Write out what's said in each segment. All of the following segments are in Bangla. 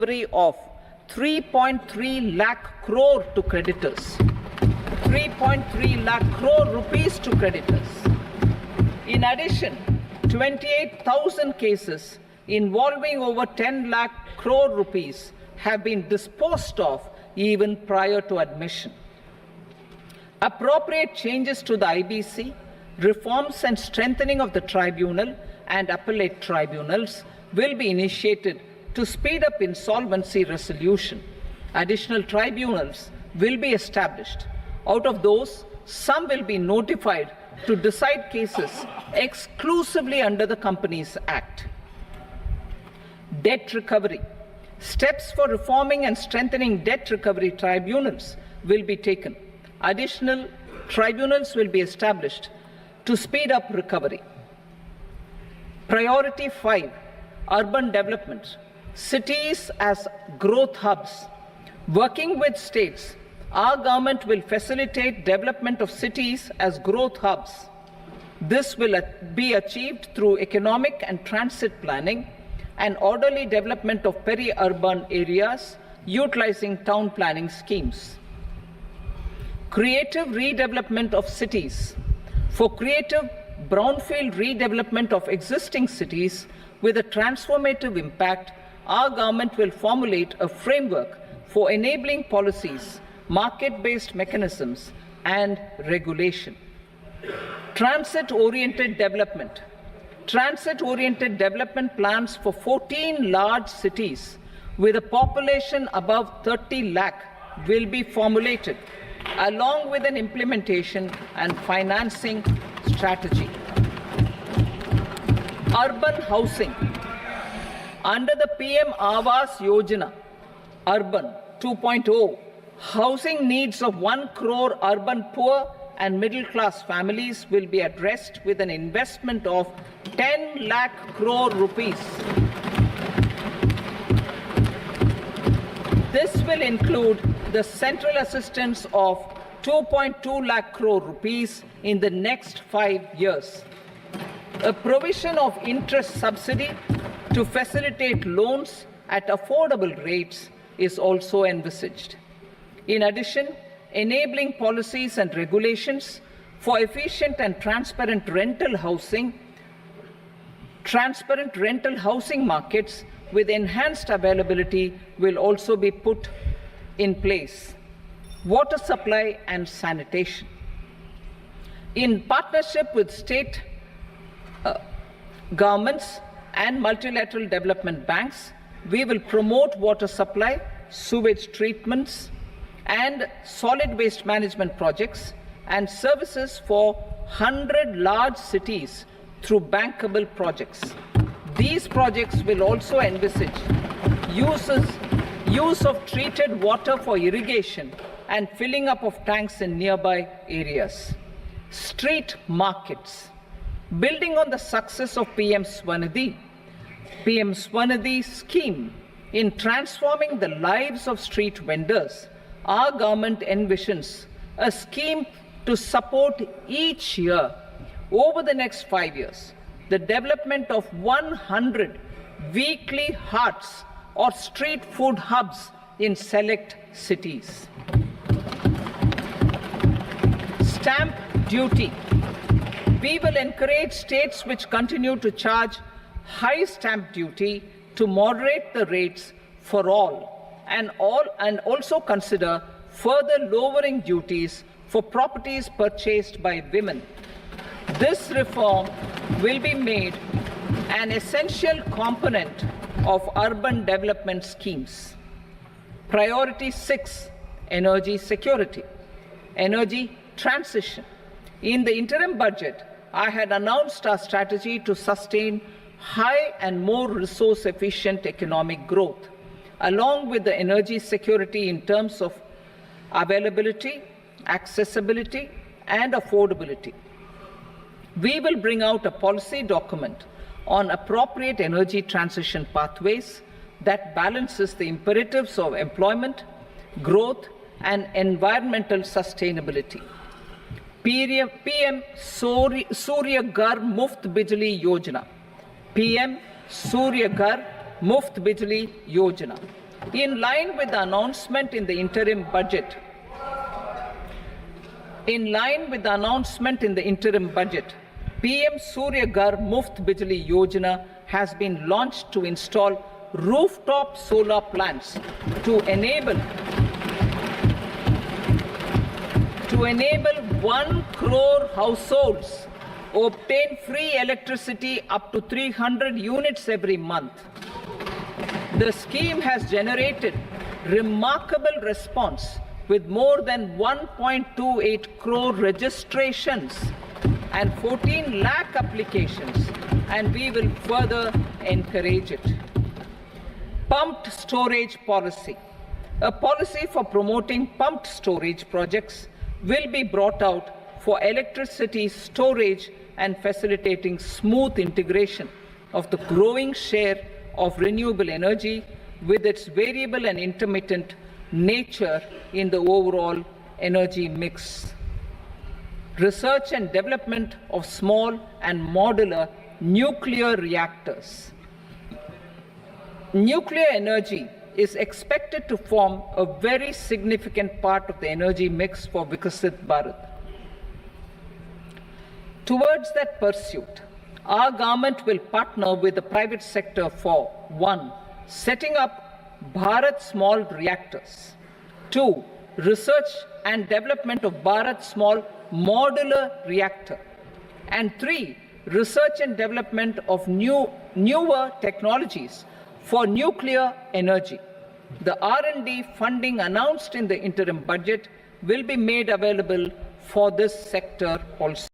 of 3.3 lakh crore to creditors. 3.3 lakh crore rupees to creditors. In addition, 28,000 cases involving over 10 lakh crore rupees have been disposed of even prior to admission. Appropriate changes to the IBC, reforms and strengthening of the tribunal and appellate tribunals will be initiated to speed up insolvency resolution. Additional tribunals will be established. Out of those, some will be notified to decide cases exclusively under the Companies Act. Debt recovery. Steps for reforming and strengthening debt recovery tribunals will be taken. Additional tribunals will be established to speed up recovery. Priority 5, urban development. Cities as growth hubs. Working with states, our government will facilitate development of cities as growth hubs. This will be achieved through economic and transit planning and orderly development of peri-urban areas utilizing town planning schemes. Creative redevelopment of cities. For creative brownfield redevelopment of existing cities with a transformative impact, our government will formulate a framework for enabling policies, market-based mechanisms, and regulation. Transit-oriented development. Transit-oriented development plans for 14 large cities with a population above 30 lakh will be formulated, along with an implementation and financing strategy. Urban housing. Under the PM Awas Yojana, Urban 2.0, housing needs of 1 crore urban poor and middle-class families will be addressed with an investment of 10 lakh crore rupees. This will include the central assistance of 2.2 lakh crore rupees in the next 5 years. A provision of interest subsidy to facilitate loans at affordable rates is also envisaged. In addition, enabling policies and regulations for efficient and transparent rental housing markets with enhanced availability will also be put in place. Water supply and sanitation. In partnership with state governments and multilateral development banks, we will promote water supply, sewage treatments, and solid waste management projects and services for 100 large cities through bankable projects. These projects will also envisage use of treated water for irrigation and filling up of tanks in nearby areas. Street markets. Building on the success of PM Swanidhi scheme in transforming the lives of street vendors, our government envisions a scheme to support each year over the next 5 years the development of 100 weekly hearts or street food hubs in select cities. Stamp duty. We will encourage states which continue to charge high stamp duty to moderate the rates for all and also consider further lowering duties for properties purchased by women. This reform will be made an essential component of urban development schemes. Priority 6, energy security, energy transition. In the interim budget, I had announced our strategy to sustain high and more resource-efficient economic growth, along with the energy security in terms of availability, accessibility, and affordability. We will bring out a policy document on appropriate energy transition pathways that balances the imperatives of employment, growth, and environmental sustainability. PM Surya Ghar Muft Bijli Yojana. PM Surya Ghar Muft Bijli Yojana. In line with the announcement in the interim budget, PM Surya Ghar Muft Bijli Yojana has been launched to install rooftop solar plants to enable 1 crore households obtain free electricity up to 300 units every month. The scheme has generated remarkable response with more than 1.28 crore registrations and 14 lakh applications, and we will further encourage it. Pumped storage policy. A policy for promoting pumped storage projects will be brought out for electricity storage and facilitating smooth integration of the growing share of renewable energy with its variable and intermittent nature in the overall energy mix. Research and development of small and modular nuclear reactors. Nuclear energy is expected to form a very significant part of the energy mix for Vikasit Bharat. Towards that pursuit, our government will partner with the private sector for 1. Setting up Bharat Small Reactors, 2. Research and development of Bharat Small Modular Reactor, and 3. Research and development of newer technologies for nuclear energy. The R&D funding announced in the interim budget will be made available for this sector also.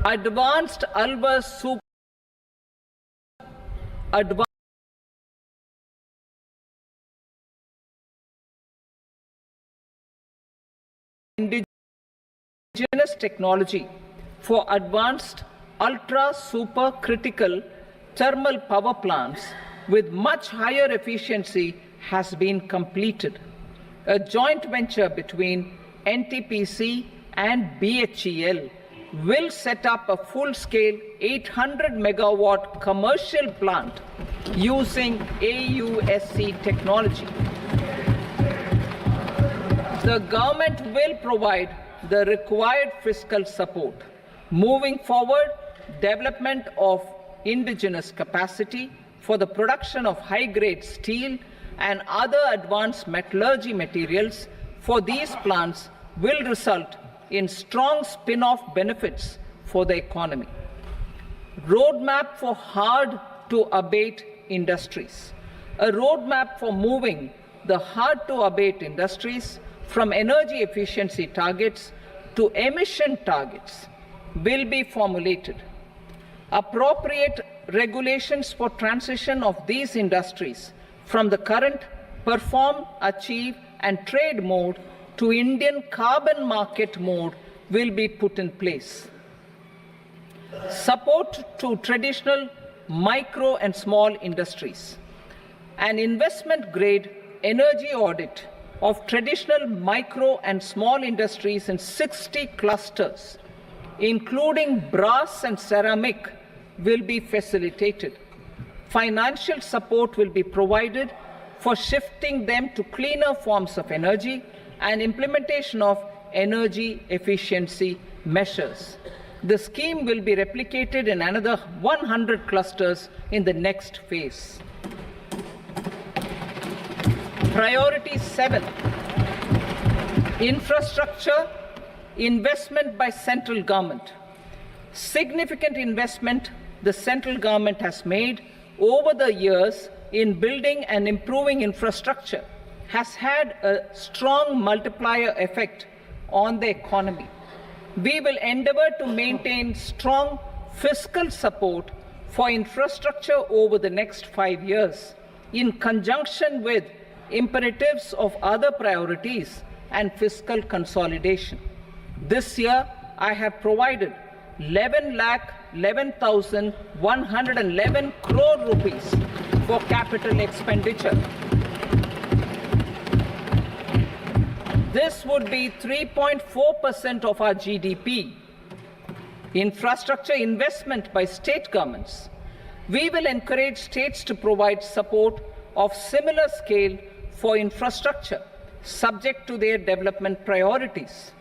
Advanced Alva Super indigenous technology for advanced ultra supercritical thermal power plants with much higher efficiency has been completed. A joint venture between NTPC and BHEL will set up a full-scale 800 megawatt commercial plant using AUSC technology. The government will provide the required fiscal support. Moving forward, development of indigenous capacity for the production of high-grade steel and other advanced metallurgy materials for these plants will result in strong spin-off benefits for the economy. Roadmap for hard-to-abate industries. A roadmap for moving the hard-to-abate industries from energy efficiency targets to emission targets will be formulated. Appropriate regulations for transition of these industries from the current perform, achieve, and trade mode to Indian carbon market mode will be put in place. Support to traditional micro and small industries. An investment-grade energy audit of traditional micro and small industries in 60 clusters, including brass and ceramic, will be facilitated. Financial support will be provided for shifting them to cleaner forms of energy and implementation of energy efficiency measures. The scheme will be replicated in another 100 clusters in the next phase. Priority 7, infrastructure investment by central government. Significant investment the central government has made over the years in building and improving infrastructure has had a strong multiplier effect on the economy. We will endeavor to maintain strong fiscal support for infrastructure over the next 5 years in conjunction with imperatives of other priorities and fiscal consolidation. This year, I have provided 11,11,111 crore rupees for capital expenditure. This would be 3.4% of our GDP. Infrastructure investment by state governments. We will encourage states to provide support of similar scale for infrastructure, subject to their development priorities.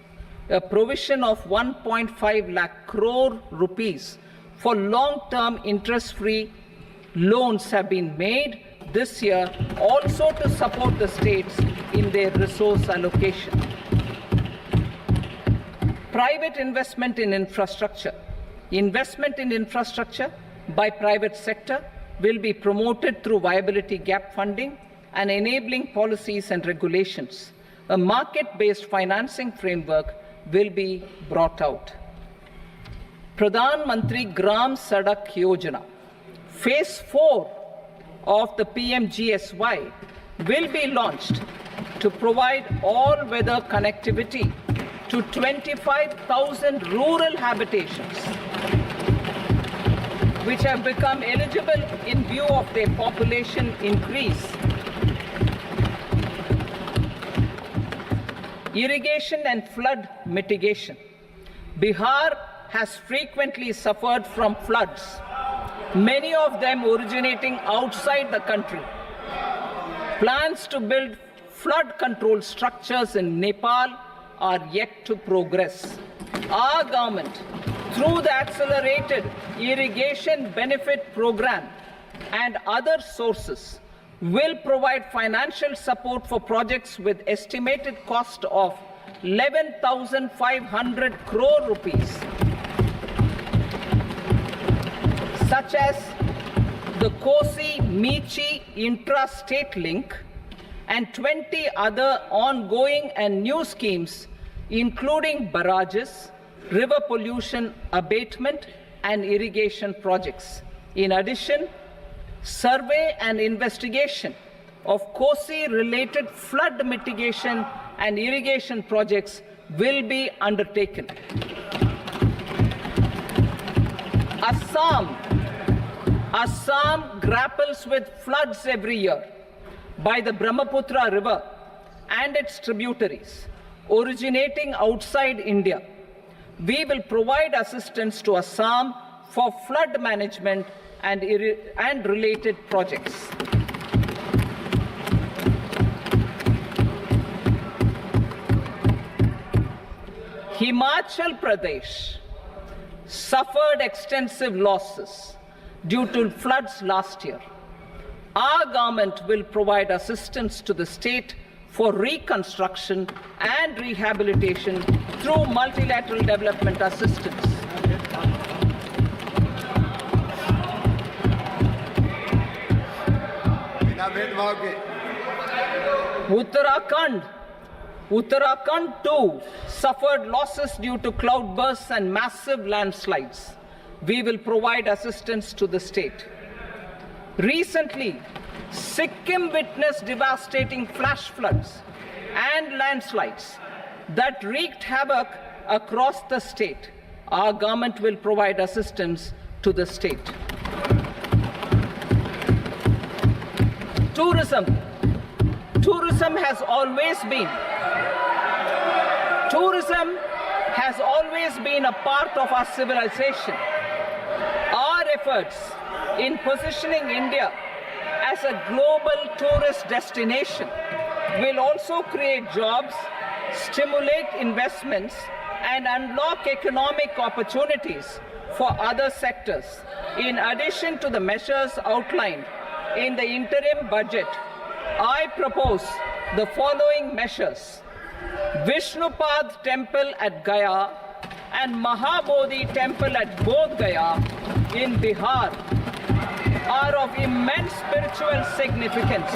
A provision of 1.5 lakh crore rupees for long-term interest-free loans have been made this year also to support the states in their resource allocation. Private investment in infrastructure. Investment in infrastructure by private sector will be promoted through viability gap funding and enabling policies and regulations. A market-based financing framework will be brought out. Pradhan Mantri Gram Sadak Yojana, Phase 4 of the PMGSY will be launched to provide all-weather connectivity to 25,000 rural habitations, which have become eligible in view of their population increase. Irrigation and flood mitigation. Bihar has frequently suffered from floods, many of them originating outside the country. Plans to build flood control structures in Nepal are yet to progress. Our government, through the Accelerated Irrigation Benefit Program and other sources, will provide financial support for projects with estimated cost of 11,500 crore rupees, such as the Kosi-Michi intra-state link and 20 other ongoing and new schemes, including barrages, river pollution abatement, and irrigation projects. In addition, survey and investigation of Kosi-related flood mitigation and irrigation projects will be undertaken. Assam grapples with floods every year by the Brahmaputra River and its tributaries originating outside India. We will provide assistance to Assam for flood management and related projects. Himachal Pradesh suffered extensive losses due to floods last year. Our government will provide assistance to the state for reconstruction and rehabilitation through multilateral development assistance. Uttarakhand too suffered losses due to cloudbursts and massive landslides. We will provide assistance to the state. Recently, Sikkim witnessed devastating flash floods and landslides that wreaked havoc across the state. Our government will provide assistance to the state. Tourism. Tourism has always been a part of our civilization. Our efforts in positioning India as a global tourist destination will also create jobs, stimulate investments, and unlock economic opportunities for other sectors. In addition to the measures outlined in the interim budget, I propose the following measures. Vishnupad Temple at Gaya and Mahabodhi Temple at Bodh Gaya in Bihar are of immense spiritual significance.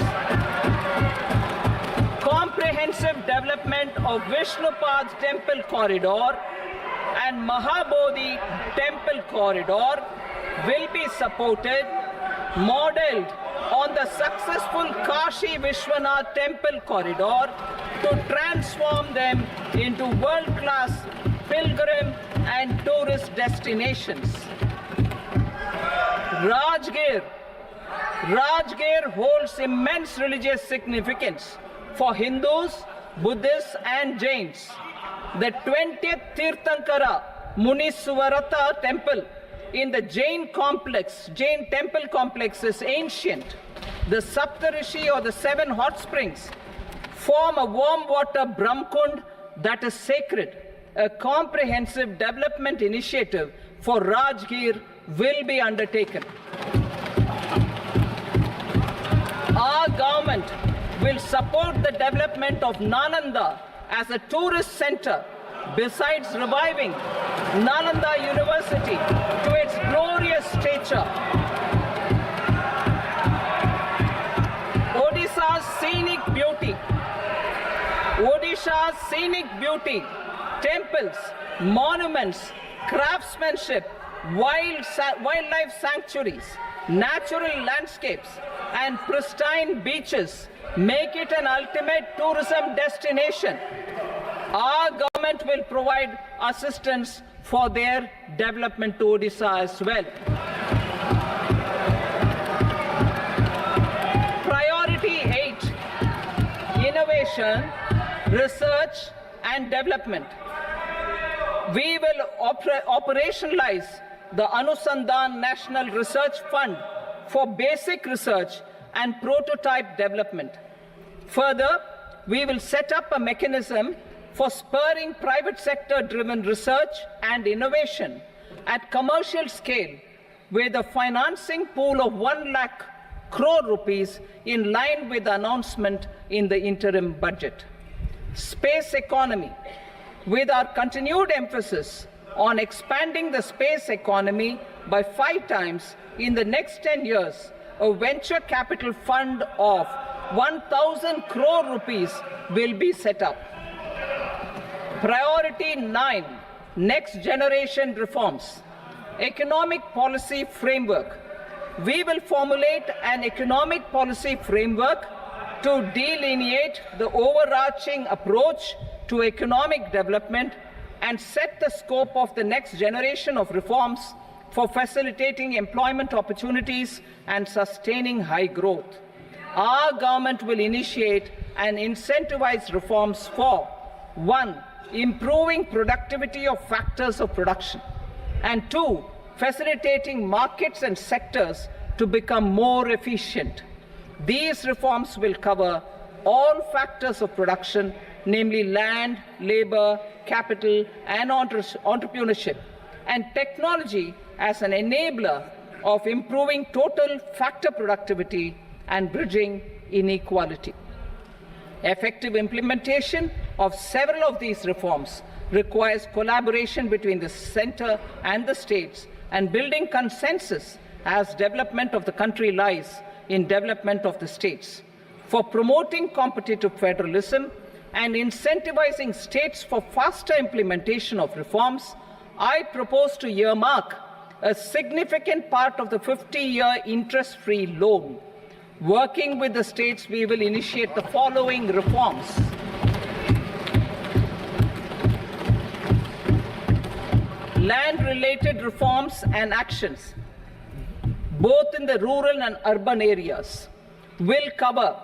Comprehensive development of Vishnupad Temple corridor and Mahabodhi Temple corridor will be supported, modeled on the successful Kashi Vishwanath Temple corridor to transform them into world-class pilgrim and tourist destinations. Rajgir holds immense religious significance for Hindus, Buddhists, and Jains. The 20th Tirthankara Muniswarata Temple in the Jain temple complex is ancient. The Saptarishi or the 7 hot springs form a warm water Brahmkund that is sacred. A comprehensive development initiative for Rajgir will be undertaken. Our government will support the development of Nalanda as a tourist center, besides reviving Nalanda University to its glorious stature. Odisha's scenic beauty, temples, monuments, craftsmanship, wildlife sanctuaries, natural landscapes, and pristine beaches make it an ultimate tourism destination. Our government will provide assistance for their development to Odisha as well. Priority 8, innovation, research and development. We will operationalize the Anusandhan National Research Fund for basic research and prototype development. Further, we will set up a mechanism for spurring private sector-driven research and innovation at commercial scale with a financing pool of 1 lakh crore rupees in line with the announcement in the interim budget. Space economy. With our continued emphasis on expanding the space economy by 5 times in the next 10 years, a venture capital fund of 1,000 crore rupees will be set up. Priority 9, next generation reforms. Economic policy framework. We will formulate an economic policy framework to delineate the overarching approach to economic development and set the scope of the next generation of reforms for facilitating employment opportunities and sustaining high growth. Our government will initiate and incentivize reforms for 1. Improving productivity of factors of production, and 2. Facilitating markets and sectors to become more efficient. These reforms will cover all factors of production, namely land, labor, capital, and entrepreneurship, and technology as an enabler of improving total factor productivity and bridging inequality. Effective implementation of several of these reforms requires collaboration between the center and the states and building consensus as development of the country lies in development of the states. For promoting competitive federalism and incentivizing states for faster implementation of reforms, I propose to earmark a significant part of the 50-year interest-free loan. Working with the states, we will initiate the following reforms. Land-related reforms and actions, both in the rural and urban areas, will cover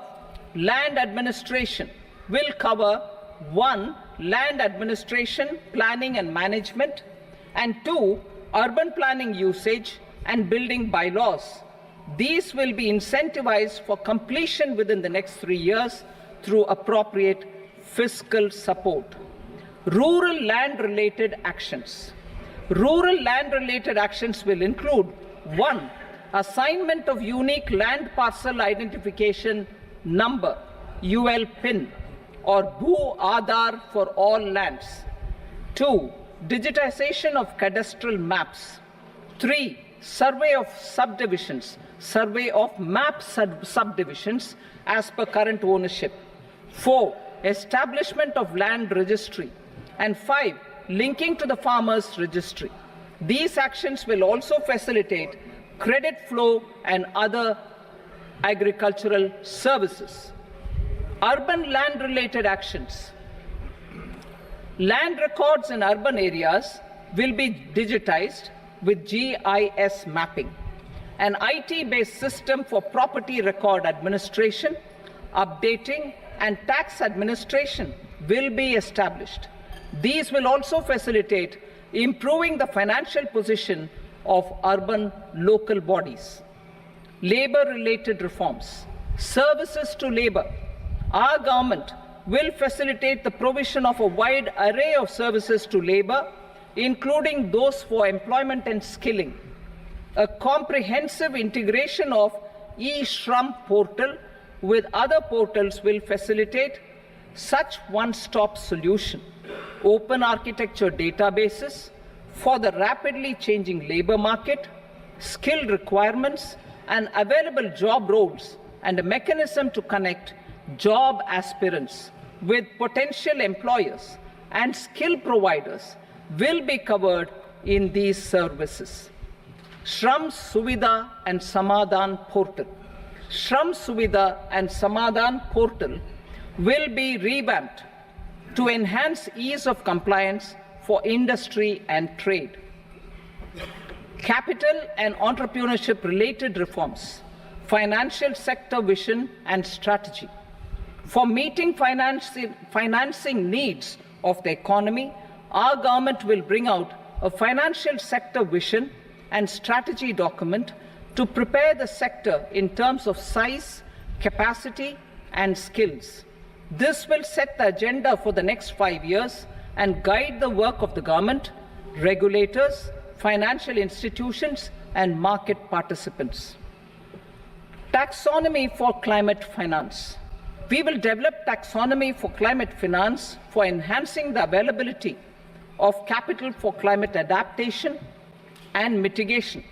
land administration, will cover 1. Land administration, planning and management, and 2. Urban planning usage and building bylaws. These will be incentivized for completion within the next 3 years through appropriate fiscal support. Rural land-related actions. Rural land-related actions will include 1. Assignment of unique land parcel identification number, UL PIN, or Bhu Aadhaar for all lands. 2. Digitization of cadastral maps. 3. Survey of subdivisions, survey of map subdivisions as per current ownership. 4. Establishment of land registry. And 5. Linking to the farmers registry. These actions will also facilitate credit flow and other agricultural services. Urban land-related actions. Land records in urban areas will be digitized with GIS mapping. An IT-based system for property record administration, updating, and tax administration will be established. These will also facilitate improving the financial position of urban local bodies. Labor-related reforms. Services to labor. Our government will facilitate the provision of a wide array of services to labor, including those for employment and skilling. A comprehensive integration of e-Shram portal with other portals will facilitate such one-stop solution. Open architecture databases for the rapidly changing labor market, skill requirements, and available job roles, and a mechanism to connect job aspirants with potential employers and skill providers will be covered in these services. Shram Suvidha and Samadhan portal. Shram Suvidha and Samadhan portal will be revamped to enhance ease of compliance for industry and trade. Capital and entrepreneurship related reforms, financial sector vision and strategy. For meeting financing needs of the economy, our government will bring out a financial sector vision and strategy document to prepare the sector in terms of size, capacity, and skills. This will set the agenda for the next 5 years and guide the work of the government, regulators, financial institutions, and market participants. Taxonomy for climate finance. We will develop taxonomy for climate finance for enhancing the availability of capital for climate adaptation and mitigation.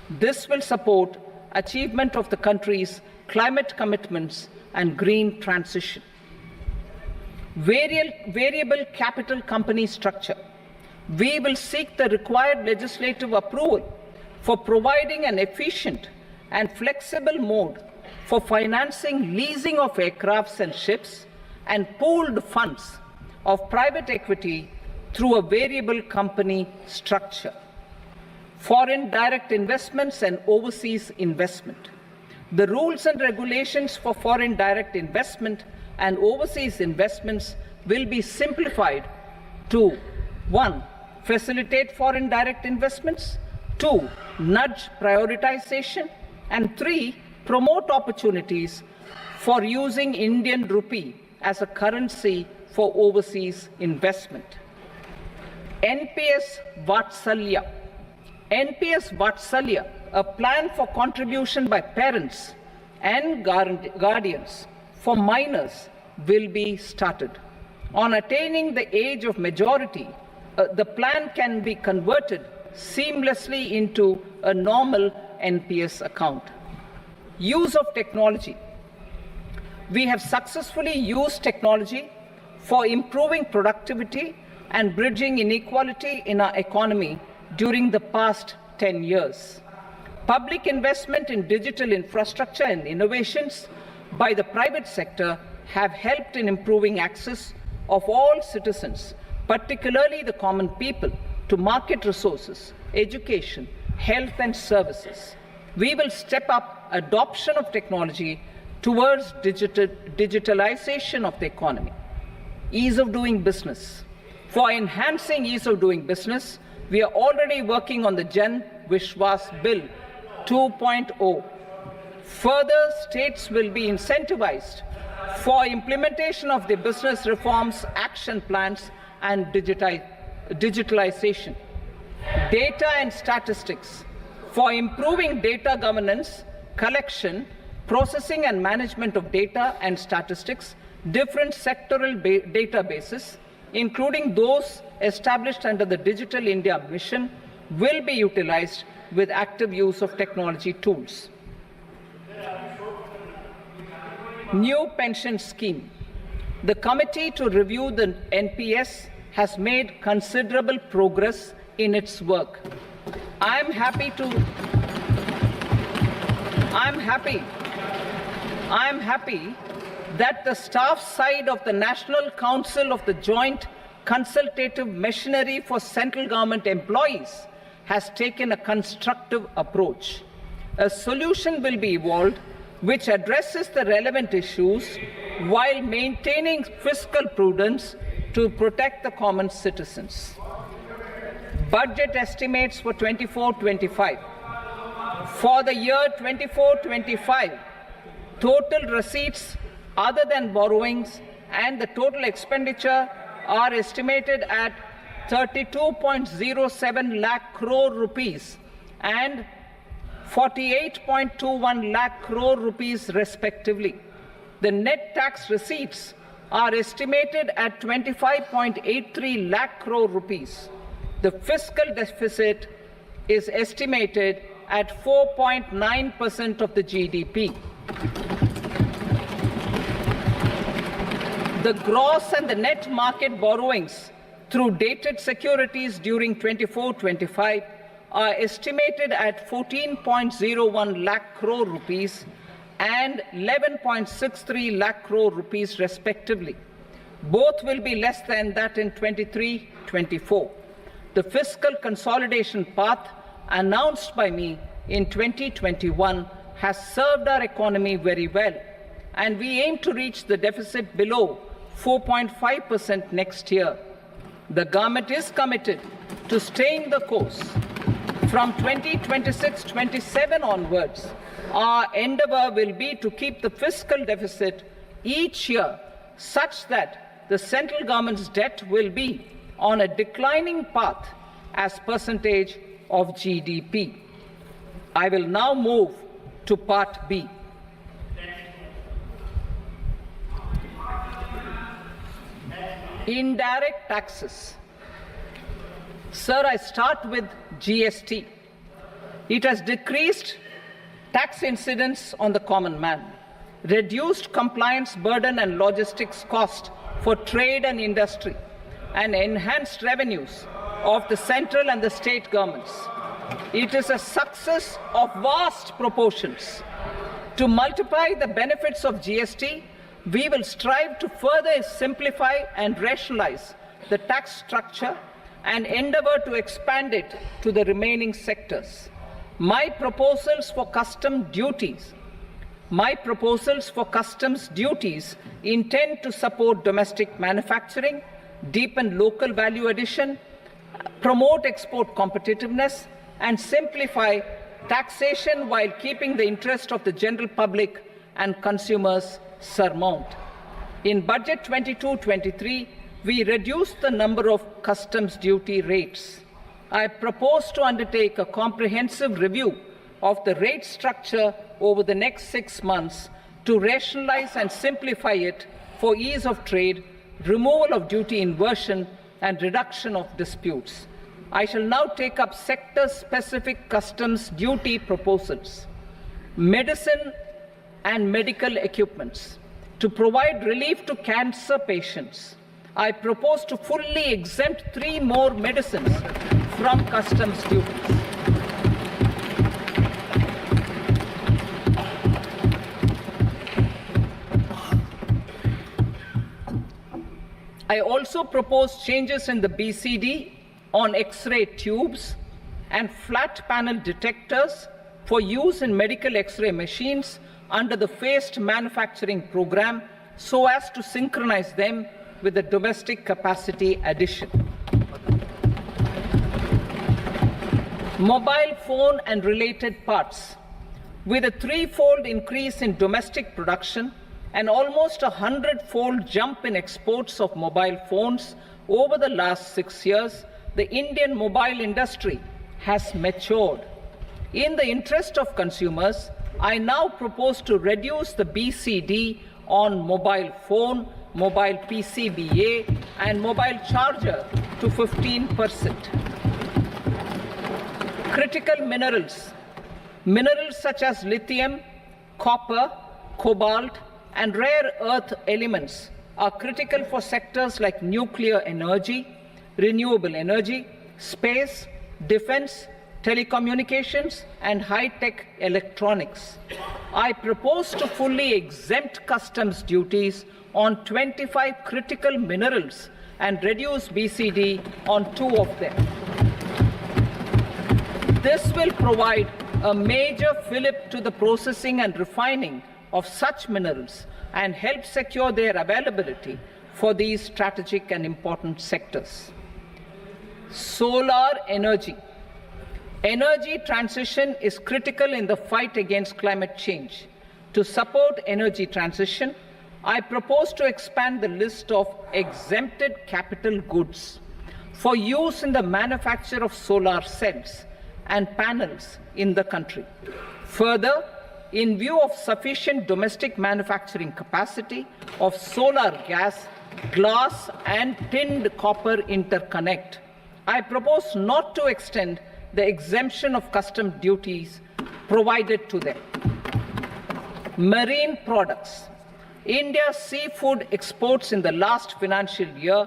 This will support achievement of the country's climate commitments and green transition. Variable capital company structure. We will seek the required legislative approval for providing an efficient and flexible mode for financing leasing of aircrafts and ships and pooled funds of private equity through a variable company structure. Foreign direct investments and overseas investment. The rules and regulations for foreign direct investment and overseas investments will be simplified to 1. Facilitate foreign direct investments, 2. Nudge prioritization, and 3. Promote opportunities for using Indian rupee as a currency for overseas investment. NPS Vatsalya. NPS Vatsalya, a plan for contribution by parents and guardians for minors, will be started. On attaining the age of majority, the plan can be converted seamlessly into a normal NPS account. Use of technology. We have successfully used technology for improving productivity and bridging inequality in our economy during the past 10 years. Public investment in digital infrastructure and innovations by the private sector have helped in improving access of all citizens, particularly the common people, to market resources, education, health and services. We will step up adoption of technology towards digitalization of the economy. Ease of doing business. For enhancing ease of doing business, we are already working on the Jan Vishwas Bill 2.0. Further, states will be incentivized for implementation of the business reforms, action plans, and digitalization. Data and statistics. For improving data governance, collection, processing and management of data and statistics, different sectoral databases, including those established under the Digital India Mission, will be utilized with active use of technology tools. New pension scheme. The committee to review the NPS has made considerable progress in its work. I'm happy that the staff side of the National Council of the Joint Consultative Machinery for Central Government Employees has taken a constructive approach. A solution will be evolved which addresses the relevant issues while maintaining fiscal prudence to protect the common citizens. Budget estimates for 24-25. For the year 24-25, total receipts other than borrowings and the total expenditure are estimated at 32.07 lakh crore rupees and 48.21 lakh crore rupees respectively. The net tax receipts are estimated at 25.83 lakh crore rupees. The fiscal deficit is estimated at 4.9% of the GDP. The gross and the net market borrowings through dated securities during 24-25 are estimated at 14.01 lakh crore rupees and 11.63 lakh crore rupees respectively. Both will be less than that in 23-24. The fiscal consolidation path announced by me in 2021 has served our economy very well, and we aim to reach the deficit below 4.5% next year. The government is committed to staying the course. From 2026-27 onwards, our endeavour will be to keep the fiscal deficit each year such that the central government's debt will be on a declining path as percentage of GDP. I will now move to Part B. Indirect taxes. Sir, I start with GST. It has decreased tax incidence on the common man, reduced compliance burden and logistics cost for trade and industry, and enhanced revenues of the central and the state governments. It is a success of vast proportions. To multiply the benefits of GST, we will strive to further simplify and rationalize the tax structure and endeavour to expand it to the remaining sectors. My proposals for customs duties intend to support domestic manufacturing, deepen local value addition, promote export competitiveness, and simplify taxation while keeping the interest of the general public and consumers surmount. In Budget 22-23, we reduced the number of customs duty rates. I propose to undertake a comprehensive review of the rate structure over the next 6 months to rationalize and simplify it for ease of trade, removal of duty inversion, and reduction of disputes. I shall now take up sector-specific customs duty proposals. Medicine and medical equipments. To provide relief to cancer patients, I propose to fully exempt 3 more medicines from customs duties. I also propose changes in the BCD on X-ray tubes and flat panel detectors for use in medical X-ray machines under the phased manufacturing program so as to synchronize them with the domestic capacity addition. Mobile phone and related parts. With a 3-fold increase in domestic production and almost a 100-fold jump in exports of mobile phones over the last 6 years, the Indian mobile industry has matured. In the interest of consumers, I now propose to reduce the BCD on mobile phone, mobile PCBA, and mobile charger to 15%. Critical minerals. Minerals such as lithium, copper, cobalt, and rare earth elements are critical for sectors like nuclear energy, renewable energy, space, defense, telecommunications, and high-tech electronics. I propose to fully exempt customs duties on 25 critical minerals and reduce BCD on 2 of them. This will provide a major fillip to the processing and refining of such minerals and help secure their availability for these strategic and important sectors. Solar energy. Energy transition is critical in the fight against climate change. To support energy transition, I propose to expand the list of exempted capital goods for use in the manufacture of solar cells and panels in the country. Further, in view of sufficient domestic manufacturing capacity of solar gas, glass and tinned copper interconnect, I propose not to extend the exemption of custom duties provided to them. Marine products. India's seafood exports in the last financial year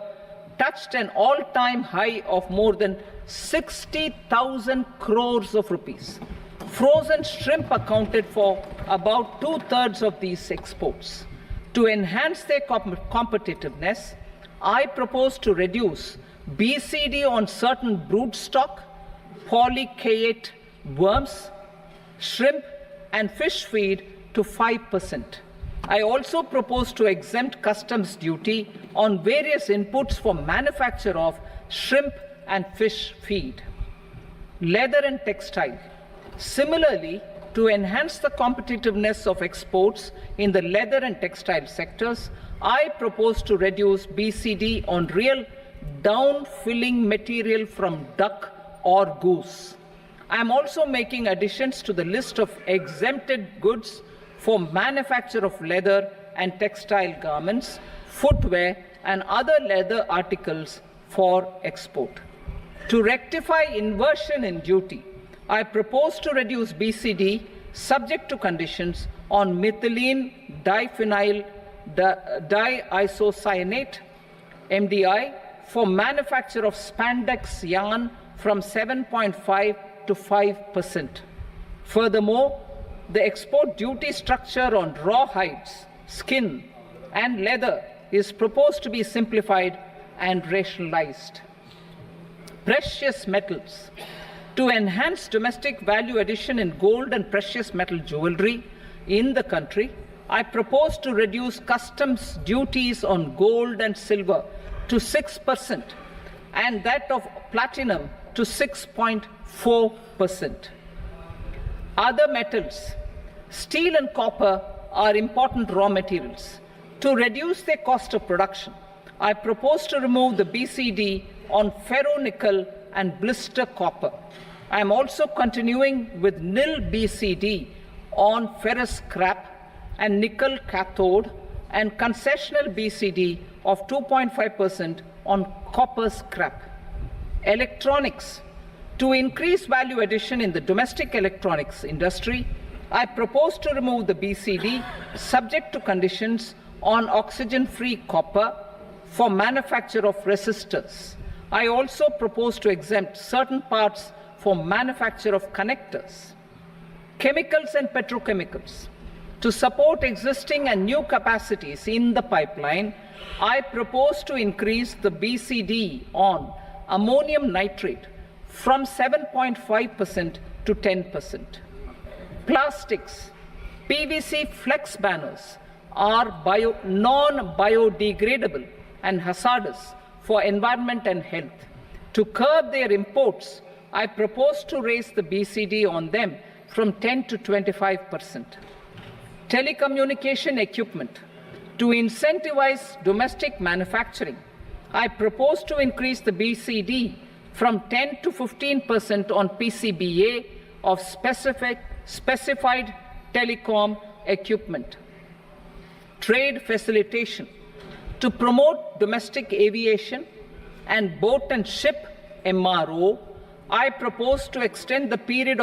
touched an all-time high of more than 60,000 crores of rupees. Frozen shrimp accounted for about 2/3 of these exports. To enhance their competitiveness, I propose to reduce BCD on certain broodstock, polychaete worms, shrimp and fish feed to 5%. I also propose to exempt customs duty on various inputs for manufacture of shrimp and fish feed. Leather and textile. Similarly, to enhance the competitiveness of exports in the leather and textile sectors, I propose to reduce BCD on real down-filling material from duck or goose. I am also making additions to the list of exempted goods for manufacture of leather and textile garments, footwear and other leather articles for export. To rectify inversion in duty, I propose to reduce BCD subject to conditions on methylene diphenyl diisocyanate MDI for manufacture of spandex yarn from 7.5 to 5%. Furthermore, the export duty structure on raw hides, skin, and leather is proposed to be simplified and rationalized. Precious metals. To enhance domestic value addition in gold and precious metal jewelry in the country, I propose to reduce customs duties on gold and silver to 6% and that of platinum to 6.4%. Other metals. Steel and copper are important raw materials. To reduce their cost of production, I propose to remove the BCD on ferronickel and blister copper. I am also continuing with nil BCD on ferrous scrap and nickel cathode and concessional BCD of 2.5% on copper scrap. Electronics. To increase value addition in the domestic electronics industry, I propose to remove the BCD subject to conditions on oxygen-free copper for manufacture of resistors. I also propose to exempt certain parts for manufacture of connectors. Chemicals and petrochemicals. To support existing and new capacities in the pipeline, I propose to increase the BCD on ammonium nitrate from 7.5% to 10%. Plastics. PVC flex banners are non-biodegradable and hazardous for environment and health. To curb their imports, I propose to raise the BCD on them from 10 to 25%. Telecommunication equipment. To incentivize domestic manufacturing, I propose to increase the BCD from 10 to 15% on PCBA of specified telecom equipment. Trade facilitation. To promote domestic aviation and boat and ship MRO, I propose to extend the period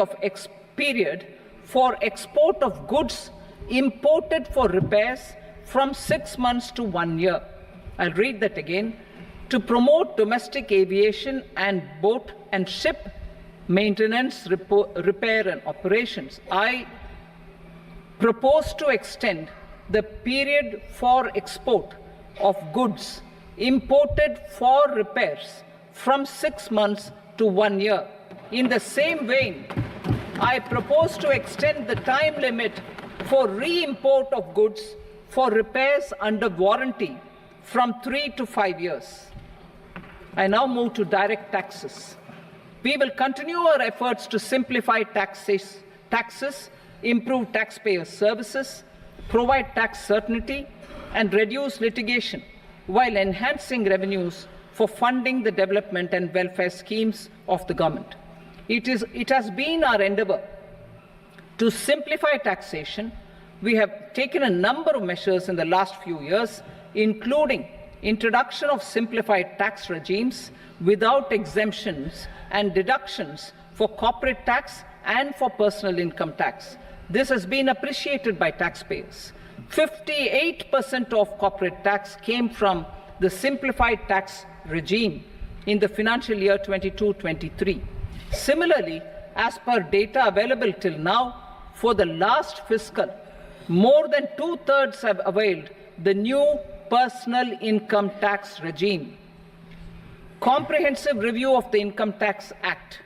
for export of goods imported for repairs from 6 months to 1 year. I'll read that again. To promote domestic aviation and boat and ship maintenance, repair and operations, I propose to extend the period for export of goods imported for repairs from 6 months to 1 year. In the same vein, I propose to extend the time limit for re-import of goods for repairs under warranty from 3 to 5 years. I now move to direct taxes. We will continue our efforts to simplify taxes, improve taxpayer services, provide tax certainty, and reduce litigation while enhancing revenues for funding the development and welfare schemes of the government. It has been our endeavour to simplify taxation. We have taken a number of measures in the last few years, including introduction of simplified tax regimes without exemptions and deductions for corporate tax and for personal income tax. This has been appreciated by taxpayers. 58% of corporate tax came from the simplified tax regime in the financial year 22-23. Similarly, as per data available till now, for the last fiscal, more than 2/3 have availed the new personal income tax regime. Comprehensive review of the Income Tax Act.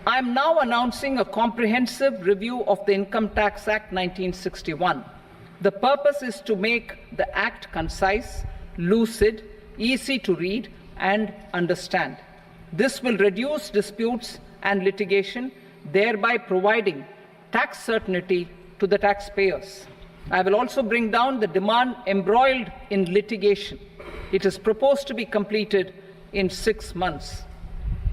I am now announcing a comprehensive review of the Income Tax Act 1961. The purpose is to make the Act concise, lucid, easy to read and understand. This will reduce disputes and litigation, thereby providing tax certainty to the taxpayers. I will also bring down the demand embroiled in litigation. It is proposed to be completed in 6 months.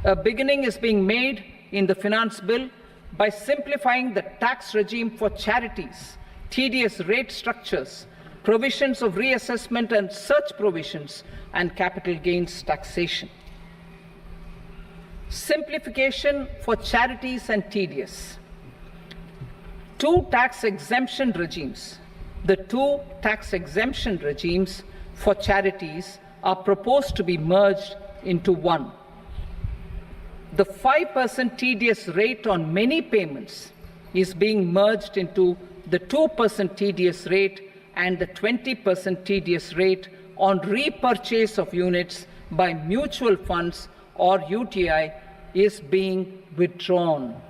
A beginning is being made in the Finance Bill by simplifying the tax regime for charities, tedious rate structures, provisions of reassessment and such provisions, and capital gains taxation. Simplification for charities and tedious. Two tax exemption regimes. The two tax exemption regimes for charities are proposed to be merged into one. The 5% tedious rate on many payments is being merged into the 2% tedious rate, and the 20% tedious rate on repurchase of units by mutual funds or UTI is being withdrawn.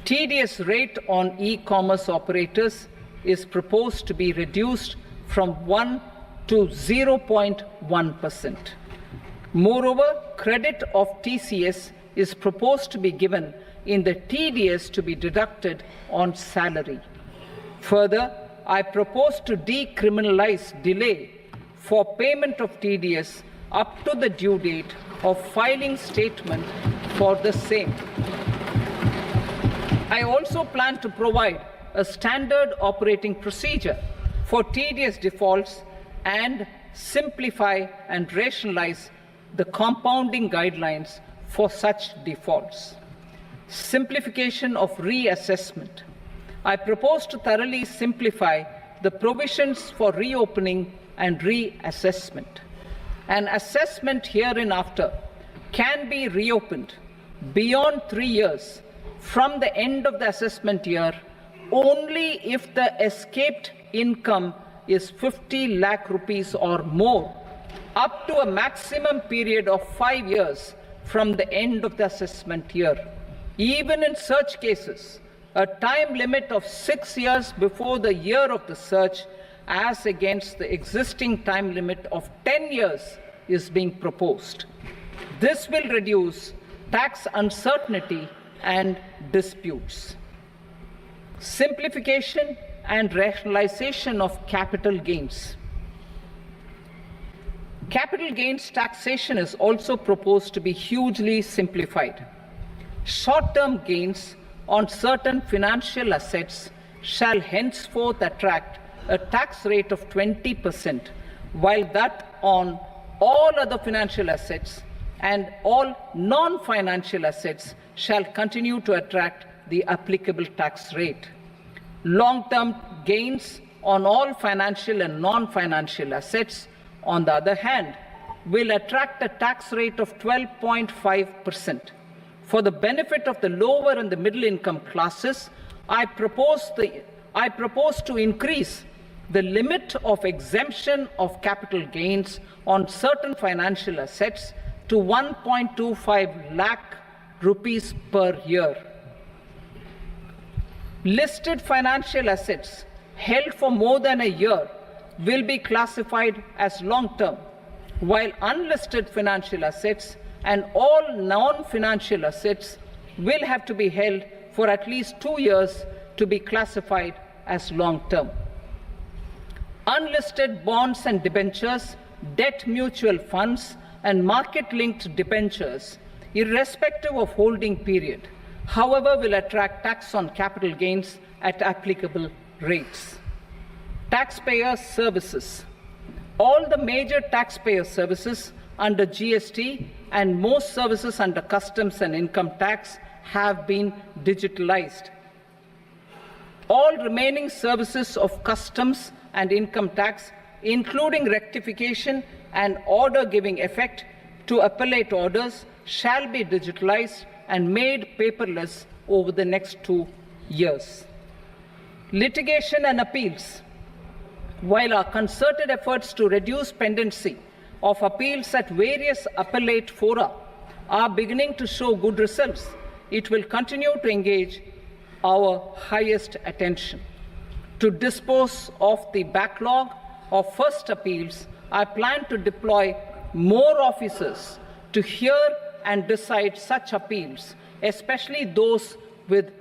Tedious rate on e-commerce operators is proposed to be reduced from 1 to 0.1%. Moreover, credit of TCS is proposed to be given in the TDS to be deducted on salary. Further, I propose to decriminalize delay for payment of TDS up to the due date of filing statement for the same. I also plan to provide a standard operating procedure for TDS defaults and simplify and rationalize the compounding guidelines for such defaults. Simplification of reassessment. I propose to thoroughly simplify the provisions for reopening and reassessment. An assessment hereinafter can be reopened beyond 3 years from the end of the assessment year only if the escaped income is 50 lakh rupees or more, up to a maximum period of 5 years from the end of the assessment year. Even in such cases, a time limit of 6 years before the year of the search, as against the existing time limit of 10 years, is being proposed. This will reduce tax uncertainty and disputes. Simplification and rationalization of capital gains. Capital gains taxation is also proposed to be hugely simplified. Short-term gains on certain financial assets shall henceforth attract a tax rate of 20%, while that on all other financial assets and all non-financial assets shall continue to attract the applicable tax rate. Long-term gains on all financial and non-financial assets, on the other hand, will attract a tax rate of 12.5%. For the benefit of the lower and the middle income classes, I propose to increase the limit of exemption of capital gains on certain financial assets to 1.25 lakh rupees per year. Listed financial assets held for more than a year will be classified as long-term. while unlisted financial assets and all non-financial assets will have to be held for at least 2 years to be classified as long-term. Unlisted bonds and debentures, debt mutual funds, and market-linked debentures, irrespective of holding period, however, will attract tax on capital gains at applicable rates. Taxpayer services. All the major taxpayer services under GST and most services under customs and income tax have been digitalized. All remaining services of customs and income tax, including rectification and order giving effect to appellate orders, shall be digitalized and made paperless over the next 2 years. Litigation and appeals. While our concerted efforts to reduce pendency of appeals at various appellate fora are beginning to show good results, it will continue to engage our highest attention. To dispose of the backlog of first appeals, I plan to deploy more officers to hear and decide such appeals, especially those with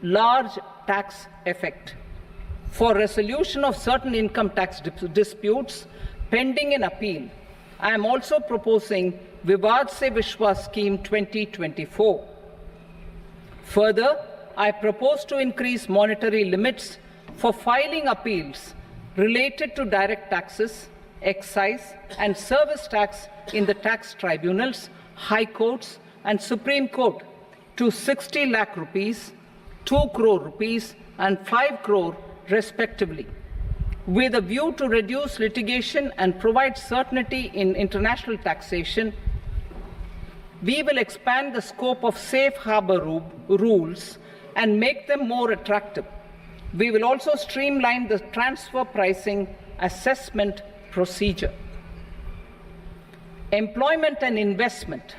large tax effect. For resolution of certain income tax disputes pending in appeal, I am also proposing Vivad Se Vishwas Scheme 2024. Further, I propose to increase monetary limits for filing appeals related to direct taxes, excise, and service tax in the tax tribunals, high courts, and Supreme Court to 60 lakh rupees, 2 crore rupees, and 5 crore respectively, with a view to reduce litigation and provide certainty in international taxation. We will expand the scope of safe harbor rules and make them more attractive. We will also streamline the transfer pricing assessment procedure. Employment and investment.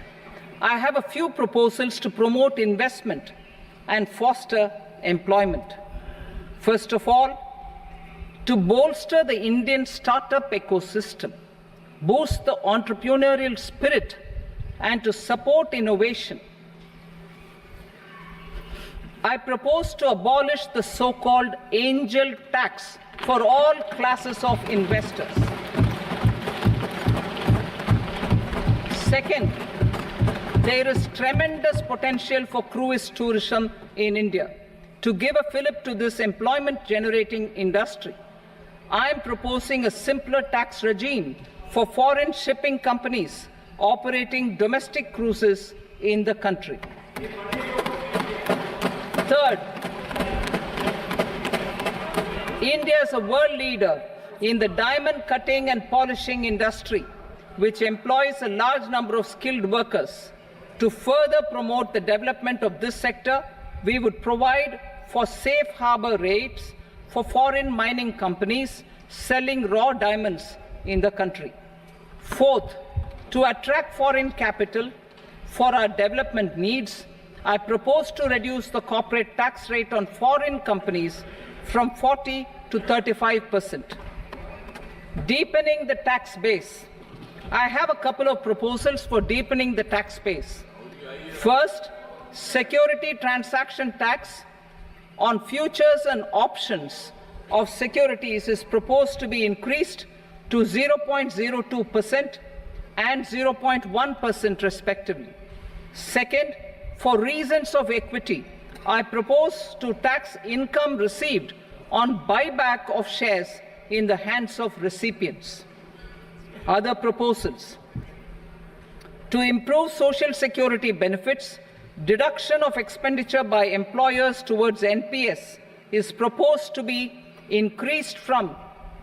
I have a few proposals to promote investment and foster employment. First of all, to bolster the Indian startup ecosystem, boost the entrepreneurial spirit, and to support innovation, I propose to abolish the so-called angel tax for all classes of investors. Second, there is tremendous potential for cruise tourism in India. To give a fillip to this employment-generating industry, I am proposing a simpler tax regime for foreign shipping companies operating domestic cruises in the country. Third, India is a world leader in the diamond cutting and polishing industry, which employs a large number of skilled workers. To further promote the development of this sector, we would provide for safe harbor rates for foreign mining companies selling raw diamonds in the country. Fourth, to attract foreign capital for our development needs, I propose to reduce the corporate tax rate on foreign companies from 40 to 35%. Deepening the tax base. I have a couple of proposals for deepening the tax base. First, security transaction tax on futures and options of securities is proposed to be increased to 0.02% and 0.1% respectively. Second, for reasons of equity, I propose to tax income received on buyback of shares in the hands of recipients. Other proposals. To improve social security benefits, deduction of expenditure by employers towards NPS is proposed to be increased from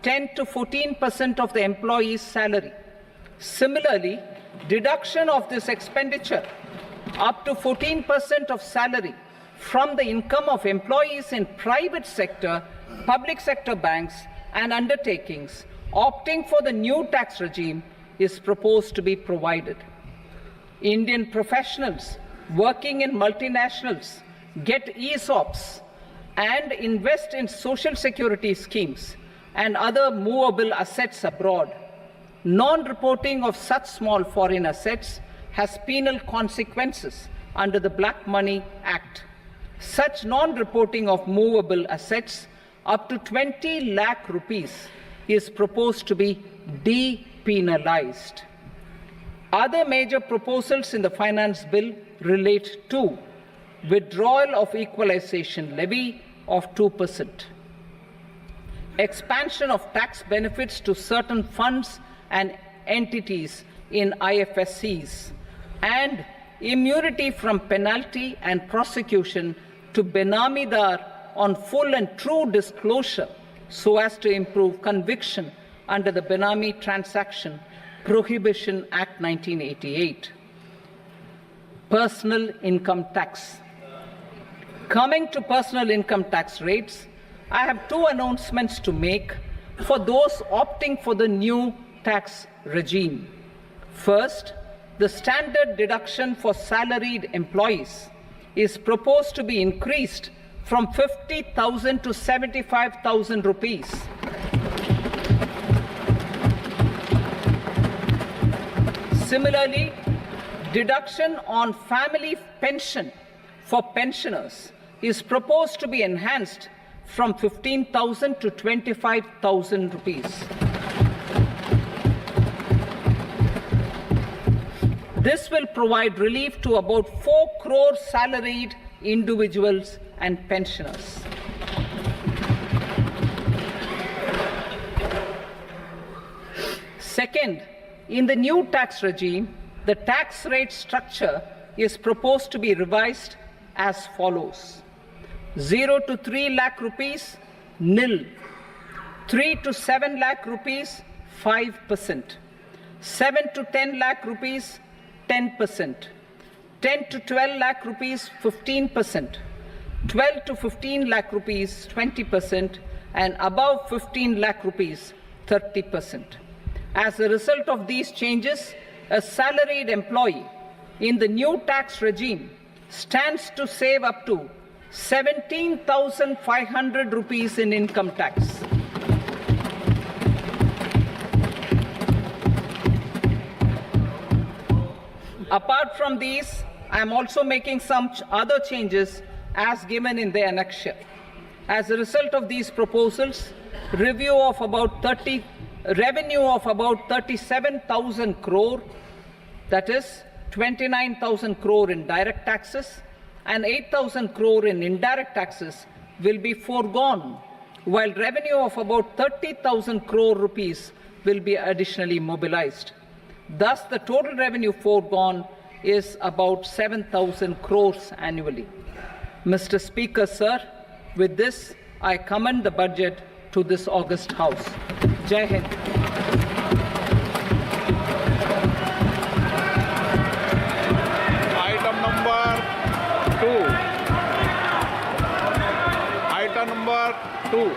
10 to 14% of the employee's salary. Similarly, deduction of this expenditure up to 14% of salary from the income of employees in private sector, public sector banks, and undertakings opting for the new tax regime is proposed to be provided. Indian professionals working in multinationals get ESOPs and invest in social security schemes and other movable assets abroad. Non-reporting of such small foreign assets has penal consequences under the Black Money Act. Such non-reporting of movable assets up to 20 lakh rupees is proposed to be depenalized. Other major proposals in the finance bill relate to withdrawal of equalization levy of 2%, expansion of tax benefits to certain funds and entities in IFSCs, and immunity from penalty and prosecution to Benamidar on full and true disclosure so as to improve conviction under the Benami Transaction Prohibition Act 1988. Personal income tax. Coming to personal income tax rates, I have two announcements to make for those opting for the new tax regime. First, the standard deduction for salaried employees is proposed to be increased from 50,000 to 75,000 rupees. Similarly, deduction on family pension for pensioners is proposed to be enhanced from 15,000 to 25,000 rupees. This will provide relief to about 4 crore salaried individuals and pensioners. Second, in the new tax regime, the tax rate structure is proposed to be revised as follows: 0 to 3 lakh rupees, nil; 3 to 7 lakh rupees, 5%; 7 to 10 lakh rupees, 10%; 10 to 12 lakh rupees, 15%; 12 to 15 lakh rupees, 20%; and above 15 lakh rupees, 30%. As a result of these changes, a salaried employee in the new tax regime stands to save up to 17,500 rupees in income tax. Apart from these, I am also making some other changes as given in the annexure. As a result of these proposals, revenue of about 37,000 crore, that is 29,000 crore in direct taxes and 8,000 crore in indirect taxes, will be foregone, while revenue of about 30,000 crore rupees will be additionally mobilized. Thus, the total revenue foregone is about 7,000 crores annually. Mr. Speaker, sir, with this, I commend the budget to this august House. Jai Hind. Item number 2. Item number 2.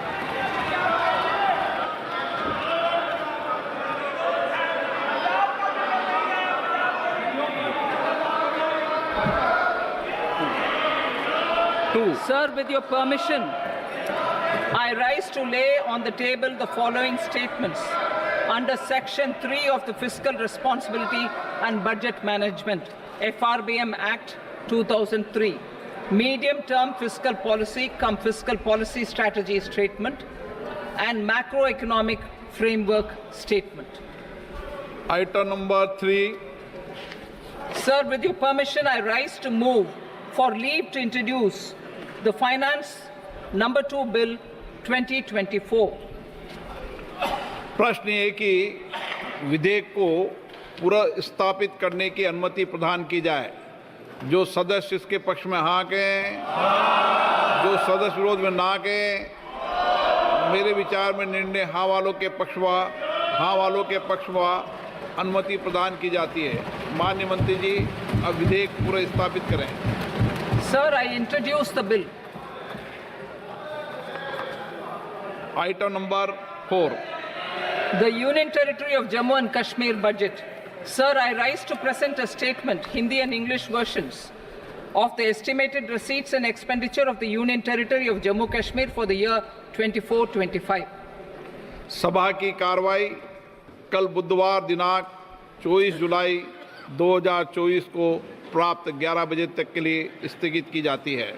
Sir, with your permission, I rise to lay on the table the following statements under Section 3 of the Fiscal Responsibility and Budget Management, FRBM Act 2003, Medium-Term Fiscal Policy cum Fiscal Policy Strategy Statement and Macroeconomic Framework Statement. Item number 3. Sir, with your permission, I rise to move for leave to introduce the Finance Number 2 Bill 2024. प्रश्न ये कि विधेयक को पुनर्स्थापित करने की अनुमति प्रदान की जाए। जो सदस्य इसके पक्ष में हाँ कहें, जो सदस्य विरोध में ना कहें। मेरे विचार में निर्णय हाँ वालों के पक्ष में अनुमति प्रदान की जाती है। माननीय मंत्री जी, अब विधेयक पुनर्स्थापित करें। Sir, I introduce the bill. Item number 4. The Union Territory of Jammu and Kashmir budget. Sir, I rise to present a statement, Hindi and English versions, of the estimated receipts and expenditure of the Union Territory of Jammu and Kashmir for the year 24-25. सभा की कार्रवाई कल बुधवार दिनांक 24 जुलाई 2024 को प्राप्त 11 बजे तक के लिए स्थगित की जाती है।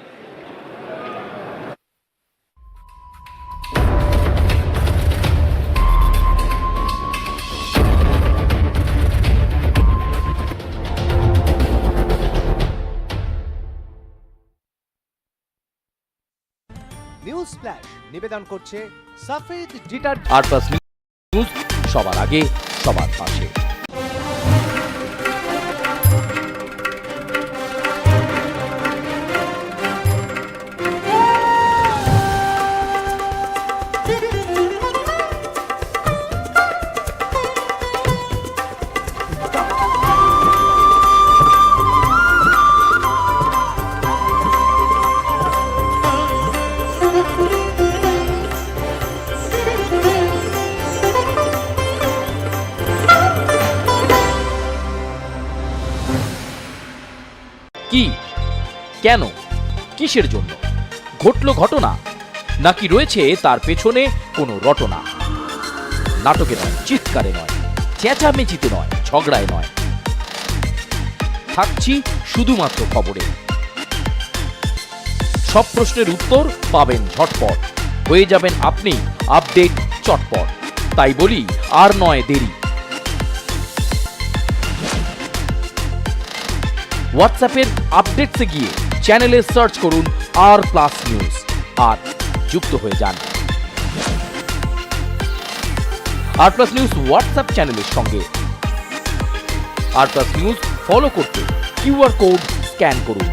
নিউজ ফ্ল্যাশ নিবেদন করছে সাফেদ ডিটার আর+ নিউজ সবার আগে সবার পাশে। কি, কেন, কিসের জন্য ঘটল ঘটনা, নাকি রয়েছে তার পেছনে কোনো রটনা? নাটকে নয়, চিৎকারে নয়, চেঁচামেচিতে নয়, ঝগড়ায় নয়, থাকছি শুধুমাত্র খবরে। সব প্রশ্নের উত্তর পাবেন ঝটপট, হয়ে যাবেন আপনি আপডেট চটপট। তাই বলি, আর নয় দেরি। হোয়াটসঅ্যাপের আপডেটসে গিয়ে চ্যানেলে সার্চ করুন আর+ নিউজ আর যুক্ত হয়ে যান। আর+ নিউজ হোয়াটসঅ্যাপ চ্যানেলের সঙ্গে। আর+ নিউজ ফলো করতে QR কোড স্ক্যান করুন।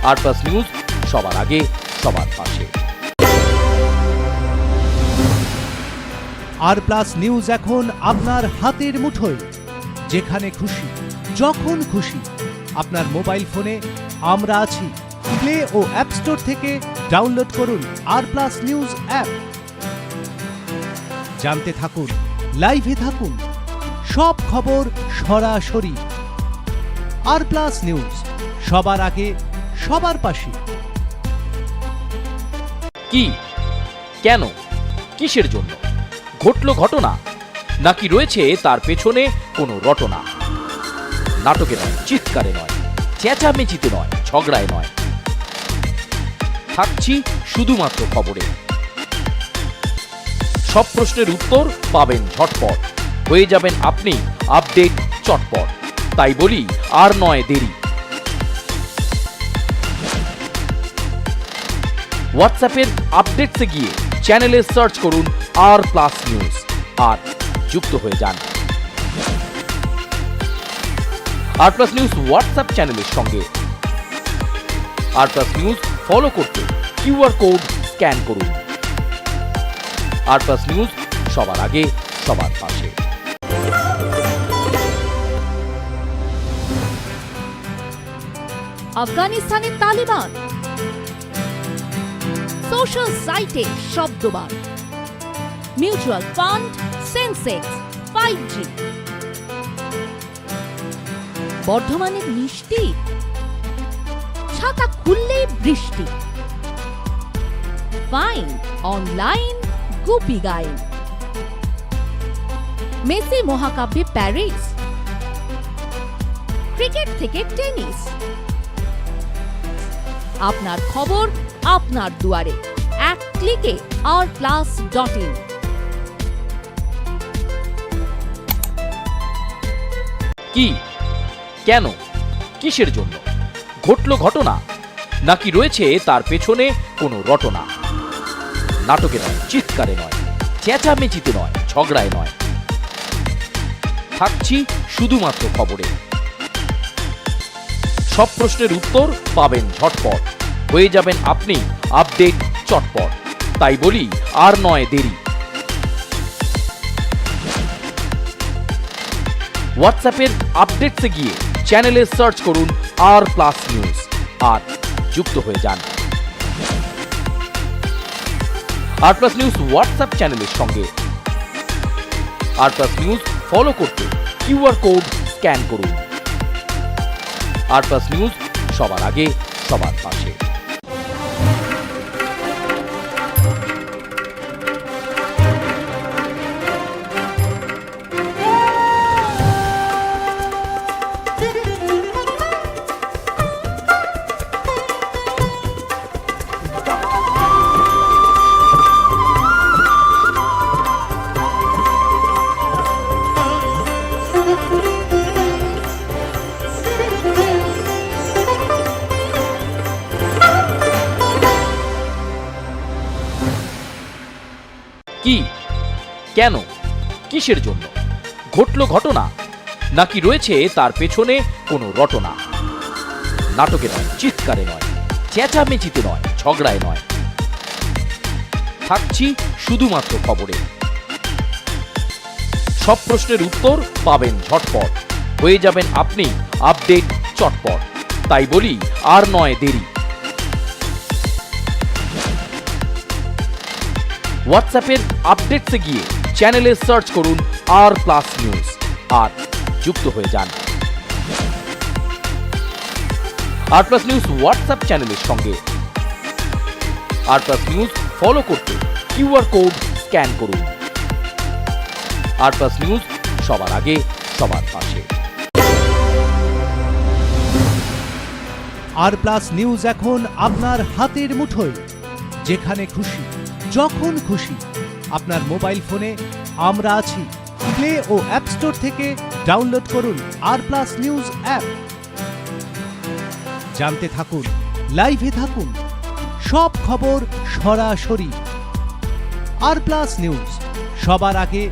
আর+ নিউজ সবার আগে সবার পাশে। আর+ নিউজ এখন আপনার হাতের মুঠোয়, যেখানে খুশি যখন খুশি আপনার মোবাইল ফোনে আমরা আছি। প্লে ও অ্যাপ স্টোর থেকে ডাউনলোড করুন আর+ নিউজ অ্যাপ। জানতে থাকুন, লাইভে থাকুন, সব খবর সরাসরি। আর+ নিউজ সবার আগে সবার পাশে। কি, কেন, কিসের জন্য ঘটল ঘটনা, নাকি রয়েছে তার পেছনে কোনো রটনা? নাটকে নয়, চিৎকারে নয়, চেঁচামেচিতে নয়, ঝগড়ায় নয়, থাকছি শুধুমাত্র খবরে। সব প্রশ্নের উত্তর পাবেন ঝটপট, হয়ে যাবেন আপনি আপডেট চটপট। তাই বলি, আর নয় দেরি। হোয়াটসঅ্যাপের আপডেটসে গিয়ে চ্যানেলে সার্চ করুন আর+ নিউজ আর যুক্ত হয়ে যান। আর+ নিউজ হোয়াটসঅ্যাপ চ্যানেলের সঙ্গে। আর+ নিউজ ফলো করতে QR কোড স্ক্যান করুন। আর+ নিউজ সবার আগে সবার পাশে। আফগানিস্তানে তালিবান, সোশ্যাল সাইটে শব্দবাদ, মিউচুয়াল ফান্ড, সেন্সেক্স, 5G, বর্ধমানের মিষ্টি, ছাতা খুললেই বৃষ্টি, fine online Goopy Gyne, Messi মহাকাব্যে প্যারিস, ক্রিকেট থেকে টেনিস, আপনার খবর আপনার দুয়ারে, এক ক্লিকে r+.in। কি, কেন, কিসের জন্য ঘটল ঘটনা, নাকি রয়েছে তার পেছনে কোনো রটনা? নাটকে নয়, চিৎকারে নয়, চেঁচামেচিতে নয়, ঝগড়ায় নয়, থাকছি শুধুমাত্র খবরে। সব প্রশ্নের উত্তর পাবেন ঝটপট, হয়ে যাবেন আপনি আপডেট চটপট। তাই বলি, আর নয় দেরি। হোয়াটসঅ্যাপের আপডেটসে গিয়ে চ্যানেলে সার্চ করুন আর+ নিউজ আর যুক্ত হয়ে যান। আর+ নিউজ হোয়াটসঅ্যাপ চ্যানেলের সঙ্গে। আর+ নিউজ ফলো করতে QR কোড স্ক্যান করুন। আর+ নিউজ সবার আগে সবার পাশে। কি, কেন, কিসের জন্য ঘটলো ঘটনা, নাকি রয়েছে তার পেছনে কোনো রটনা? নাটকে নয়, চিৎকারে নয়, চেঁচামেচিতে নয়, ঝগড়ায় নয়, থাকছি শুধুমাত্র খবরে। সব প্রশ্নের উত্তর পাবেন ঝটপট, হয়ে যাবেন আপনি আপডেট চটপট। তাই বলি আর নয় দেরি। হোয়াটসঅ্যাপের আপডেটসে গিয়ে চ্যানেলে সার্চ করুন R+ নিউজ আর যুক্ত হয়ে যান। R+ নিউজ হোয়াটসঅ্যাপ চ্যানেলের সঙ্গে। R+ নিউজ ফলো করতে QR কোড স্ক্যান করুন। R+ নিউজ সবার আগে, সবার পাশে। R+ নিউজ এখন আপনার হাতের মুঠোয়। যেখানে খুশি, যখন খুশি, আপনার মোবাইল ফোনে আমরা আছি। প্লে ও অ্যাপ স্টোর থেকে ডাউনলোড করুন R+ নিউজ অ্যাপ। জানতে থাকুন, লাইভে থাকুন, সব খবর সরাসরি। R+ নিউজ সবার আগে,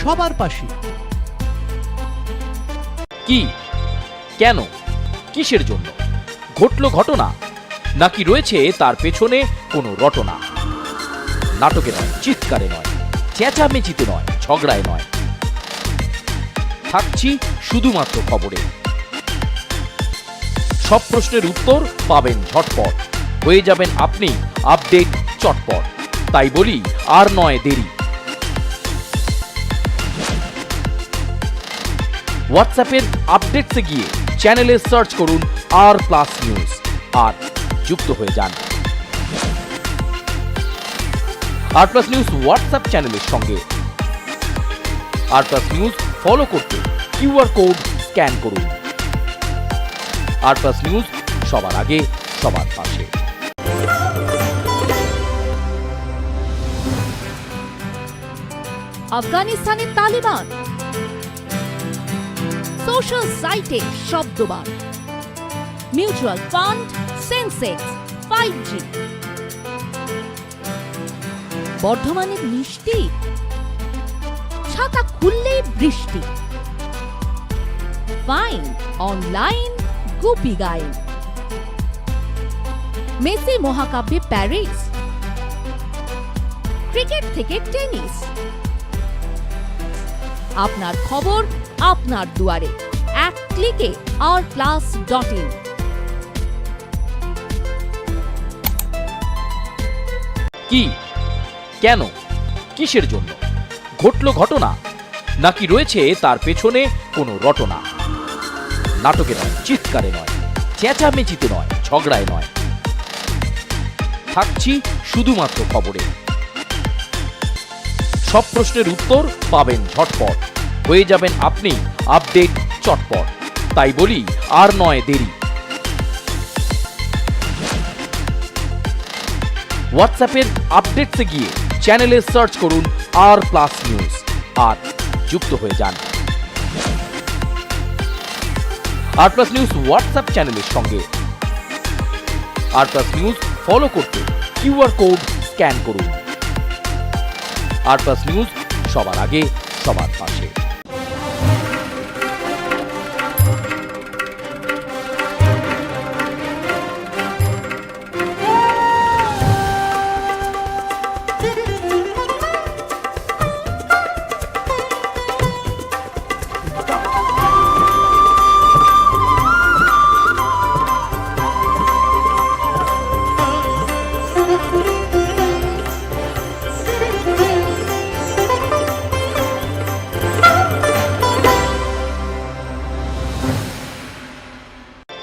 সবার পাশে। কি, কেন, কিসের জন্য ঘটলো ঘটনা, নাকি রয়েছে তার পেছনে কোনো রটনা? নাটকে নয়, চিৎকারে নয়, চেঁচামেচিতে নয়, ঝগড়ায় নয়, থাকছি শুধুমাত্র খবরে। সব প্রশ্নের উত্তর পাবেন ঝটপট, হয়ে যাবেন আপনি আপডেট চটপট। তাই বলি আর নয় দেরি। হোয়াটসঅ্যাপের আপডেটসে গিয়ে চ্যানেলে সার্চ করুন R+ নিউজ আর যুক্ত হয়ে যান। R+ নিউজ হোয়াটসঅ্যাপ চ্যানেলের সঙ্গে। R+ নিউজ ফলো করতে QR কোড স্ক্যান করুন। R+ নিউজ সবার আগে, সবার পাশে। আফগানিস্তানের তালিবান, সোশ্যাল সাইটে শব্দবান, মিউচুয়াল ফান্ড, সেন্সেক্স, 5G, বর্ধমানের মিষ্টি, ছাতা খুললেই বৃষ্টি, fine online Goopy Gyne, Messi মহাকাব্যে প্যারিস, ক্রিকেট থেকে টেনিস, আপনার খবর আপনার দুয়ারে, এক ক্লিকে R+.in। কি, কেন, কিসের জন্য ঘটলো ঘটনা, নাকি রয়েছে তার পেছনে কোনো রটনা? নাটকে নয়, চিৎকারে নয়, চেঁচামেচিতে নয়, ঝগড়ায় নয়, থাকছি শুধুমাত্র খবরে। সব প্রশ্নের উত্তর পাবেন ঝটপট, হয়ে যাবেন আপনি আপডেট চটপট। তাই বলি আর নয় দেরি। হোয়াটসঅ্যাপের আপডেটসে গিয়ে চ্যানেলে সার্চ করুন R+ নিউজ আর যুক্ত হয়ে যান। R+ নিউজ হোয়াটসঅ্যাপ চ্যানেলের সঙ্গে। R+ নিউজ ফলো করতে QR কোড স্ক্যান করুন। R+ নিউজ সবার আগে, সবার পাশে।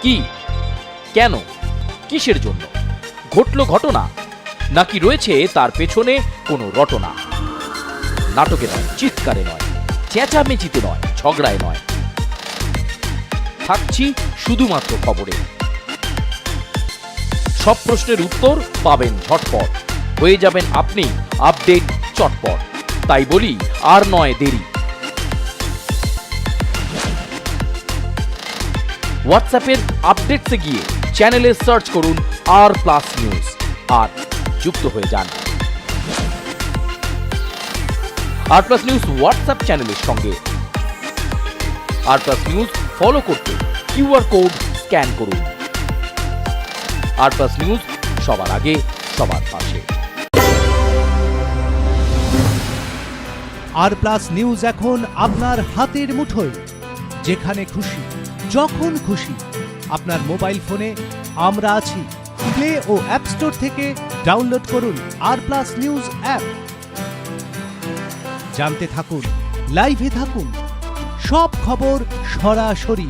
কি, কেন, কিসের জন্য ঘটলো ঘটনা, নাকি রয়েছে তার পেছনে কোনো রটনা? নাটকে নয়, চিৎকারে নয়, চেঁচামেচিতে নয়, ঝগড়ায় নয়, থাকছি শুধুমাত্র খবরে। সব প্রশ্নের উত্তর পাবেন ঝটপট, হয়ে যাবেন আপনি আপডেট চটপট। তাই বলি আর নয় দেরি। হোয়াটসঅ্যাপের আপডেটসে গিয়ে চ্যানেলে সার্চ করুন R+ নিউজ আর যুক্ত হয়ে যান। আর প্লাস নিউজ হোয়াটসঅ্যাপ চ্যানেলের সঙ্গে। আর প্লাস নিউজ ফলো করতে কিউআর কোড স্ক্যান করুন। আর প্লাস নিউজ সবার আগে সবার পাশে। আর প্লাস নিউজ এখন আপনার হাতের মুঠোয়। যেখানে খুশি যখন খুশি আপনার মোবাইল ফোনে আমরা আছি। প্লে ও অ্যাপ স্টোর থেকে ডাউনলোড করুন আর প্লাস নিউজ অ্যাপ। জানতে থাকুন, লাইভে থাকুন, সব খবর সরাসরি।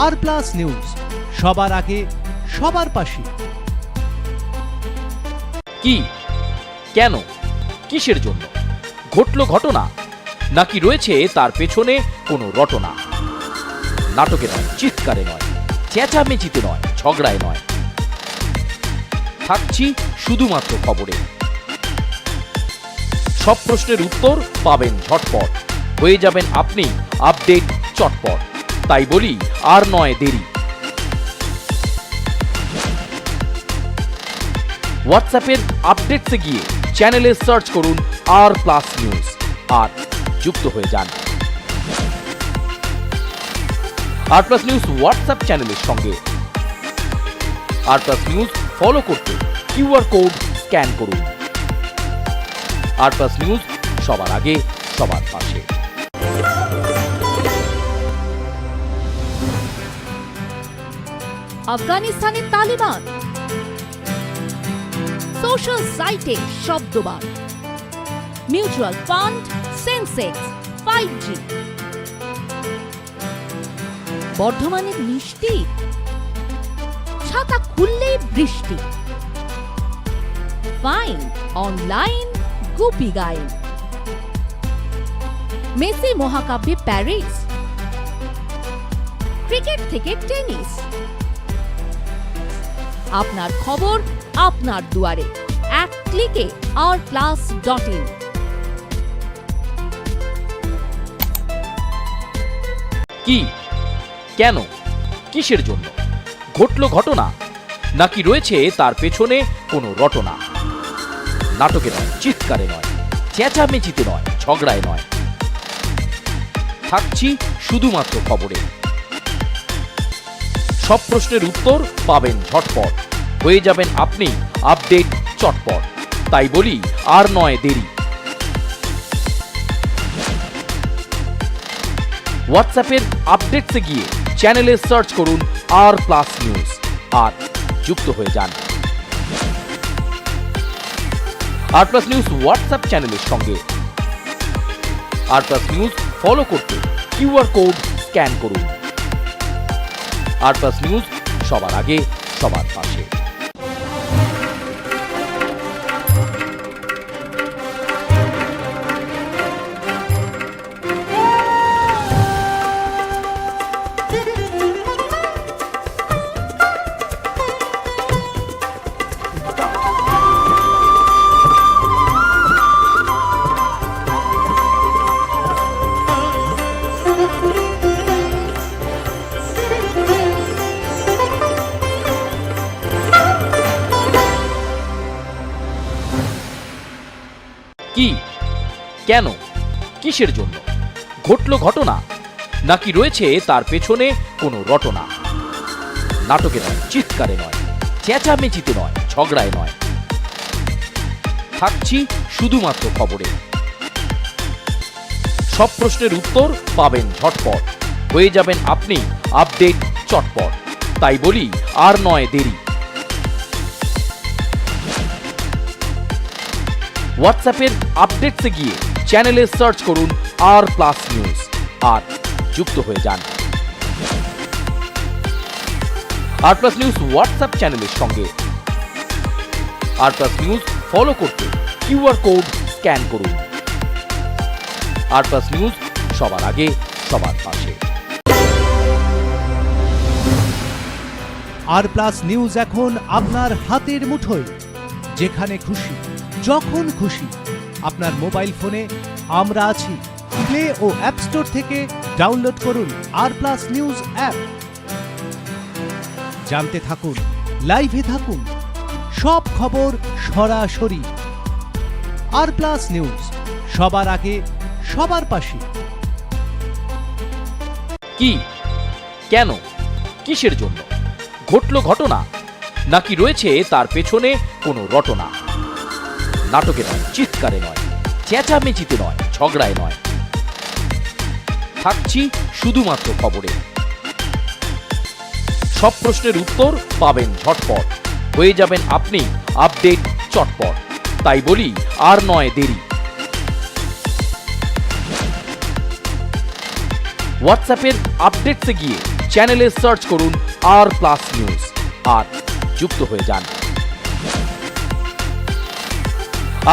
আর প্লাস নিউজ সবার আগে সবার পাশে। কি, কেন, কিসের জন্য ঘটল ঘটনা, নাকি রয়েছে তার পেছনে কোনো রটনা? নাটকে নয়, চিৎকারে নয়, চেঁচামেচিতে নয়, ঝগড়ায় নয়, থাকছি শুধুমাত্র খবরে। সব প্রশ্নের উত্তর পাবেন ঝটপট, হয়ে যাবেন আপনি আপডেট চটপট। তাই বলি আর নয় দেরি। হোয়াটসঅ্যাপের আপডেটসে গিয়ে চ্যানেলে সার্চ করুন আর প্লাস নিউজ আর যুক্ত হয়ে যান। আর প্লাস নিউজ হোয়াটসঅ্যাপ চ্যানেলের সঙ্গে। আর প্লাস নিউজ ফলো করতে কিউআর কোড স্ক্যান করুন। আর প্লাস নিউজ সবার আগে সবার পাশে। আফগানিস্তানের তালিবান, সোশ্যাল সাইটে শব্দবাদ, মিউচুয়াল ফান্ড, সেন্সেক্স, 5G, বর্ধমানের মিষ্টি, ছাতা খুললেই বৃষ্টি, fine online Goopy Gyne, Messi মহাকাব্যে প্যারিস, ক্রিকেট থেকে টেনিস, আপনার খবর আপনার দুয়ারে, এক ক্লিকে rplus.in। কি, কেন, কিসের জন্য ঘটল ঘটনা, নাকি রয়েছে তার পেছনে কোনো রটনা? নাটকে নয়, চিৎকারে নয়, চেঁচামেচিতে নয়, ঝগড়ায় নয়, থাকছি শুধুমাত্র খবরে। সব প্রশ্নের উত্তর পাবেন ঝটপট, হয়ে যাবেন আপনি আপডেট চটপট। তাই বলি আর নয় দেরি। হোয়াটসঅ্যাপের আপডেটসে গিয়ে চ্যানেলে সার্চ করুন আর প্লাস নিউজ আর যুক্ত হয়ে যান। আর প্লাস নিউজ হোয়াটসঅ্যাপ চ্যানেলের সঙ্গে। আর প্লাস নিউজ ফলো করতে কিউআর কোড স্ক্যান করুন। আর প্লাস নিউজ সবার আগে সবার পাশে। কি, কেন, কিসের জন্য ঘটল ঘটনা, নাকি রয়েছে তার পেছনে কোনো রটনা? নাটকে নয়, চিৎকারে নয়, চেঁচামেচিতে নয়, ঝগড়ায় নয়, থাকছি শুধুমাত্র খবরে। সব প্রশ্নের উত্তর পাবেন ঝটপট, হয়ে যাবেন আপনি আপডেট চটপট। তাই বলি আর নয় দেরি। হোয়াটসঅ্যাপের আপডেটসে গিয়ে চ্যানেলে সার্চ করুন আর প্লাস নিউজ আর যুক্ত হয়ে যান। আর প্লাস নিউজ হোয়াটসঅ্যাপ চ্যানেলের সঙ্গে। আর প্লাস নিউজ ফলো করতে কিউআর কোড স্ক্যান করুন। আর প্লাস নিউজ সবার আগে সবার পাশে। আর প্লাস নিউজ এখন আপনার হাতের মুঠোয়। যেখানে খুশি যখন খুশি আপনার মোবাইল ফোনে আমরা আছি। প্লে ও অ্যাপ স্টোর থেকে ডাউনলোড করুন আর প্লাস নিউজ অ্যাপ। জানতে থাকুন, লাইভে থাকুন, সব খবর সরাসরি। আর প্লাস নিউজ সবার আগে সবার পাশে। কি, কেন, কিসের জন্য ঘটল ঘটনা, নাকি রয়েছে তার পেছনে কোনো রটনা? নাটকে নয়, চিৎকারে নয়, চেঁচামেচিতে নয়, ঝগড়ায় নয়, থাকছি শুধুমাত্র খবরে। সব প্রশ্নের উত্তর পাবেন ঝটপট, হয়ে যাবেন আপনি আপডেট চটপট। তাই বলি আর নয় দেরি। হোয়াটসঅ্যাপের আপডেটসে গিয়ে চ্যানেলে সার্চ করুন R+ নিউজ আর যুক্ত হয়ে যান।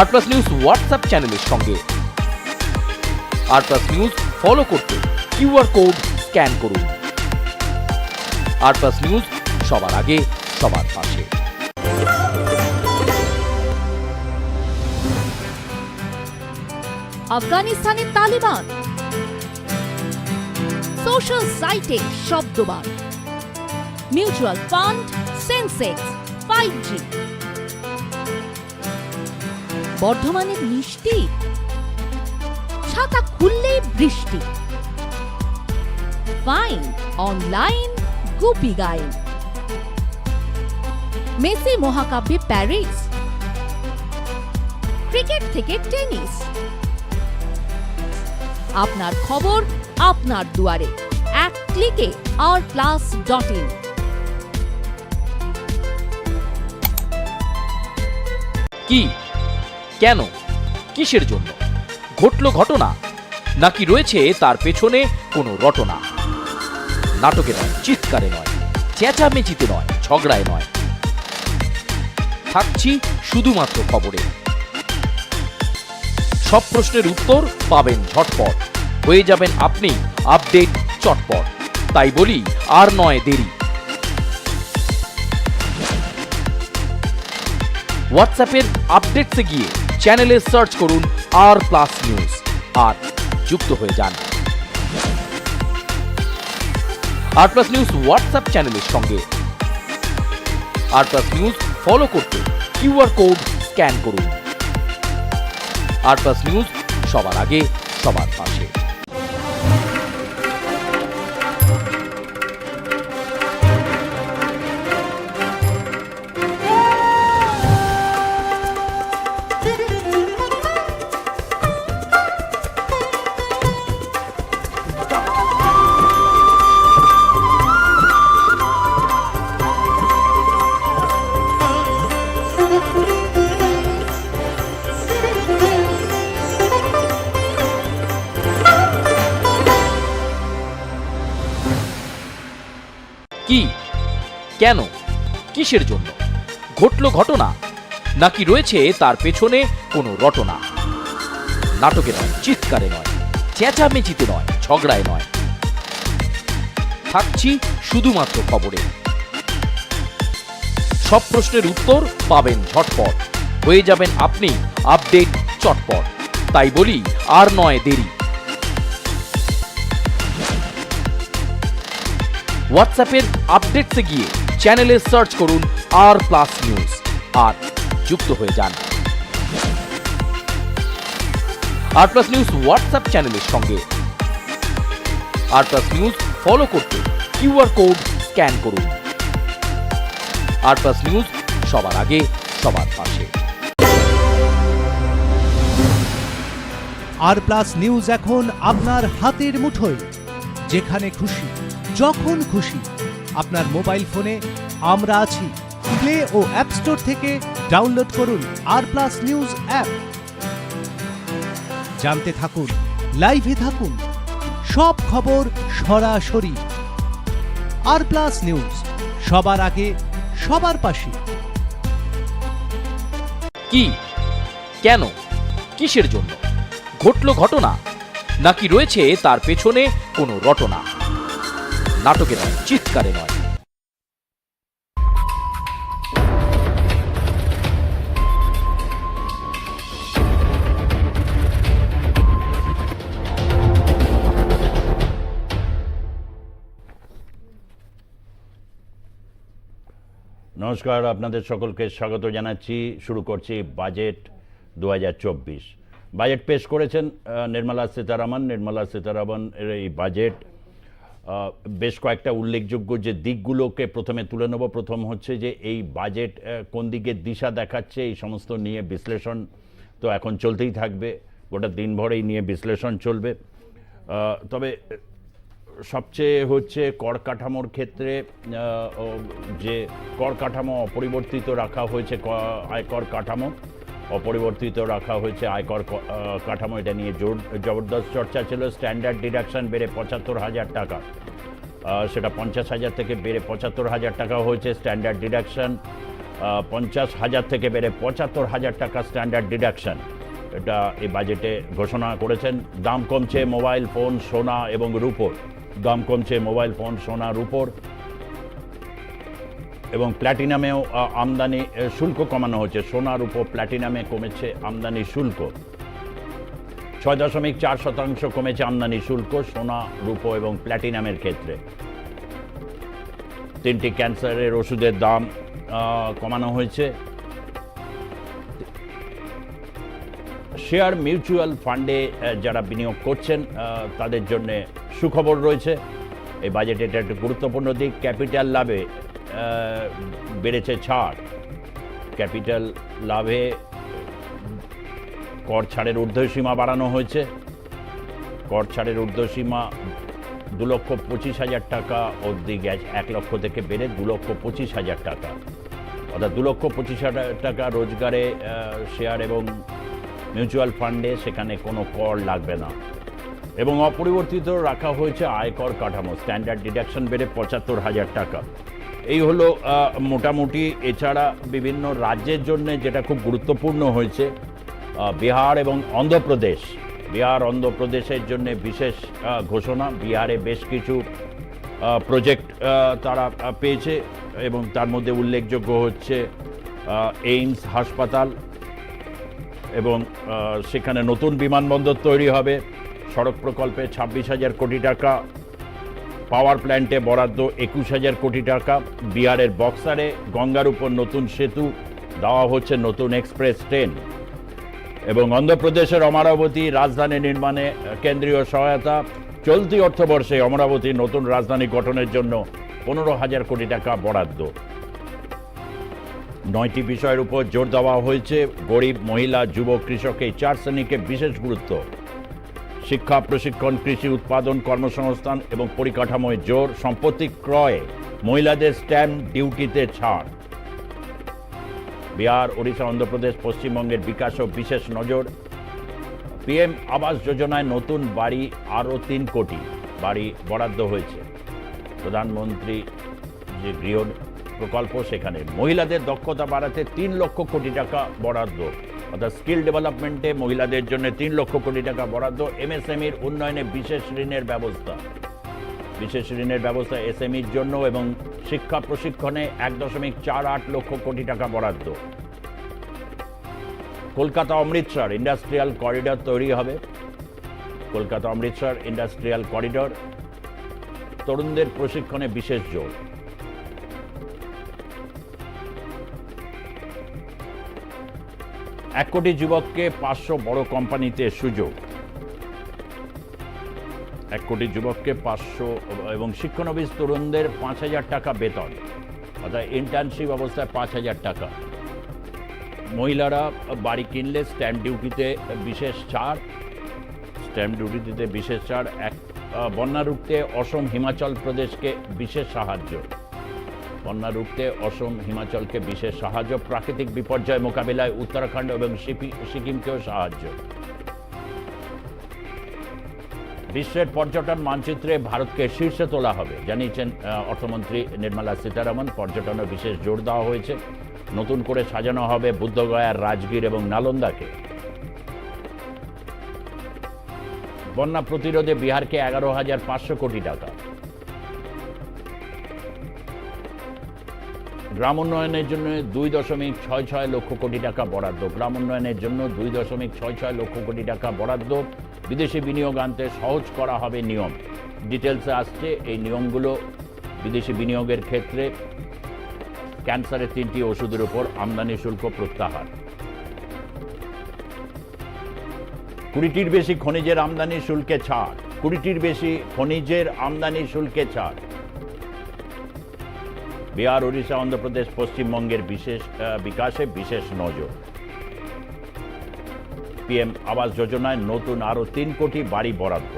R+ নিউজ হোয়াটসঅ্যাপ চ্যানেলের সঙ্গে। R+ নিউজ ফলো করতে QR কোড স্ক্যান করুন। R+ নিউজ সবার আগে সবার পাশে। আফগানিস্তানের তালিবান, সোশ্যাল সাইটে শব্দবান, মিউচুয়াল ফান্ড, সেন্সেক্স, 5G, বর্ধমানের মিষ্টি, ছাতা খুললেই বৃষ্টি, fine online Goopy Gyne, Messi মহাকাব্যে প্যারিস, ক্রিকেট থেকে টেনিস, আপনার খবর আপনার দুয়ারে, এক ক্লিকে r+.in। কি, কেন, কিসের জন্য ঘটল ঘটনা, নাকি রয়েছে তার পেছনে কোনো রটনা? নাটকে নয়, চিৎকারে নয়, চেঁচামেচিতে নয়, ঝগড়ায় নয়, থাকছি শুধুমাত্র খবরে। সব প্রশ্নের উত্তর পাবেন ঝটপট, হয়ে যাবেন আপনি আপডেট চটপট। তাই বলি আর নয় দেরি। হোয়াটসঅ্যাপের আপডেটসে গিয়ে চ্যানেলে সার্চ করুন R+ নিউজ আর যুক্ত হয়ে যান। R+ নিউজ হোয়াটসঅ্যাপ চ্যানেলের সঙ্গে। R+ নিউজ ফলো করতে QR কোড স্ক্যান করুন। R+ নিউজ সবার আগে সবার পাশে। কি, কেন, কিসের জন্য ঘটল ঘটনা, নাকি রয়েছে তার পেছনে কোনো রটনা? নাটকে নয়, চিৎকারে নয়, চেঁচামেচিতে নয়, ঝগড়ায় নয়, থাকছি শুধুমাত্র খবরে। সব প্রশ্নের উত্তর পাবেন ঝটপট, হয়ে যাবেন আপনি আপডেট চটপট। তাই বলি আর নয় দেরি। হোয়াটসঅ্যাপের আপডেটসে গিয়ে চ্যানেলে সার্চ করুন R+ নিউজ আর যুক্ত হয়ে যান। R+ নিউজ হোয়াটসঅ্যাপ চ্যানেলের সঙ্গে। R+ নিউজ ফলো করতে QR কোড স্ক্যান করুন। R+ নিউজ সবার আগে সবার পাশে। R+ নিউজ এখন আপনার হাতের মুঠোয়, যেখানে খুশি যখন খুশি আপনার মোবাইল ফোনে আমরা আছি। প্লে ও অ্যাপ স্টোর থেকে ডাউনলোড করুন R+ নিউজ অ্যাপ। জানতে থাকুন, লাইভে থাকুন, সব খবর সরাসরি। R+ নিউজ সবার আগে সবার পাশে। কি, কেন, কিসের জন্য ঘটল ঘটনা, নাকি রয়েছে তার পেছনে কোনো রটনা? নাটকে নয়, চিৎকারে নয়, নমস্কার, আপনাদের সকলকে স্বাগত জানাচ্ছি। শুরু করছি বাজেট 2024। বাজেট পেশ করেছেন নির্মলা সীতারামনের এই বাজেট বেশ কয়েকটা উল্লেখযোগ্য যে দিকগুলোকে প্রথমে তুলে নেব। প্রথম হচ্ছে যে এই বাজেট কোন দিকে দিশা দেখাচ্ছে এই সমস্ত নিয়ে বিশ্লেষণ তো এখন চলতেই থাকবে, গোটা দিনভর এই নিয়ে বিশ্লেষণ চলবে। তবে সবচেয়ে হচ্ছে কর কাঠামোর ক্ষেত্রে যে কর কাঠামো অপরিবর্তিত রাখা হয়েছে, আয়কর কাঠামো অপরিবর্তিত রাখা হয়েছে, আয়কর কাঠামো এটা নিয়ে জবরদস্ত চর্চা ছিল। স্ট্যান্ডার্ড ডিডাকশন বেড়ে ৭৫,০০০ টাকা, সেটা ৫০,০০০ থেকে বেড়ে ৭৫,০০০ টাকা হয়েছে স্ট্যান্ডার্ড ডিডাকশন। ৫০,০০০ থেকে বেড়ে ৭৫,০০০ টাকা স্ট্যান্ডার্ড ডিডাকশন, এটা এই বাজেটে ঘোষণা করেছেন। দাম কমছে মোবাইল ফোন, সোনা এবং রূপোর, দাম কমছে মোবাইল ফোন, সোনা, রূপোর এবং প্ল্যাটিনামেও আমদানি শুল্ক কমানো হচ্ছে। সোনা, রূপো, প্ল্যাটিনামে কমেছে আমদানি শুল্ক, ৬.৪% কমেছে আমদানি শুল্ক সোনা, রূপো এবং প্ল্যাটিনামের ক্ষেত্রে। 3টি ক্যান্সারের ওষুধের দাম কমানো হয়েছে। শেয়ার মিউচুয়াল ফান্ডে যারা বিনিয়োগ করছেন তাদের জন্য সুখবর রয়েছে। এই বাজেটে এটা একটা গুরুত্বপূর্ণ দিক। ক্যাপিটাল লাভে বেড়েছে ছাড়, ক্যাপিটাল লাভে কর ছাড়ের ঊর্ধ্বসীমা বাড়ানো হয়েছে। কর ছাড়ের ঊর্ধ্বসীমা 2,25,000 টাকা অবধি গেছে, 1 লক্ষ থেকে বেড়ে 2,25,000 টাকা, অর্থাৎ 2,25,000 টাকা রোজগারে শেয়ার এবং মিউচুয়াল ফান্ডে সেখানে কোনো কর লাগবে না। এবং অপরিবর্তিত রাখা হয়েছে আয়কর কাঠামো, স্ট্যান্ডার্ড ডিডাকশন বেড়ে ৭৫,০০০ টাকা। এই হলো মোটামুটি। এছাড়া বিভিন্ন রাজ্যের জন্য যেটা খুব গুরুত্বপূর্ণ হয়েছে, বিহার এবং অন্ধ্রপ্রদেশ, বিহার অন্ধ্রপ্রদেশের জন্য বিশেষ ঘোষণা। বিহারে বেশ কিছু প্রজেক্ট তারা পেয়েছে এবং তার মধ্যে উল্লেখযোগ্য হচ্ছে এইমস হাসপাতাল, এবং সেখানে নতুন বিমানবন্দর তৈরি হবে। সড়ক প্রকল্পে 26,000 কোটি টাকা, পাওয়ার প্ল্যান্টে বরাদ্দ 21,000 কোটি টাকা। বিহারের বক্সারে গঙ্গার উপর নতুন সেতু দেওয়া হচ্ছে, নতুন এক্সপ্রেস ট্রেন। এবং অন্ধ্রপ্রদেশের অমরাবতী রাজধানী নির্মাণে কেন্দ্রীয় সহায়তা। চলতি অর্থবর্ষে অমরাবতীর নতুন রাজধানী গঠনের জন্য 15,000 কোটি টাকা বরাদ্দ। 9টি বিষয়ের উপর জোর দেওয়া হয়েছে। গরিব, মহিলা, যুব, কৃষক এই 4 শ্রেণীকে বিশেষ গুরুত্ব। শিক্ষা, প্রশিক্ষণ, কৃষি উৎপাদন, কর্মসংস্থান এবং পরিকাঠামোয় জোর। সম্পত্তি ক্রয়ে মহিলাদের স্ট্যাম্প ডিউটিতে ছাড়। বিহার, ওড়িশা, অন্ধ্রপ্রদেশ, পশ্চিমবঙ্গের বিকাশও বিশেষ নজর। পিএম আবাস যোজনায় নতুন বাড়ি আরও 3 কোটি বাড়ি বরাদ্দ হয়েছে। প্রধানমন্ত্রী যে গৃহ প্রকল্প, সেখানে মহিলাদের দক্ষতা বাড়াতে 3 লক্ষ কোটি টাকা বরাদ্দ, অর্থাৎ স্কিল ডেভেলপমেন্টে মহিলাদের জন্য 3 লক্ষ কোটি টাকা বরাদ্দ। এমএসএমইর উন্নয়নে বিশেষ ঋণের ব্যবস্থা, বিশেষ ঋণের ব্যবস্থা এসএমইর জন্য, এবং শিক্ষা প্রশিক্ষণে 1.48 লক্ষ কোটি টাকা বরাদ্দ। কলকাতা অমৃতসর ইন্ডাস্ট্রিয়াল করিডর তৈরি হবে। কলকাতা অমৃতসর ইন্ডাস্ট্রিয়াল করিডর, তরুণদের প্রশিক্ষণে বিশেষ জোর। এক কোটি যুবককে 500 বড় কোম্পানিতে সুযোগ। 1 কোটি যুবককে 500 এবং শিক্ষানবিশ তরুণদের 5,000 টাকা বেতন, অর্থাৎ ইন্টার্নশিপ অবস্থায় 5,000 টাকা। মহিলারা বাড়ি কিনলে স্ট্যাম্প ডিউটিতে বিশেষ ছাড়, স্ট্যাম্প ডিউটিতে বিশেষ ছাড়। বন্যা রুখতে অসম, হিমাচল প্রদেশকে বিশেষ সাহায্য, বন্যা রুখতে অসম, হিমাচলকে বিশেষ সাহায্য। প্রাকৃতিক বিপর্যয় মোকাবিলায় উত্তরাখণ্ড এবং সিকিমকেও সাহায্য। বিশ্বের পর্যটন মানচিত্রে ভারতকে শীর্ষে তোলা হবে, জানিয়েছেন অর্থমন্ত্রী নির্মলা সীতারামন। পর্যটনে বিশেষ জোর দেওয়া হয়েছে। নতুন করে সাজানো হবে বুদ্ধগয়ার, রাজগীর এবং নালন্দাকে। বন্যা প্রতিরোধে বিহারকে 11,500 কোটি টাকা। গ্রাম উন্নয়নের জন্য 2.66 লক্ষ কোটি টাকা বরাদ্দ। গ্রাম উন্নয়নের জন্য 2.66 লক্ষ কোটি টাকা বরাদ্দ। বিদেশি বিনিয়োগ আনতে সহজ করা হবে নিয়ম। ডিটেলসে আসছে এই নিয়মগুলো। বিদেশি বিনিয়োগের ক্ষেত্রে ক্যান্সারের 3টি ওষুধের উপর আমদানি শুল্ক প্রত্যাহার। 20টির বেশি খনিজের আমদানি শুল্কে ছাড়, 20টির বেশি খনিজের আমদানি শুল্কে ছাড়। বিহার, ওড়িশা, অন্ধ্রপ্রদেশ, পশ্চিমবঙ্গের বিকাশে বিশেষ নজর। পিএম আবাস যোজনায় নতুন আরো 3 কোটি বাড়ি বরাদ্দ।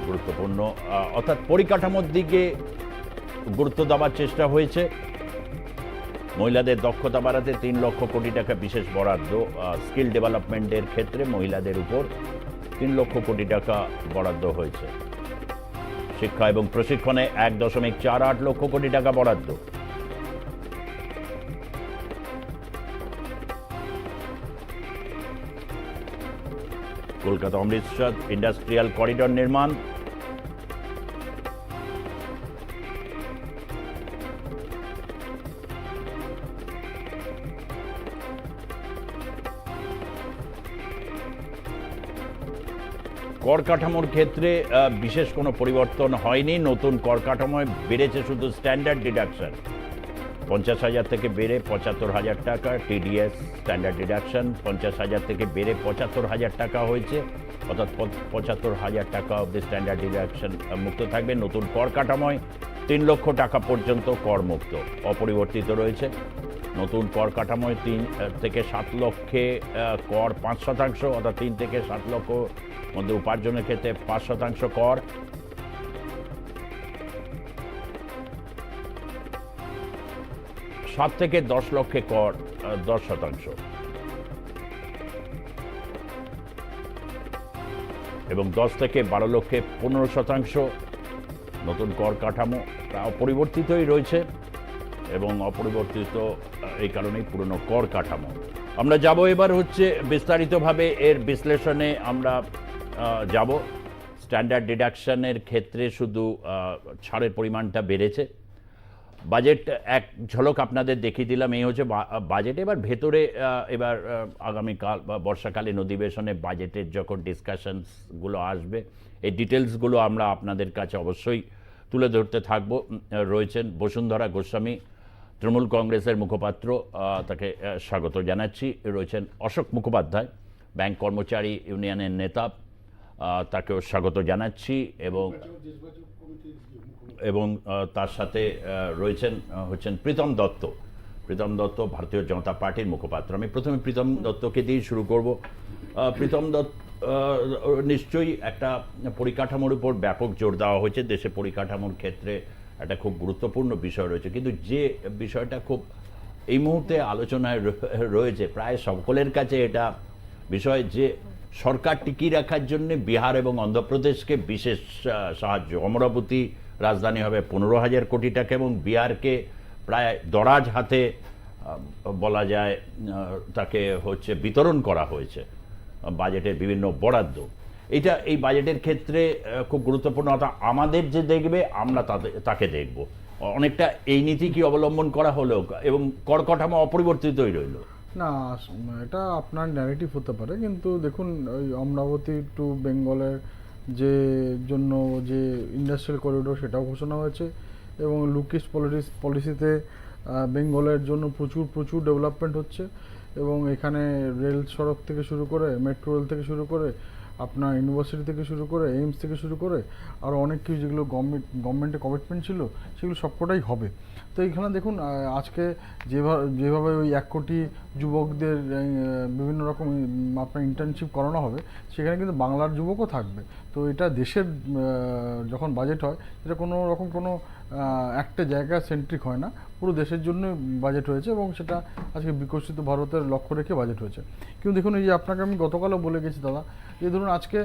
গুরুত্বপূর্ণ, অর্থাৎ পরিকাঠামোর দিকে গুরুত্ব দেওয়ার চেষ্টা হয়েছে। মহিলাদের দক্ষতা বাড়াতে 3 লক্ষ কোটি টাকা বিশেষ বরাদ্দ। স্কিল ডেভেলপমেন্টের ক্ষেত্রে মহিলাদের উপর 3 লক্ষ কোটি টাকা বরাদ্দ হয়েছে। শিক্ষা এবং প্রশিক্ষণে 1.48 লক্ষ কোটি টাকা বরাদ্দ। কলকাতা অমৃতসর ইন্ডাস্ট্রিয়াল করিডর নির্মাণ। কর কাঠামোর ক্ষেত্রে বিশেষ কোনো পরিবর্তন হয়নি। নতুন কর কাঠামোয় বেড়েছে শুধু স্ট্যান্ডার্ড ডিডাকশন, 50,000 থেকে বেড়ে 75,000 টাকা। টিডিএস স্ট্যান্ডার্ড ডিডাকশন 50,000 থেকে বেড়ে 75,000 টাকা হয়েছে, অর্থাৎ 75,000 টাকা অবধি স্ট্যান্ডার্ড ডিডাকশন মুক্ত থাকবে। নতুন কর কাঠামোয় 3 লক্ষ টাকা পর্যন্ত কর মুক্ত অপরিবর্তিত রয়েছে। নতুন কর কাঠামোয় 3 থেকে 7 লক্ষে কর 5%, অর্থাৎ 3 থেকে 7 লক্ষ মধ্যে উপার্জনের ক্ষেত্রে 5% কর। সাত থেকে 10 লক্ষে কর 10%, এবং 10 থেকে 12 লক্ষে 15%। নতুন কর কাঠামো অপরিবর্তিতই রয়েছে, এবং অপরিবর্তিত এই কারণেই পুরনো কর কাঠামো। আমরা যাব এবার হচ্ছে বিস্তারিতভাবে এর বিশ্লেষণে আমরা যাব। স্ট্যান্ডার্ড ডিডাকশনের ক্ষেত্রে শুধু ছাড়ের পরিমাণটা বেড়েছে। বাজেট এক ঝলক আপনাদের দেখিয়ে দিলাম, এই হচ্ছে বাজেট। এবার ভেতরে এবার আগামীকাল বা বর্ষাকালীন অধিবেশনে বাজেটের যখন ডিসকাশনসগুলো আসবে, এই ডিটেলসগুলো আমরা আপনাদের কাছে অবশ্যই তুলে ধরতে থাকব। রয়েছেন বসুন্ধরা গোস্বামী, তৃণমূল কংগ্রেসের মুখপাত্র, তাকে স্বাগত জানাচ্ছি। রয়েছেন অশোক মুখোপাধ্যায়, ব্যাংক কর্মচারী ইউনিয়নের নেতা, তাকেও স্বাগত জানাচ্ছি। এবং তার সাথে হচ্ছেন প্রীতম দত্ত, ভারতীয় জনতা পার্টির মুখপাত্র। আমি প্রথমে প্রীতম দত্তকে দিয়ে শুরু করব। প্রীতম দত্ত, নিশ্চয়ই একটা পরিকাঠামোর উপর ব্যাপক জোর দেওয়া হয়েছে। দেশে পরিকাঠামোর ক্ষেত্রে একটা খুব গুরুত্বপূর্ণ বিষয় রয়েছে, কিন্তু যে বিষয়টা খুব এই মুহূর্তে আলোচনায় রয়েছে, প্রায় সকলের কাছে এটা বিষয় যে সরকার টিকিয়ে রাখার জন্য বিহার এবং অন্ধ্রপ্রদেশকে বিশেষ সাহায্য। অমরাবতী রাজধানী হবে 15,000 কোটি টাকা, এবং বিহারকে প্রায় দরাজ হাতে বলা যায় তাকে বিতরণ করা হয়েছে বাজেটের বিভিন্ন বরাদ্দ। এই বাজেটের ক্ষেত্রে খুব গুরুত্বপূর্ণ। অর্থাৎ আমাদের যে দেখবে আমরা তাকে দেখব, অনেকটা এই নীতি কি অবলম্বন করা হলো, এবং কর কাঠামো অপরিবর্তিতই রইল? না, এটা আপনার ন্যারেটিভ হতে পারে, কিন্তু দেখুন ওই অমরাবতী টু বেঙ্গলের যে জন্য যে ইন্ডাস্ট্রিয়াল করিডোর সেটাও ঘোষণা হয়েছে, এবং লুক ইস্ট পলিসিতে বেঙ্গলের জন্য প্রচুর ডেভেলপমেন্ট হচ্ছে, এবং এখানে রেল সড়ক থেকে শুরু করে, মেট্রো রেল থেকে শুরু করে, আপনার ইউনিভার্সিটি থেকে শুরু করে, এইমস থেকে শুরু করে আরও অনেক কিছু যেগুলো গভর্নমেন্টের কমিটমেন্ট ছিল সেগুলো সবকটাই হবে। তো এইখানে দেখুন আজকে যেভাবে ওই 1 কোটি যুবকদের বিভিন্ন রকম আপনার ইন্টার্নশিপ করানো হবে, সেখানে কিন্তু বাংলার যুবকও থাকবে। তো এটা দেশের যখন বাজেট হয়, এটা কোনো একটা জায়গা সেন্ট্রিক হয় না, পুরো দেশের জন্য বাজেট হয়েছে, এবং সেটা আজকে বিকশিত ভারতের লক্ষ্য রেখে বাজেট হয়েছে। কিন্তু দেখুন, এই যে আপনাকে আমি গতকালও বলে গেছি দাদা, এই ধরুন আজকে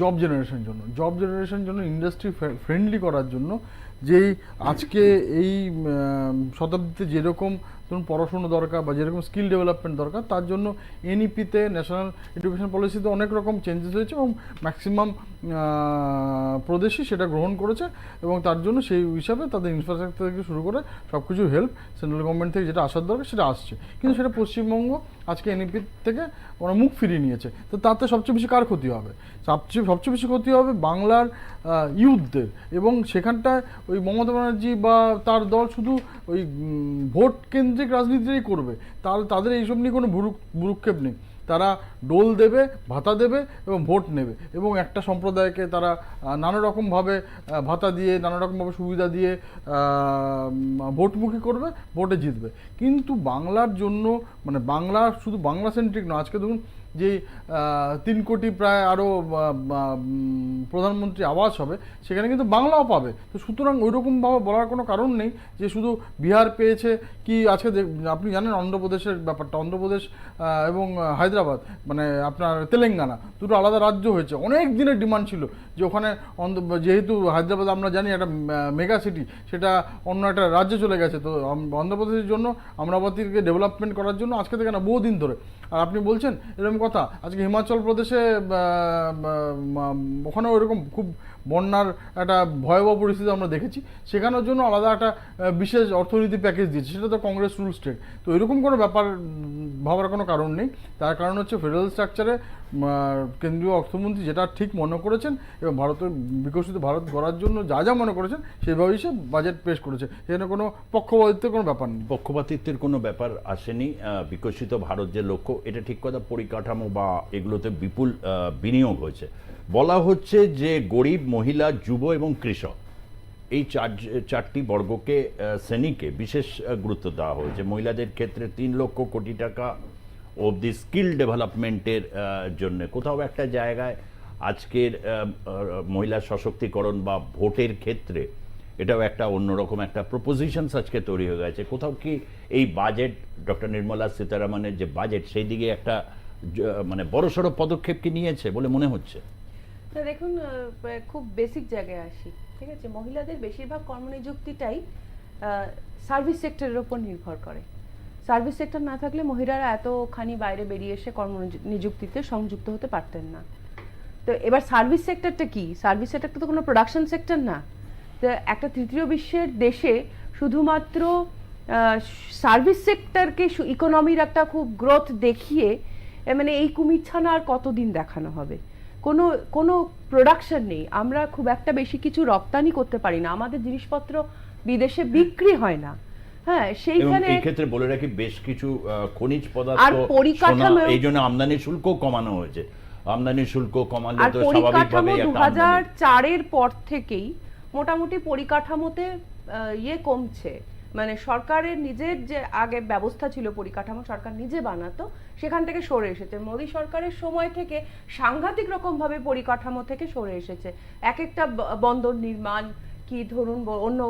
জব জেনারেশন জন্য ইন্ডাস্ট্রি ফ্রেন্ডলি করার জন্য যেই আজকে এই শতাব্দীতে যেরকম ধরুন পড়াশুনো দরকার বা যেরকম স্কিল ডেভেলপমেন্ট দরকার, তার জন্য এনইপিতে, ন্যাশনাল এডুকেশন পলিসিতে অনেক রকম চেঞ্জেস হয়েছে, এবং ম্যাক্সিমাম প্রদেশই সেটা গ্রহণ করেছে, এবং তার জন্য সেই হিসাবে তাদের ইনফ্রাস্ট্রাকচার থেকে শুরু করে সব কিছু হেল্প সেন্ট্রাল গভর্নমেন্ট থেকে যেটা আসার দরকার সেটা আসছে। কিন্তু সেটা পশ্চিমবঙ্গ আজকে এনইপি থেকে ওরা মুখ ফিরিয়ে নিয়েছে। তো তাতে সবচেয়ে বেশি কার ক্ষতি হবে? সবচেয়ে বেশি ক্ষতি হবে বাংলার ইউথদের, এবং সেখানটায় ওই মমতা ব্যানার্জি বা তার দল শুধু ওই ভোট কেন্দ্রিক রাজনীতিটাই করবে, তাদের এইসব নিয়ে কোনো ভুরুক্ষেপ নেই। তারা ডোল দেবে, ভাতা দেবে এবং ভোট নেবে, এবং একটা সম্প্রদায়কে তারা নানা রকমভাবে ভাতা দিয়ে, নানা রকমভাবে সুবিধা দিয়ে ভোটমুখী করবে, ভোটে জিতবে। কিন্তু বাংলার জন্য, মানে বাংলা শুধু বাংলা সেন্ট্রিক নয়, আজকে ধরুন যে 3 কোটি প্রায় আরও প্রধানমন্ত্রী আবাস হবে, সেখানে কিন্তু বাংলাও পাবে। তো সুতরাং ওইরকমভাবে বলার কোনো কারণ নেই যে শুধু বিহার পেয়েছে কি। আজকে আপনি জানেন অন্ধ্রপ্রদেশের ব্যাপারটা, অন্ধ্রপ্রদেশ এবং হায়দ্রাবাদ, মানে আপনার তেলেঙ্গানা, দুটো আলাদা রাজ্য হয়েছে। অনেক দিনের ডিমান্ড ছিল যে ওখানে যেহেতু হায়দ্রাবাদ আমরা জানি একটা মেগা সিটি, সেটা অন্য একটা রাজ্যে চলে গেছে, তো অন্ধ্রপ্রদেশের জন্য অমরাবতীকে ডেভেলপমেন্ট করার জন্য আজকে থেকে না, বহুদিন ধরে। আর আপনি বলছেন এরকম কথা, আজকে হিমাচল প্রদেশে ওখানেও এরকম খুব বন্যার একটা ভয়াবহ পরিস্থিতি আমরা দেখেছি, সেখানের জন্য আলাদা একটা বিশেষ অর্থনীতি প্যাকেজ দিয়েছে, সেটা তো কংগ্রেস রুল স্টেট। তো এরকম কোনো ব্যাপার ভাবার কোনো কারণ নেই। তার কারণ হচ্ছে ফেডারেল স্ট্রাকচারে কেন্দ্রীয় অর্থমন্ত্রী যেটা ঠিক মনে করেছেন এবং ভারতের বিকশিত ভারত গড়ার জন্য যা যা মনে করেছেন সেভাবেই সে বাজেট পেশ করেছে। সেখানে কোনো পক্ষপাতিত্বের কোনো ব্যাপার নেই। পক্ষপাতিত্বের কোনো ব্যাপার আসেনি। বিকশিত ভারত যে লক্ষ্য, এটা ঠিক কথা। পরিকাঠামো বা এগুলোতে বিপুল বিনিয়োগ হয়েছে। বলা হচ্ছে যে গরিব, মহিলা, যুব এবং কৃষক, এই চারটি বর্গকে, শ্রেণীকে বিশেষ গুরুত্ব দেওয়া হয়েছে। মহিলাদের ক্ষেত্রে 3 লক্ষ কোটি টাকা অবধি স্কিল ডেভেলপমেন্টের জন্য। কোথাও একটা জায়গায় আজকের মহিলা সশক্তিকরণ বা ভোটের ক্ষেত্রে এটাও একটা অন্যরকম একটা প্রপোজিশনস আজকে তৈরি হয়ে গেছে। কোথাও কি এই বাজেট, ডক্টর নির্মলা সীতারামনের যে বাজেট, সেই দিকে একটা মানে বড়সড় পদক্ষেপ কি নিয়েছে বলে মনে হচ্ছে? না, দেখুন, খুব বেসিক জায়গায় আসি, ঠিক আছে। মহিলাদের বেশিরভাগ কর্মনিযুক্তিটাই সার্ভিস সেক্টরের ওপর নির্ভর করে। সার্ভিস সেক্টর না থাকলে মহিলারা এতখানি বাইরে বেরিয়ে এসে কর্মনিযুক্তিতে সংযুক্ত হতে পারতেন না। তো এবার সার্ভিস সেক্টরটা কি? সার্ভিস সেক্টরটা তো কোনো প্রোডাকশন সেক্টর না। তো একটা তৃতীয় বিশ্বের দেশে শুধুমাত্র সার্ভিস সেক্টরকে ইকোনমির একটা খুব গ্রোথ দেখিয়ে, মানে এই কুমিরছানা আর কতদিন দেখানো হবে? কোনো প্রোডাকশন নেই, আমরা খুব একটা বেশি কিছু রপ্তানি করতে পারি না, আমাদের জিনিসপত্র বিদেশে বিক্রি হয় না। হ্যাঁ, সেইখানে এই ক্ষেত্রে বলে রাখি বেশ কিছু খনিজ পদার্থ, এই জন্য আমদানি শুল্ক কমানো হয়েছে। আমদানি শুল্ক কমালে তো স্বাভাবিকভাবেই একটা 2004-এর পর থেকেই মোটামুটি পরিকাঠামোতে কমছে। মানে সরকারের নিজের যে আগে ব্যবস্থা ছিল, পরিকাঠামো সরকার নিজে বানাতো, সেখান থেকে সরে এসেছে। মোদী সরকারের সময় থেকে সাংঘাতিক রকমভাবে পরিকাঠামো থেকে সরে এসেছে। এক একটা বন্দর নির্মাণ কি ধরুন, অন্য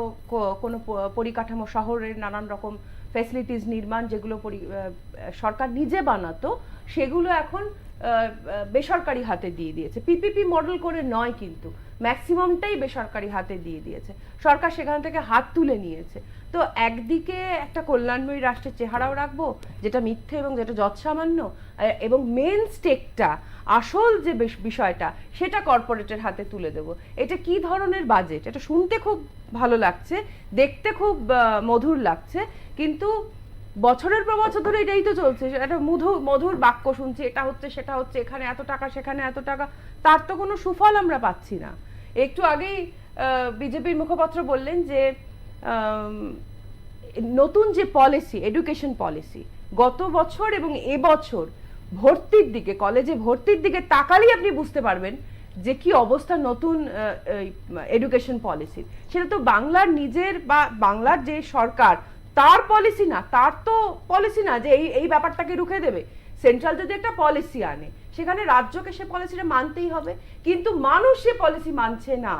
কোনো পরিকাঠামো, শহরের নানান রকম ফ্যাসিলিটিস নির্মাণ, যেগুলো সরকার নিজে বানাতো, সেগুলো এখন বেসরকারি হাতে দিয়ে দিয়েছে। পিপিপি মডেল করে নয়, কিন্তু ম্যাক্সিমামটাই বেসরকারি হাতে দিয়ে দিয়েছে। সরকার সেখান থেকে হাত তুলে নিয়েছে। তো একদিকে একটা কল্যাণময়ী রাষ্ট্রের চেহারাও রাখবো, যেটা মিথ্যে এবং যেটা যৎসামান্য, এবং মেন স্টেকটা, আসল যে বিষয়টা, সেটা কর্পোরেটের হাতে তুলে দেব। এটা কি ধরনের বাজেট? এটা শুনতে খুব ভালো লাগছে, দেখতে খুব মধুর লাগছে, কিন্তু বছরের পর বছর ধরে এটাই তো চলছে। একটা মধুর বাক্য শুনছি, এটা হচ্ছে, সেটা হচ্ছে, এখানে এত টাকা, সেখানে এত টাকা, তার তো কোনো সুফল আমরা পাচ্ছি না। একটু আগেই বিজেপির মুখপাত্র বললেন যে নতুন যে পলিসি, এডুকেশন পলিসি, গত বছর এবং এবছর ভর্তির দিকে, কলেজে ভর্তির দিকে তাকালেই আপনি বুঝতে পারবেন যে কি অবস্থা নতুন এডুকেশন পলিসি। সেটা তো বাংলার নিজের বা বাংলার যে সরকার, তার পলিসি না, তার তো পলিসি না যে এই ব্যাপারটাকে রুখে দেবে। সেন্ট্রাল যদি একটা পলিসি আনে, সেখানে রাজ্যকে সে পলিসিটা মানতেই হবে, কিন্তু মানুষ সে পলিসি মানছে না।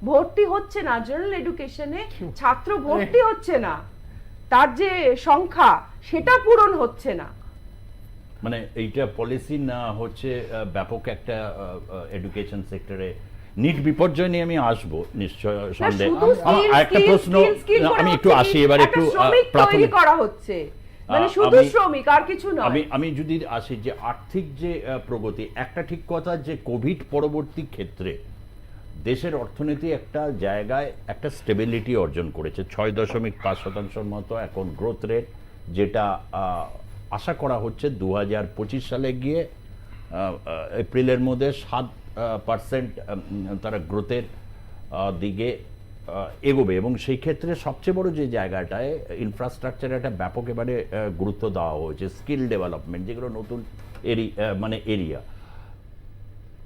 ভর্তি হচ্ছে না, জেনারেল এডুকেশনে ছাত্র ভর্তি হচ্ছে না, তার যে সংখ্যা সেটা পূরণ হচ্ছে না। মানে এইটা পলিসি না হচ্ছে ব্যাপক একটা এডুকেশন সেক্টরে নিট বিপর্যয় নিয়ে আমি আসবো নিশ্চয়, সন্দেহ। একটা প্রশ্ন আমি একটু আসি এবার, একটু প্রাথমিক করা হচ্ছে, মানে শুধু শ্রমিক আর কিছু নয়। আমি যদি আসি যে আর্থিক যে প্রগতি, একটা ঠিক কথা যে কোভিড পরবর্তী ক্ষেত্রে দেশের অর্থনীতি একটা জায়গায় একটা স্টেবিলিটি অর্জন করেছে। 6.5% মতো এখন গ্রোথ রেট, যেটা আশা করা হচ্ছে 2025 সালে গিয়ে এপ্রিলের মধ্যে 7% তারা গ্রোথের দিকে এগোবে, এবং সেই ক্ষেত্রে সবচেয়ে বড় যে জায়গাটায় ইনফ্রাস্ট্রাকচারে একটা ব্যাপক এবারে গুরুত্ব দেওয়া হয়েছে, স্কিল ডেভেলপমেন্ট, যেগুলো নতুন এরিয়া,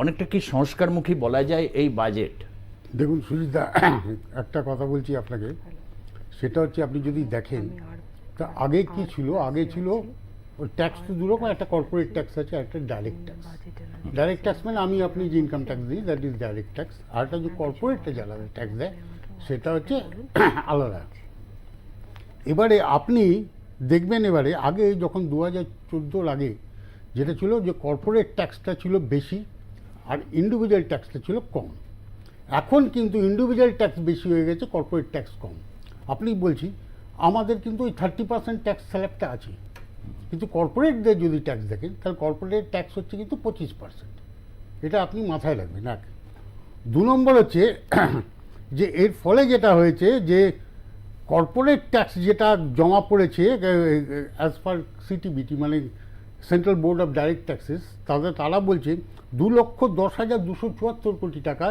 অনেকটা কি সংস্কারমুখী বলা যায় এই বাজেট? দেখুন সুজিতা, একটা কথা বলছি আপনাকে, সেটা হচ্ছে আপনি যদি দেখেন তা আগে কি ছিল, আগে ছিল ওই ট্যাক্স তো দুরকম, একটা কর্পোরেট ট্যাক্স আছে, একটা ডাইরেক্ট ট্যাক্স। ডাইরেক্ট ট্যাক্স মানে আমি আপনি যে ইনকাম ট্যাক্স দিই, দ্যাট ইজ ডাইরেক্ট ট্যাক্স। আর একটা যে কর্পোরেটটা যে আলাদা ট্যাক্স দেয় সেটা হচ্ছে আলাদা। এবারে আপনি দেখবেন, এবারে আগে যখন 2014 আগে যেটা ছিল যে কর্পোরেট ট্যাক্সটা ছিল বেশি আর ইন্ডিভিজুয়াল ট্যাক্সটা ছিল কম। এখন কিন্তু ইন্ডিভিজুয়াল ট্যাক্স বেশি হয়ে গেছে, কর্পোরেট ট্যাক্স কম। আপনি বলছি আমাদের কিন্তু ওই 30% ট্যাক্স স্ল্যাবটা আছে, কিন্তু কর্পোরেটদের যদি ট্যাক্স দেখেন তাহলে কর্পোরেট ট্যাক্স হচ্ছে কিন্তু 25%। এটা আপনি মাথায় রাখবেন। এক 2 নম্বর হচ্ছে যে এর ফলে যেটা হয়েছে যে কর্পোরেট ট্যাক্স যেটা জমা পড়েছে অ্যাজ পার সিটিবিটি মানে central board of direct taxes, তারা বলছে 2,10,274 কোটি টাকা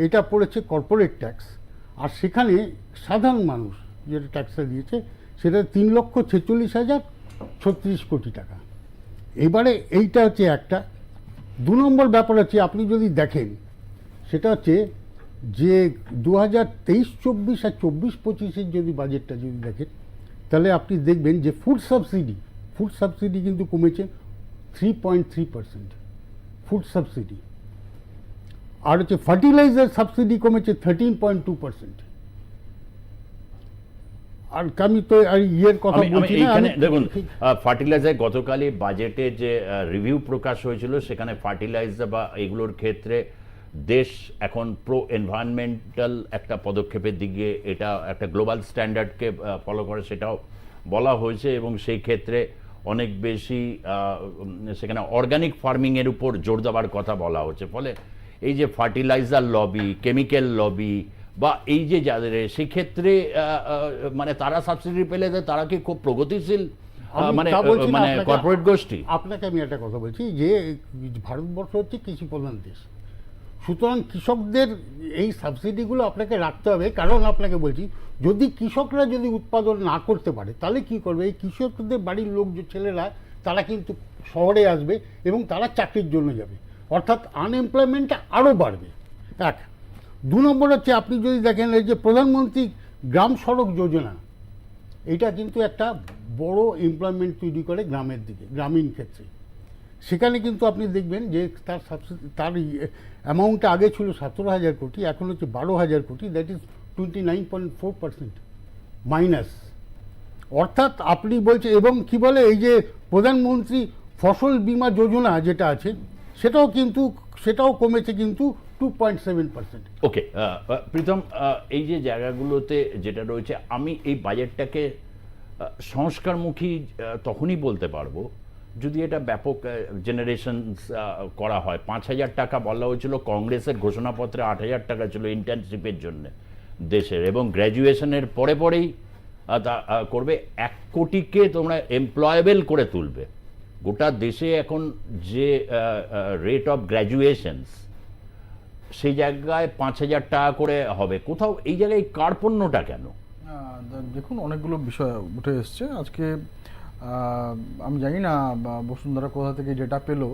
এটা পড়েছে কর্পোরেট ট্যাক্স। আর সেখানে সাধারণ মানুষ যেটা ট্যাক্সটা দিয়েছে সেটা 3,46,036 কোটি টাকা। এবারে এইটা হচ্ছে একটা। 2 নম্বর ব্যাপার হচ্ছে আপনি যদি দেখেন সেটা হচ্ছে যে 2023-24 আর 24-25 যদি বাজেটটা যদি দেখেন তাহলে আপনি দেখবেন যে ফুড সাবসিডি কিন্তু কমেছে 3.3%, ফুড সাবসিডি। আর হচ্ছে ফার্টিলাইজার সাবসিডি কমেছে 13.2%। আর আমি তো আর ইয়ের কথা বলছি না। দেখুন, ফার্টিলাইজার গতকালই বাজেটে যে রিভিউ প্রকাশ হয়েছিল সেখানে ফার্টিলাইজার বা এগুলোর ক্ষেত্রে দেশ এখন প্রো এনভায়রনমেন্টাল একটা পদক্ষেপের দিকে, এটা একটা গ্লোবাল স্ট্যান্ডার্ডকে ফলো করে সেটাও বলা হয়েছে, এবং সেই ক্ষেত্রে অনেক বেশি সেখানে অর্গানিক ফার্মিংয়ের উপর জোর দেওয়ার কথা বলা হচ্ছে। ফলে এই যে ফার্টিলাইজার লবি, কেমিক্যাল লবি বা এই যে যাদের সেই ক্ষেত্রে মানে তারা সাবসিডি পেলে তারা কি খুব প্রগতিশীল মানে কর্পোরেট গোষ্ঠী? আপনাকে আমি একটা কথা বলছি যে ভারতবর্ষ হচ্ছে কৃষি প্রধান দেশ, সুতরাং কৃষকদের এই সাবসিডিগুলো আপনাকে রাখতে হবে। কারণ আপনাকে বলছি, যদি কৃষকরা যদি উৎপাদন না করতে পারে তাহলে কি করবে? এই কৃষকদের বাড়ির লোক যে ছেলেরা তারা কিন্তু শহরে আসবে এবং তারা চাকরির জন্য যাবে, অর্থাৎ আনএমপ্লয়মেন্টটা আরও বাড়বে। 1 2 নম্বর হচ্ছে আপনি যদি দেখেন এই যে প্রধানমন্ত্রী গ্রাম সড়ক যোজনা, এটা কিন্তু একটা বড় এমপ্লয়মেন্ট তৈরি করে গ্রামের দিকে, গ্রামীণ ক্ষেত্রে। সেখানে কিন্তু আপনি দেখবেন যে তার তার অ্যামাউন্টটা আগে ছিল 17,000 কোটি, এখন হচ্ছে 12,000 কোটি, দ্যাট ইজ 29.4% মাইনাস। অর্থাৎ আপনি বলছেন, এবং কি বলে এই যে প্রধানমন্ত্রী ফসল বীমা যোজনা যেটা আছে সেটাও কমেছে কিন্তু 2.7%। ওকে প্রীতম, এই যে জায়গাগুলোতে যেটা রয়েছে, আমি এই বাজেটটাকে সংস্কারমুখী তখনই বলতে পারবো যদি এটা ব্যাপক জেনারেশন করা হয়। 5,000 টাকা বলা হয়েছিল, কংগ্রেসের ঘোষণাপত্রে 8,000 টাকা ছিল ইন্টার্নশিপের জন্য দেশের, এবং গ্র্যাজুয়েশনের পরেই করবে 1 কোটিকে তোমরা এমপ্লয়েবল করে তুলবে। গোটা দেশে এখন যে রেট অফ গ্র্যাজুয়েশনস সেই জায়গায় 5,000 টাকা করে হবে। কোথাও এই জায়গায় কার্পণ্যটা কেন? দেখুন, অনেকগুলো বিষয় উঠে এসছে আজকে। আমি জানি না বসুন্ধরা কোথা থেকে যেটা পেলো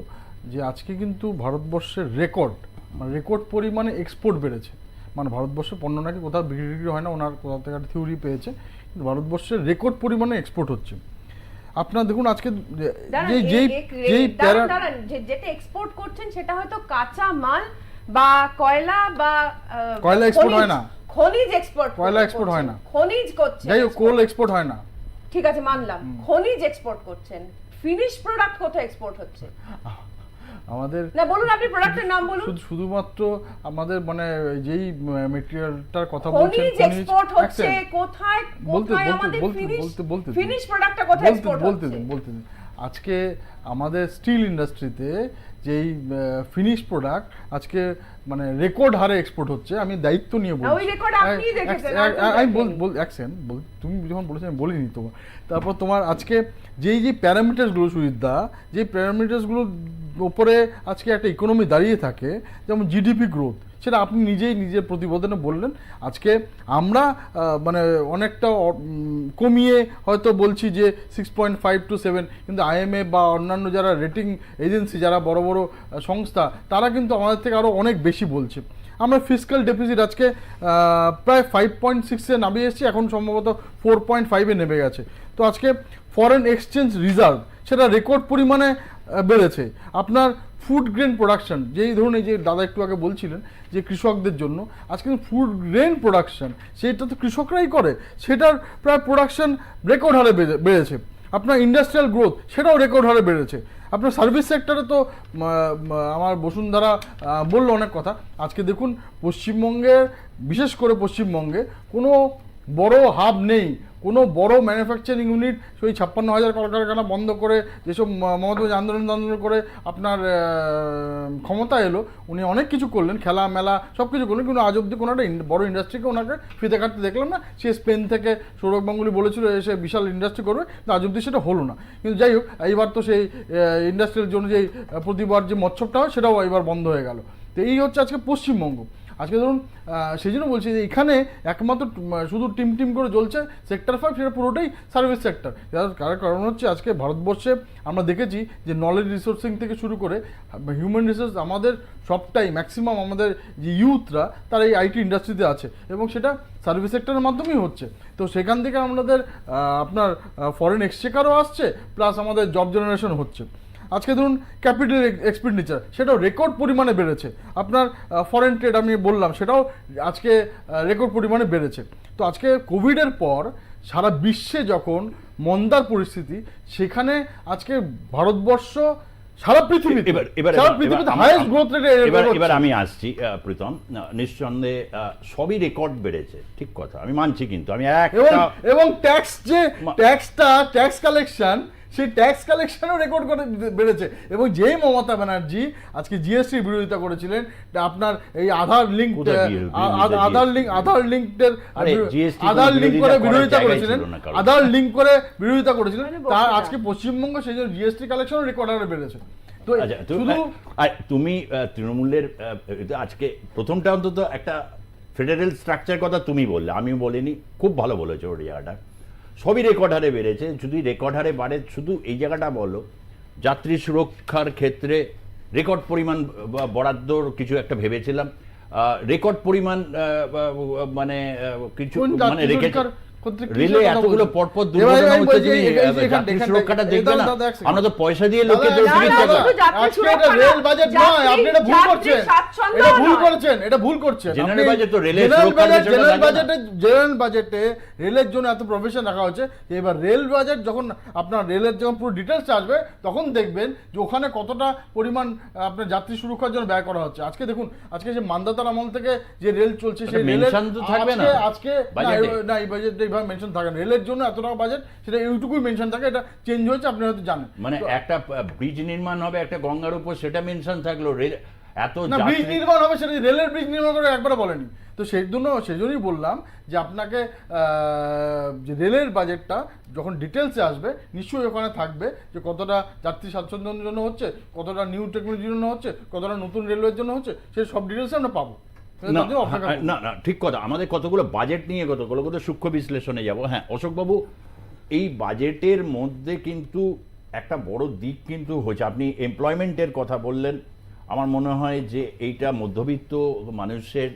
যে আজকে কিন্তু ভারতবর্ষের রেকর্ড পরিমাণে এক্সপোর্ট বেড়েছে। মানে ভারতবর্ষের পণ্য নাকি কোথাও বিক্রি হয় না, ওনার কোথা থেকে একটা থিওরি পেয়েছে, কিন্তু ভারতবর্ষের রেকর্ড পরিমাণে এক্সপোর্ট হচ্ছে। আপনারা দেখুন আজকে যেটা এক্সপোর্ট করছেন সেটা হয়তো কাঁচা মাল বা কয়লা এক্সপোর্ট হয় না, খনিজ এক্সপোর্ট, কয়লা এক্সপোর্ট হয় না, খনিজ করছেন, যাই হোক কোল এক্সপোর্ট হয় না, ঠিক আছে মানলাম, খনিজ এক্সপোর্ট করছেন, ফিনিশ প্রোডাক্ট কোথায় এক্সপোর্ট হচ্ছে? আমাদের না বলুন, আপনি প্রোডাক্টের নাম বলুন। শুধুমাত্র আমাদের মানে যেই ম্যাটেরিয়ালটার কথা বলছেন, খনিজ এক্সপোর্ট হচ্ছে কোথায়? আমাদের ফিনিশ প্রোডাক্টটা কোথায় এক্সপোর্ট হচ্ছে? বলতে আজকে আমাদের স্টিল ইন্ডাস্ট্রিতে যেই ফিনিশ প্রোডাক্ট আজকে মানে রেকর্ড হারে এক্সপোর্ট হচ্ছে। আমি দায়িত্ব নিয়ে বলছি, ওই রেকর্ড আপনি দেখেছেন, আমি তুমি যখন বলেছো আমি বলিনি তোমার। তারপর তোমার আজকে যেই প্যারামিটারসগুলো সুবিধা, যে প্যারামিটারসগুলো ওপরে আজকে একটা ইকোনমি দাঁড়িয়ে থাকে, যেমন জিডিপি গ্রোথ, সেটা আপনি নিজেই নিজের প্রতিবেদনে বললেন। আজকে আমরা মানে অনেকটা কমিয়ে হয়তো বলছি যে 6.5 to 7, কিন্তু IMF বা অন্যান্য যারা রেটিং এজেন্সি, যারা বড় বড় সংস্থা, তারা কিন্তু আমাদের থেকে আরও অনেক বেশি বলছে। আমরা ফিসক্যাল ডেফিসিট আজকে প্রায় 5.6-এ নামিয়ে এসেছি, এখন সম্ভবত 4.5-এ নেমে গেছে। তো আজকে ফরেন এক্সচেঞ্জ রিজার্ভ সেটা রেকর্ড পরিমাণে বেড়েছে। আপনার ফুড গ্রেন প্রোডাকশন, যেই ধরুন এই যে দাদা একটু আগে বলছিলেন যে কৃষকদের জন্য, আজকে ফুড গ্রেন প্রোডাকশন সেটা তো কৃষকরাই করে, সেটার প্রায় প্রোডাকশন রেকর্ড হারে বেড়েছে। আপনার ইন্ডাস্ট্রিয়াল গ্রোথ সেটাও রেকর্ড হারে বেড়েছে। আপনার সার্ভিস সেক্টরে তো আমার বসুন্ধরা বললো অনেক কথা। আজকে দেখুন পশ্চিমবঙ্গের, বিশেষ করে পশ্চিমবঙ্গে কোনো বড় হাব নেই, কোনো বড় ম্যানুফ্যাকচারিং ইউনিট। সেই 56,000 কলকারখানা বন্ধ করে যেসব মমতা আন্দোলন করে আপনার ক্ষমতা এলো, উনি অনেক কিছু করলেন, খেলা মেলা সব কিছু করলেন, কিন্তু আজ অব্দি কোনো একটা বড় ইন্ডাস্ট্রিকে ওনাকে ফিতে কাটতে দেখলাম না। সে স্পেন থেকে সৌরভ গাঙ্গুলি বলেছিল এসে বিশাল ইন্ডাস্ট্রি করবে, কিন্তু আজ অব্দি সেটা হলো না। কিন্তু যাই হোক, এইবার তো সেই ইন্ডাস্ট্রির জন্য যেই প্রতিবার যে মৎসবটা হয় সেটাও এবার বন্ধ হয়ে গেল। তো এই হচ্ছে আজকে পশ্চিমবঙ্গ। আজকে ধরুন সেই জন্য বলছি যে এখানে একমাত্র শুধু টিম করে জ্বলছে সেক্টর 5, সেটা পুরোটাই সার্ভিস সেক্টর। তার কারণ হচ্ছে আজকে ভারতবর্ষে আমরা দেখেছি যে নলেজ রিসোর্সিং থেকে শুরু করে হিউম্যান রিসোর্স, আমাদের সবটাই ম্যাক্সিমাম আমাদের যে ইউথরা তারা এই আইটি ইন্ডাস্ট্রিতে আছে, এবং সেটা সার্ভিস সেক্টরের মাধ্যমেই হচ্ছে। তো সেখান থেকে আমাদের আপনার ফরেন এক্সচেকারও আসছে, প্লাস আমাদের জব জেনারেশন হচ্ছে। আজকে ধরুন ক্যাপিটাল এক্সপেন্ডিচার সেটাও রেকর্ড পরিমাণে বেড়েছে। আপনার ফরেন ট্রেড আমি বললাম সেটাও আজকে রেকর্ড পরিমাণে বেড়েছে। তো আজকে কোভিডের পর সারা বিশ্বে যখন মন্দার পরিস্থিতি, সেখানে আজকে ভারতবর্ষ সারা পৃথিবীতে হাইয়েস্ট গ্রোথ রেটে। এবার আমি আসছি প্রীতম, নিঃসন্দেহে সবই রেকর্ড বেড়েছে, ঠিক কথা আমি মানছি, কিন্তু আমি এবং ট্যাক্স, যে ট্যাক্স কালেকশন, সেই ট্যাক্স কালেকশনও রেকর্ড করে বেড়েছে। এবং যেই মমতা ব্যানার্জি আজকে জিএসটি বিরোধিতা করেছিলেন, আপনার এই আধার লিঙ্ক করে বিরোধিতা করেছিলেন, তার আজকে পশ্চিমবঙ্গ সেই জন্য জিএসটি কালেকশনও রেকর্ড হারে বেড়েছে। তো তুমি তৃণমূলের আজকে প্রথমটা অন্তত একটা ফেডারেল স্ট্রাকচার কথা তুমি বললে, আমি বলিনি, খুব ভালো বলেছো ওর জায়গাটা। সবই রেকর্ড হারে বেড়েছে। যদি রেকর্ড হারে বাড়ে, শুধু এই জায়গাটা বলো, যাত্রী সুরক্ষার ক্ষেত্রে রেকর্ড পরিমাণ বরাদ্দর কিছু একটা ভেবেছিলাম, রেকর্ড পরিমাণ মানে কিছু মানে রেখেছে। রেলে এতগুলো পরপর দুর্ঘটনা হচ্ছে, যদি যাত্রী সুরক্ষাটা দেখবে না, আমরা তো পয়সা দিয়ে লোকে রেল বাজেট নয়, আপনি এটা ভুল করছেন, এটা ভুল করছেন। জেনারেল বাজেট তো রেলের জেনারেল বাজেটে রেলের জন্য এত প্রভিশন রাখা হচ্ছে। এবার রেল বাজেট যখন আপনার রেলের যখন পুরো ডিটেলস আসবে, তখন দেখবেন যে ওখানে কতটা পরিমাণ আপনার যাত্রী সুরক্ষার জন্য ব্যয় করা হচ্ছে। আজকে দেখুন, আজকে যে মান্দাতার আমল থেকে যে রেল চলছে, সেই রেলের আজকে না, এই বাজেটে মেনশন থাকে না, রেলের জন্য এত টাকা বাজেট, সেটা এইটুকুই মেনশন থাকে। এটা চেঞ্জ হয়েছে, আপনি হয়তো জানেন। মানে একটা ব্রিজ নির্মাণ হবে একটা গঙ্গার উপর, সেটা মেনশন থাকলো, রেল এত ব্রিজ নির্মাণ হবে, সেটা রেলের ব্রিজ নির্মাণ করে একবারে বলেনি। তো সেজন্যই বললাম যে আপনাকে যে রেলের বাজেটটা যখন ডিটেলসে আসবে, নিশ্চয়ই ওখানে থাকবে যে কতটা যাত্রী স্বাচ্ছন্দ্যের জন্য হচ্ছে, কতটা নিউ টেকনোলজির জন্য হচ্ছে, কতটা নতুন রেলওয়ের জন্য হচ্ছে, সেই সব ডিটেলস আমরা পাবো। না না, ঠিক কথা। আমাদের কতগুলো বাজেট নিয়ে কতগুলো সূক্ষ্ম বিশ্লেষণে যাব। হ্যাঁ অশোকবাবু, এই বাজেটের মধ্যে কিন্তু একটা বড় দিক কিন্তু হচ্ছে, আপনি এমপ্লয়মেন্টের কথা বললেন। আমার মনে হয় যে এইটা মধ্যবিত্ত মানুষের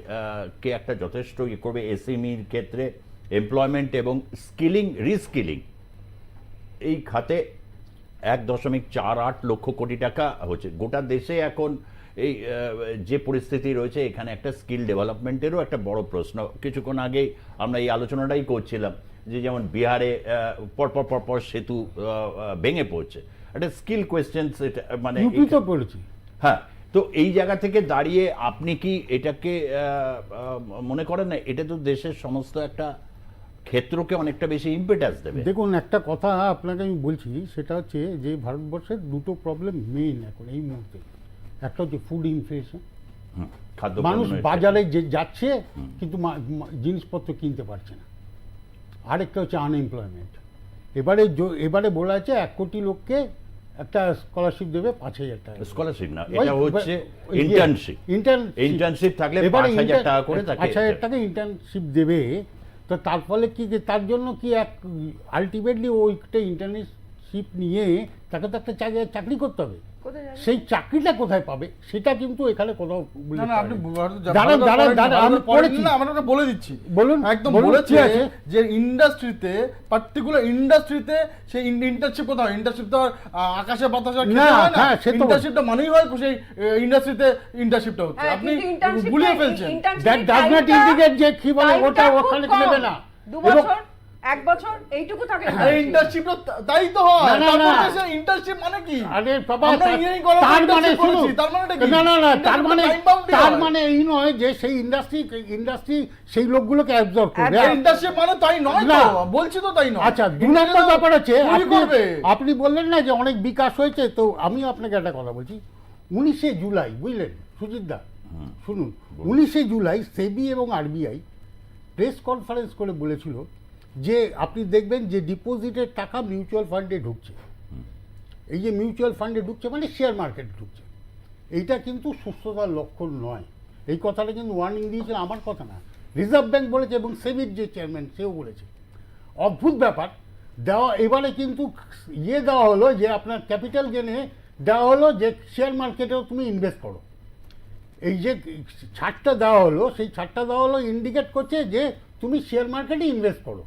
কে একটা যথেষ্ট ইয়ে করবে। এসএমইর ক্ষেত্রে এমপ্লয়মেন্ট এবং স্কিলিং, রিস্কিলিং, এই খাতে 1.48 লক্ষ কোটি টাকা হচ্ছে। গোটা দেশে এখন এই যে পরিস্থিতি রয়েছে, এখানে একটা স্কিল ডেভেলপমেন্টেরও একটা বড় প্রশ্ন। কিছুক্ষণ আগেই আমরা এই আলোচনাটাই করছিলাম যে যেমন বিহারে পরপর সেতু ভেঙে পড়ছে, একটা স্কিল কোয়েশ্চেন, মানে পড়েছি। হ্যাঁ, তো এই জায়গা থেকে দাঁড়িয়ে আপনি কি এটাকে মনে করেন না এটা তো দেশের সমস্ত একটা ক্ষেত্রকে অনেকটা বেশি ইম্পেটাস দেবে? দেখুন, একটা কথা আপনাকে আমি বলছি, সেটা হচ্ছে যে ভারতবর্ষের দুটো প্রবলেম মেইন এখন এই মুহূর্তে। একটা হচ্ছে ফুড ইনফ্লেশন, মানুষ বাজারে যে যাচ্ছে কিন্তু জিনিসপত্র কিনতে পারছে না। আরেকটা হচ্ছে আনএমপ্লয়মেন্ট। এবারে বলা আছে 1 কোটি লোককে একটা স্কলারশিপ দেবে 5,000 টাকা। স্কলারশিপ না, ওই- এটা হচ্ছে ওই- ইন্টার্নশিপ। ইন্টার্নশিপ ইন্টার্নশিপ থাকলে এবারে 5,000 টাকা করে তাকে 5,000 টাকা ইন্টার্নশিপ দেবে। তো তার ফলে কি যে তার জন্য কি এক আলটিমেটলি ওইটা ইন্টার্নশিপ নিয়ে তাকে তো একটা চাকরি করতে হবে। কোথায় যাবে? সেই চাকরিটা কোথায় পাবে সেটা কিন্তু এখানে কোথাও না না আপনি আমি পড়েছি না আমরা বলে দিচ্ছি, বলুন একদম বলুন, বলেছে কি আছে? যে ইন্ডাস্ট্রিতে পার্টিকুলার ইন্ডাস্ট্রিতে সেই ইন্টার্নশিপ কোথাও ইন্টার্নশিপ তো আর, আকাশে বাতাসে না, হয় না, হ্যাঁ, সে তো ইন্টার্নশিপটা মানেই হয় সেই ইন্ডাস্ট্রিতে ইন্টার্নশিপটা হচ্ছে, হ্যাঁ, আপনি কিন্তু internship গুলিয়ে টা- ফেলছেন। internship that does not time টা- ইন্ডিকেট যে কি বলে time ওটা টা খুব ওখানে কম। নেবে না। 2 এবং- বছর 1 বছর এইটুকু থাকে আরে ইন্টার্নশিপ তাই তো হয়, না, না, না। তারপরে সেই ইন্টার্নশিপ মানে কি? আরে বাবা আমরা engineering করার তার মানে internship শুনুন, করেছি, তার মানেটা কি? না না না তার Internship মানে time bound ই তার হয়। মানে এই নয় যে সেই ইন্ডাস্ট্রি সেই লোকগুলোকে অ্যাবজর্ব করবে। একদম। ইন্টার্নশিপ মানে তাই নয় না। তো, বলছি তো তাই নয়। আচ্ছা 2 নম্বর ব্যাপার হচ্ছে তৈরি করবে। আপনি বললেন না যে অনেক বিকাশ হয়েছে, তো আমি আপনাকে একটা কথা বলছি। 19শে জুলাই বুঝলেন সুজিত দা, শুনুন 19শে জুলাই সেবি এবং আরবিআই প্রেস কনফারেন্স করে বলেছিল যে আপনি দেখবেন যে ডিপোজিটের টাকা মিউচুয়াল ফান্ডে ঢুকছে। এই যে মিউচুয়াল ফান্ডে ঢুকছে মানে শেয়ার মার্কেটে ঢুকছে, এইটা কিন্তু সুস্থতার লক্ষণ নয়। এই কথাটা কিন্তু ওয়ার্নিং দিয়েছিল, আমার কথা না, রিজার্ভ ব্যাংক বলেছে এবং সেবির যে চেয়ারম্যান সেও বলেছে। অদ্ভুত ব্যাপার দেওয়া, এবারে কিন্তু দেওয়া হলো যে আপনার ক্যাপিটাল গেনে দেওয়া হলো যে শেয়ার মার্কেটেও তুমি ইনভেস্ট করো। এই যে ছাড়টা দেওয়া হলো, সেই ছাড়টা দেওয়া হলো ইন্ডিকেট করছে যে তুমি শেয়ার মার্কেটে ইনভেস্ট করো,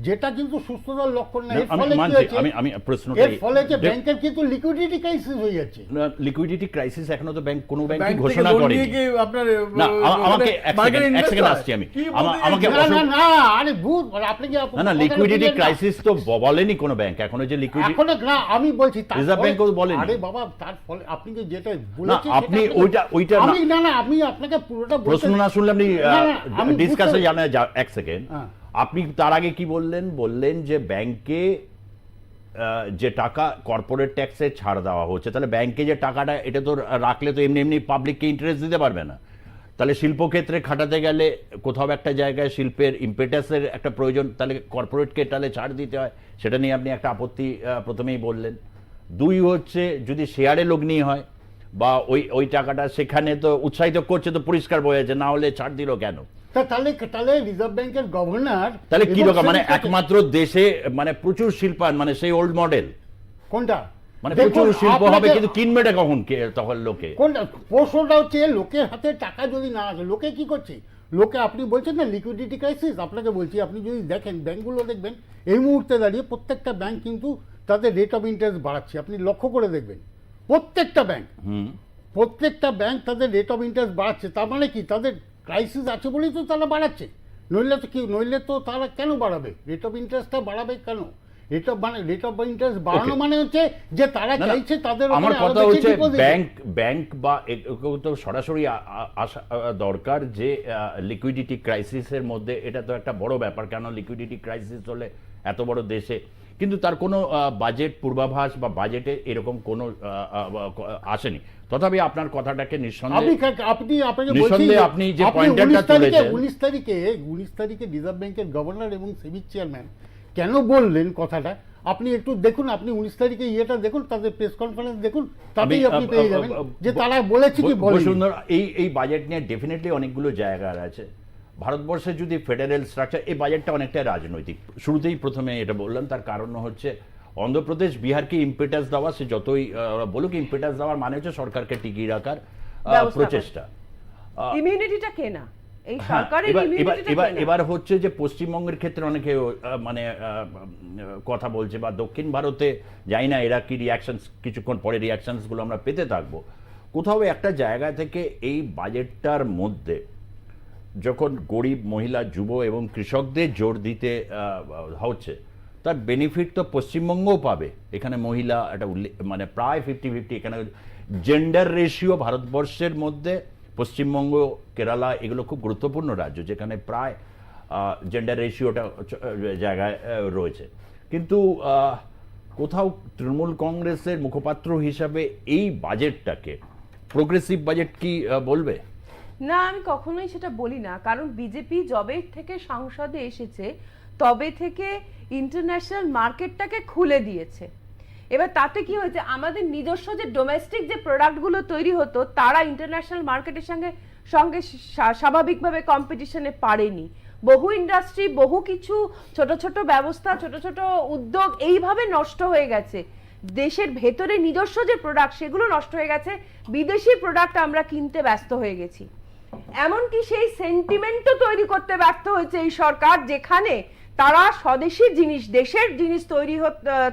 যেটা কিন্তু সুস্থতার লক্ষণ না। এর ফলে কি হচ্ছে, আমি প্রশ্নটা এর ফলে যে ব্যাংকের কিন্তু লিকুইডিটি ক্রাইসিস হয়ে যাচ্ছে। লিকুইডিটি ক্রাইসিস এখনো তো কোনো ব্যাংক ব্যাংক থেকে ঘোষণা লোন করেনি। নিয়ে কি আপনার না আমাকে এক মার্কেট সেকেন্ড আসছি আমি। আমাকে না না না আরে ভূত আপনি কি না লিকুইডিটি ক্রাইসিস তো বলেনি কোনো ব্যাংক এখনো যে লিকুইডিটি। এখন না আমি বলছি রিজার্ভ ব্যাংকও বলেনি। আরে বাবা তার ফলে আপনি যে যেটা না বলেছেন আপনি সেটা ওইটা আমি না না আমি আপনাকে পুরোটা প্রশ্ন না শুনলে আপনি না, না, আমি ডিসকাসে বুঝতে- জানা এক সেকেন্ড। হ্যাঁ। আপনি তার আগে কি বললেন যে ব্যাংকে যে টাকা কর্পোরেট ট্যাক্সে ছাড় দেওয়া হচ্ছে, তাহলে ব্যাংকে যে টাকাটা এটা তো রাখলে তো এমনি এমনি পাবলিককে ইন্টারেস্ট দিতে পারবে না। তাহলে শিল্পক্ষেত্রে খাটাতে গেলে কোথাও একটা জায়গায় শিল্পের ইম্পেটাসের একটা প্রয়োজন, তাহলে কর্পোরেটকে তাহলে ছাড় দিতে হয়, সেটা নিয়ে আপনি একটা আপত্তি প্রথমেই বললেন। 2 হচ্ছে যদি শেয়ারে লগ্নি হয় বা ওই টাকাটা সেখানে তো উৎসাহিত করছে, তো পরিষ্কার বোঝা যাচ্ছে, না হলে ছাড় দিল কেন? তাহলে রিজার্ভ ব্যাংকের গভর্নর তাহলে কি রকম মানে একমাত্র দেশে মানে প্রচুর শিল্পায়ন মানে সেই ওল্ড মডেল, কোনটা মানে দেখুন, প্রচুর শিল্প হবে আপনাকে- কিন্তু কিনবেটা কখন তখন লোকে? কোনটা প্রশ্নটা হচ্ছে লোকের হাতে টাকা যদি না আসে লোকে কি করছে? লোকে আপনি বলছেন না লিকুইডিটি ক্রাইসিস, আপনাকে বলছি আপনি যদি দেখেন ব্যাংকগুলো দেখবেন এই মুহূর্তে দাঁড়িয়ে প্রত্যেকটা ব্যাংক কিন্তু তাদের রেট অফ ইন্টারেস্ট বাড়াচ্ছে। আপনি লক্ষ্য করে দেখবেন প্রত্যেকটা ব্যাংক তাদের রেট অফ ইন্টারেস্ট বাড়াচ্ছে। তার মানে কি তাদের ক্রাইসিস আছে বলেই তো তারা বাড়াচ্ছে, নইলে তো তারা কেন বাড়াবে? রেট অফ ইন্টারেস্টটা বাড়াবে কেন? রেট অফ ইন্টারেস্ট বাড়ানো মানে হচ্ছে যে তারা চাইছে তাদের আমার ওখানে কথা আরো বেশি হচ্ছে deposit। ব্যাংক বা তো সরাসরি আসা দরকার যে লিকুইডিটি ক্রাইসিসের মধ্যে, এটা তো একটা বড় ব্যাপার। কেন লিকুইডিটি ক্রাইসিস হলে এত বড় দেশে, কিন্তু তার কোনো বাজেট পূর্বাভাস বা বাজেটে এরকম কোনো আসেনি। তথাপি আপনার কথাটাকে নিঃসন্দেহে আপনি যে পয়েন্টটা তুলেছেন 19 তারিখে রিজার্ভ ব্যাংকের গভর্নর এবং সেবির চেয়ারম্যান কেন বললেন কথাটা আপনি একটু দেখুন। আপনি 19 তারিখে দেখুন, তাদের প্রেস কনফারেন্স দেখুন, তাতেই আপনি পেয়ে যাবেন যে তারা বলেছে কি বলেনি। সুন্দর এই বাজেট নিয়ে ডেফিনেটলি অনেকগুলো জায়গা আছে। ভারতবর্ষে যদি ফেডারেল স্ট্রাকচার, এই বাজেটটা অনেকটাই রাজনৈতিক। শুরুতেই প্রথমে এটা বললাম, তার কারণ হচ্ছে অন্ধ্রপ্রদেশ বিহারকে ইম্পেটাস দেওয়া, সে যতই বলুক ইম্পেটাস দেওয়ার মানে হচ্ছে সরকারকে টিকিয়ে রাখার প্রচেষ্টা। ইমিউনিটিটা কেনা এই সরকারের এবার হচ্ছে যে পশ্চিমবঙ্গের ক্ষেত্রে অনেকে মানে কথা বলছে, বা দক্ষিণ ভারতে যাই না এরা কি রিয়াকশনস, কিছুক্ষণ পরে রিয়াকশনসগুলো আমরা পেতে থাকবো। কোথাও একটা জায়গা থেকে এই বাজেটটার মধ্যে যখন গরিব, মহিলা, যুব এবং কৃষকদের জোর দিতে হচ্ছে, তার বেনিফিট তো পশ্চিমবঙ্গও পাবে। এখানে মহিলা একটা মানে প্রায় 50-50 এখানে জেন্ডার রেশিও ভারতবর্ষের মধ্যে পশ্চিমবঙ্গ, কেরালা এগুলো খুব গুরুত্বপূর্ণ রাজ্য যেখানে প্রায় জেন্ডার রেশিওটা জায়গায় রয়েছে। কিন্তু কোথাও তৃণমূল কংগ্রেসের মুখপাত্র হিসাবে এই বাজেটটাকে প্রোগ্রেসিভ বাজেট কি বলবে? না, আমি কখনোই সেটা বলি না, কারণ বিজেপি যবে থেকে সংসদে এসেছে তবে থেকে ইন্টারন্যাশনাল মার্কেটটাকে খুলে দিয়েছে এবার তাতে কি হয়েছে, আমাদের নিজস্ব যে ডোমেস্টিক যে প্রোডাক্টগুলো তৈরি হতো তারা ইন্টারন্যাশনাল মার্কেটের সঙ্গে সঙ্গে স্বাভাবিকভাবে কম্পিটিশনে পারেনি। বহু ইন্ডাস্ট্রি, বহু কিছু ছোট ছোট ব্যবস্থা, ছোট ছোট উদ্যোগ এইভাবে নষ্ট হয়ে গেছে। দেশের ভেতরে নিজস্ব যে প্রোডাক্ট সেগুলো নষ্ট হয়ে গেছে, বিদেশি প্রোডাক্ট আমরা কিনতে ব্যস্ত হয়ে গেছি। এমনকি সেই সেন্টিমেন্টও তৈরি করতে ব্যর্থ হয়েছে এই সরকার, যেখানে তারা স্বদেশী জিনিস, দেশের জিনিস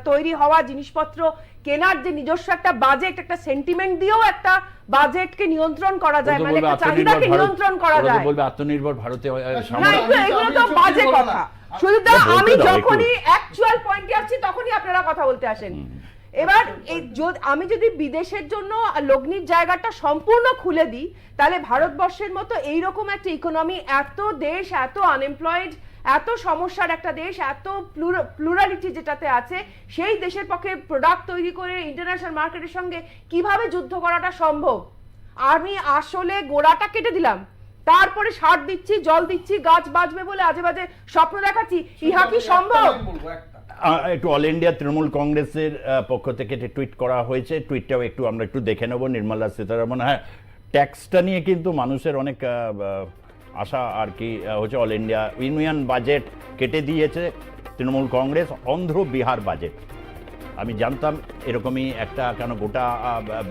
তৈরি হওয়া জিনিসপত্র কেনার যে নিজস্ব একটা বাজেট, একটা সেন্টিমেন্ট দিয়েও একটা বাজেটকে নিয়ন্ত্রণ করা যায়, মানে একটা চাহিদাকে নিয়ন্ত্রণ করা যায়। বলবে আত্মনির্ভর ভারতে এগুলো তো বাজে কথা। শুধু আমি যখনই অ্যাকচুয়াল পয়েন্টে আসছি তখনই আপনারা কথা বলতে আসেন। এবার আমি যদি বিদেশের জন্য লগ্নির জায়গাটা সম্পূর্ণ খুলে দিই, তাহলে ভারতবর্ষের মতো এইরকম একটা ইকোনমি, এত দেশ, এত আনএমপ্লয়েড, এত সমস্যার একটা দেশ, এত প্লুরালিটি যেটাতে আছে, সেই দেশের পক্ষে প্রোডাক্ট তৈরি করে ইন্টারন্যাশনাল মার্কেটের সঙ্গে কিভাবে যুদ্ধ করাটা সম্ভব? আমি আসলে গোড়াটা কেটে দিলাম, তারপরে সার দিচ্ছি, জল দিচ্ছি, গাছ বাঁচবে বলে আজে বাজে স্বপ্ন দেখাচ্ছি, ইহা কি সম্ভব? একটু অল ইন্ডিয়া তৃণমূল কংগ্রেসের পক্ষ থেকে টুইট করা হয়েছে, টুইটটাও আমরা একটু দেখে নেব। নির্মলা সীতারামন, হ্যাঁ, ট্যাক্সটা নিয়ে কিন্তু মানুষের অনেক আশা আর কি হচ্ছে। অল ইন্ডিয়া ইউনিয়ন বাজেট কেটে দিয়েছে তৃণমূল কংগ্রেস, অন্ধ্র বিহার বাজেট। আমি জানতাম এরকমই একটা, কেন গোটা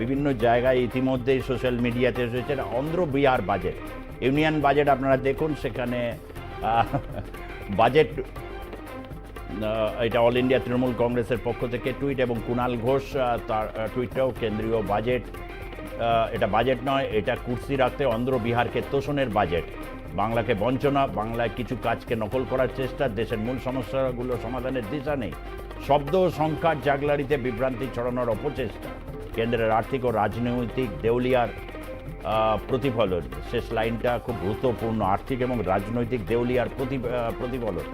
বিভিন্ন জায়গায় ইতিমধ্যেই সোশ্যাল মিডিয়াতে এসেছে Andhra Bihar budget, union budget. আপনারা দেখুন সেখানে বাজেট, এটা অল ইন্ডিয়া তৃণমূল কংগ্রেসের পক্ষ থেকে টুইট, এবং কুণাল ঘোষ তার টুইটটাও কেন্দ্রীয় বাজেট, এটা বাজেট নয়, এটা কুর্সি রাখতে অন্ধ্র বিহারকে তোষণের বাজেট, বাংলাকে বঞ্চনা, বাংলায় কিছু কাজকে নকল করার চেষ্টা, দেশের মূল সমস্যাগুলো সমাধানের দিশা নেই, শব্দ ও সংখ্যার জাগলারিতে বিভ্রান্তি ছড়ানোর অপচেষ্টা, কেন্দ্রের আর্থিক ও রাজনৈতিক দেউলিয়ার প্রতিফলন। শেষ লাইনটা খুব গুরুত্বপূর্ণ, আর্থিক এবং রাজনৈতিক দেউলিয়ার প্রতিফলন।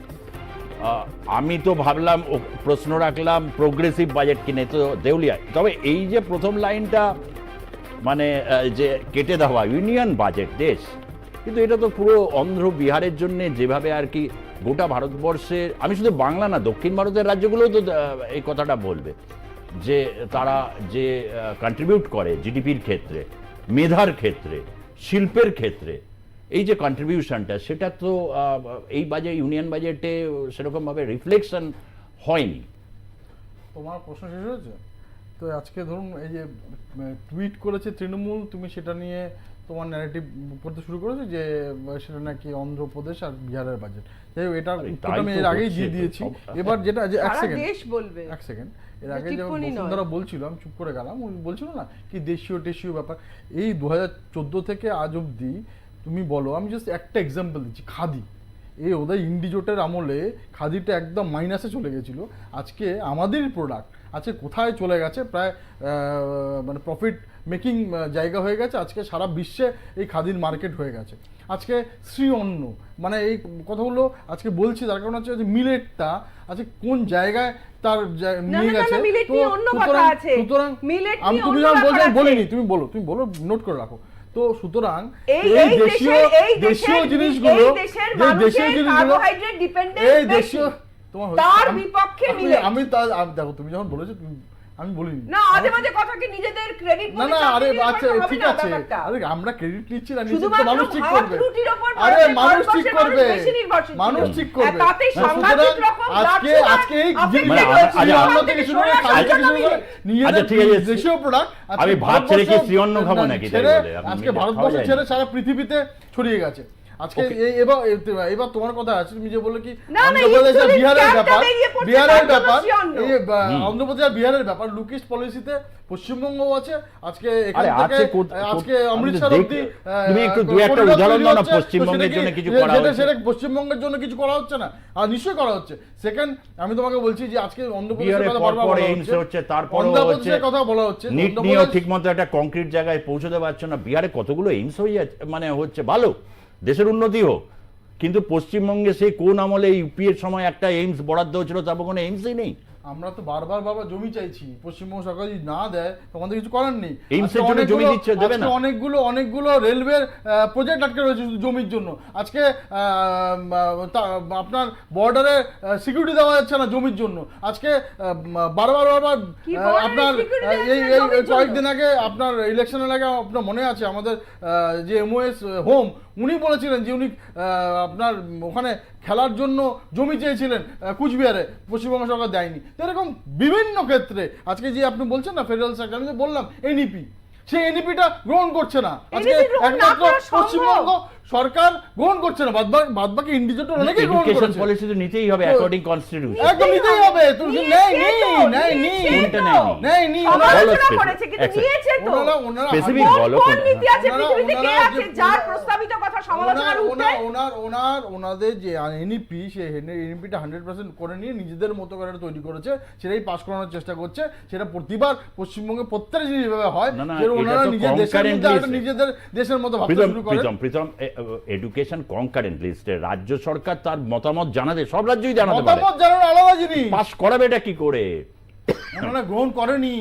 আমি তো ভাবলাম, প্রশ্ন রাখলাম প্রোগ্রেসিভ বাজেট কিনে তো দেউলিয়ায়, তবে এই যে প্রথম লাইনটা মানে যে কেটে দেওয়া ইউনিয়ন বাজেট দেশ, কিন্তু এটা তো পুরো অন্ধ্র বিহারের জন্য, যেভাবে আর কি গোটা ভারতবর্ষের, আমি শুধু বাংলা না দক্ষিণ ভারতের রাজ্যগুলোও তো এই কথাটা বলবে, যে তারা যে কন্ট্রিবিউট করে জিডিপির ক্ষেত্রে, মেধার ক্ষেত্রে, শিল্পের ক্ষেত্রে, এই যে কন্ট্রিবিউশনটা, সেটা তো এই ইউনিয়ন বাজেটে সেরকমভাবে রিফ্লেকশন হয়নি। তোমার প্রশ্ন শেষ হয়েছে তো? আজকে ধরুন এই যে টুইট করেছে তৃণমূল, তুমি সেটা নিয়ে তোমার ন্যারেটিভ করতে শুরু করেছো যে সেটা নাকি অন্ধ্রপ্রদেশ আর বিহারের বাজেট। যাই হোক, এটা আমি এর আগেই দিয়ে দিয়েছি। এবার যেটা, যে এক সেকেন্ড, এর আগে যখন বসুন্ধরা বলছিল আমি চুপ করে গেলাম, বলছিল না কি দেশীয় ব্যাপার, এই 2014 থেকে আজ অব্দি তুমি বলো, আমি জাস্ট একটা এক্সাম্পল দিচ্ছি, খাদি, এই ওদের ইন্ডিজোটের আমলে খাদিটা একদম মাইনাসে চলে গেছিলো, আজকে আমাদের প্রোডাক্ট আজকে কোথায় চলে গেছে, প্রায় মানে প্রফিট মেকিং জায়গা হয়ে গেছে, আজকে সারা বিশ্বে এই খাদির মার্কেট হয়ে গেছে। আজকে শ্রী অন্ন, মানে এই কথাগুলো আজকে বলছি তার কারণ হচ্ছে যে মিলেটটা আজকে কোন জায়গায় তার নিয়ে গেছে। সুতরাং তুমি যখন বলছো বলিনি, তুমি বলো, নোট করে রাখো। তো সুতরাং এই দেশীয় জিনিসগুলো, এই দেশীয় তোমার আমি দেখো, তুমি যখন বলেছো, আমি বলিনি না, মাঝে মাঝে কথাকে নিজেদের ক্রেডিট বলে, না আরে আচ্ছা ঠিক আছে, আরে আমরা ক্রেডিট নিচ্ছি না, নিজে তো মানুষ ঠিক করবে, আরে মানুষ ঠিক করবে, মানুষ ঠিক করবে। আজকে এই দেশীয় প্রোডাক্ট আমি ভাত ছেড়ে কি শ্রীঅন্ন খাবো নাকি, আজকে ভারতবর্ষ ছেড়ে সারা পৃথিবীতে ছড়িয়ে গেছে। আজকে এবার তোমার কথা আছে, তুমি যে বললে কি অন্ধ্রপ্রদেশ আর বিহারের ব্যাপার, এই অন্ধ্রপ্রদেশ আর বিহারের ব্যাপার, লুকিশ পলিসিতে পশ্চিমবঙ্গ আছে। আজকে আজকে অমৃতসর অব্দি তুমি একটু দুই একটা উদাহরণ দাও না, পশ্চিমবঙ্গের জন্য কিছু করা হচ্ছে, সেটা পশ্চিমবঙ্গের জন্য কিছু করা হচ্ছে না, আর নিশ্চয়ই করা হচ্ছে। সেকেন্ড, আমি তোমাকে বলছি যে আজকে অন্ধ্রপ্রদেশের কথা হচ্ছে, তারপর কথা বলা হচ্ছে, নিট নিয়েও ঠিকমতো একটা কংক্রিট জায়গায় পৌঁছতে পারছে না। বিহারে কতগুলো এইমস হয়ে মানে হচ্ছে, ভালো দেশের উন্নতি হোক, কিন্তু পশ্চিমবঙ্গে সেই কোন আমলে ইউপিএর সময় একটা এইমস বরাদ্দ হচ্ছিল, তারপর কোনো এইমসই নেই। আমরা তো বারবার জমি চাইছি, পশ্চিমবঙ্গ সরকার যদি না দেয় তো আমাদের কিছু করার নেই। এইমসের জন্য জমি দিচ্ছে, দেবে না। অনেকগুলো রেলওয়ের প্রজেক্ট আটকে রয়েছে শুধু জমির জন্য। আজকে আপনার বর্ডারে সিকিউরিটি দেওয়া যাচ্ছে না জমির জন্য। আজকে বারবার আপনার এই কয়েকদিন আগে আপনার ইলেকশনের আগে আপনার মনে আছে আমাদের যে MOS হোম, উনি বলেছিলেন যে উনি আপনার ওখানে খেলার জন্য জমি চেয়েছিলেন কুচবিহারে, পশ্চিমবঙ্গ সরকার দেয়নি। তো এরকম বিভিন্ন ক্ষেত্রে আজকে যে আপনি বলছেন না ফেডারেল সেক্টর, আমি যে বললাম NEP, সেই NEP-টা গ্রহণ করছে না আজকে একমাত্র পশ্চিমবঙ্গ সরকার গ্রহণ করছে না, বাদবাকি ইন্ডিভিজুয়াল অনেকেই গ্রহণ করেছে। এডুকেশন পলিসি তো নিতেই হবে অ্যাকর্ডিং কনস্টিটিউশন, একদম নিতেই হবে। তুমি নেই আলোচনা করেছে কিন্তু নিয়েছে তো। স্পেসিফিক বলো কোন নীতি আছে পৃথিবীতে, কে আছে যার প্রস্তাবিত কথা সমালোচনার উঠে? ওনাদের যে NEP, সেই NEP-টা 100% করে নিয়ে নিজেদের মতো করে তৈরি করেছে, সেটাই পাস করানোর চেষ্টা করছে। সেটা প্রতিবার পশ্চিমবঙ্গে প্রত্যেক জিনিস যেভাবে হয় যে ওনারা নিজেদের দেশের মতো ভাবতে শুরু করে। প্রীতম, এডুকেশন কনকারেন্ট লিস্টে রাজ্য সরকার তার মতামত জানাতে, সব রাজ্যই জানাতে পারে, মতামত জানানো আলাদা জিনিস। পাস করাবে এটা কি করে? ওনারা গ্রহণ করেনি।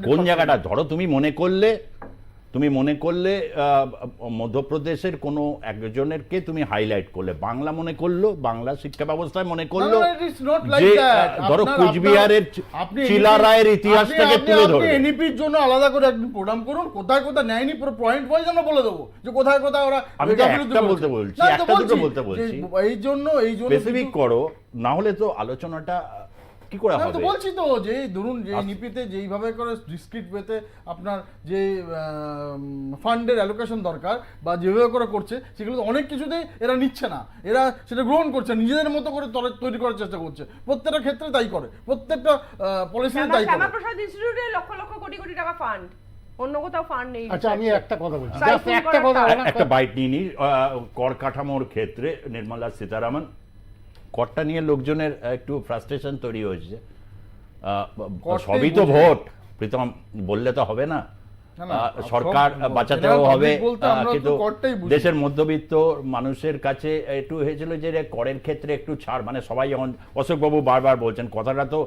কোন জায়গাটা ধরো তুমি মনে করলে মধ্যপ্রদেশের কোনো একজনেরকে তুমি হাইলাইট করলে, বাংলা মনে করলো, বাংলা শিক্ষা ব্যবস্থায় মনে করলো যে ধরো কুচবিহারের চিলা রায়ের ইতিহাসটাকে তুলে ধরো। NEP-র জন্য আলাদা করে একদিন প্রোগ্রাম করুন, কোথায় কোথায় নেয়নি পুরো পয়েন্ট ওয়াইজ আমরা বলে দেবো যে কোথায় কোথায় ওরা। আমি তো একটা বলতে বলছি, একটা দুটো বলতে বলছি, এই জন্য স্পেসিফিক করো, না হলে তো আলোচনাটা কি করে হবে? তো বলছি তো যে ধরুন যে NEP-তে যেইভাবে করে ডিসক্রিট ওয়েতে আপনার যে ফান্ডের অ্যালোকেশন দরকার বা যেভাবে করে করছে, সেগুলো অনেক কিছুতেই এরা নিচ্ছে না, এরা সেটা গ্রহণ করছে, নিজেদের মতো করে তৈরি করার চেষ্টা করছে। প্রত্যেকটা ক্ষেত্রে তাই করে, প্রত্যেকটা পলিসিতে তাই করে। শ্যামাপ্রসাদ ইনস্টিটিউটে লক্ষ লক্ষ কোটি কোটি টাকা ফান্ড, অন্য কোথাও ফান্ড নেই। আচ্ছা, আমি একটা কথা বলছি, একটা বাইট নিয়ে কর কাঠামোর ক্ষেত্রে নির্মলা সীতারামন, করটা নিয়ে লোকজনের একটু ফ্রাস্ট্রেশন তৈরি হয়েছে। সবই তো ভোট, প্রীতম, বললে তো হবে না। সরকার বাঁচাতেও হবে, কিন্তু দেশের মধ্যবিত্ত মানুষের কাছে একটু হয়েছিল যে করের ক্ষেত্রে একটু ছাড়, মানে সবাই যখন, অশোকবাবু বারবার বলছেন কথাটা তো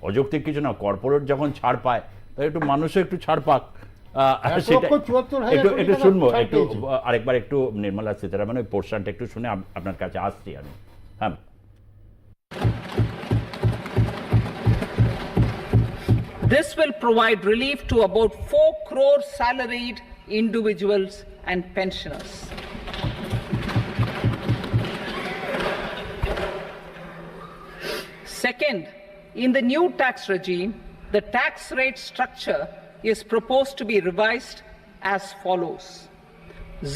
অযৌক্তিক কিছু না, কর্পোরেট যখন ছাড় পায় তাই একটু মানুষও একটু ছাড় পাক। একটু শুনবো, একটু আরেকবার একটু নির্মলা সীতারামন ওই পোর্শনটা একটু শুনে আপনার কাছে আসছি আমি। হ্যাঁ, This will provide relief to about 4 crore salaried individuals and pensioners. Second, in the new tax regime, the tax rate structure is proposed to be revised as follows: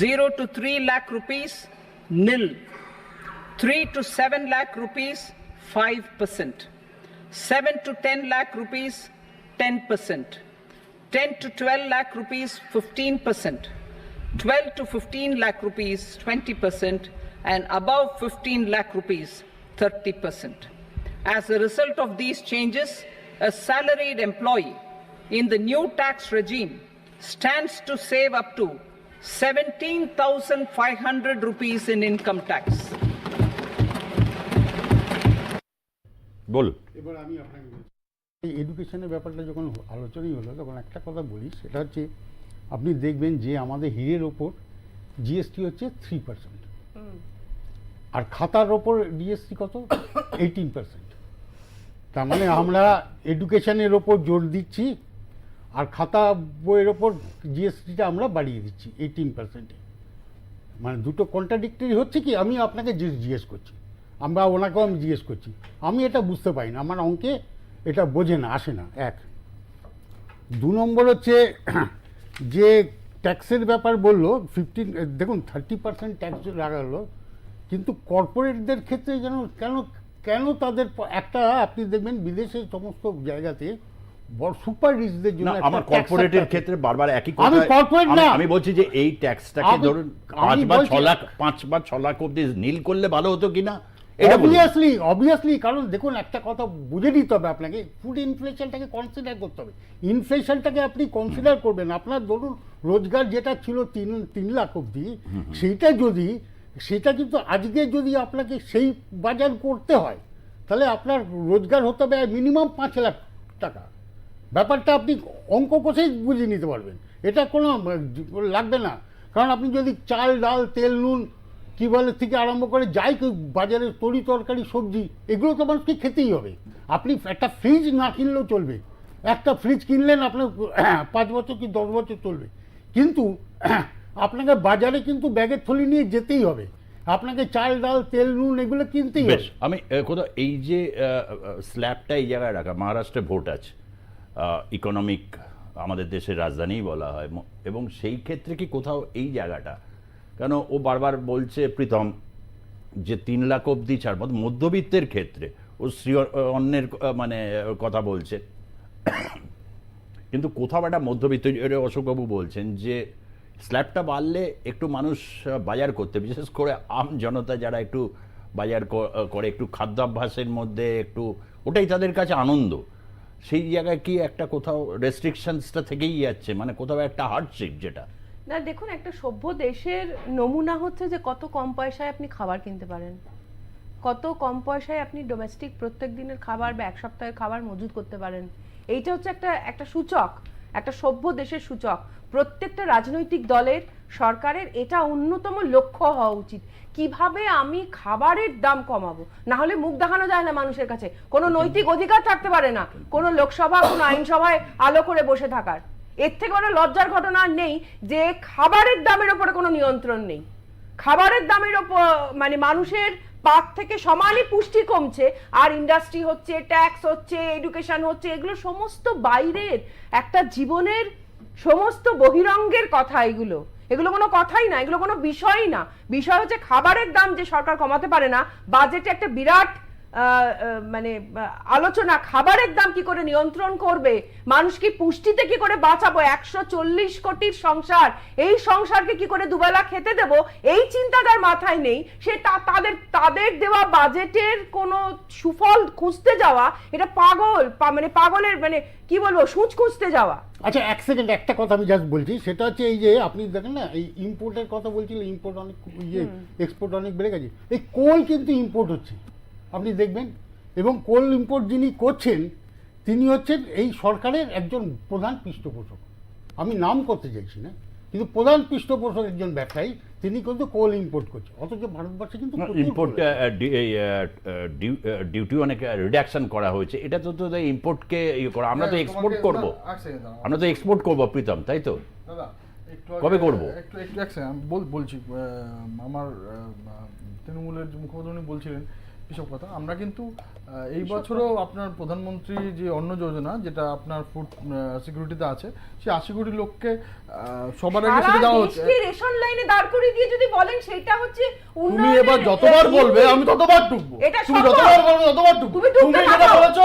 0 to 3 lakh rupees, nil; 3 to 7 lakh rupees, 5%; 7 to 10 lakh rupees, 10%; 10 to 12 lakh rupees, 15%; 12 to 15 lakh rupees, 20%; and above 15 lakh rupees, 30%. As a result of these changes, a salaried employee in the new tax regime stands to save up to 17,500 rupees in income tax. বলুন। এবার আমি আপনাকে এই এডুকেশনের ব্যাপারটা যখন আলোচনাই হলো, তখন একটা কথা বলি, সেটা হচ্ছে আপনি দেখবেন যে আমাদের হিরের ওপর GST হচ্ছে 3%, আর খাতার ওপর GST কত? 18%। তার মানে আমরা এডুকেশনের ওপর জোর দিচ্ছি, আর খাতা বইয়ের ওপর GST-টা আমরা বাড়িয়ে দিচ্ছি 18%। মানে দুটো কন্ট্রাডিক্টরি হচ্ছে কি? আমি আপনাকে জিজ্ঞেস করছি, আমরা ওনাকেও আমি জিজ্ঞেস করছি, আমি এটা বুঝতে পারি না, আমার অঙ্কে এটা বোঝে না, আসে না। এক, 2 নম্বর হচ্ছে যে ট্যাক্সের ব্যাপার বললো 15, দেখুন 30% ট্যাক্স লাগালো, কিন্তু কর্পোরেটদের ক্ষেত্রে যেন কেন তাদের একটা, আপনি দেখবেন বিদেশের সমস্ত জায়গাতে বড় সুপার রিচদের জন্য আমার কর্পোরেটের ক্ষেত্রে বারবার একই কথা। আমি কর্পোরেট না, আমি বলছি যে এই ট্যাক্সটাকে ধরুন 5 বা 6 লাখ অব্দি নীল করলে ভালো হতো কিনা। অবভিয়াসলি, কারণ দেখুন একটা কথা বুঝে নিতে হবে আপনাকে, ফুড ইনফ্লেশনটাকে কনসিডার করতে হবে। ইনফ্লেশনটাকে আপনি কনসিডার করবেন, আপনার ধরুন রোজগার যেটা ছিল 3 লাখ অব্দি, সেটা কিন্তু আজকে যদি আপনাকে সেই বাজার করতে হয়, তাহলে আপনার রোজগার হতে হবে মিনিমাম 5 লাখ টাকা। ব্যাপারটা আপনি অঙ্ক কষেই বুঝিয়ে নিতে পারবেন, এটা কোনো লাগবে না। কারণ আপনি যদি চাল ডাল তেল নুন কী বলে থেকে আরম্ভ করে যাই বাজারে তরি তরকারি সবজি এগুলো তো মানুষকে খেতেই হবে। আপনি একটা ফ্রিজ না কিনলেও চলবে, একটা ফ্রিজ কিনলেন আপনার 5 বছর কি 10 বছর চলবে, কিন্তু আপনাকে বাজারে কিন্তু ব্যাগের থলি নিয়ে যেতেই হবে, আপনাকে চাল ডাল তেল নুন এগুলো কিনতেই হবে। বেশ, আমি কোথাও এই যে স্ল্যাবটা এই জায়গায় রাখা, মহারাষ্ট্রে ভোট আছে, ইকোনমিক আমাদের দেশের রাজধানীই বলা হয়, এবং সেই ক্ষেত্রে কি কোথাও এই জায়গাটা, কেন ও বারবার বলছে প্রীতম যে 3 লাখ অবধি ছাড়, মধ্যবিত্তের ক্ষেত্রে ও শ্রী অন্যের মানে কথা বলছে, কিন্তু কোথাও একটা মধ্যবিত্ত, অশোকবাবু বলছেন যে স্ল্যাবটা বাড়লে একটু মানুষ বাজার করতে, বিশেষ করে আম জনতা যারা একটু বাজার করে, একটু খাদ্যাভ্যাসের মধ্যে একটু, ওটাই তাদের কাছে আনন্দ, সেই জায়গায় কি একটা কোথাও রেস্ট্রিকশনসটা থেকেই যাচ্ছে, মানে কোথাও একটা হার্ডশিপ যেটা না। দেখুন, একটা সভ্য দেশের নমুনা হচ্ছে যে কত কম পয়সায় আপনি খাবার কিনতে পারেন, কত কম পয়সায় আপনি ডোমেস্টিক প্রত্যেক দিনের খাবার বা এক সপ্তাহের খাবার মজুত করতে পারেন। এইটা হচ্ছে একটা সূচক, একটা সভ্য দেশের সূচক। প্রত্যেকটা রাজনৈতিক দলের, সরকারের এটা অন্যতম লক্ষ্য হওয়া উচিত, কিভাবে আমি খাবারের দাম কমাবো। না হলে মুখ দেখানো যায় না মানুষের কাছে, কোনো নৈতিক অধিকার থাকতে পারে না কোনো লোকসভা কোনো আইনসভায় আলো করে বসে থাকার। এর থেকে বড় লজ্জার ঘটনা নেই যে খাবারের দামের ওপরে কোনো নিয়ন্ত্রণ নেই। খাবারের দামের ওপর মানে মানুষের পাক থেকে সমানই পুষ্টি কমছে, আর ইন্ডাস্ট্রি হচ্ছে, ট্যাক্স হচ্ছে, এডুকেশন হচ্ছে, এগুলো সমস্ত বাইরের একটা জীবনের সমস্ত বহিরঙ্গের কথা। এগুলো কোনো কথাই না, এগুলো কোনো বিষয়ই না। বিষয় হচ্ছে খাবারের দাম যে সরকার কমাতে পারে না, বাজেটে একটা বিরাট মানে আলোচনা, খাবারের দাম কি করে নিয়ন্ত্রণ করবে, মানুষ কি পুষ্টিতে কি করে বাঁচাবো, 140 কোটির সংসার, এই সংসারকে কি করে দুবেলা খেতে দেব, এই চিন্তাটার মাথায় নেই। সে তাদের দেওয়া বাজেটের কোনো সুফল খুঁজতে যাওয়া, এটা পাগলের মানে কি বলবো, সুচ খুঁজতে যাওয়া। আচ্ছা, এক সেকেন্ড, একটা কথা আমি জাস্ট বলছি, সেটা হচ্ছে এই যে আপনি দেখেন না, এই ইম্পোর্টের কথা বলছিলেন, ইম্পোর্ট অনেক, এক্সপোর্ট অনেক বেড়ে গেছে। এই কোল কিন্তু ইম্পোর্ট হচ্ছে, আপনি দেখবেন, এবং কোল ইম্পোর্ট যিনি করছেন তিনি হচ্ছেন এই সরকারের একজন প্রধান পৃষ্ঠপোষক। আমি নাম করতে চাইছি না, কিন্তু প্রধান পৃষ্ঠপোষক একজন ব্যবসায়ী, তিনি কিন্তু কোল ইম্পোর্ট করছে, অথচ ভারতবর্ষে কিন্তু ইম্পোর্ট ডিউটি অনেক রিডাকশন করা হয়েছে। এটা তো ইম্পোর্টকে ইয়ে করা, আমরা তো এক্সপোর্ট করব, আমরা তো এক্সপোর্ট করব প্রীতম, তাই তো? কবে করব? একটু আমি বলছি, আমার তৃণমূলের মুখ্যমন্ত্রী বলছিলেন এসব কথা। আমরা কিন্তু এই বছরও আপনার প্রধানমন্ত্রী যে অন্ন যোজনা, যেটা আপনার ফুড সিকিউরিটিতে আছে, সেই 80 কোটি লোককে সবার আগে সেটা দেওয়া হচ্ছে। রেশন লাইনে দাঁড় করিয়ে দিয়ে যদি বলেন সেটা হচ্ছে তুমি এবার যতবার বলবে আমি ততবার টুকবো, তুমি যতবার বলবে ততবার টুকবো। তুমি যেটা বলেছো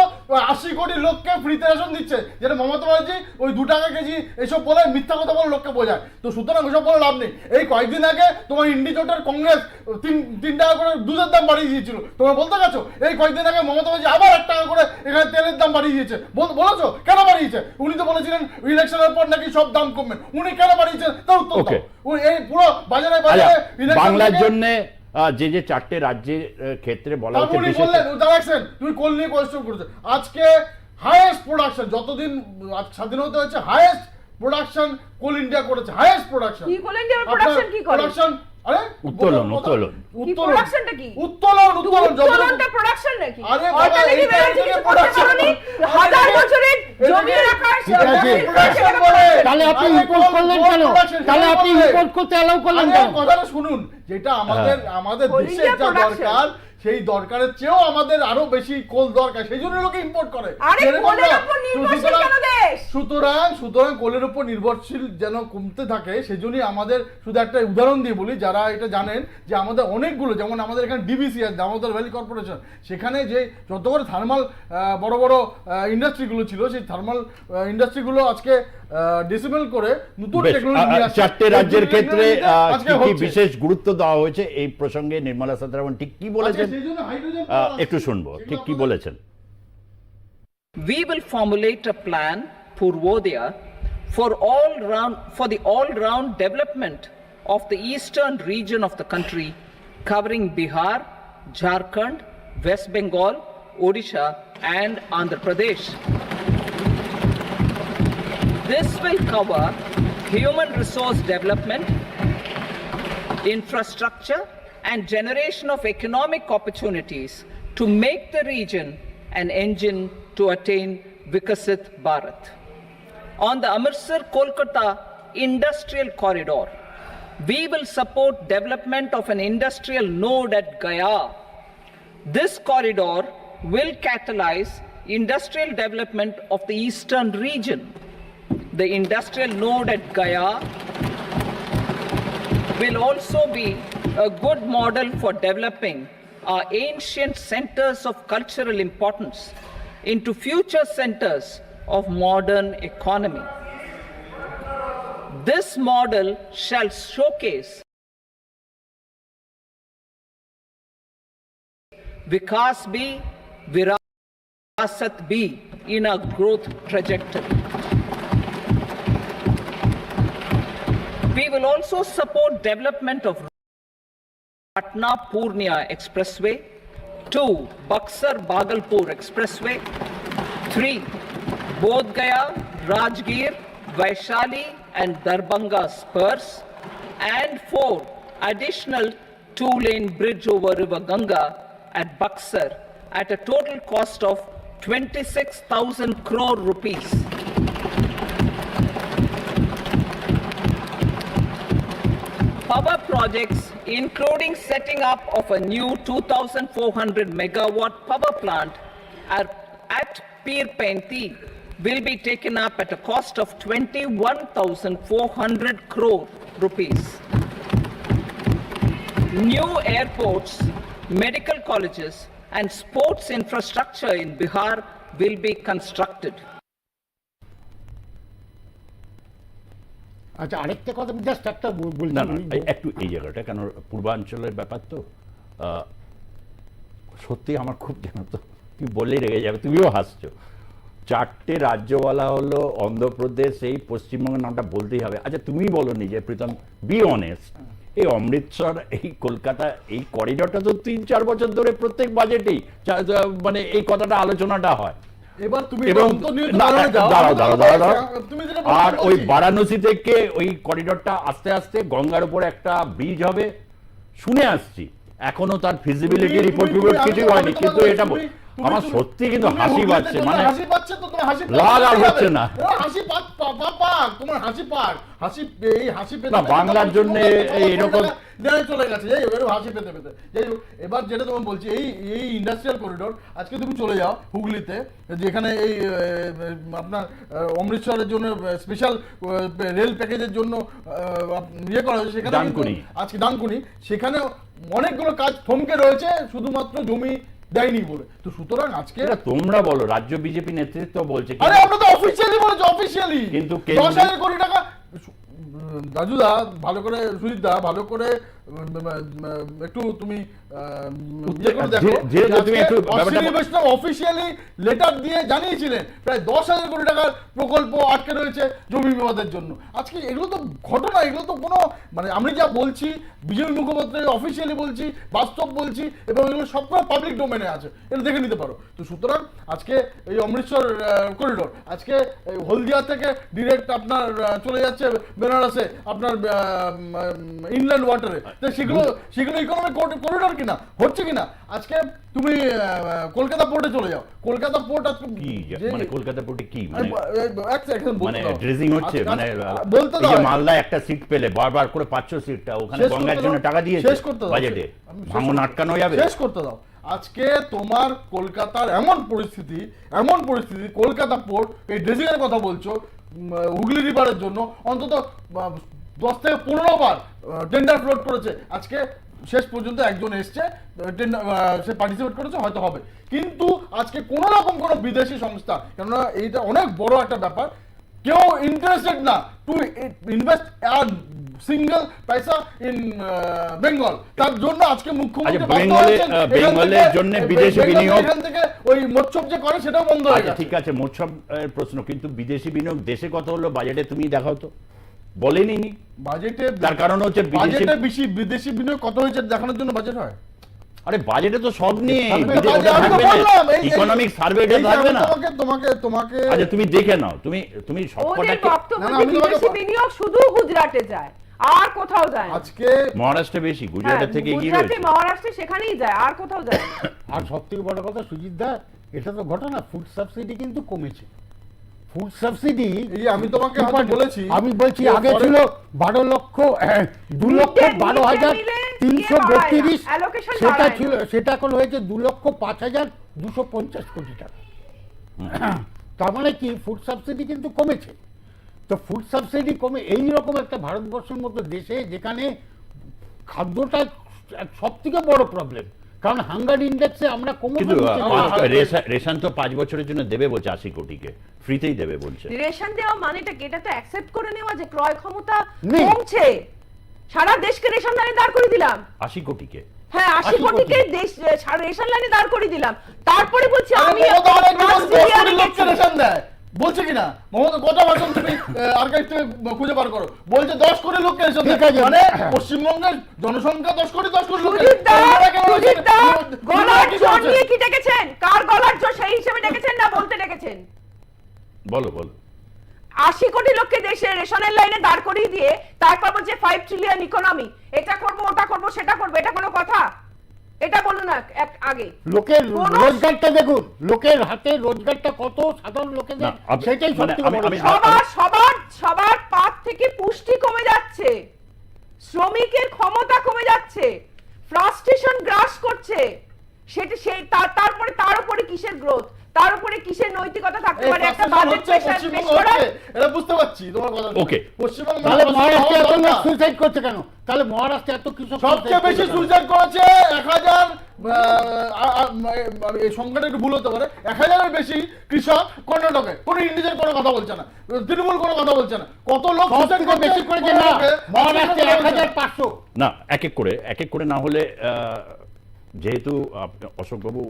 80 কোটি লোককে ফ্রিতে রেশন দিচ্ছে, যেটা মমতা ব্যানার্জি ওই 2 টাকা কেজি এসব বলে মিথ্যা কথা বলে লোককে বোঝায়। তো সুতরাং ওসব বলে লাভ নেই। এই কয়েকদিন আগে তোমার ইন্ডি জোটের কংগ্রেস 3 টাকা করে দুধের দাম বাড়িয়ে দিয়েছিল, তোমরা বলতে গেছো। এই কয়েকদিন আগে মমতা ব্যানার্জি আবার 1 টাকা করে এখানে তেলের দাম বাড়িয়ে দিয়েছে, বলেছো কেন বাড়িয়েছে? উনি তো বলেছিলেন ইলেকশনের পর নাকি সব দাম কমবেন, উনি কেন বাড়িয়েছেন তার উত্তর দাও। এই পুরো বাজারে বাংলার জন্য যে 4টে রাজ্যের ক্ষেত্রে বলা হচ্ছে, তুমি কোল নিয়ে কোয়েশ্চন করেছো। আজকে হাইয়েস্ট প্রোডাকশন, যতদিন স্বাধীনতা হয়েছে হাইয়েস্ট প্রোডাকশন কোল ইন্ডিয়া করেছে, হাইয়েস্ট প্রোডাকশন। কি কোল ইন্ডিয়ার প্রোডাকশন কি করে? আরে উত্তোলন প্রোডাকশনটা কি? উত্তোলনটা প্রোডাকশন নাকি? আরে বাবা, এইটা প্রোডাকশন, হাজার বছরের জমি রাখা, তাহলে আপনি ইম্পোর্ট করলেন কেন? তাহলে আপনি ইম্পোর্ট করতে অ্যালাউ করলেন কেন? কথাটা শুনুন, যেটা আমাদের দেশের যা দরকার, সেই দরকারের চেয়েও আমাদের আরো বেশি কোল দরকার, সেই জন্য লোকে ইম্পোর্ট করে। সুতরাং কোলের উপর নির্ভরশীল যেন কমতে থাকে, সেজন্যই আমাদের, শুধু একটা উদাহরণ দিয়ে বলি, যারা এটা জানেন যে আমাদের অনেকগুলো, যেমন আমাদের এখানে ডিবিসি আছে, দামোদর ভ্যালি কর্পোরেশন, সেখানে যে যত করে থার্মাল বড় বড় ইন্ডাস্ট্রিগুলো ছিল, সেই থার্মাল ইন্ডাস্ট্রিগুলো আজকে ডিসেবল করে নতুন টেকনোলজি নিয়ে আসছে। 4টে রাজ্যের ক্ষেত্রে কি বিশেষ গুরুত্ব দেওয়া হয়েছে এই প্রসঙ্গে? নির্মলা সীতারামন ঠিক কি বলেছেন একটু শুনবো, ঠিক কি বলেছেন? We will formulate a plan, Purvodaya, for the all-round development of the eastern region of the country, covering Bihar, Jharkhand, West Bengal, Odisha and Andhra Pradesh. This will cover human resource development, infrastructure, and generation of economic opportunities to make the region an engine to attain Vikasit Bharat. On the Amritsar-Kolkata industrial corridor, we will support development of an industrial node at Gaya. This corridor will catalyze industrial development of the eastern region. The industrial node at Gaya will also be a good model for developing our ancient centers of cultural importance into future centers of modern economy. This model shall showcase Vikas B, Virasat B in a growth trajectory. We will also support development of Patna-Purnia Expressway, 2. Buxar-Bhagalpur Expressway, 3. Bodh Gaya, Rajgir, Vaishali and Darbhanga spurs, and 4. Additional 2-lane bridge over River Ganga at Buxar at a total cost of 26,000 crore rupees. Power projects, including setting up of a new 2,400 megawatt power plant at Pirpenti, will be taken up at a cost of 21,400 crore rupees. New airports, medical colleges, and sports infrastructure in Bihar will be constructed. আচ্ছা, আরেকটা কথা জাস্ট একটা বলছি। না না, একটু এই জায়গাটা, কেন পূর্বাঞ্চলের ব্যাপার তো সত্যি আমার খুব, জানো তো, তুমি বললেই রেগে যাবে, তুমিও হাসছো। 4টে রাজ্যওয়ালা হলো অন্ধ্রপ্রদেশ, এই পশ্চিমবঙ্গের নামটা বলতেই হবে। আচ্ছা, তুমি বলো নিজে, প্রীতম, বি অনেস্ট, এই অমৃতসর, এই কলকাতা, এই করিডরটা তো 3-4 বছর ধরে প্রত্যেক বাজেটেই মানে এই কথাটা আলোচনাটা হয়। এবার তুমি আর ওই বারাণসী থেকে ওই করিডরটা আস্তে আস্তে গঙ্গার উপর একটা ব্রিজ হবে শুনে আসছি, এখনো তার ফিজিবিলিটি রিপোর্ট কিছু হয়নি, কিন্তু এটা আমার সত্যি কিন্তু হাসি পাচ্ছে, মানে লাল আর হচ্ছে না। বাংলার জন্য এরকম চলে গেছে, হাসি পেতে পেতে। যাই হোক, এবার যেটা তোমার বলছি, এই ইন্ডাস্ট্রিয়াল করিডোর, আজকে তুমি চলে যাও হুগলিতে, যেখানে এই আপনার অমৃতসরের জন্য স্পেশাল রেল প্যাকেজের জন্য ইয়ে করা হয়েছে, সেখানে আজকে ডানকুনি, সেখানে অনেকগুলো কাজ থমকে রয়েছে শুধুমাত্র জমি দেয়নি বলে। তো সুতরাং আজকে তোমরা বলো, রাজ্য বিজেপি নেতৃত্ব বলছে, আরে আমরা তো অফিশিয়ালি বলেছি, অফিশিয়ালি, কিন্তু 10,000 কোটি টাকা। রাজুদা ভালো করে, সুজিতদা ভালো করে একটু তুমি অফিশিয়ালি লেটার দিয়ে জানিয়েছিলেন প্রায় 10,000 কোটি টাকার প্রকল্প আটকে রয়েছে জমি বিবাদের জন্য। আজকে এগুলো তো ঘটনা, এগুলো তো কোনো, মানে আমি যা বলছি বিজেপি মুখপাত্র অফিসিয়ালি বলছি, বাস্তব বলছি, এবং এগুলো সবসময় পাবলিক ডোমেনে আছে, এটা দেখে নিতে পারো। তো সুতরাং আজকে এই অমৃতসর করিডোর আজকে হলদিয়া থেকে ডিরেক্ট আপনার চলে যাচ্ছে বেনারসে, আপনার ইনল্যান্ড ওয়াটারে। তো সেগুলো ইকোনমিক করিডোর কিনা হচ্ছে কিনা। আজকে তুমি কলকাতা পোর্টে চলে যাও, কলকাতা পোর্ট আজকে মানে কলকাতা পোর্টে কি মানে ড্রেজিং হচ্ছে, মানে বলতে দাও, মালদা একটা সিট পেলে বারবার করে 500 সিটটা ওখানে গঙ্গার জন্য টাকা দিয়েছে, শেষ করতে দাও, বাজেটে ভাঙন আটকানো যাবে, শেষ করতে দাও। আজকে তোমার কলকাতার এমন পরিস্থিতি, কলকাতা পোর্ট এই ড্রেজিং এর কথা বলছো, হুগলি রিভারের জন্য অন্তত 10 থেকে 15 বার টেন্ডার ফ্লোট করেছে। আজকে শেষ পর্যন্ত একজন এসছে, সে পার্টিসিপেট করেছে, হয়তো হবে, কিন্তু আজকে কোনো রকম কোনো বিদেশি সংস্থা, কেননা এইটা অনেক বড় একটা ব্যাপার, কেউ ইন্টারেস্টেড না টু ইনভেস্ট আর সিঙ্গেল পয়সা ইন বেঙ্গল। তার জন্য আজকে মুখ্যমন্ত্রী বেঙ্গলের জন্য বিদেশি বিনিয়োগ, এখান থেকে ওই মৎস্য যে করে সেটাও বন্ধ হয়ে গেছে। ঠিক আছে, মৎস্য প্রশ্ন, কিন্তু বিদেশি বিনিয়োগ দেশে কত হলো বাজেটে তুমি দেখাও তো, বলেনি বাজেটে। তার কারণ হচ্ছে বিদেশি বিনিয়োগ কত হয়েছে দেখানোর জন্য বাজেট হয়। আরে বাজেটে তো সব নিয়ে ইকোনমিক সার্ভেটা থাকবে না। তোমাকে আচ্ছা তুমি দেখে নাও, তুমি ওদের সবকটাকে বক্তব্য যে বিদেশি বিনিয়োগ শুধু গুজরাটে যায় আর কোথাও যায় না। আজকে মহারাষ্ট্রে বেশি, গুজরাটের থেকে এগিয়ে গুজরাটে রয়েছে। মহারাষ্ট্রে সেখানেই যায়, আর কোথাও যায় না। আর সব থেকে বড় কথা সুজিত দা, এটা তো ঘটনা, ফুড সাবসিডি কিন্তু কমেছে। ফুড সাবসিডি এই আমি তোমাকে হয়তো বলেছি, আমি বলছি আগে ছিল 12,12,332 allocation সেটা বাড়ায় ছিল, সেটা এখন হয়েছে 2,05,250 কোটি টাকা। তার মানে কি ফুড সাবসিডি কিন্তু কমেছে। তো ফুড সাবসিডি কমে এইরকম একটা ভারতবর্ষের মতো দেশে যেখানে খাদ্যটা সব থেকে বড় প্রবলেম, কারণ হাঙ্গার ইন্ডেক্সে আমরা কিন্তু রেশন তো 5 বছরের জন্য দেবে বলছে, 80 কোটিকে ফ্রিতেই দেবে বলছে। রেশন দেওয়া মানেটা কি? এটা তো অ্যাকসেপ্ট করে নেওয়া যে ক্রয় ক্ষমতা নেই। কমছে। সারা দেশকে রেশন লাইনে দাঁড় করে দিলাম। 80 কোটিকে? হ্যাঁ, 80 কোটিকে দেশ রেশন লাইনে দাঁড় করে দিলাম। তারপরে বলছি আমি রেশন দেয় বলছে কিনা মমতা, কত বছর তুমি আর্কাইভে খুঁজে বার করো, বলছে 10 কোটি লোককে রেশন দেয়। মানে পশ্চিমবঙ্গের জনসংখ্যা 10 কোটি, 10 কোটি লোক। গলার জোর নিয়ে কি ডেকেছেন? কার গলার জোর সেই হিসেবে ডেকেছেন না বলতে ডেকেছেন? বলো বলো। 80 কোটি লোককে দেশে রেশনের লাইনে দাঁড় করিয়ে দিয়ে তারপর বলছে 5 ট্রিলিয়ন ইকোনমি, এটা করব ওটা করব সেটা করব, এটা কোনো কথা? এটা বলুন না আগে। লোকের রোজগারটা দেখুন, লোকের হাতে রোজগারটা কত, সাধারণ লোকেদের সেটাই সবথেকে বড়। সবার পাত থেকে পুষ্টি কমে যাচ্ছে, শ্রমিকের ক্ষমতা কমে যাচ্ছে, ফ্রাস্ট্রেশন গ্রাস করছে। সেটা তারপরে তার উপরে কিসের গ্রোথ, তার উপরে কিসের নৈতিকতা থাকতে পারে? একটা বাজেট পেশ করা, এটা বুঝতে পারছি তোমার কথা। ওকে, পশ্চিমবঙ্গ তাহলে মহারাষ্ট্রে এত লোক সুইসাইড করছে কেন? তাহলে মহারাষ্ট্রে এত কৃষক সবচেয়ে বেশি সুইসাইড করেছে 1000, এই সংখ্যাটা একটু ভুল হতে পারে, 1000-এর বেশি কৃষক কর্ণাটকে। কোনো ইন্ডিজের কোনো কথা বলছে না, তৃণমূল কোনো কথা বলছে না। কত লোক সুইসাইড করছে বেশি করেছে না, মহারাষ্ট্রে 1500। না এক এক করে না হলে যেহেতু অশোকবাবু,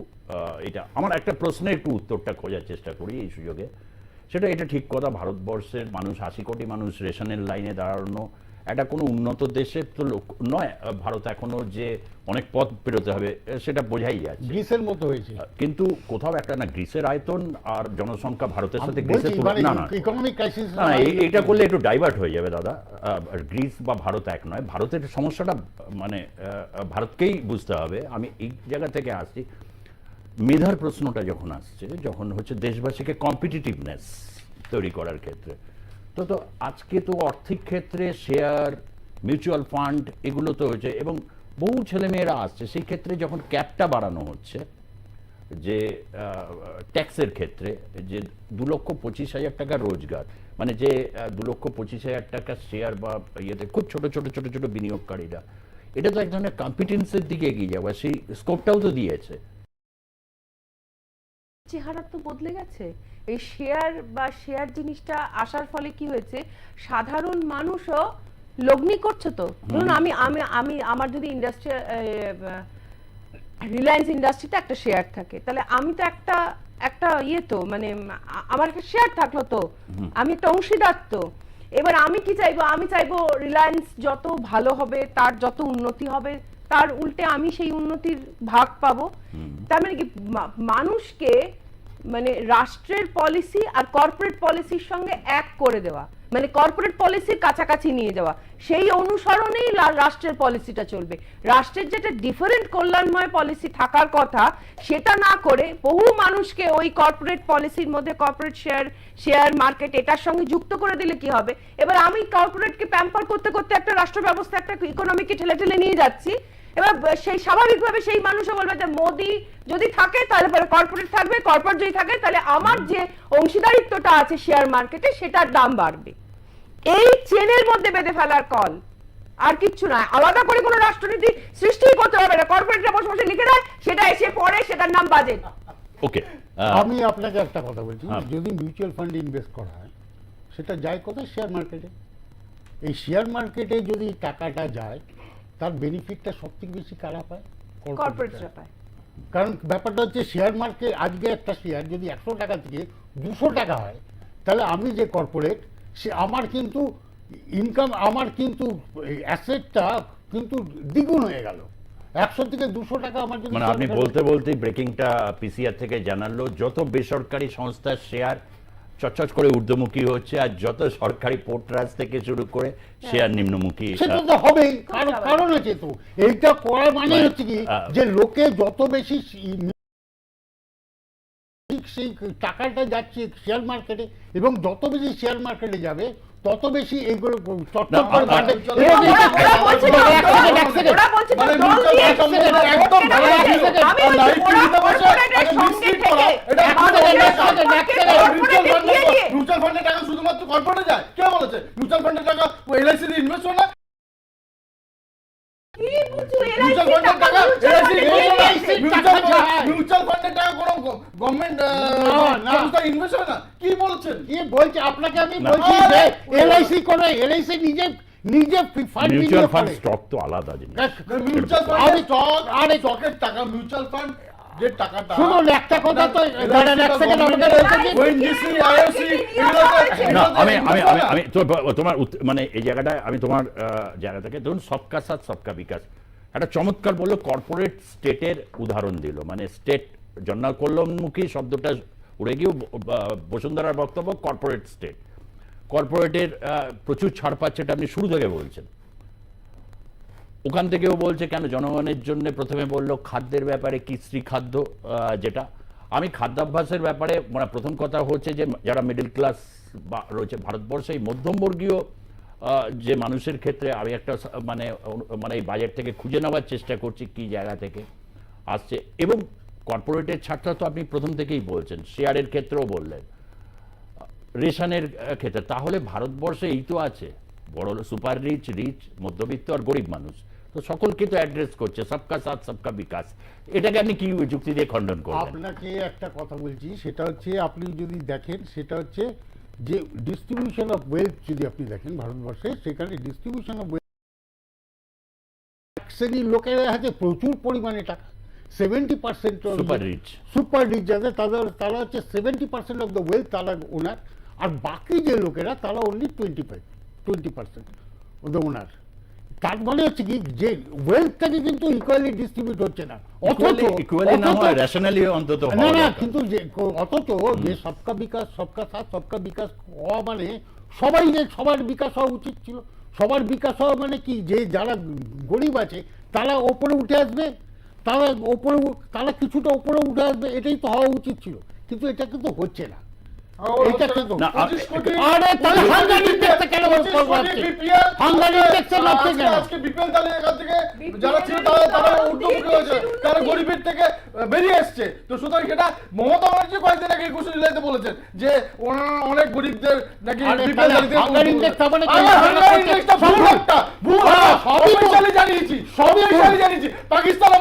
এটা আমার একটা প্রশ্নের একটু উত্তরটা খোঁজার চেষ্টা করি এই সুযোগে। এটা ঠিক কথা, ভারতবর্ষের মানুষ 80 কোটি মানুষ রেশনের লাইনে দাঁড়ানো একটা কোনো উন্নত দেশে তো নয়। ভারত এখনো যে অনেক পথ পেরোতে হবে সেটা বোঝাই যাচ্ছে। গ্রিসের মতো হয়েছে, কিন্তু কোথাও একটা না, গ্রিসের আয়তন আর জনসংখ্যা ভারতের সাথে গ্রিসের না, ইকোনমিক ক্রাইসিস না এটা করলে একটু ডাইভার্ট হয়ে যাবে দাদা। গ্রিস বা ভারত এক নয়, ভারতের সমস্যাটা মানে ভারতকেই বুঝতে হবে। আমি এই জায়গা থেকে আসছি, মেধার প্রশ্নটা যখন আসছে, যখন হচ্ছে দেশবাসীকে কম্পিটিটিভনেস তৈরি করার ক্ষেত্রে, তো আজকে তো আর্থিক ক্ষেত্রে শেয়ার, মিউচুয়াল ফান্ড এগুলো তো হচ্ছে, এবং বহু ছেলেমেয়েরা আসছে। সেই ক্ষেত্রে যখন ক্যাপটা বাড়ানো হচ্ছে, যে ট্যাক্সের ক্ষেত্রে, যে 2,25,000 টাকা রোজগার, মানে যে 2,25,000 টাকা শেয়ার বা ইয়েতে খুব ছোট ছোট ছোট ছোট বিনিয়োগকারীরা, এটা তো এক ধরনের কম্পিটেন্সের দিকে এগিয়ে যাওয়া, সেই স্কোপটাও তো দিয়েছে। চেহারা তো বদলে গেছে। এই শেয়ার জিনিসটা আসার ফলে কি হয়েছে, সাধারণ মানুষও লগ্নি করছে। তো ধরুন আমি আমার যদি রিলায়েন্স ইন্ডাস্ট্রিতে একটা শেয়ার থাকে, তাহলে আমি তো একটা তো মানে আমার একটা শেয়ার থাকলো, তো আমি একটা অংশীদার। তো এবার আমি কি চাইবো? আমি চাইবো রিলায়েন্স যত ভালো হবে, তার যত উন্নতি হবে, তার উল্টে আমি সেই উন্নতির ভাগ পাবো। তার মানে কি মানুষকে মানে রাষ্ট্রের পলিসি আর কর্পোরেট পলিসির সঙ্গে এক করে দেওয়া, মানে কর্পোরেট পলিসির কাছাকাছি নিয়ে যাওয়া, সেই অনুসরণেই রাষ্ট্রের পলিসিটা চলবে। রাষ্ট্রের যেটা ডিফারেন্ট কল্যাণময় পলিসি থাকার কথা, সেটা না করে বহু মানুষকে ওই কর্পোরেট পলিসির মধ্যে কর্পোরেট শেয়ার মার্কেট এটার সঙ্গে যুক্ত করে দিলে কি হবে? এবার আমি কর্পোরেটকে প্যাম্পার করতে করতে একটা রাষ্ট্র ব্যবস্থা, একটা ইকোনমিকে ঠেলে ঠেলে নিয়ে যাচ্ছি। এবার সেই স্বাভাবিকভাবে সেই মানুষও বলবে যে মোদি যদি থাকে তাহলে পরে কর্পোরেট থাকবে, কর্পোরেট যদি থাকে তাহলে আমার যে অংশীদারিত্বটা আছে শেয়ার মার্কেটে সেটার দাম বাড়বে। এই চেনের মধ্যে বেঁধে ফেলার কল, আর কিচ্ছু নয়। আলাদা করে কোনো রাষ্ট্রনীতি সৃষ্টি করতে হবে না, কর্পোরেটরা বসে বসে লিখে দেয়, সেটা এসে পড়ে, সেটার নাম বাজেট। ওকে, আমি আপনাকে একটা কথা বলছি, যদি মিউচুয়াল ফান্ডে ইনভেস্ট করা হয়, সেটা যায় কোথায়? শেয়ার মার্কেটে। এই শেয়ার মার্কেটে যদি টাকাটা যায়, তার বেনিফিটটা সবথেকে বেশি কারা পায়? কর্পোরেটরা পায়। কারণ ব্যাপারটা হচ্ছে শেয়ার মার্কেট, আজকে একটা শেয়ার যদি 100 টাকা থেকে 200 টাকা হয়, তাহলে আমি যে কর্পোরেট, সে আমার কিন্তু ইনকাম, আমার কিন্তু অ্যাসেটটা কিন্তু দ্বিগুণ হয়ে গেল। 100 থেকে 200 টাকা আমার যদি মানে আপনি বলতে বলতে ব্রেকিংটা পিসিআর থেকে জানালো, যত বেসরকারি সংস্থার শেয়ার চটচট করে ঊর্ধ্বমুখী হচ্ছে, আর যত সরকারি পোর্টরাজ থেকে শুরু করে শেয়ার নিম্নমুখী। সেটা তো হবেই, কারণ আছে তো এইটা করার মানে হচ্ছে কি যে লোকে যত বেশি সেই টাকাটা যাচ্ছে শেয়ার মার্কেটে, এবং যত বেশি শেয়ার মার্কেটে যাবে তত বেশি এইগুলো চটচট করে বাড়বে। মিউচুয়াল ফান্ডের টাকা শুধুমাত্র কর্পোরেটে যায়? কে বলেছে? মিউচুয়াল ফান্ডের টাকা এলআইসি ইনভেস্ট হয় না? মিউচুয়াল ফান্ডের টাকা মিউচুয়াল ফান্ডের টাকা কোনো গভর্নমেন্ট সংস্থা ইনভেস্ট হয় না? কি বলছেন? কি বলছে আপনাকে? আমি বলছি যে এলআইসি করে, এলআইসি নিজে ফান্ড, মিউচুয়াল ফান্ড স্টক তো আলাদা জিনিস। মিউচুয়াল ফান্ড স্টক আর স্টকের টাকা, মিউচুয়াল ফান্ড যে টাকাটা, শুনুন একটা কথা তো আমি তোমার মানে এই জায়গাটায় আমি তোমার জায়গা থেকে ধরুন সবকা সাথ সবকা বিকাশ একটা চমৎকার বললো, কর্পোরেট স্টেটের উদাহরণ দিল। মানে স্টেট জন্নাল কল্যাণমুখী শব্দটা উড়ে গিয়েও বসুন্ধরার বক্তব্য কর্পোরেট স্টেট, কর্পোরেটের প্রচুর ছাড় পাচ্ছে, এটা আপনি শুরু থেকে বলছেন। ওখান থেকেও বলছে কেন জনগণের জন্য, প্রথমে বললো খাদ্যের ব্যাপারে কি শ্রী খাদ্য, যেটা আমি খাদ্যাভ্যাসের ব্যাপারে মানে প্রথম কথা হচ্ছে যে যারা মিডল ক্লাস রয়েছে ভারতবর্ষে, এই মধ্যমবর্গীয় যে মানুষের ক্ষেত্রে আমি একটা মানে মানে এই বাজেট থেকে খুঁজে নেওয়ার চেষ্টা করছি কি জায়গা থেকে আসছে। এবং কর্পোরেটের ছাড়টা তো আপনি প্রথম থেকেই বলছেন, শেয়ারের ক্ষেত্রেও বললেন, রেশনের ক্ষেত্রে। তাহলে ভারতবর্ষে এই তো আছে বড় সুপার রিচ, মধ্যবিত্ত আর গরিব মানুষ, তো সকলকে তো অ্যাড্রেস করছে সবকা সাথ সবকা বিকাশ। এটাকে আপনি কি যুক্তি দিয়ে খণ্ডন করবেন? আপনাকে একটা কথা বলছি, সেটা হচ্ছে আপনি যদি দেখেন, সেটা হচ্ছে যে ডিস্ট্রিবিউশন অফ ওয়েলথ যদি আপনি দেখেন ভারতবর্ষে, সেখানে ডিস্ট্রিবিউশন অফ ওয়েলথ এক শ্রেণীর লোকের হাতে প্রচুর পরিমাণে টাকা, 70% সুপার রিচ যাদের, তারা হচ্ছে 70% অফ দ্য ওয়েলথ তারা ওনার, আর বাকি যে লোকেরা তারা অনলি 20% অফ দ্য ওনার। তার মানে হচ্ছে কি যে ওয়েলথটাকে কিন্তু ইকুয়ালি ডিস্ট্রিবিউট হচ্ছে না, অথচ কিন্তু অথচ যে সবকা বিকাশ, সবকা সাথ সবকা বিকাশ হওয়া মানে সবাই যে সবার বিকাশ হওয়া উচিত ছিল। সবার বিকাশ হওয়া মানে কি যে যারা গরিব আছে তারা ওপরে উঠে আসবে, তারা কিছুটা ওপরে উঠে আসবে, এটাই তো হওয়া উচিত ছিল, কিন্তু এটা কিন্তু হচ্ছে না। গরিবের থেকে বেরিয়ে এসছে, তো সুতরাং সেটা মমতা ব্যানার্জি কয়েকদিন আগে 21 জুলাইতে বলেছেন যে অনেক গরিবদের নাকি জানিয়েছি। পাকিস্তান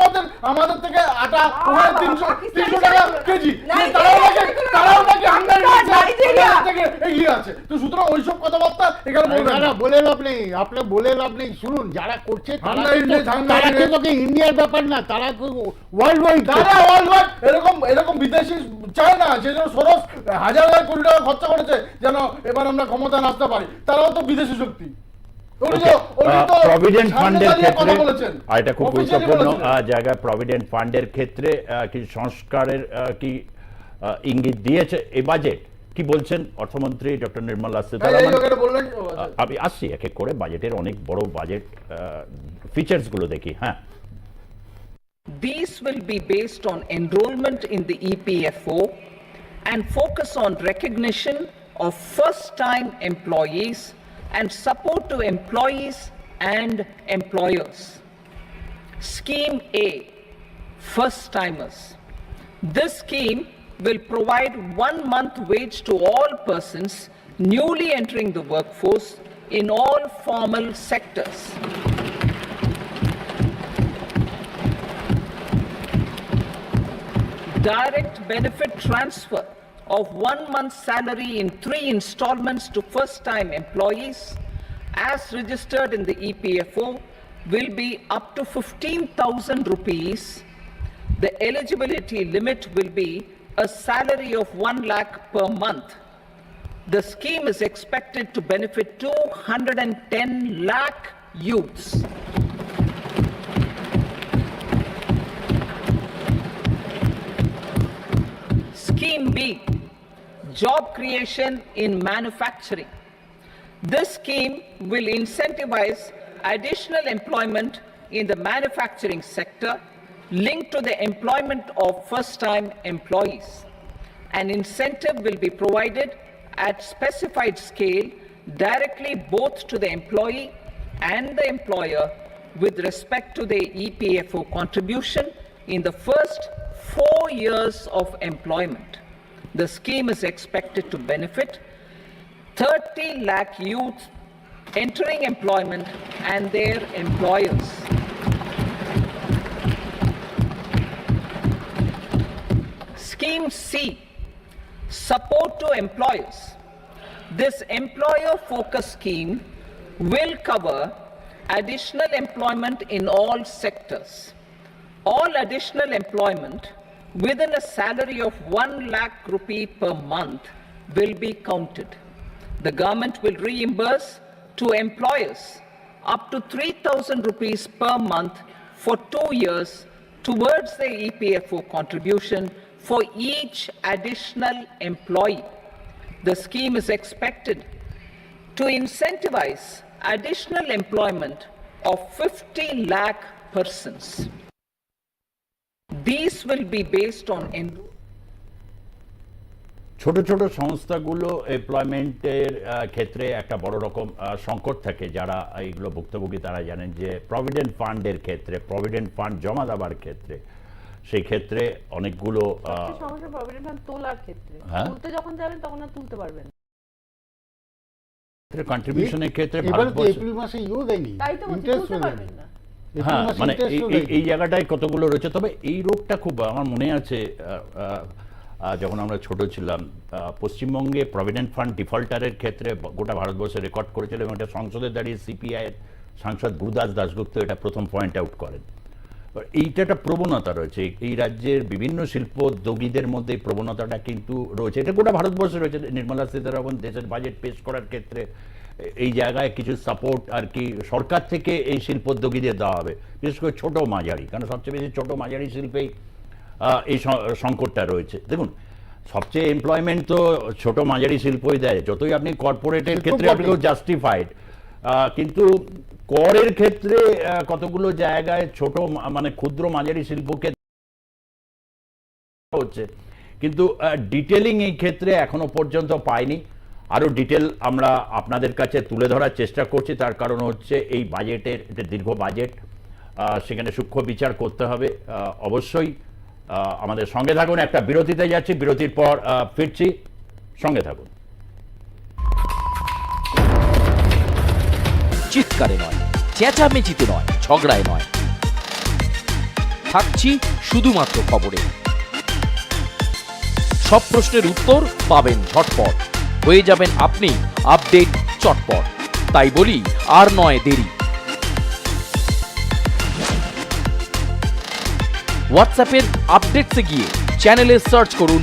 আমাদের থেকে আটা 300 টাকা কেজি, তারাও নাকি এগিয়ে আছে। তো সুতরাং ওইসব কথাবার্তা এখানে বলে লাভ নেই, আপনার বলে লাভ নেই। শুনুন, যারা করছে ইন্ডিয়ার ব্যাপার না, তারা ওয়ার্ল্ড ওয়াইড, এরকম বিদেশি চায় না, যে জন্য সরস হাজার কোটি টাকা খরচা করেছে যেন এবার আমরা ক্ষমতা আসতে পারি, তারাও তো বিদেশি শক্তি। প্রভিডেন্ট ফান্ডের ক্ষেত্রে আর এটা খুব গুরুত্বপূর্ণ জায়গা, প্রভিডেন্ট ফান্ডের ক্ষেত্রে কি সংস্কারের কি ইঙ্গিত দিয়েছে এই বাজেট? কি বলছেন অর্থমন্ত্রী ডক্টর নির্মলা সীতারামন? আমি আসছি এক এক করে বাজেটের অনেক বড় বাজেট ফিচার্স গুলো দেখি। হ্যাঁ, These will be based on enrollment in the EPFO and focus on recognition of first-time employees and support to employees and employers. Scheme A, first-timers. This scheme will provide 1 month wage to all persons newly entering the workforce in all formal sectors. Direct benefit transfer of 1 month's salary in 3 installments to first-time employees as registered in the EPFO will be up to 15,000 rupees. The eligibility limit will be a salary of 1 lakh per month. The scheme is expected to benefit 210 lakh youths. job creation in manufacturing. This scheme will incentivize additional employment in the manufacturing sector linked to the employment of first-time employees. An incentive will be provided at specified scale directly both to the employee and the employer with respect to the EPFO contribution in the first 4 years of employment. The scheme is expected to benefit 30 lakh youth entering employment and their employers. Scheme C, support to employers. This employer-focused scheme will cover additional employment in all sectors. All additional employment within a salary of 1 lakh rupee per month will be counted. The government will reimburse to employers up to 3,000 rupees per month for 2 years towards the EPFO contribution for each additional employee. The scheme is expected to incentivize additional employment of 50 lakh persons. These will be based on ছোট ছোট সংস্থাগুলো এমপ্লয়মেন্টের ক্ষেত্রে একটা বড় রকম সংকট থাকে। যারা এইগুলো ভুক্তভোগী তারা জানেন যে প্রভিডেন্ট ফান্ডের ক্ষেত্রে, প্রভিডেন্ট ফান্ড জমা দেওয়ার ক্ষেত্রে, সেই ক্ষেত্রে অনেকগুলো সমস্যা প্রভিডেন্ট ফান্ড তোলার ক্ষেত্রে, তুলতে যখন যাবেন তখন আর তুলতে পারবেন কন্ট্রিবিউশনের ক্ষেত্রে এপ্রিল মাসে ইও দেয়নি, তাই তো ইন্টারেস্ট তুলতে দেয়নি। পারবেন না। হ্যাঁ, মানে এই জায়গাটায় কতগুলো রয়েছে। তবে এই রোগটা খুব আমার মনে আছে, যখন আমরা ছোট ছিলাম পশ্চিমবঙ্গে প্রভিডেন্ট ফান্ড ডিফল্টারের ক্ষেত্রে গোটা ভারতবর্ষে রেকর্ড করেছিল এবং এটা সংসদে দাঁড়িয়ে সিপিআই এর সাংসদ গুরুদাস দাশগুপ্ত এটা প্রথম পয়েন্ট আউট করেন। এইটা একটা প্রবণতা রয়েছে এই রাজ্যের বিভিন্ন শিল্পোদ্যোগীদের মধ্যে, এই প্রবণতাটা কিন্তু রয়েছে, এটা গোটা ভারতবর্ষে রয়েছে। নির্মলা সীতারামন দেশের বাজেট পেশ করার ক্ষেত্রে এই জায়গায় কিছু সাপোর্ট আর কি সরকার থেকে এই শিল্পোদ্যোগীদের দেওয়া হবে, বিশেষ করে ছোট মাঝারি, কারণ সবচেয়ে বেশি ছোট মাঝারি শিল্পেই এই সংকটটা রয়েছে। দেখুন, সবচেয়ে এমপ্লয়মেন্ট তো ছোট মাঝারি শিল্পই দেয়, যতই আপনি কর্পোরেটের ক্ষেত্রে আপনি জাস্টিফাইড, কিন্তু করের ক্ষেত্রে কতগুলো জায়গায় ছোট মানে ক্ষুদ্র মাঝারি শিল্পকে হচ্ছে, কিন্তু ডিটেলিং এই ক্ষেত্রে এখনো পর্যন্ত পাইনি। আরও ডিটেল আমরা আপনাদের কাছে তুলে ধরার চেষ্টা করছি, তার কারণ হচ্ছে এই বাজেটের এটা দীর্ঘ বাজেট, সেখানে সূক্ষ্ম বিচার করতে হবে। অবশ্যই আমাদের সঙ্গে থাকুন, একটা বিরতিতে যাচ্ছি, বিরতির পর ফিরছি, সঙ্গে থাকুন। চিৎকারে নয়, চেঁচামেচিতে নয়, ঝগড়ায় নয়, থাকছি শুধুমাত্র খবরে। সব প্রশ্নের উত্তর পাবেন ঝটপট, হয়ে যাবেন আপনি আপডেট চটপট। তাই বলি আর নয় দেরি। হোয়াটসঅ্যাপের আপডেটসে গিয়ে চ্যানেলে সার্চ করুন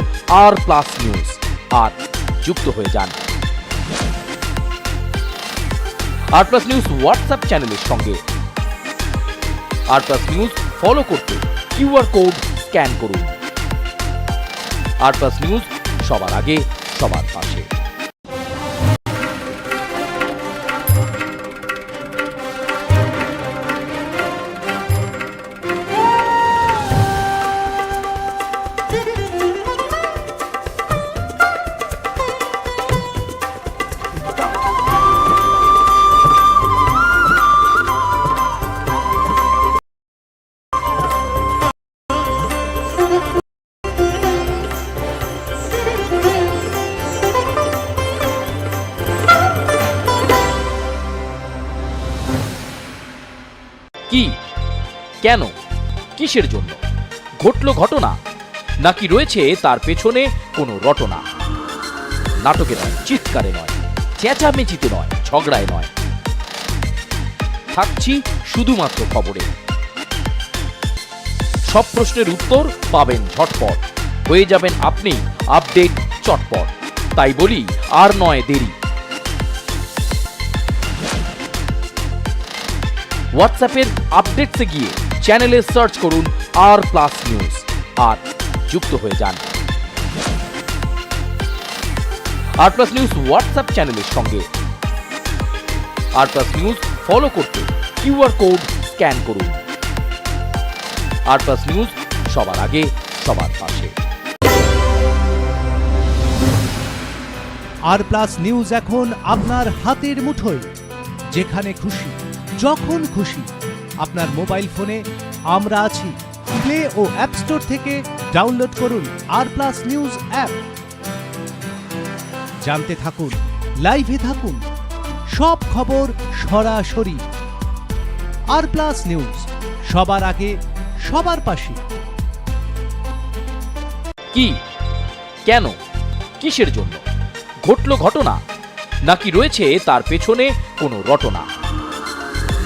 R+ নিউজ আর যুক্ত হয়ে যান। R+ নিউজ হোয়াটসঅ্যাপ চ্যানেলের সঙ্গে। R+ নিউজ ফলো করতে QR কোড স্ক্যান করুন। R+ নিউজ, সবার আগে সবার পাশে। কি, কেন, কিসের জন্য ঘটলো ঘটনা, নাকি রয়েছে তার পেছনে কোনো রটনা? নাটকে নয়, চিৎকারে নয়, চেঁচামেচিতে নয়, ঝগড়ায় নয়, থাকছি শুধুমাত্র খবরে। সব প্রশ্নের উত্তর পাবেন ঝটপট, হয়ে যাবেন আপনি আপডেট চটপট। তাই বলি আর নয় দেরি। হোয়াটসঅ্যাপের আপডেটসে গিয়ে চ্যানেলে সার্চ করুন R+ নিউজ আর যুক্ত হয়ে যান। আর প্লাস নিউজ হোয়াটসঅ্যাপ চ্যানেলের সঙ্গে। আর প্লাস নিউজ ফলো করতে কিউআর কোড স্ক্যান করুন। আর প্লাস নিউজ সবার আগে সবার পাশে। আর প্লাস নিউজ এখন আপনার হাতের মুঠোয়। যেখানে খুশি যখন খুশি আপনার মোবাইল ফোনে আমরা আছি। প্লে ও অ্যাপ স্টোর থেকে ডাউনলোড করুন আর প্লাস নিউজ অ্যাপ। জানতে থাকুন, লাইভে থাকুন, সব খবর সরাসরি। আর প্লাস নিউজ সবার আগে সবার পাশে। কি, কেন, কিসের জন্য ঘটল ঘটনা, নাকি রয়েছে তার পেছনে কোনো রটনা?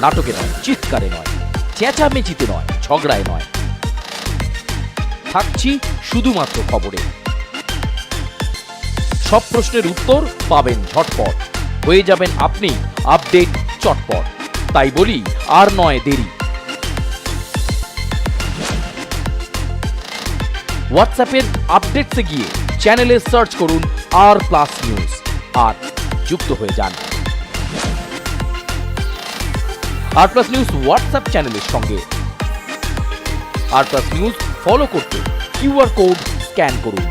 নাটকে নয়, চিৎকারে নয়, চেঁচামেচিতে নয়, ঝগড়ায় নয়, থাকছি শুধুমাত্র খবরে। সব প্রশ্নের উত্তর পাবেন ঝটপট, হয়ে যাবেন আপনি আপডেট চটপট। তাই বলি আর নয় দেরি। হোয়াটসঅ্যাপের আপডেটসে গিয়ে চ্যানেলে সার্চ করুন আর প্লাস নিউজ আর যুক্ত হয়ে যান। আর প্লাস নিউজ হোয়াটসঅ্যাপ চ্যানেলের সঙ্গে। আর প্লাস নিউজ ফলো করতে কিউআর কোড স্ক্যান করুন।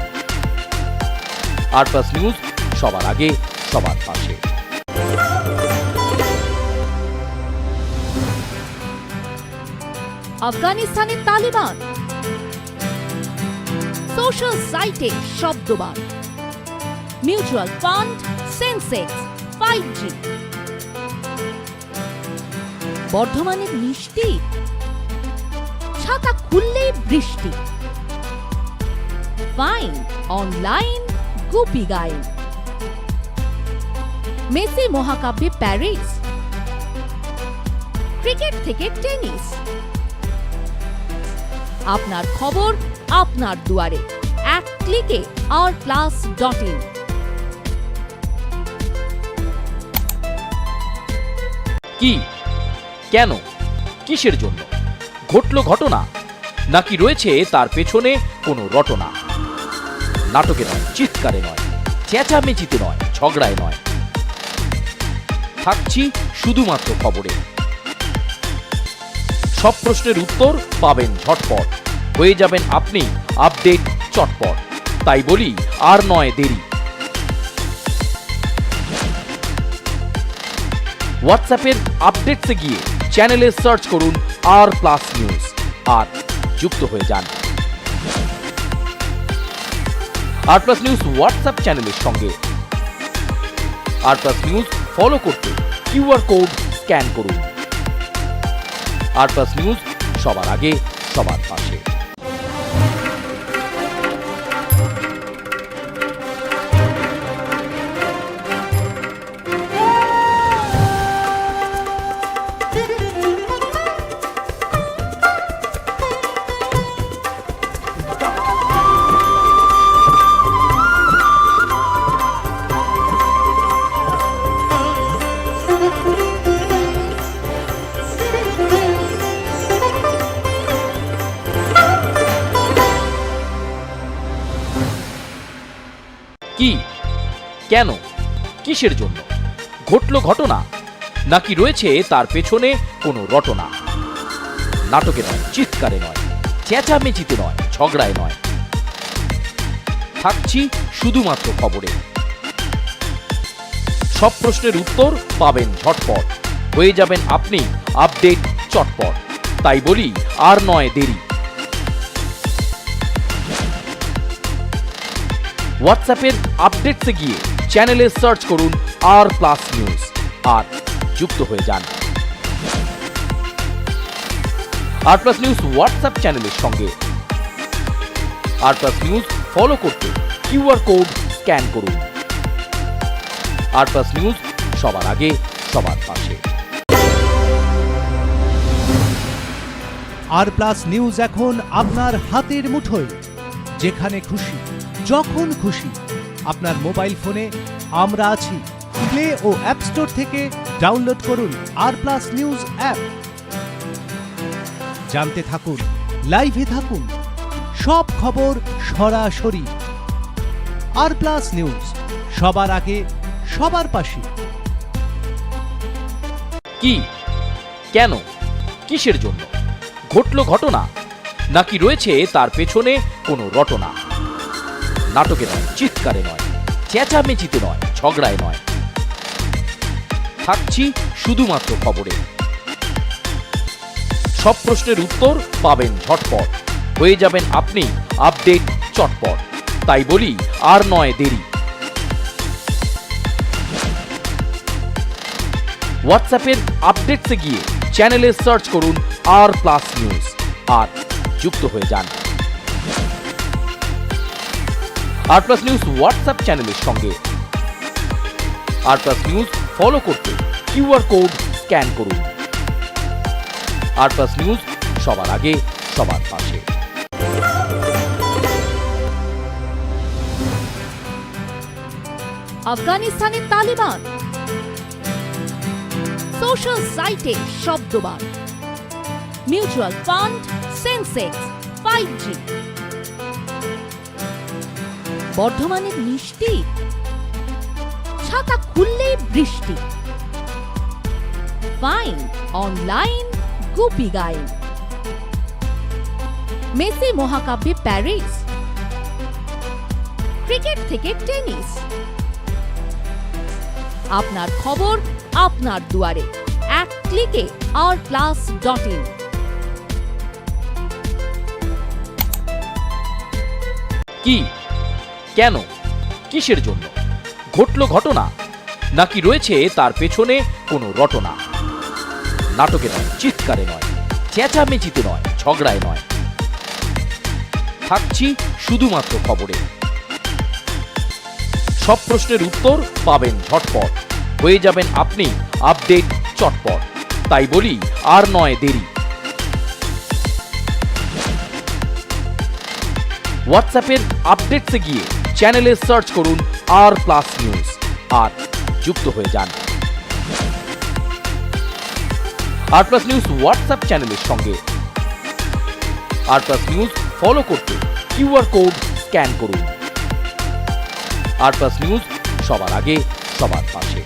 আর প্লাস নিউজ সবার আগে সবার পাশে। আফগানিস্তানের তালিবান, সোশ্যাল সাইটে শব্দবান, মিউচুয়াল ফান্ড, সেন্সেক্স, 5G, বর্ধমানের মিষ্টি, ছাতা খুললেই বৃষ্টি, fine online Goopy Gyne, Messi মহাকাব্যে প্যারিস, ক্রিকেট থেকে টেনিস, আপনার খবর আপনার দুয়ারে, এক ক্লিকে rplus.in। কি, কেন, কিসের জন্য ঘটল ঘটনা, নাকি রয়েছে তার পেছনে কোনো রটনা? নাটকে নয়, চিৎকারে নয়, চেঁচামেচিতে নয়, ঝগড়ায় নয়, থাকছি শুধুমাত্র খবরে। সব প্রশ্নের উত্তর পাবেন ঝটপট, হয়ে যাবেন আপনি আপডেট চটপট। তাই বলি আর নয় দেরি। হোয়াটসঅ্যাপের আপডেটসে গিয়ে চ্যানেলে সার্চ করুন আর প্লাস নিউজ আর যুক্ত হয়ে যান। আর প্লাস নিউজ হোয়াটসঅ্যাপ চ্যানেলের সঙ্গে। আর প্লাস নিউজ ফলো করতে কিউআর কোড স্ক্যান করুন। আর প্লাস নিউজ সবার আগে সবার পাশে। কি, কেন, কিসের জন্য ঘটল ঘটনা, নাকি রয়েছে তার পেছনে কোনো রটনা? নাটকে নয়, চিৎকারে নয়, চেঁচামেচিতে নয়, ঝগড়ায় নয়, থাকছি শুধুমাত্র খবরে। সব প্রশ্নের উত্তর পাবেন ঝটপট, হয়ে যাবেন আপনি আপডেট চটপট। তাই বলি আর নয় দেরি। হোয়াটসঅ্যাপের আপডেটসে গিয়ে চ্যানেলে সার্চ করুন আর প্লাস নিউজ আর যুক্ত হয়ে যান। আর প্লাস নিউজ হোয়াটসঅ্যাপ চ্যানেলের সঙ্গে। আর প্লাস নিউজ ফলো করতে কিউআর কোড স্ক্যান করুন। আর প্লাস নিউজ সবার আগে সবার পাশে। আর প্লাস নিউজ এখন আপনার হাতের মুঠোয়। যেখানে খুশি যখন খুশি আপনার মোবাইল ফোনে আমরা আছি। প্লে ও অ্যাপ স্টোর থেকে ডাউনলোড করুন আর প্লাস নিউজ অ্যাপ। জানতে থাকুন, লাইভে থাকুন, সব খবর সরাসরি। আর প্লাস নিউজ সবার আগে সবার পাশে। কি, কেন, কিসের জন্য ঘটল ঘটনা, নাকি রয়েছে তার পেছনে কোনো রটনা? নাটকে নয়, চিৎকারে নয়, চেঁচামেচিতে নয়, ঝগড়ায় নয়, থাকছি শুধুমাত্র খবরে। সব প্রশ্নের উত্তর পাবেন ঝটপট, হয়ে যাবেন আপনি আপডেট চটপট। তাই বলি আর নয় দেরি। হোয়াটসঅ্যাপের আপডেটসে গিয়ে চ্যানেলে সার্চ করুন R+ নিউজ আর যুক্ত হয়ে যান। R+ নিউজ হোয়াটসঅ্যাপ চ্যানেলের সঙ্গে। R+ নিউজ ফলো করতে QR কোড স্ক্যান করুন। R+ নিউজ সবার আগে সবার পাশে। আফগানিস্তানে তালিবান, সোশ্যাল সাইটে শব্দবান, মিউচুয়াল ফান্ড, সেন্সেক্স, 5G, বর্ধমানের মিষ্টি, ছাতা খুললেই বৃষ্টি, fine online Goopy Gyne, Messi মহাকাব্যে প্যারিস, ক্রিকেট থেকে টেনিস, আপনার খবর আপনার দুয়ারে, এক ক্লিকে r+.in। কি, কেন, কিসের জন্য ঘটল ঘটনা, নাকি রয়েছে তার পেছনে কোনো রটনা? নাটকে নয়, চিৎকারে নয়, চেঁচামেচিতে নয়, ঝগড়ায় নয়, থাকছি শুধুমাত্র খবরে। সব প্রশ্নের উত্তর পাবেন ঝটপট, হয়ে যাবেন আপনি আপডেট চটপট। তাই বলি আর নয় দেরি। হোয়াটসঅ্যাপের আপডেটসে গিয়ে চ্যানেলে সার্চ করুন R+ নিউজ আর যুক্ত হয়ে যান। R+ নিউজ হোয়াটসঅ্যাপ চ্যানেলের সঙ্গে। R+ নিউজ ফলো করতে QR কোড স্ক্যান করুন। R+ নিউজ সবার আগে সবার পাশে।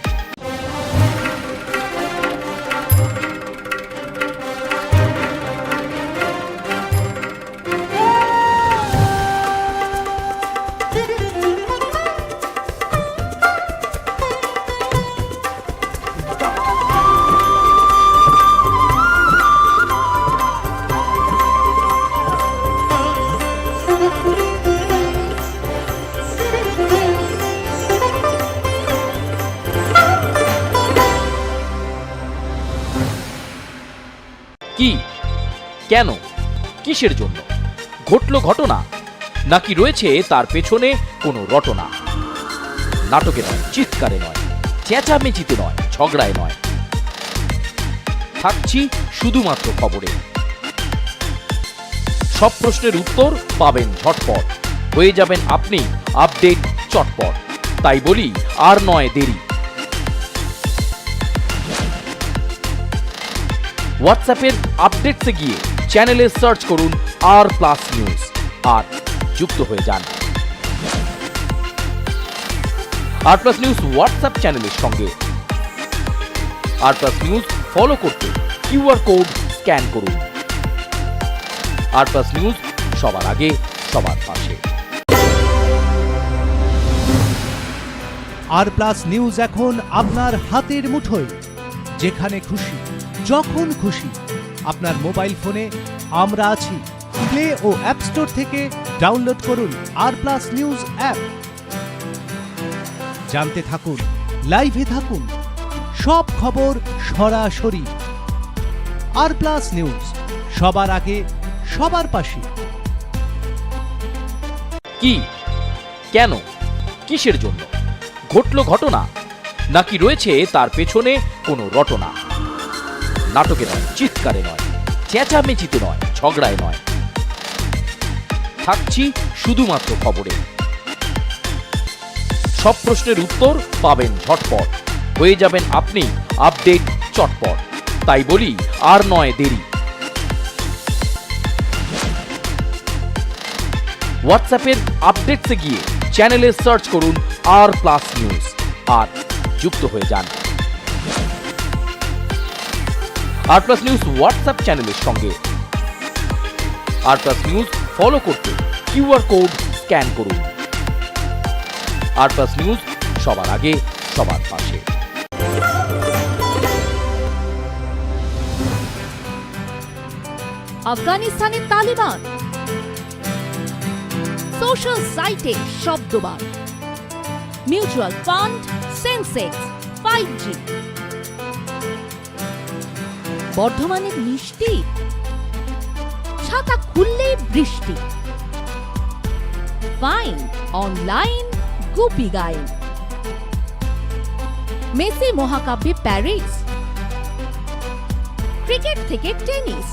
কি, কেন, কিসের জন্য ঘটল ঘটনা, নাকি রয়েছে তার পেছনে কোনো রটনা? নাটকে নয়, চিৎকারে নয়, চেঁচামেচিতে নয়, ঝগড়ায় নয়, থাকছি শুধুমাত্র খবরে। সব প্রশ্নের উত্তর পাবেন ঝটপট, হয়ে যাবেন আপনি আপডেট চটপট। তাই বলি আর নয় দেরি। হোয়াটসঅ্যাপের আপডেটসে গিয়ে চ্যানেলে সার্চ করুন R+ নিউজ আর যুক্ত হয়ে যান। R+ নিউজ হোয়াটসঅ্যাপ চ্যানেলের সঙ্গে। R+ নিউজ ফলো করতে QR কোড স্ক্যান করুন। R+ নিউজ সবার আগে সবার পাশে। R+ নিউজ এখন আপনার হাতের মুঠোয়। যেখানে খুশি, যখন খুশি, আপনার মোবাইল ফোনে আমরা আছি। প্লে ও অ্যাপ স্টোর থেকে ডাউনলোড করুন R+ নিউজ অ্যাপ। জানতে থাকুন, লাইভে থাকুন, সব খবর সরাসরি। R+ নিউজ সবার আগে সবার পাশে। কি, কেন, কিসের জন্য ঘটল ঘটনা, নাকি রয়েছে তার পেছনে কোনো রটনা? নাটকে নয়, চিৎকারে নয়, চেঁচামেচিতে নয়, ঝগড়ায় নয়, থাকছি শুধুমাত্র খবরে। সব প্রশ্নের উত্তর পাবেন ঝটপট, হয়ে যাবেন আপনি আপডেট চটপট। তাই বলি আর নয় দেরি। হোয়াটসঅ্যাপের আপডেটসে গিয়ে চ্যানেলে সার্চ করুন R+ নিউজ আর যুক্ত হয়ে যান R+ নিউজ হোয়াটসঅ্যাপ চ্যানেলের সঙ্গে। R+ নিউজ ফলো করতে QR কোড স্ক্যান করুন। R+ নিউজ সবার আগে সবার পাশে। আফগানিস্তানের তালিবান, সোশ্যাল সাইটে শব্দবান, মিউচুয়াল ফান্ড, সেন্সেক্স, 5G, বর্ধমানের মিষ্টি, ছাতা খুললেই বৃষ্টি, fine online Goopy Gyne, Messi মহাকাব্যে প্যারিস, ক্রিকেট থেকে টেনিস,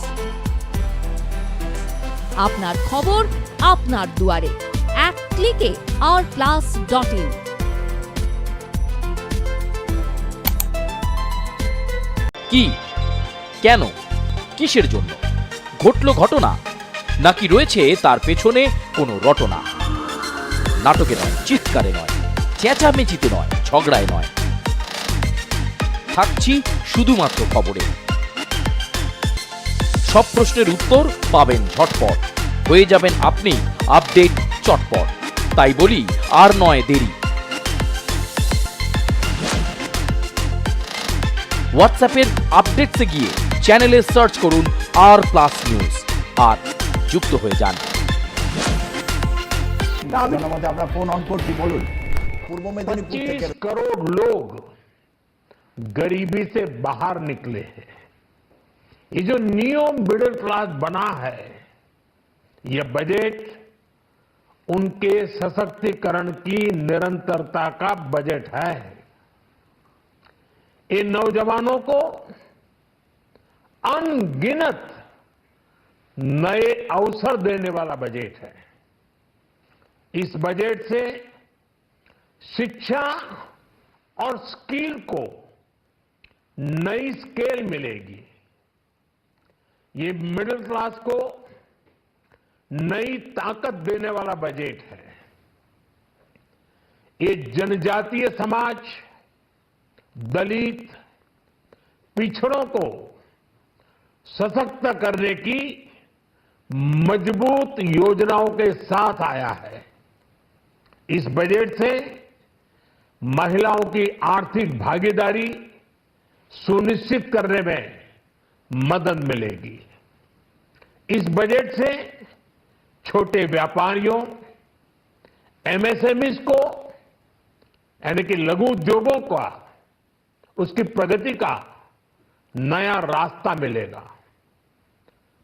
আপনার খবর আপনার দুয়ারে, এক ক্লিকে rplus.in। কি, কেন, কিসের জন্য ঘটল ঘটনা, নাকি রয়েছে তার পেছনে কোনো রটনা? নাটকে নয়, চিৎকারে নয়, চেঁচামেচিতে নয়, ঝগড়ায় নয়, থাকছি শুধুমাত্র খবরে। সব প্রশ্নের উত্তর পাবেন ঝটপট, হয়ে যাবেন আপনি আপডেট চটপট। তাই বলি আর নয় দেরি। হোয়াটসঅ্যাপের আপডেটসে গিয়ে চ্যানেলে সার্চ করুন R+ নিউজ আর যুক্ত হয়ে যান। আপনার ফোন অন করছি, বলুন। पूर्व मेदिनीपुर 25 करोड़ लोग गरीबी से बाहर निकले हैं। ये जो न्यू मिडिल क्लास बना है, ये बजट उनके सशक्तिकरण की निरंतरता का बजट है। इन नौजवानों को अनगिनत नए अवसर देने वाला बजट है। इस बजट से शिक्षा और स्किल को नई स्केल मिलेगी। ये मिडिल क्लास को नई ताकत देने वाला बजट है। ये जनजातीय समाज, दलित, पिछड़ों को सशक्त करने की मजबूत योजनाओं के साथ आया है। इस बजट से महिलाओं की आर्थिक भागीदारी सुनिश्चित करने में मदद मिलेगी। इस बजट से छोटे व्यापारियों, एमएसएमईज को, यानी कि लघु उद्योगों का, उसकी प्रगति का नया रास्ता मिलेगा।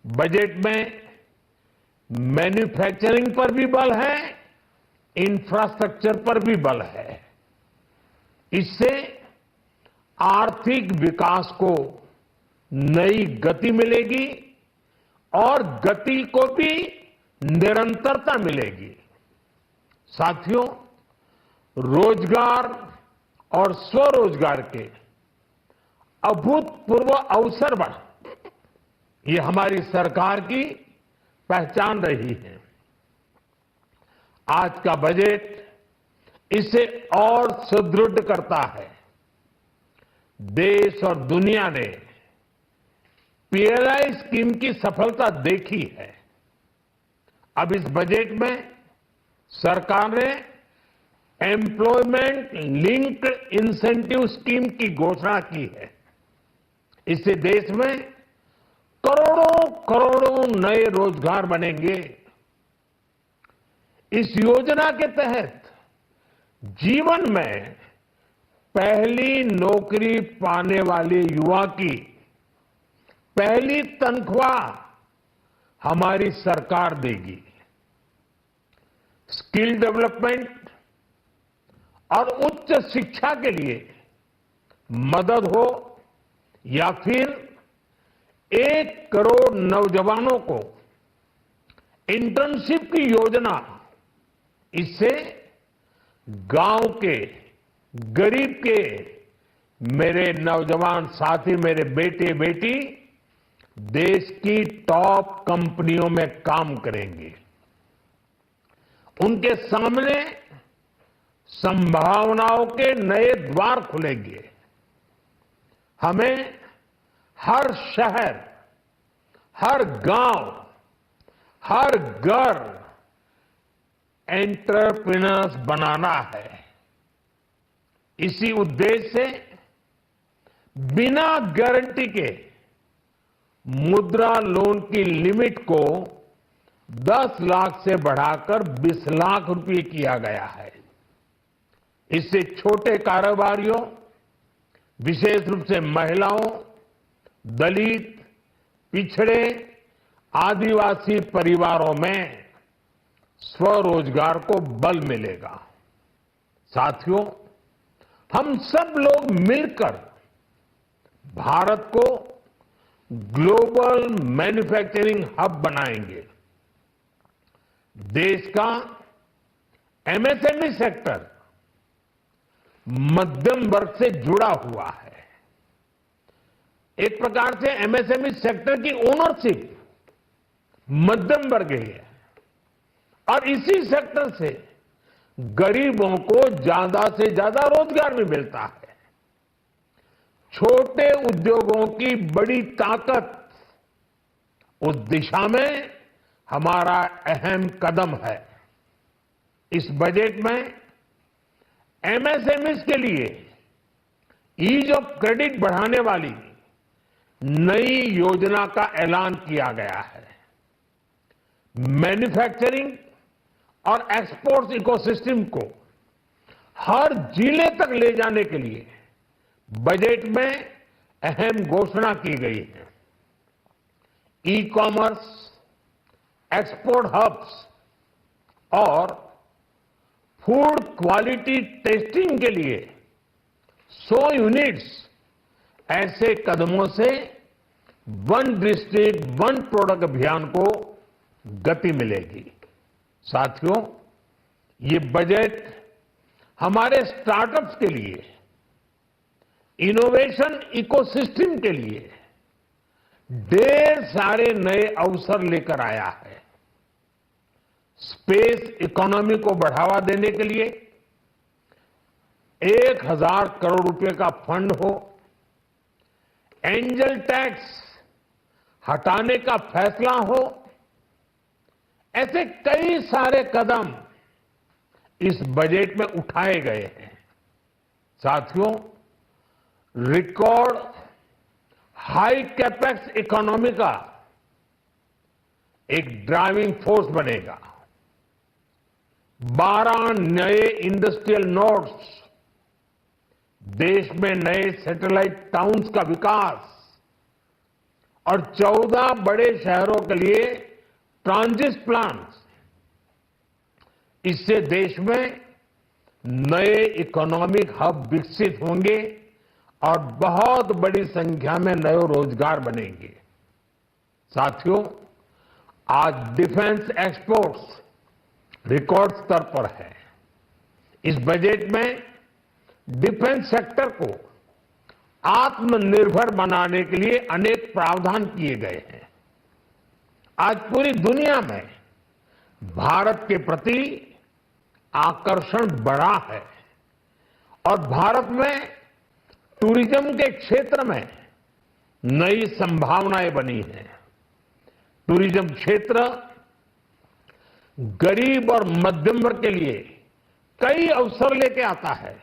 बजट में मैन्युफैक्चरिंग पर भी बल है, इंफ्रास्ट्रक्चर पर भी बल है। इससे आर्थिक विकास को नई गति मिलेगी और गति को भी निरंतरता मिलेगी। साथियों, रोजगार और स्वरोजगार के अभूतपूर्व अवसर बढ़ा, ये हमारी सरकार की पहचान रही है। आज का बजट इसे और सुदृढ़ करता है। देश और दुनिया ने पीएलआई स्कीम की सफलता देखी है। अब इस बजट में सरकार ने एम्प्लॉयमेंट लिंक्ड इंसेंटिव स्कीम की घोषणा की है। इससे देश में करोड़ों करोड़ों नए रोजगार बनेंगे। इस योजना के तहत जीवन में पहली नौकरी पाने वाले युवा की पहली तनख्वाह हमारी सरकार देगी। स्किल डेवलपमेंट और उच्च शिक्षा के लिए मदद हो या फिर 1 करोड़ नौजवानों को इंटर्नशिप की योजना, इससे गांव के, गरीब के मेरे नौजवान साथी, मेरे बेटे बेटी देश की टॉप कंपनियों में काम करेंगे। उनके सामने संभावनाओं के नए द्वार खुलेंगे। हमें हर शहर, हर गांव, हर घर एंटरप्रेन्योर्स बनाना है। इसी उद्देश्य से बिना गारंटी के मुद्रा लोन की लिमिट को 10 लाख से बढ़ाकर 20 लाख रुपए किया गया है। इससे छोटे कारोबारियों, विशेष रूप से महिलाओं, दलित, पिछड़े, आदिवासी परिवारों में स्वरोजगार को बल मिलेगा। साथियों, हम सब लोग मिलकर भारत को ग्लोबल मैन्युफैक्चरिंग हब बनाएंगे। देश का एमएसएमई सेक्टर मध्यम वर्ग से जुड़ा हुआ है। एक प्रकार से एमएसएमई सेक्टर की ओनरशिप मध्यम वर्ग ही है और इसी सेक्टर से गरीबों को ज्यादा से ज्यादा रोजगार भी मिलता है। छोटे उद्योगों की बड़ी ताकत, उस दिशा में हमारा अहम कदम है। इस बजट में एमएसएमईज के लिए ईज ऑफ क्रेडिट बढ़ाने वाली नई योजना का ऐलान किया गया है। मैन्युफैक्चरिंग और एक्सपोर्ट इकोसिस्टम को हर जिले तक ले जाने के लिए बजट में अहम घोषणा की गई है। ई कॉमर्स, एक्सपोर्ट हब्स और फूड क्वालिटी टेस्टिंग के लिए 100 यूनिट्स, ऐसे कदमों से वन डिस्ट्रिक्ट वन प्रोडक्ट अभियान को गति मिलेगी। साथियों, ये बजट हमारे स्टार्टअप्स के लिए, इनोवेशन इकोसिस्टम के लिए ढेर सारे नए अवसर लेकर आया है। स्पेस इकोनॉमी को बढ़ावा देने के लिए 1000 करोड़ रुपए का फंड हो, एंजल टैक्स हटाने का फैसला हो, ऐसे कई सारे कदम इस बजट में उठाए गए हैं। साथियों, रिकॉर्ड हाई कैपेक्स इकोनॉमी का एक ड्राइविंग फोर्स बनेगा। 12 नए इंडस्ट्रियल नोड्स, देश में नए सैटेलाइट टाउन्स का विकास और 14 बड़े शहरों के लिए ट्रांजिट प्लान्स, इससे देश में नए इकोनॉमिक हब विकसित होंगे और बहुत बड़ी संख्या में नए रोजगार बनेंगे। साथियों, आज डिफेंस एक्सपोर्ट्स रिकॉर्ड स्तर पर है। इस बजट में डिफेंस सेक्टर को आत्मनिर्भर बनाने के लिए अनेक प्रावधान किए गए हैं। आज पूरी दुनिया में भारत के प्रति आकर्षण बढ़ा है और भारत में टूरिज्म के क्षेत्र में नई संभावनाएं बनी हैं। टूरिज्म क्षेत्र गरीब और मध्यम वर्ग के लिए कई अवसर लेके आता है।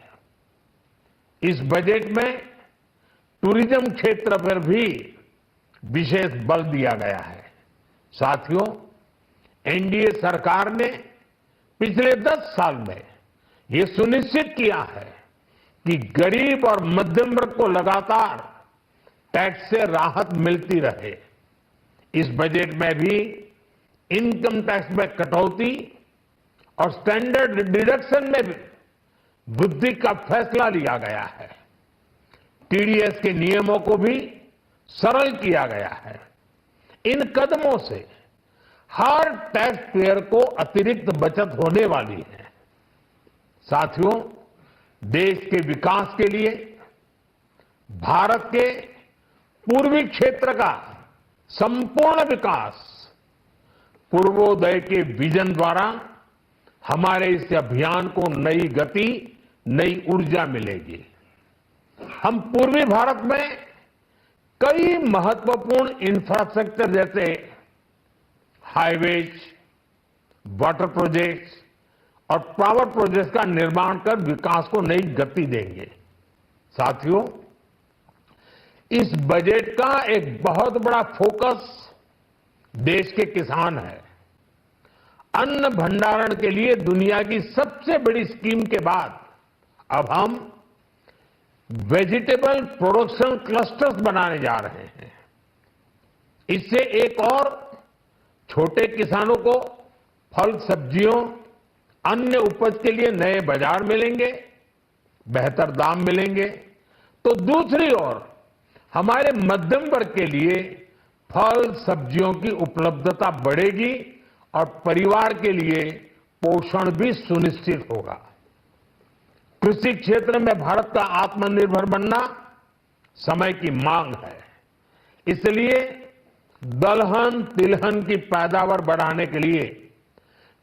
इस बजट में टूरिज्म क्षेत्र पर भी विशेष बल दिया गया है। साथियों, एनडीए सरकार ने पिछले 10 साल में ये सुनिश्चित किया है कि गरीब और मध्यम वर्ग को लगातार टैक्स से राहत मिलती रहे। इस बजट में भी इनकम टैक्स में कटौती और स्टैंडर्ड डिडक्शन में भी वृद्धि का फैसला लिया गया है। टीडीएस के नियमों को भी सरल किया गया है। इन कदमों से हर टैक्स पेयर को अतिरिक्त बचत होने वाली है। साथियों, देश के विकास के लिए भारत के पूर्वी क्षेत्र का संपूर्ण विकास पूर्वोदय के विजन द्वारा हमारे इस अभियान को नई गति, नई ऊर्जा मिलेगी। हम पूर्वी भारत में कई महत्वपूर्ण इंफ्रास्ट्रक्चर जैसे हाईवेज, वाटर प्रोजेक्ट्स और पावर प्रोजेक्ट्स का निर्माण कर विकास को नई गति देंगे। साथियों, इस बजट का एक बहुत बड़ा फोकस देश के किसान है। अन्न भंडारण के लिए दुनिया की सबसे बड़ी स्कीम के बाद अब हम वेजिटेबल प्रोडक्शन क्लस्टर्स बनाने जा रहे हैं। इससे एक और छोटे किसानों को फल, सब्जियों, अन्य उपज के लिए नए बाजार मिलेंगे, बेहतर दाम मिलेंगे, तो दूसरी ओर हमारे मध्यम वर्ग के लिए फल, सब्जियों की उपलब्धता बढ़ेगी और परिवार के लिए पोषण भी सुनिश्चित होगा। कृषि क्षेत्र में भारत का आत्मनिर्भर बनना समय की मांग है। इसलिए दलहन, तिलहन की पैदावार बढ़ाने के लिए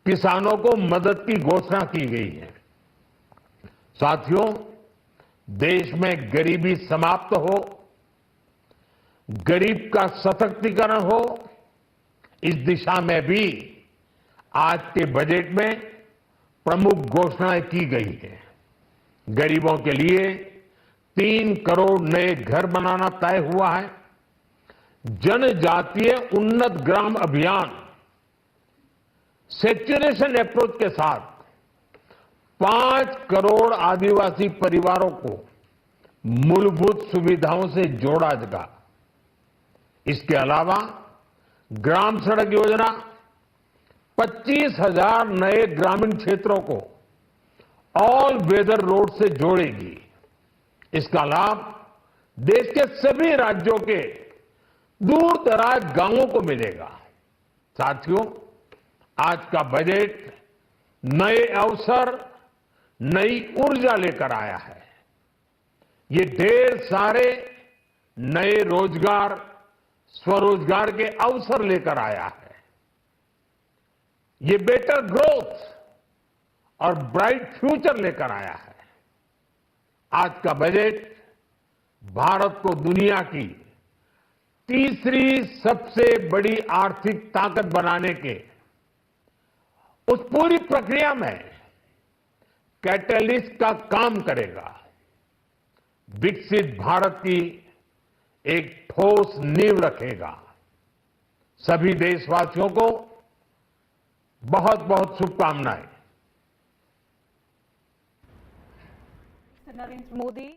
किसानों को मदद की घोषणा की गई है। साथियों, देश में गरीबी समाप्त हो, गरीब का सशक्तिकरण हो, इस दिशा में भी आज के बजट में प्रमुख घोषणाएं की गई हैं। गरीबों के लिए 3 करोड़ नए घर बनाना तय हुआ है। जनजातीय उन्नत ग्राम अभियान सेचुरेशन अप्रोच के साथ 5 करोड़ आदिवासी परिवारों को मूलभूत सुविधाओं से जोड़ा जाएगा। इसके अलावा ग्राम सड़क योजना 25,000 नए ग्रामीण क्षेत्रों को ऑल वेदर रोड से जोड़ेगी। इसका लाभ देश के सभी राज्यों के दूर दराज गांवों को मिलेगा। साथियों, आज का बजट नए अवसर, नई ऊर्जा लेकर आया है। ये ढेर सारे नए रोजगार, स्वरोजगार के अवसर लेकर आया है। ये बेटर ग्रोथ और ब्राइट फ्यूचर लेकर आया है। आज का बजट भारत को दुनिया की तीसरी सबसे बड़ी आर्थिक ताकत बनाने के उस पूरी प्रक्रिया में कैटलिस्ट का काम करेगा। विकसित भारत की एक ठोस नींव रखेगा। सभी देशवासियों को बहुत बहुत शुभकामनाएं। नरेंद्र मोदी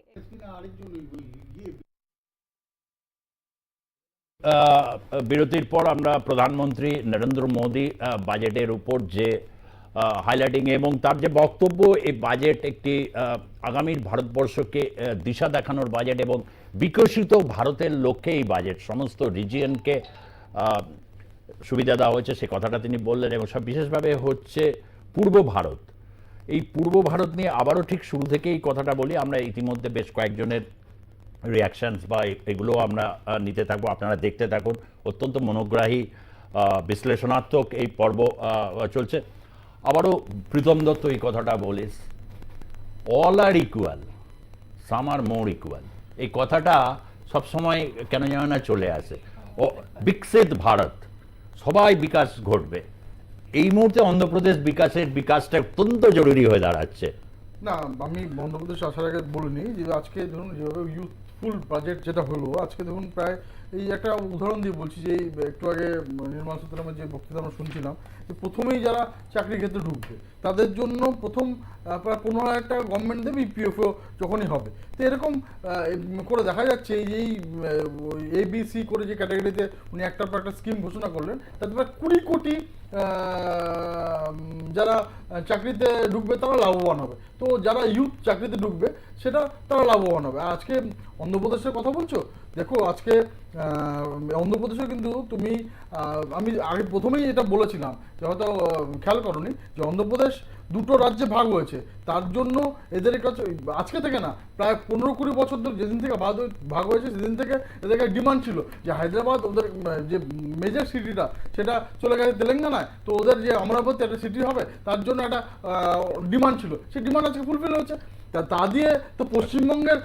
বিরতির পর আমরা প্রধানমন্ত্রী নরেন্দ্র মোদী বাজেটের উপর যে হাইলাইটিং এবং তার যে বক্তব্য, এই বাজেট একটি আগামীর ভারতবর্ষকে দিশা দেখানোর বাজেট এবং বিকশিত ভারতের লক্ষ্যে এই বাজেট সমস্ত রিজিয়নকে সুবিধা দেওয়া হয়েছে, সে কথাটা তিনি বললেন। এবং সব বিশেষভাবে হচ্ছে পূর্ব ভারত। এই পূর্ব ভারত নিয়ে আবারও ঠিক শুরু থেকে এই কথাটা বলি। আমরা ইতিমধ্যে বেশ কয়েকজনের রিয়াকশনস বা এগুলো আমরা নিতে থাকবো, আপনারা দেখতে থাকুন। অত্যন্ত মনোগ্রাহী বিশ্লেষণাত্মক এই পর্ব চলছে। আবারও প্রীতম দত্ত এই কথাটা বলিস, অল আর ইকুয়াল, সাম আর মোর ইকুয়াল। এই কথাটা সবসময় কেন যেন না চলে আসে। ও বিকশিত ভারত, সবাই বিকাশ ঘটবে। এই মুহূর্তে অন্ধ্রপ্রদেশ বিকাশটা অত্যন্ত জরুরি হয়ে দাঁড়াচ্ছে। না, আমি অন্ধ্রপ্রদেশ আসার আগে বলিনি যে আজকে ধরুন যেভাবে ইউথফুল বাজেট যেটা হলো, আজকে দেখুন প্রায় এই একটা উদাহরণ দিয়ে বলছি যে একটু আগে নির্মলা সীতারামনের যে বক্তৃতা আমরা শুনছিলাম, যে প্রথমেই যারা চাকরির ক্ষেত্রে ঢুকবে তাদের জন্য প্রথম প্রায় 15,000 টাকা গভর্নমেন্ট দেবে ইপিএফও যখনই হবে। তো এরকম করে দেখা যাচ্ছে এই ABC করে যে ক্যাটাগরিতে উনি একটার পর একটা স্কিম ঘোষণা করলেন, তাতে প্রায় 20 কোটি যারা চাকরিতে ঢুকবে তারা লাভবান হবে। তো যারা ইউথ চাকরিতে ঢুকবে সেটা তারা লাভবান হবে। আজকে অন্ধ্রপ্রদেশের কথা বলছো, দেখো আজকে অন্ধ্রপ্রদেশে কিন্তু তুমি আমি আগে প্রথমেই এটা বলেছিলাম যে হয়তো খেয়াল করোনি যে অন্ধ্রপ্রদেশ দুটো রাজ্যে ভাগ হয়েছে। তার জন্য এদের কাছে আজকে থেকে না, প্রায় 15-20 বছর ধরে যেদিন থেকে ভাগ হয়েছে সেদিন থেকে এদের ডিমান্ড ছিল যে হায়দ্রাবাদ ওদের যে মেজর সিটিটা সেটা চলে গেছে তেলেঙ্গানায়, তো ওদের যে অমরাবতী একটা সিটি হবে, তার জন্য জন্য একটা ডিমান্ড ছিল, সেই ডিমান্ড আজকে ফুলফিল হচ্ছে। তা দিয়ে তো পশ্চিমবঙ্গের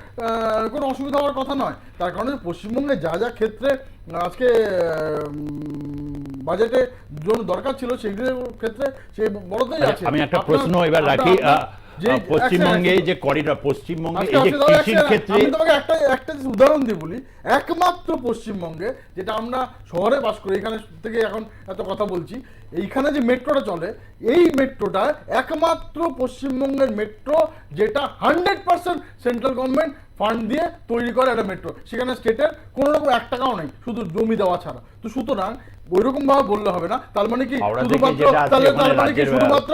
কোনো অসুবিধা হওয়ার কথা নয়। তার কারণে পশ্চিমবঙ্গে যা যা ক্ষেত্রে আজকে বাজেটে জন্য দরকার ছিল সেগুলোর ক্ষেত্রে সেই বড়তেই আছে। আমি একটা প্রশ্ন এবার রাখি, পশ্চিমবঙ্গে যে করিডর, পশ্চিমবঙ্গে এই যে কৃষির ক্ষেত্রে আমি তোমাকে একটা উদাহরণ দিয়ে বলি, একমাত্র পশ্চিমবঙ্গে যেটা আমরা শহরে বাস করি, এখানে থেকে এখন এত কথা বলছি, এইখানে যে মেট্রোটা চলে, এই মেট্রোটা একমাত্র পশ্চিমবঙ্গের মেট্রো যেটা 100% সেন্ট্রাল গভর্নমেন্ট ফান্ড দিয়ে তৈরি করে একটা মেট্রো। সেখানে স্টেটের কোনো রকম 1 টাকাও নেই, শুধু জমি দেওয়া ছাড়া। তো সুতরাং ওইরকম ভাবে বললে হবে না। তার মানে কি শুধুমাত্র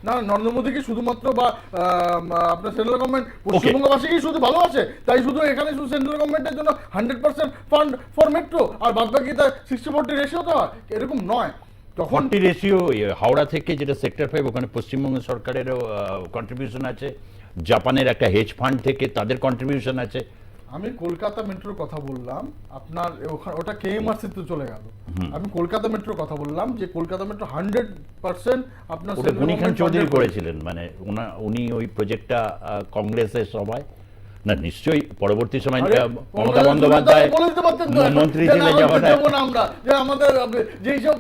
নরেন্দ্র মোদী কি শুধুমাত্র বা আপনার সেন্ট্রাল গভর্নমেন্ট পশ্চিমবঙ্গবাসী কি শুধু ভালোবাসে তাই শুধু এখানে শুধু সেন্ট্রাল গভর্নমেন্টের জন্য 100% ফান্ড ফর মেট্রো আর বাদ বাকি তার 60-40 রেশিওতে হয়? এরকম নয়। তখন রেশিও হাওড়া থেকে যেটা সেক্টর 5 ওখানে পশ্চিমবঙ্গ সরকারেরও কন্ট্রিবিউশন আছে, জাপানের একটা হেজ ফান্ড থেকে তাদের কন্ট্রিবিউশন আছে। আমি কলকাতা মেট্রোর কথা বললাম, আপনার ওটা কেএমআরসি তে চলে গেল। আমি কলকাতা মেট্রোর কথা বললাম যে কলকাতা মেট্রো 100% আপনার গুণীখান চৌধুরী করেছিলেন, মানে উনি ওই প্রজেক্টটা কংগ্রেসের সভায়, না নিশ্চয়ই পরবর্তী সময় মমতা বন্দ্যোপাধ্যায় মন্ত্রী ছিলেন যখন আমরা যে আমাদের যেই সব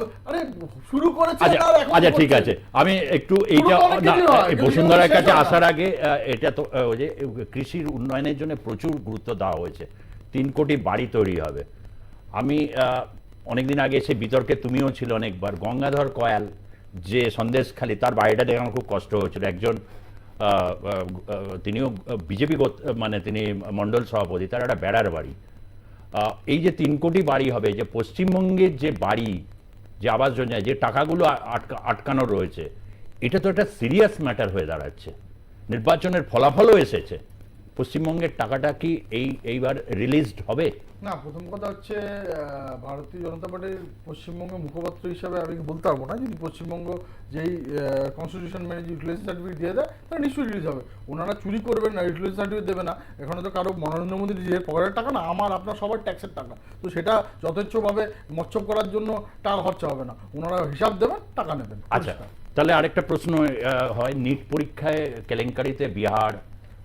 শুরু করেছে। আচ্ছা ঠিক আছে, আমি একটু এইটা বসুন্ধরার কাছে আসার আগে, এটা তো ওই যে কৃষির উন্নয়নের জন্য প্রচুর গুরুত্ব দেওয়া হয়েছে, 3 কোটি বাড়ি তৈরি হবে। আমি অনেকদিন আগে এসে বিতর্কে তুমিও ছিল অনেকবার, গঙ্গাধর কয়াল যে সন্দেশখালী, তার বাড়িটা দেখে আমার খুব কষ্ট হয়েছিল। একজন তিনিও বিজেপি, মানে তিনি মন্ডল সভাপতি, তার একটা বেড়ার বাড়ি। এই যে 3 কোটি বাড়ি হবে, যে পশ্চিমবঙ্গের যে বাড়ি, যে আবাস যোজনায় যে টাকাগুলো আটকানো রয়েছে, এটা তো একটা সিরিয়াস ম্যাটার হয়ে দাঁড়াচ্ছে। নির্বাচনের ফলাফলও এসেছে, পশ্চিমবঙ্গের টাকাটা কি এইবার রিলিজড হবে? না, প্রথম কথা হচ্ছে ভারতীয় জনতা পার্টির পশ্চিমবঙ্গ মুখপাত্র হিসাবে আমি বলতে পারবো না। যদি পশ্চিমবঙ্গ যেই কনস্টিটিউশন মেনে ইউটিলাইজেশন সার্টিফিকেট দিয়ে দেয় তাহলে নিশ্চয়ই রিলিজ হবে। ওনারা চুরি করবেন না, ইউটিলাইজেশন সার্টিফিকেট দেবে না। এখানে তো কারো নরেন্দ্র মোদীর নিজের পকেটের টাকা না, আমার আপনার সবার ট্যাক্সের টাকা। তো সেটা যথেচ্ছভাবে মচ্ছব করার জন্য টাকা খরচা হবে না, ওনারা হিসাব দেবেন, টাকা নেবেন। আচ্ছা, তাহলে আরেকটা প্রশ্ন হয়, নিট পরীক্ষায় কেলেঙ্কারিতে বিহার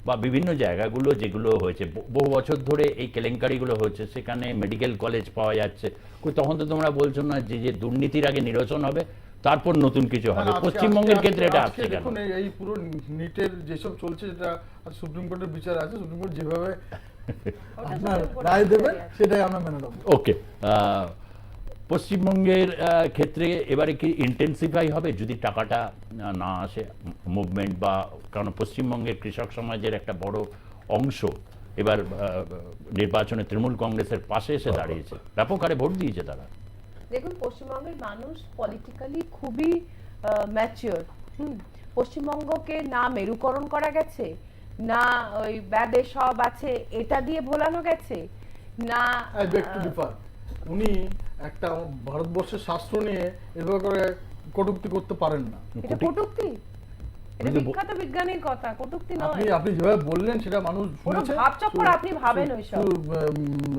বা বিভিন্ন জায়গাগুলো যেগুলো হয়েছে, বহু বছর ধরে এই কেলেঙ্কারিগুলো হচ্ছে, সেখানে মেডিকেল কলেজ পাওয়া যাচ্ছে, তখন তো তোমরা বলছো না যে দুর্নীতির আগে নিরসন হবে তারপর নতুন কিছু হবে? পশ্চিমবঙ্গের ক্ষেত্রে এটা আসছে কেন? এই পুরো নিটের যেসব চলছে, যেটা সুপ্রিম কোর্টের বিচার আছে, সুপ্রিম কোর্ট যেভাবে আপনার রায় দেবে সেটাই আমরা মেনে নেব। ওকে, পশ্চিমবঙ্গের ক্ষেত্রে এবারে কি ইন্টেন্সিফাই হবে যদি টাকাটা না আসে মুভমেন্ট? বা কারণ পশ্চিমবঙ্গের কৃষক সমাজের একটা বড় অংশ এবার নির্বাচনে তৃণমূল কংগ্রেসের পাশে এসে দাঁড়িয়েছে, ব্যাপক হারে ভোট দিয়েছে তারা। দেখুন, পশ্চিমবঙ্গের মানুষ পলিটিক্যালি খুবই ম্যাচিওর। পশ্চিমবঙ্গকে না মেরুকরণ করা গেছে, না ওই ব্যাদে সব আছে এটা দিয়ে ভোলানো গেছে, না উনি একটা ভারতবর্ষের শাস্ত্র নিয়ে এভাবে করে কটূক্তি করতে পারেন না। এটা কটূক্তি? এটা বিখ্যাত বিজ্ঞানীর কথা, কটূক্তি নয়। আপনি যেভাবে বললেন সেটা মানুষ শুনেছে, ভাবচক্কর আপনি ভাবেন ওইসব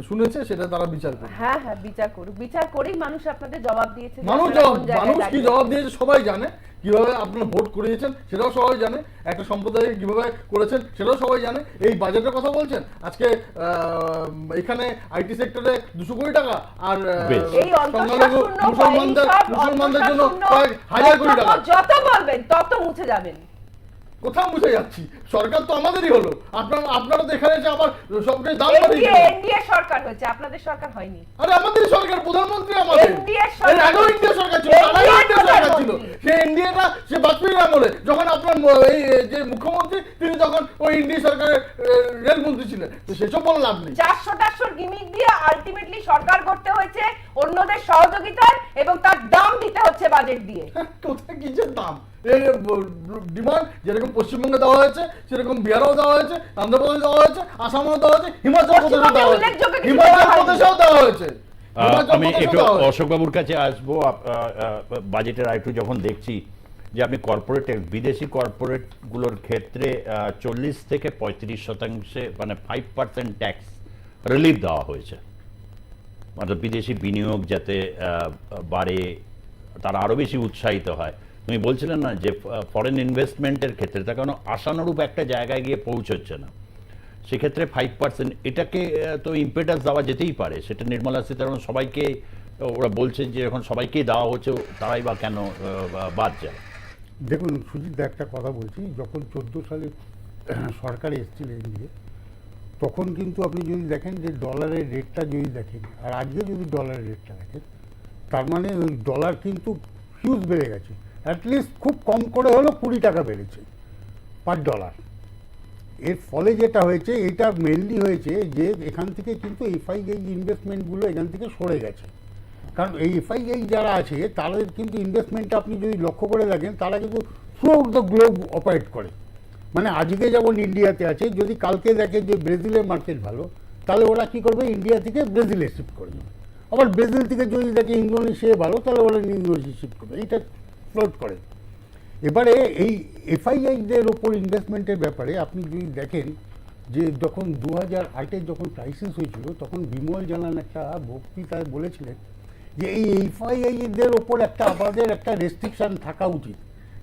শুনেছে, সেটা তারা বিচার করে। হ্যাঁ হ্যাঁ, বিচার করুক, বিচার করেই মানুষ আপনাদের জবাব দিয়েছে। মানুষ কি জবাব দিয়েছে সবাই জানে, কিভাবে আপনারা ভোট করিয়েছেন সেটাও সবাই জানে, একটা সম্প্রদায়কে কিভাবে করেছেন সেটাও সবাই জানে। এই বাজেটের কথা বলছেন, আজকে এখানে আইটি সেক্টরে 200 কোটি টাকা, আর মুসলমানদের জন্য কয়েক হাজার কোটি টাকা। যত বলবেন তত মুছে যাবেন। কোথাও মুছে যাচ্ছি? সরকার তো আমাদেরই হলো, আপনারা তো এখানে এসে আবার সবকিছু দাম বাড়িয়ে এনডিএ সরকার হয়েছে, আপনাদের সরকার হয়নি। আরে আমাদেরই সরকার, প্রধানমন্ত্রী আমাদের। এর আগেও ইন্ডিয়া সরকার ছিল, সেই ইন্ডিয়াটা সে বাজপেয়ীর আমলে, যখন আপনার এই যে মুখ্যমন্ত্রী তিনি তখন ওই ইন্ডিয়া সরকারের রেলমন্ত্রী ছিলেন। তো সেসব বলে লাভ নেই। 400 গিমিক দিয়ে আলটিমেটলি সরকার করতে হয়েছে অন্যদের সহযোগিতায়, এবং তার দাম দিতে হচ্ছে বাজেট দিয়ে। কোথায় কিসের দাম? ডিমান্ড যেরকম পশ্চিমবঙ্গে দেওয়া হয়েছে সেরকম বিহারেও দেওয়া হয়েছে, অন্ধ্রপ্রদেশ দেওয়া হয়েছে, আসামেও দেওয়া হয়েছে, হিমাচল প্রদেশেও দেওয়া হয়েছে। আমি একটু অশোকবাবুর কাছে আসবো। বাজেটের আরেকটু যখন দেখছি যে আপনি কর্পোরেট বিদেশি কর্পোরেট গুলোর ক্ষেত্রে 40 থেকে 35% মানে 5% ট্যাক্স রিলিফ দেওয়া হয়েছে, মানে বিদেশি বিনিয়োগ যাতে বাড়ে, তারা আরো বেশি উৎসাহিত হয়। তুমি বলছিলেন না যে ফরেন ইনভেস্টমেন্টের ক্ষেত্রে তা কারণ আশানুরূপ একটা জায়গায় গিয়ে পৌঁছচ্ছে না, সেক্ষেত্রে 5% এটাকে তো ইম্পেটাস দেওয়া যেতেই পারে। সেটা নির্মলা সীতারামন সবাইকে ওরা বলছে যে এখন সবাইকেই দেওয়া হচ্ছে, তারাই বা কেন বাদ যায়? দেখুন সুজিত, একটা কথা বলছি, যখন 14 সালে সরকার এসেছিল এনডিএ, তখন কিন্তু আপনি যদি দেখেন যে ডলারের রেটটা যদি দেখেন আর আজকে যদি ডলারের রেটটা দেখেন, তার মানে ওই ডলার কিন্তু হিউজ বেড়ে গেছে। অ্যাটলিস্ট খুব কম করে হলো 20 টাকা বেড়েছে পার ডলার। এর ফলে যেটা হয়েছে, এটা মেনলি হয়েছে যে এখান থেকে কিন্তু এফআইআই ইনভেস্টমেন্টগুলো এখান থেকে সরে গেছে। কারণ এই এফআইআই যারা আছে তাদের কিন্তু ইনভেস্টমেন্টটা আপনি যদি লক্ষ্য করে দেখেন, তারা কিন্তু through out the globe operate করে। মানে আজকে যেমন ইন্ডিয়াতে আছে, যদি কালকে দেখে যে ব্রাজিলের মার্কেট ভালো, তাহলে ওরা কী করবে, ইন্ডিয়া থেকে ব্রাজিলে শিফট করবে। আবার ব্রাজিল থেকে যদি দেখে ইন্দোনেশিয়া ভালো, তাহলে ওরা ইন্দোনেশিয়া শিফট করবে। এইটা ফ্লোট করে। এবারে এই এফআইআইদের ওপর ইনভেস্টমেন্টের ব্যাপারে আপনি যদি দেখেন যে যখন 2008-এ যখন ক্রাইসিস হয়েছিল, তখন বিমল জানান একটা বক্তৃতায় বলেছিলেন যে এই এফআইআইদের ওপর আমাদের একটা রেস্ট্রিকশান থাকা উচিত।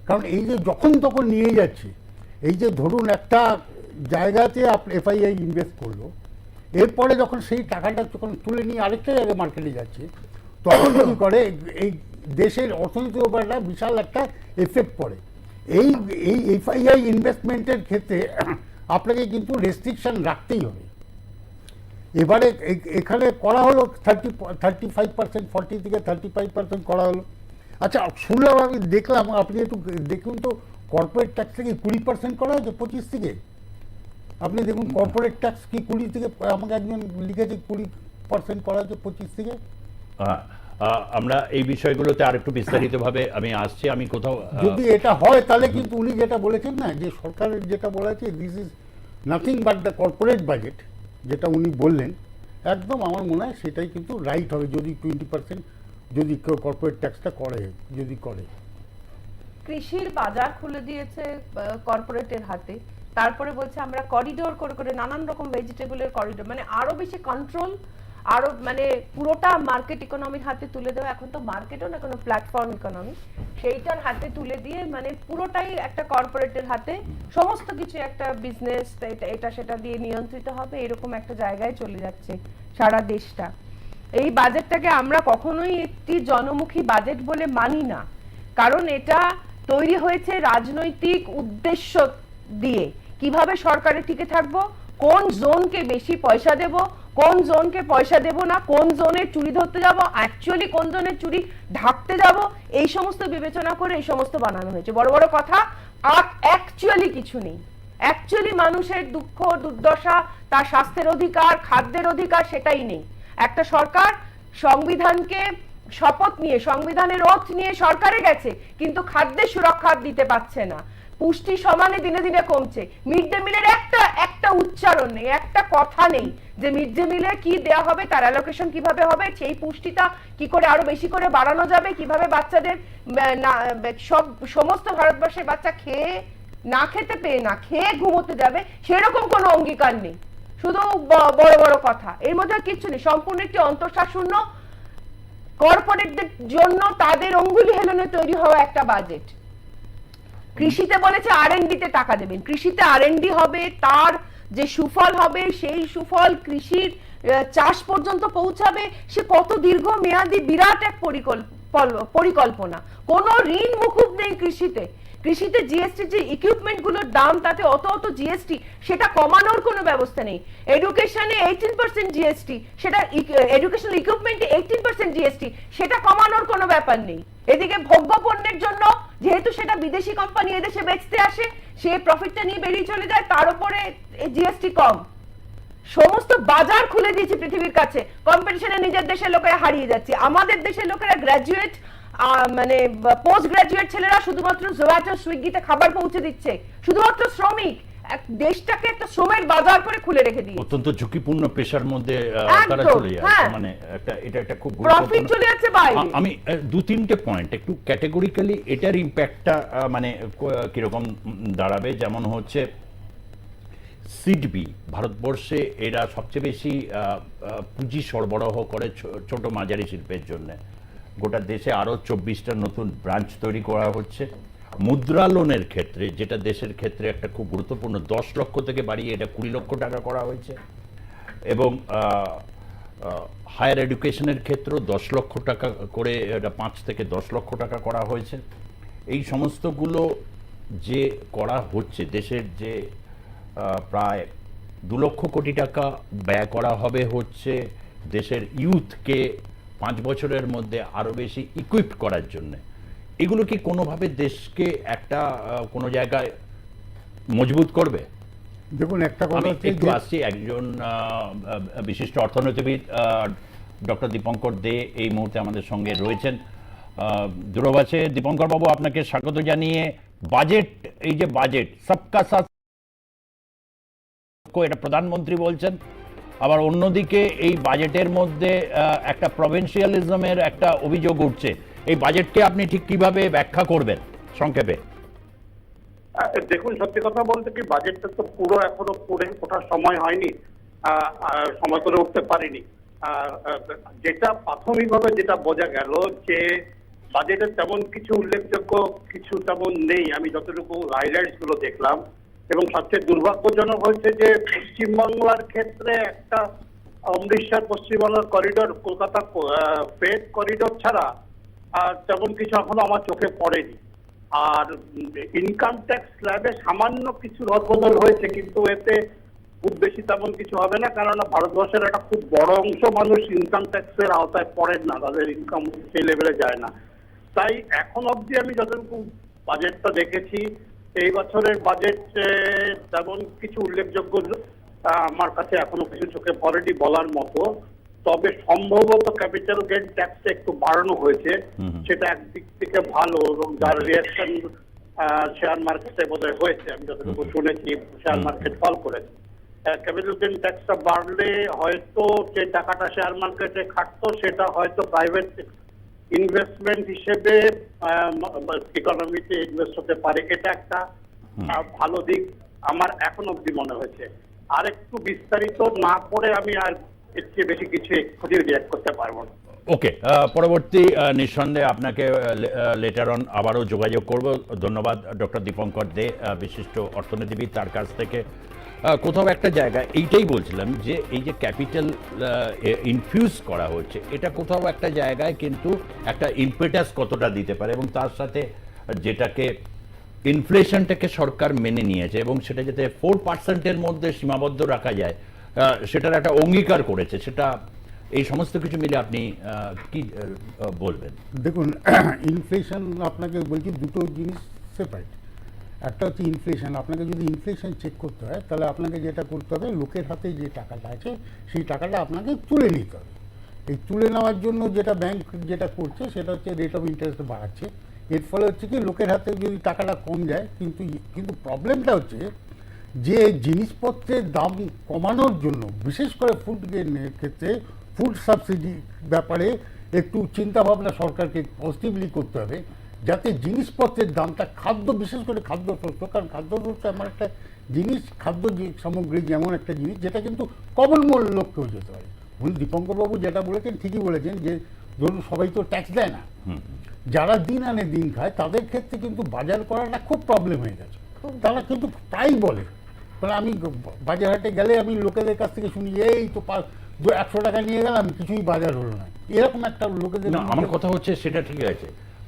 কারণ এই যে যখন তখন নিয়ে যাচ্ছে, এই যে ধরুন একটা জায়গাতে এফআইআই ইনভেস্ট করলো, এরপরে যখন সেই টাকাটা যখন তুলে নিয়ে আরেকটা জায়গায় মার্কেটে যাচ্ছে, তখন কী করে, এই দেশের অর্থনীতির উপর একটা বিশাল একটা এফেক্ট পড়ে। এই এফআইআই ইনভেস্টমেন্টের ক্ষেত্রে আপনাকে কিন্তু রেস্ট্রিকশান রাখতেই হবে। এবারে এখানে করা হলো 35%, 40 থেকে 35% করা হলো। আচ্ছা, শুনলাম, আমি দেখলাম, আপনি একটু দেখুন তো, কর্পোরেট ট্যাক্স থেকে 20% করা হয়েছে 25 থেকে। আপনি দেখুন কর্পোরেট ট্যাক্স কি 20 থেকে, আমাকে একজন লিখেছে 20% করা হয়েছে 25 থেকে। আমরা এই বিষয়গুলোতে আর একটু বিস্তারিতভাবে আমি আসছি। আমি কোথাও যদি এটা হয়, তাহলে কিন্তু উনি যেটা বলেছেন না, যে সরকারের যেটা বলা আছে, this is nothing but the corporate budget, যেটা উনি বললেন, একদম আমার মনে হয় সেটাই কিন্তু রাইট হবে, যদি 20% যদি কেউ কর্পোরেট ট্যাক্সটা করে, যদি করে। কৃষির বাজার খুলে দিয়েছে কর্পোরেটের হাতে, তারপরে বলছে আমরা করিডোর করে করে নানান রকম ভেজিটেবলের করিডোর, মানে আরো বেশি কন্ট্রোল, আরো মানে পুরোটা মার্কেট ইকোনমির হাতে তুলে দেওয়া। এখন তো মার্কেটও না, কোনো প্ল্যাটফর্ম ইকোনমি, সেইটার হাতে তুলে দিয়ে মানে পুরোটাই একটা কর্পোরেটের হাতে, সমস্ত কিছু একটা বিজনেস এটা সেটা দিয়ে নিয়ন্ত্রিত হবে, এরকম একটা জায়গায় চলে যাচ্ছে সারা দেশটা। এই বাজেটটাকে আমরা কখনোই একটি জনমুখী বাজেট বলে মানি না, কারণ এটা তৈরি হয়েছে রাজনৈতিক উদ্দেশ্য দিয়ে। কিভাবে সরকারে টিকে থাকবো, কোন জোনকে বেশি পয়সা দেব, কোন জোনকে পয়সা দেব না, কোন জোনের চুরি ধরতে যাব, অ্যাকচুয়ালি কোন জোনের চুরি ঢাকতে যাব, এই সমস্ত বিবেচনা করে এই সমস্ত বানানো হয়েছে। বড় বড় কথা, আর অ্যাকচুয়ালি কিছু নেই। অ্যাকচুয়ালি মানুষের দুঃখ দুর্দশা, তার স্বাস্থ্যের অধিকার, খাদ্যের অধিকার, সেটাই নেই। একটা সরকার সংবিধানকে শপথ নিয়ে, সংবিধানের ওথ নিয়ে সরকারে গেছে, কিন্তু খাদ্যের সুরক্ষা দিতে পারছে না। পুষ্টি সমানে দিনে দিনে কমছে। মিড ডে মিলের একটা উচ্চারণ নেই, একটা কথা নেই যে মিড ডে মিলে কি দেওয়া হবে, তার অ্যালোকেশন কিভাবে হবে, সেই পুষ্টিটা কি করে আরো বেশি করে বাড়ানো যাবে, কিভাবে বাচ্চাদের সমস্ত ভারতবর্ষের বাচ্চা খেয়ে না খেতে পেয়ে না খেয়ে ঘুমোতে যাবে, সেরকম কোনো অঙ্গীকার নেই, শুধু বড় বড় কথা। এর মধ্যে কিছু নেই, সম্পূর্ণ একটি অন্তঃসারশূন্য, কর্পোরেটদের জন্য তাদের অঙ্গুলি হেলনে তৈরি হওয়া একটা বাজেট। কৃষিতে বলেছে R&D তে টাকা দেবেন, কৃষিতে R&D হবে, তার যে সুফল হবে সেই সুফল কৃষির চাষ পর্যন্ত পৌঁছাবে, সে কত দীর্ঘ মেয়াদী বিরাট এক পরিকল্পনা। কোনো ঋণ মুকুব নেই কৃষিতে। কৃষিতে জিএসটি যে ইকুইপমেন্ট গুলোর দাম, তাতে অত জিএসটি, সেটা কমানোর কোনো ব্যবস্থা নেই। এডুকেশনে 18% জিএসটি, সেটা এডুকেশনাল ইকুইপমেন্টে 18% জিএসটি, সেটা কমানোর কোনো ব্যাপার নেই। এদিকে ভোগ্য পণ্যের জন্য, যেহেতু সেটা বিদেশি কোম্পানি এদেশে বেচতে আসে, সে প্রফিটটা নিয়ে বেরিয়ে চলে যায়, তার উপরে জিএসটি কম। সমস্ত বাজার খুলে দিয়েছে পৃথিবীর কাছে, কম্পিটিশনে নিজের দেশের লোকেরা হারিয়ে যাচ্ছে। আমাদের দেশের লোকেরা গ্র্যাজুয়েট, মানে পোস্ট গ্রাজুয়েট ছেলেরা শুধুমাত্র জোম্যাটো সুইগিতে খাবার পৌঁছে দিচ্ছে, শুধুমাত্র শ্রমিক। দেশটাকে একটা শ্রমের বাজার করে খুলে রেখে দিয়েছে, অত্যন্ত ঝুঁকিপূর্ণ পেশার মধ্যে তারা চলে যাচ্ছে। মানে এটা একটা খুব প্রফিট চলে যাচ্ছে বাইরে। আমি 2-3টে পয়েন্ট একটু ক্যাটেগরিক্যালি এটার ইম্প্যাক্টটা মানে কিরকম দাঁড়াবে। যেমন হচ্ছে সিডবি, ভারতবর্ষে এরা সবচেয়ে বেশি পুঁজি সরবরাহ করে ছোট মাঝারি শিল্পের জন্য। গোটা দেশে আরও 24টা নতুন ব্রাঞ্চ তৈরি করা হচ্ছে। মুদ্রা লোনের ক্ষেত্রে, যেটা দেশের ক্ষেত্রে একটা খুব গুরুত্বপূর্ণ, 10 লক্ষ থেকে বাড়িয়ে এটা 20 লক্ষ টাকা করা হয়েছে। এবং হায়ার এডুকেশনের ক্ষেত্রেও 10 লক্ষ টাকা করে এটা 5 থেকে 10 লক্ষ টাকা করা হয়েছে। এই সমস্তগুলো যে করা হচ্ছে, দেশের যে প্রায় 2 লক্ষ কোটি টাকা ব্যয় করা হবে হচ্ছে দেশের ইউথকে 5 বছরের মধ্যে আরও বেশি ইকুইপ করার জন্য, এগুলো কি কোনোভাবে দেশকে একটা কোনো জায়গায় মজবুত করবে? দেখুন, একটা কথা হচ্ছে একটু আসছি, একজন বিশিষ্ট অর্থনীতিবিদ ডক্টর দীপঙ্কর দে এই মুহূর্তে আমাদের সঙ্গে রয়েছেন দূরভাষে। দীপঙ্কর বাবু, আপনাকে স্বাগত জানিয়ে, বাজেট, এই যে বাজেট সবকা সাথ, এটা প্রধানমন্ত্রী বলছেন, আবার অন্যদিকে এই বাজেটের মধ্যে একটা প্রভিন্সিয়ালিজমের একটা অভিযোগ উঠছে। এই বাজেটকে আপনি ঠিক কিভাবে ব্যাখ্যা করবেন সংক্ষেপে? দেখুন, সত্যি কথা বলতে কি, বাজেটটা তো পুরো এখনো পড়ে ওঠার সময় হয়নি, সময় করে উঠতে পারিনি। যেটা প্রাথমিকভাবে যেটা বোঝা গেল যে বাজেটের তেমন কিছু উল্লেখযোগ্য কিছু তেমন নেই, আমি যতটুকু হাইলাইটস গুলো দেখলাম। এবং সবচেয়ে দুর্ভাগ্যজনক হয়েছে যে পশ্চিমবাংলার ক্ষেত্রে একটা অমৃতসর পশ্চিমবাংলার করিডোর, কলকাতা ফ্রেট করিডোর ছাড়া আর তেমন কিছু এখনো আমার চোখে পড়েনি। আর ইনকাম ট্যাক্স স্ল্যাবে সামান্য কিছু রদবদল হয়েছে, কিন্তু এতে খুব বেশি তেমন কিছু হবে না, কেননা ভারতবর্ষের একটা খুব বড় অংশ মানুষ ইনকাম ট্যাক্সের আওতায় পড়েন না, তাদের ইনকাম সেই লেভেলে যায় না। তাই এখন অবধি আমি যতটুকু বাজেটটা দেখেছি, এই বছরের বাজেট তেমন কিছু উল্লেখযোগ্য আমার কাছে এখনো কিছু চোখে পড়েনি বলার মতো। তবে সম্ভবত ক্যাপিটাল গেইন ট্যাক্সটা একটু বাড়ানো হয়েছে, সেটা একদিক থেকে ভালো, এবং যার রিয়াকশন শেয়ার মার্কেটে বোধহয় হয়েছে, আমি যতটুকু শুনেছি শেয়ার মার্কেট ফল করেছে। ক্যাপিটাল গেইন ট্যাক্সটা বাড়লে হয়তো যে টাকাটা শেয়ার মার্কেটে খাটতো সেটা হয়তো প্রাইভেট ইনভেস্টমেন্ট হিসেবে ইকোনমিতে ইনভেস্ট হতে পারে, এটা একটা ভালো দিক আমার এখন অব্দি মনে হয়েছে। আর একটু বিস্তারিত না পড়ে আমি আর এর চেয়ে বেশি কিছু খুঁজে রিয়াক্ট করতে পারবো না। ওকে, পরবর্তী নিঃসন্দেহে আপনাকে লেটার অন আবারও যোগাযোগ করব। ধন্যবাদ ডক্টর দীপঙ্কর দে, বিশিষ্ট অর্থনীতিবিদ। তার কাছ থেকে কোথাও একটা জায়গায় এইটাই বলছিলাম যে এই যে ক্যাপিটাল ইনফিউজ করা হচ্ছে, এটা কোথাও একটা জায়গায় কিন্তু একটা ইম্পেটাস কতটা দিতে পারে, এবং তার সাথে যেটাকে ইনফ্লেশনটাকে সরকার মেনে নিয়েছে এবং সেটা যাতে 4% মধ্যে সীমাবদ্ধ রাখা যায়, সেটার একটা অঙ্গীকার করেছে, সেটা এই সমস্ত কিছু মিলে আপনি কি বলবেন? দেখুন, ইনফ্লেশন আপনাকে বলছি দুটো জিনিস সেপারেট। একটা হচ্ছে ইনফ্লেশন, আপনাকে যদি ইনফ্লেশন চেক করতে হয় তাহলে আপনাকে যেটা করতে হবে, লোকের হাতে যে টাকাটা আছে সেই টাকাটা আপনাকে তুলে নিতে হবে। এই তুলে নেওয়ার জন্য যেটা ব্যাংক যেটা করছে সেটা হচ্ছে রেট অফ ইন্টারেস্ট বাড়াচ্ছে। এর ফলে হচ্ছে কি, লোকের হাতে যদি টাকাটা কম যায়, কিন্তু প্রবলেমটা হচ্ছে যে জিনিসপত্রের দাম কমানোর জন্য, বিশেষ করে ফুড গ্রেনের ক্ষেত্রে ফুড সাবসিডি ব্যাপারে একটু চিন্তাভাবনা সরকারকে পজিটিভলি করতে হবে, যাতে জিনিসপত্রের দামটা, বিশেষ করে খাদ্যশস্য, কারণ খাদ্যশস্য এমন একটা জিনিস, খাদ্য সামগ্রী যেমন একটা জিনিস যেটা কিন্তু কমন লোককেও যেতে পারে। দীপঙ্করবাবু যেটা বলেছেন ঠিকই বলেছেন, যে ধরুন সবাই তো ট্যাক্স দেয় না, যারা দিন আনে দিন খায় তাদের ক্ষেত্রে কিন্তু বাজার করাটা খুব প্রবলেম হয়ে গেছে। তারা কিন্তু প্রায়ই বলে, আমি বাজার হাটে গেলে আমি লোকেদের কাছ থেকে শুনি, এই তো 100 টাকা নিয়ে গেলাম, কিছুই বাজার হলো না, এরকম একটা লোকেদের। আমার কথা হচ্ছে সেটা ঠিক আছে,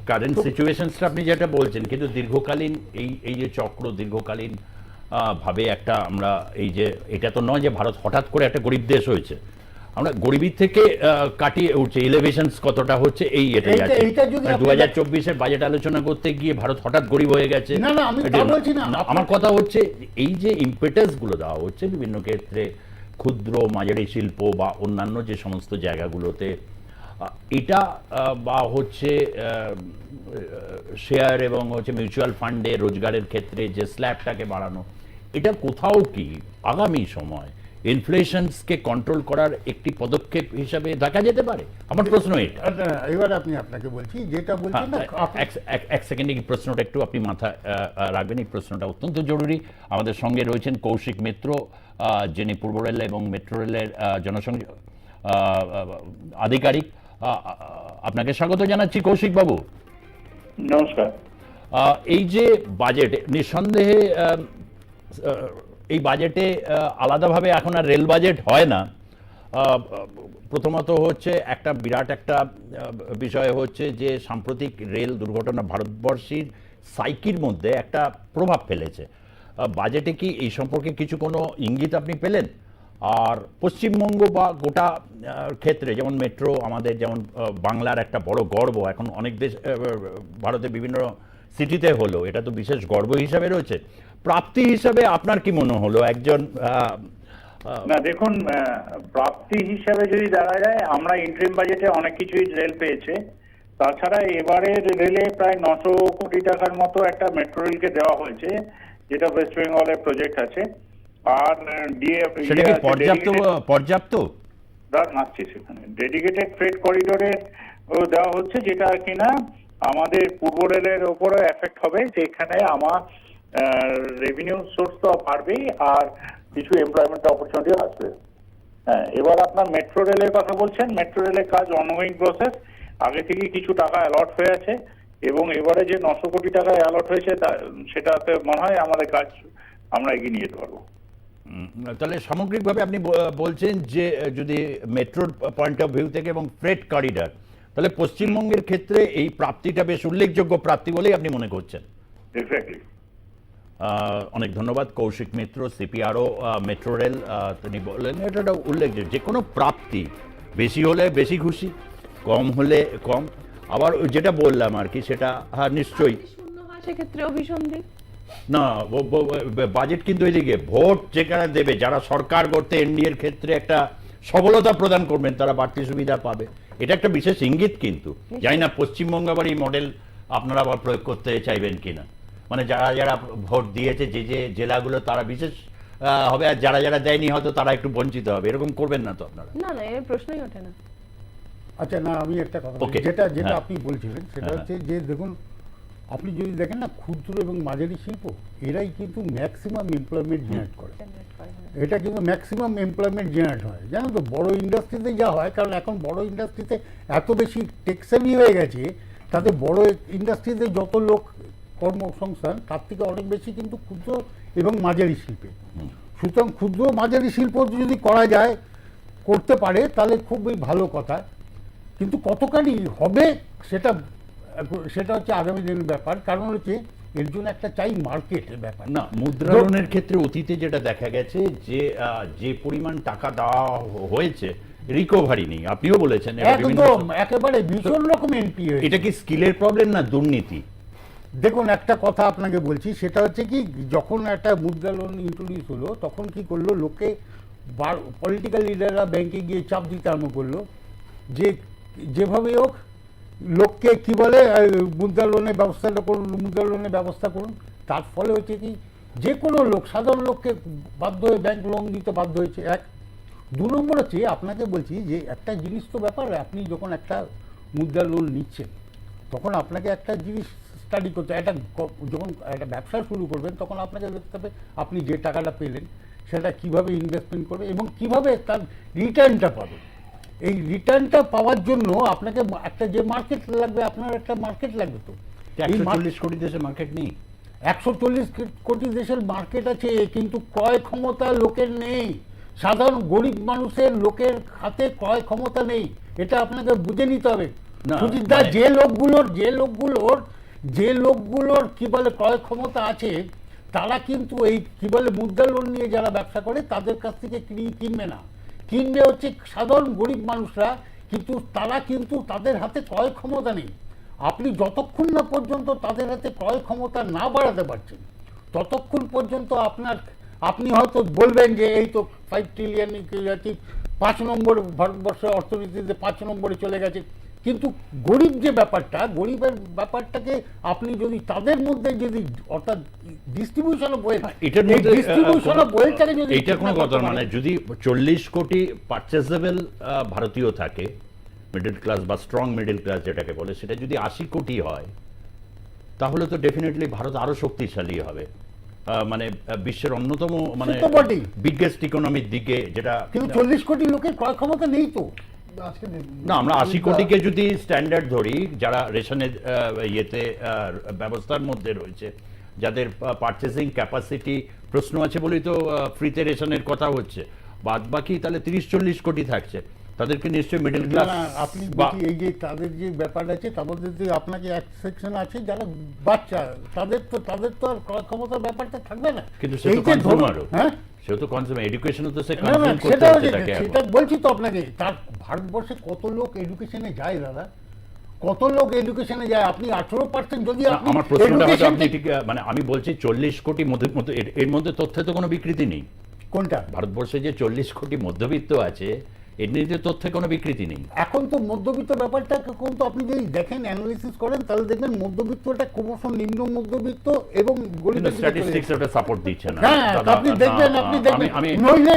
কারেন্ট সিচুয়েশনসটা আপনি যেটা বলছেন, কিন্তু দীর্ঘকালীন এই যে চক্র, দীর্ঘকালীন ভাবে একটা আমরা এই যে, এটা তো নয় যে ভারত হঠাৎ করে একটা গরিব দেশ হয়েছে, আমরা গরিবী থেকে কাটিয়ে উঠছে, এলিভেশনস কতটা হচ্ছে এটাই আছে। 2024-এর বাজেট আলোচনা করতে গিয়ে ভারত হঠাৎ গরিব হয়ে গেছে, আমার কথা হচ্ছে এই যে ইম্পেটাস গুলো দেওয়া হচ্ছে বিভিন্ন ক্ষেত্রে, ক্ষুদ্র মাঝারি শিল্প বা অন্যান্য যে সমস্ত জায়গাগুলোতে, এটা বা হচ্ছে শেয়ার এবং হচ্ছে মিউচুয়াল ফান্ডে রোজগারের ক্ষেত্রে যে স্ল্যাবটাকে বাড়ানো, এটা কোথাও কি আগামী সময় ইনফ্লেশনকে কন্ট্রোল করার একটি পদক্ষেপ হিসাবে দেখা যেতে পারে? আমার প্রশ্ন এটা। এবার আপনাকে বলছি যেটা বলছেন, এক সেকেন্ডে এই প্রশ্নটা একটু আপনি মাথা রাখবেন, এই প্রশ্নটা অত্যন্ত জরুরি। আমাদের সঙ্গে রয়েছেন কৌশিক মিত্র, যিনি পূর্ব রেল এবং মেট্রো রেলের জনসংযোগ আধিকারিক। আপনাকে স্বাগত জানাচ্ছি কৌশিক বাবু। নমস্কার। এই যে বাজেট, নিঃসন্দেহে এই বাজেটে আলাদাভাবে এখন আর রেল বাজেট হয় না। প্রথমত হচ্ছে একটা বিরাট একটা বিষয় হচ্ছে যে সাম্প্রতিক রেল দুর্ঘটনা ভারতবর্ষের সাইকির মধ্যে একটা প্রভাব ফেলেছে। বাজেটে কি এই সম্পর্কে কিছু কোনো ইঙ্গিত আপনি পেলেন? আর পশ্চিমবঙ্গ বা গোটা ক্ষেত্রে যেমন মেট্রো আমাদের যেমন বাংলার একটা বড় গর্ব, এখন অনেক দেশ ভারতের বিভিন্ন সিটিতে হলো, এটা তো বিশেষ গর্ব হিসাবে রয়েছে। প্রাপ্তি হিসাবে আপনার কি মনে হলো একজন? না দেখুন, প্রাপ্তি হিসাবে যদি দেখা যায়, আমরা ইন্টারিম বাজেটে অনেক কিছুই রেল পেয়েছে। তাছাড়া এবারে রেলে প্রায় 900 কোটি টাকার মতো একটা মেট্রো রেলকে দেওয়া হয়েছে, যেটা ওয়েস্ট বেঙ্গলের প্রজেক্ট আছে। আর সেটা কি পর্যাপ্ত? আসছে সেখানে ডেডিকেটেড ফ্রেট করিডোরে দেওয়া হচ্ছে, যেটা কিনা আমাদের পূর্ব রেলের উপরে এফেক্ট হবে, যেখানে আমার রেভিনিউ সোর্স তো বাড়বেই আর কিছু এমপ্লয়মেন্ট অপরচুনিটি আসবে। হ্যাঁ, এবার আপনার মেট্রো রেলের কথা বলছেন, মেট্রো রেলের কাজ অনগোয়িং প্রসেস, আগে থেকে কিছু টাকা অ্যালট হয়ে আছে এবং এবারে যে 900 কোটি টাকা অ্যালট হয়েছে সেটাতে মনে হয় আমাদের কাজ আমরা এগিয়ে নিয়ে যেতে পারবো। তাহলে সামগ্রিকভাবে আপনি বলছেন যে যদি মেট্রোর পয়েন্ট অফ ভিউ থেকে এবং ফ্রেট করিডর, তাহলে পশ্চিমবঙ্গের ক্ষেত্রে এই প্রাপ্তিটা বেশ উল্লেখযোগ্য প্রাপ্তি বলেই আপনি মনে করছেন? এক্স্যাক্টলি। অনেক ধন্যবাদ কৌশিক মিত্র, সিপিআরও মেট্রো রেল। তিনি বললেন এটা উল্লেখযোগ্য, যে কোনো প্রাপ্তি বেশি হলে বেশি খুশি, কম হলে কম। আবার যেটা বললাম আর কি, সেটা হ্যাঁ নিশ্চয়ই সেক্ষেত্রে অভিসন্ধি না, বাজেট কিন্তু এদিকে ভোট যেখানে দেবে, যারা সরকার করতে এনডিএর ক্ষেত্রে একটা সফলতা প্রদান করবেন, তারা বাড়তি সুবিধা পাবে, এটা একটা বিশেষ ইঙ্গিত। কিন্তু জানি না পশ্চিমবঙ্গ আবার এই মডেল আপনারা আবার প্রয়োগ করতে চাইবেন কিনা, মানে যারা যারা ভোট দিয়েছে যে যে জেলাগুলো, তারা বিশেষ হবে, আর যারা যারা দেয়নি হয়তো তারা একটু বঞ্চিত হবে, এরকম করবেন না তো আপনারা? না না, এর প্রশ্নই ওঠে না। আচ্ছা, না আমি একটা কথা বলি, যেটা আপনি বলছিলেন সেটা হচ্ছে যে দেখুন, আপনি যদি দেখেন না, ক্ষুদ্র এবং মাঝারি শিল্প এরাই কিন্তু ম্যাক্সিমাম এমপ্লয়মেন্ট জেনারেট করে। এটা কিন্তু ম্যাক্সিমাম এমপ্লয়মেন্ট জেনারেট হয়, জানো তো। বড় ইন্ডাস্ট্রিতে যা হয়, কারণ এখন বড় ইন্ডাস্ট্রিতে এত বেশি টেকসেভি হয়ে গেছে, তাতে বড় ইন্ডাস্ট্রিতে যত লোক কর্মসংস্থান, তার থেকে অনেক বেশি কিন্তু ক্ষুদ্র এবং মাঝারি শিল্পে। সুতরাং ক্ষুদ্র মাঝারি শিল্প যদি করা যায়, করতে পারে, তাহলে খুবই ভালো কথা। কিন্তু কতখানি হবে সেটা হচ্ছে আগামী দিনের ব্যাপার। কারণ হচ্ছে এর জন্য একটা চাই মার্কেটের ব্যাপার। না, মুদ্রা লোনের ক্ষেত্রে অতীতে যেটা দেখা গেছে যে যে পরিমাণ টাকা দেওয়া হয়েছে, রিকভারি নেই, আপনিও বলেছেন একদম একেবারে ভীষণ রকম এনপি। এটা কি স্কিলের প্রবলেম না দুর্নীতি? দেখুন, একটা কথা আপনাকে বলছি, সেটা হচ্ছে কি, যখন একটা মুদ্রা লোন ইন্ট্রোডিউস হলো, তখন কি করলো, লোকে পলিটিক্যাল লিডাররা ব্যাংকে গিয়ে চাপ দিতে আরম্ভ করলো যে যেভাবে হোক লোককে কি বলে মুদ্রা লোনের ব্যবস্থাটা করুন, মুদ্রা লোনের ব্যবস্থা করুন। তার ফলে হচ্ছে কি, যে কোনো লোক, সাধারণ লোককে বাধ্য হয়ে ব্যাংক লোন দিতে বাধ্য হয়েছে। এক, দু নম্বর হচ্ছে, আপনাকে বলছি যে একটা জিনিস তো ব্যাপার, আপনি যখন একটা মুদ্রা লোন নিচ্ছেন, তখন আপনাকে একটা জিনিস স্টাডি করতে, যখন একটা ব্যবসা শুরু করবেন, তখন আপনাকে দেখতে হবে আপনি যে টাকাটা পেলেন সেটা কিভাবে ইনভেস্টমেন্ট করবে এবং কিভাবে তার রিটার্নটা পাবে। এই রিটার্নটা পাওয়ার জন্য আপনাকে একটা যে মার্কেট লাগবে, আপনার একটা মার্কেট লাগবে। তো 140 কোটি দেশের মার্কেট নেই? 140 কোটি দেশের মার্কেট আছে, কিন্তু ক্রয় ক্ষমতা লোকের নেই। সাধারণ গরিব মানুষের লোকের হাতে ক্রয় ক্ষমতা নেই, এটা আপনাকে বুঝে নিতে হবে। সুজিতদা, যে লোকগুলোর কি বলে ক্রয় ক্ষমতা আছে, তারা কিন্তু এই কি বলে মুদ্রা লোন নিয়ে যারা ব্যবসা করে, তাদের কাছ থেকে কিনবে না, কিনবে হচ্ছে সাধারণ গরিব মানুষরা, কিন্তু তারা কিন্তু তাদের হাতে ক্রয় ক্ষমতা নেই। আপনি যতক্ষণ না পর্যন্ত তাদের হাতে ক্রয় ক্ষমতা না বাড়াতে পারছেন, ততক্ষণ পর্যন্ত আপনি হয়তো বলবেন যে এই তো 5 ট্রিলিয়ন 5 নম্বর ভারতবর্ষের অর্থনীতিতে 5 নম্বরে চলে গেছে। কিন্তু গরিব যে ব্যাপারটা, গরিবের ব্যাপারটাকে আপনি যদি তাদের মধ্যে যদি, অর্থাৎ ডিস্ট্রিবিউশন অফ ওয়েলথ, এটা কোনো কথা মানে যদি 40 কোটি পারচেজেবল ভারতীয় থাকে, মিডল ক্লাস বা স্ট্রং মিডল ক্লাস যেটাকে বলে, সেটা যদি 80 কোটি হয়, তাহলে তো ডেফিনেটলি ভারত আরো শক্তিশালী হবে, মানে বিশ্বের অন্যতম মানে বিগেস্ট ইকোনমির দিকে, যেটা। কিন্তু 40 কোটি লোকের ক্রয় ক্ষমতা নেই তো। না, আমরা 80 কোটিকে যদি স্ট্যান্ডার্ড ধরি, যারা রেশনের ইয়েতে ব্যবস্থার মধ্যে রয়েছে, যাদের পারচেসিং ক্যাপাসিটি প্রশ্ন আছে বলেই তো ফ্রিতে রেশনের কথা হচ্ছে, বাদ বাকি তাহলে 30-40 কোটি থাকছে, তাদেরকে নিশ্চয়ই মিডল ক্লাস। আপনি এই যে তাদের যে ব্যাপার আছে, তার মধ্যে আপনাকে এক সেকশন আছে যারা বাচ্চা, তাদের তো আর ক্রয় ক্ষমতার ব্যাপারটা থাকবে না। কিন্তু সে তো কনজিউমারও, হ্যাঁ, সে তো কনজিউমার, এডুকেশনও তো সে কনজিউম করতে হচ্ছে তাকে। সেটা বলছি তো আপনাকে, তার ভারতবর্ষে কত লোক এডুকেশনে যায় দাদা, কত লোক এডুকেশনে যায়? আপনি 18% যদি আমার প্রশ্নটা হচ্ছে, আপনি ঠিক মানে আমি বলছি 40 কোটি মধ্যে এর মধ্যে তথ্যে তো কোনো বিকৃতি নেই। কোনটা? ভারতবর্ষে যে 40 কোটি মধ্যবিত্ত আছে, এর নিয়ে তথ্যে কোনো বিকৃতি নেই। এখন তো মধ্যবিত্ত ব্যাপারটা কিন্তু আপনি যদি দেখেন, অ্যানালিসিস করেন, তাহলে দেখবেন মধ্যবিত্তটা ক্রমশ নিম্ন মধ্যবিত্ত এবং গরিব। স্ট্যাটিস্টিক্স ওটা সাপোর্ট দিচ্ছে না। আপনি দেখবেন আমি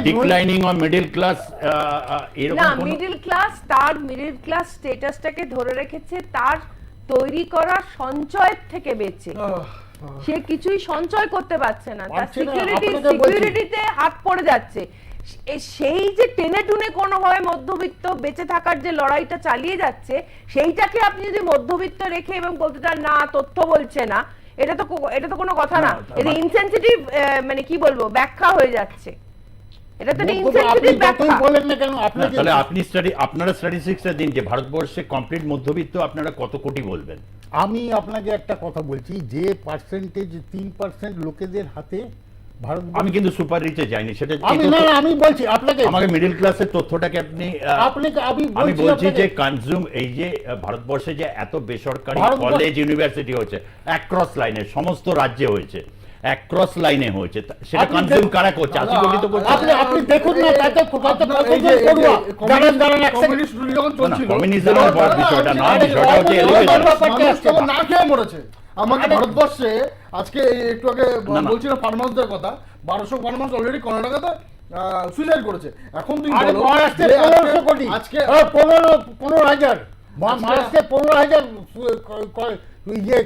ডিক্লাইনিং অন মিডল ক্লাস, এরকম না, মিডল ক্লাস তার মিডল ক্লাস স্ট্যাটাসটাকে ধরে রেখেছে তার তৈরি করা সঞ্চয় থেকে বেঁচে। সে কিছুই সঞ্চয় করতে পারছে না, তার সিকিউরিটিতে হাত পড়ে যাচ্ছে। সেই যে টেনে টুনে কোনোভাবে মধ্যবিত্ত বেঁচে থাকার যে লড়াইটা চালিয়ে যাচ্ছে, সেইটাকে আপনি যদি মধ্যবিত্ত রেখে এবং বলতে চান না তথ্য বলছে না, এটা তো কোনো কথা না। এটা ইনসেনসিটিভ, মানে কি বলবো, ব্যাখ্যা হয়ে যাচ্ছে। এটা তো ইনসেনসিটিভ ব্যাখ্যা। বলেন না কেন তাহলে আপনারা স্ট্যাটিস্টিক্সটা দিন যে ভারতবর্ষে কমপ্লিট মধ্যবিত্ত আপনারা কত কোটি বলবেন? আমি আপনাকে একটা কথা বলছি, যে পার্সেন্টেজ 3% লোকেদের হাতে আমি কিন্তু সুপার রিচে যাইনি, সেটা আমি বলছি আপনাকে, আমাকে মিডল ক্লাসের তথ্যটাকে আমি বলছি যে কনজিউম, এই যে ভারতবর্ষে যে এত বেসরকারি কলেজ ইউনিভার্সিটি হয়েছে অ্যাক্রস লাইনে, সমস্ত রাজ্যে হয়েছে, অ্যাক্রস লাইনে হয়েছে, সেটা কনজিউম কারা করছে? 80 কোটি তো করছে। আপনি দেখুন না, তাতে কমিউনিজমের বিষয়টা না, বিষয়টা হচ্ছে এলিভেশন। না খেয়ে মরেছে আমাকে ভারতবর্ষে। আজকে একটু আগে বলছিলাম ফার্মার্সদের কথা, 1200 ফার্মার্স অলরেডি কর্ণাটকাতে সুইসাইড করেছে। এখন তুমি বলো আজকে 15,000 মহারাষ্ট্রে 15,000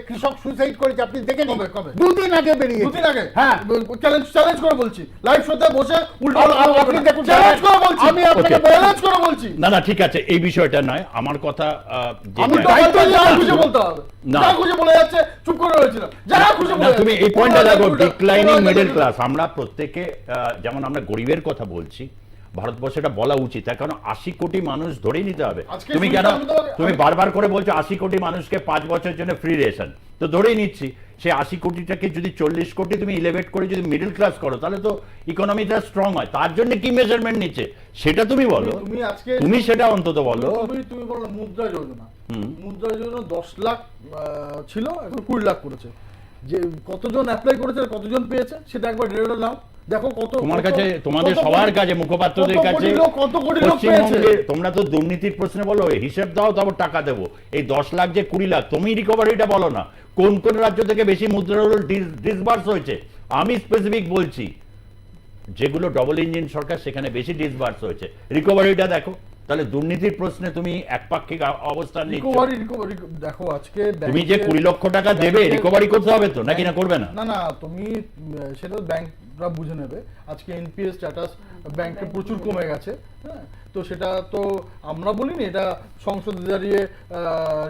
কৃষক সুইসাইড করেছে, আপনি দেখে নিন। দুদিন আগে বেরিয়ে, দুদিন আগে, হ্যাঁ, চ্যালেঞ্জ করে বলছি, লাইভ শোতে বসে উল্টো আপনি দেখুন, চ্যালেঞ্জ করে বলছি, আমি আপনাকে চ্যালেঞ্জ করে বলছি। না ঠিক আছে, এই বিষয়টা নয়, আমার কথা আমি দায়িত্ব নিয়ে খুঁজে বলতে হবে না, খুঁজে বলে যাচ্ছে চুপ করে রয়েছিল, যারা খুঁজে বলে। তুমি এই পয়েন্টটা দেখো, ডিক্লাইনিং মিডল ক্লাস। আমরা প্রত্যেকে যেমন আমরা গরিবের কথা বলছি, ভারতবর্ষে এটা বলা উচিত, তার কারণ 80 কোটি মানুষ ধরে নিতে হবে। তুমি কেন তুমি বারবার করে বলছো 80 কোটি মানুষকে 5 বছরের জন্য ফ্রি রেশন, তো ধরেই নিচ্ছি সেই 80 কোটিটাকে যদি 40 কোটি তুমি ইলেভেট করে যদি মিডল ক্লাস করো, তাহলে তো ইকোনমিটা স্ট্রং হয়। তার জন্য কি মেজারমেন্ট নিচ্ছে সেটা তুমি বলো, তুমি সেটা অন্তত বলো। তুমি বলো মুদ্রা যোজনা, মুদ্রা যোজনা 10 লাখ ছিল, এখন 20 লাখ করেছে। যে কতজন অ্যাপ্লাই করেছে, কতজন পেয়েছে, সেটা একবার ডেটা নাও, দেখো কত তোমার কাছে, তোমাদের সবার কাছে, মুখপাত্রদের কাছে, পশ্চিমবঙ্গে তোমরা তো দুর্নীতির প্রশ্নে বলো হিসেব দাও, তারপর টাকা দেবো। এই 10 লাখ যে 20 লাখ, তুমি রিকভারিটা বলো না, কোন কোন রাজ্য থেকে বেশি মুদ্রা ডিসবার্স হয়েছে। আমি স্পেসিফিক বলছি, যেগুলো ডবল ইঞ্জিন সরকার সেখানে বেশি ডিসবার্স হয়েছে, রিকভারিটা দেখো। তাহলে দুর্নীতির প্রশ্নে তুমি একপাক্ষিক অবস্থান নিচ্ছ। দেখো আজকে তুমি যে 20 লক্ষ টাকা দেবে, রিকভারি করতে হবে তো, নাকি না করবে না? না তুমি সেটা ব্যাংকরা বুঝে নেবে। আজকে এনপিএস স্ট্যাটাস ব্যাংকে প্রচুর কমে গেছে, হ্যাঁ, তো সেটা তো আমরা বলিনি, এটা সংসদে দাঁড়িয়ে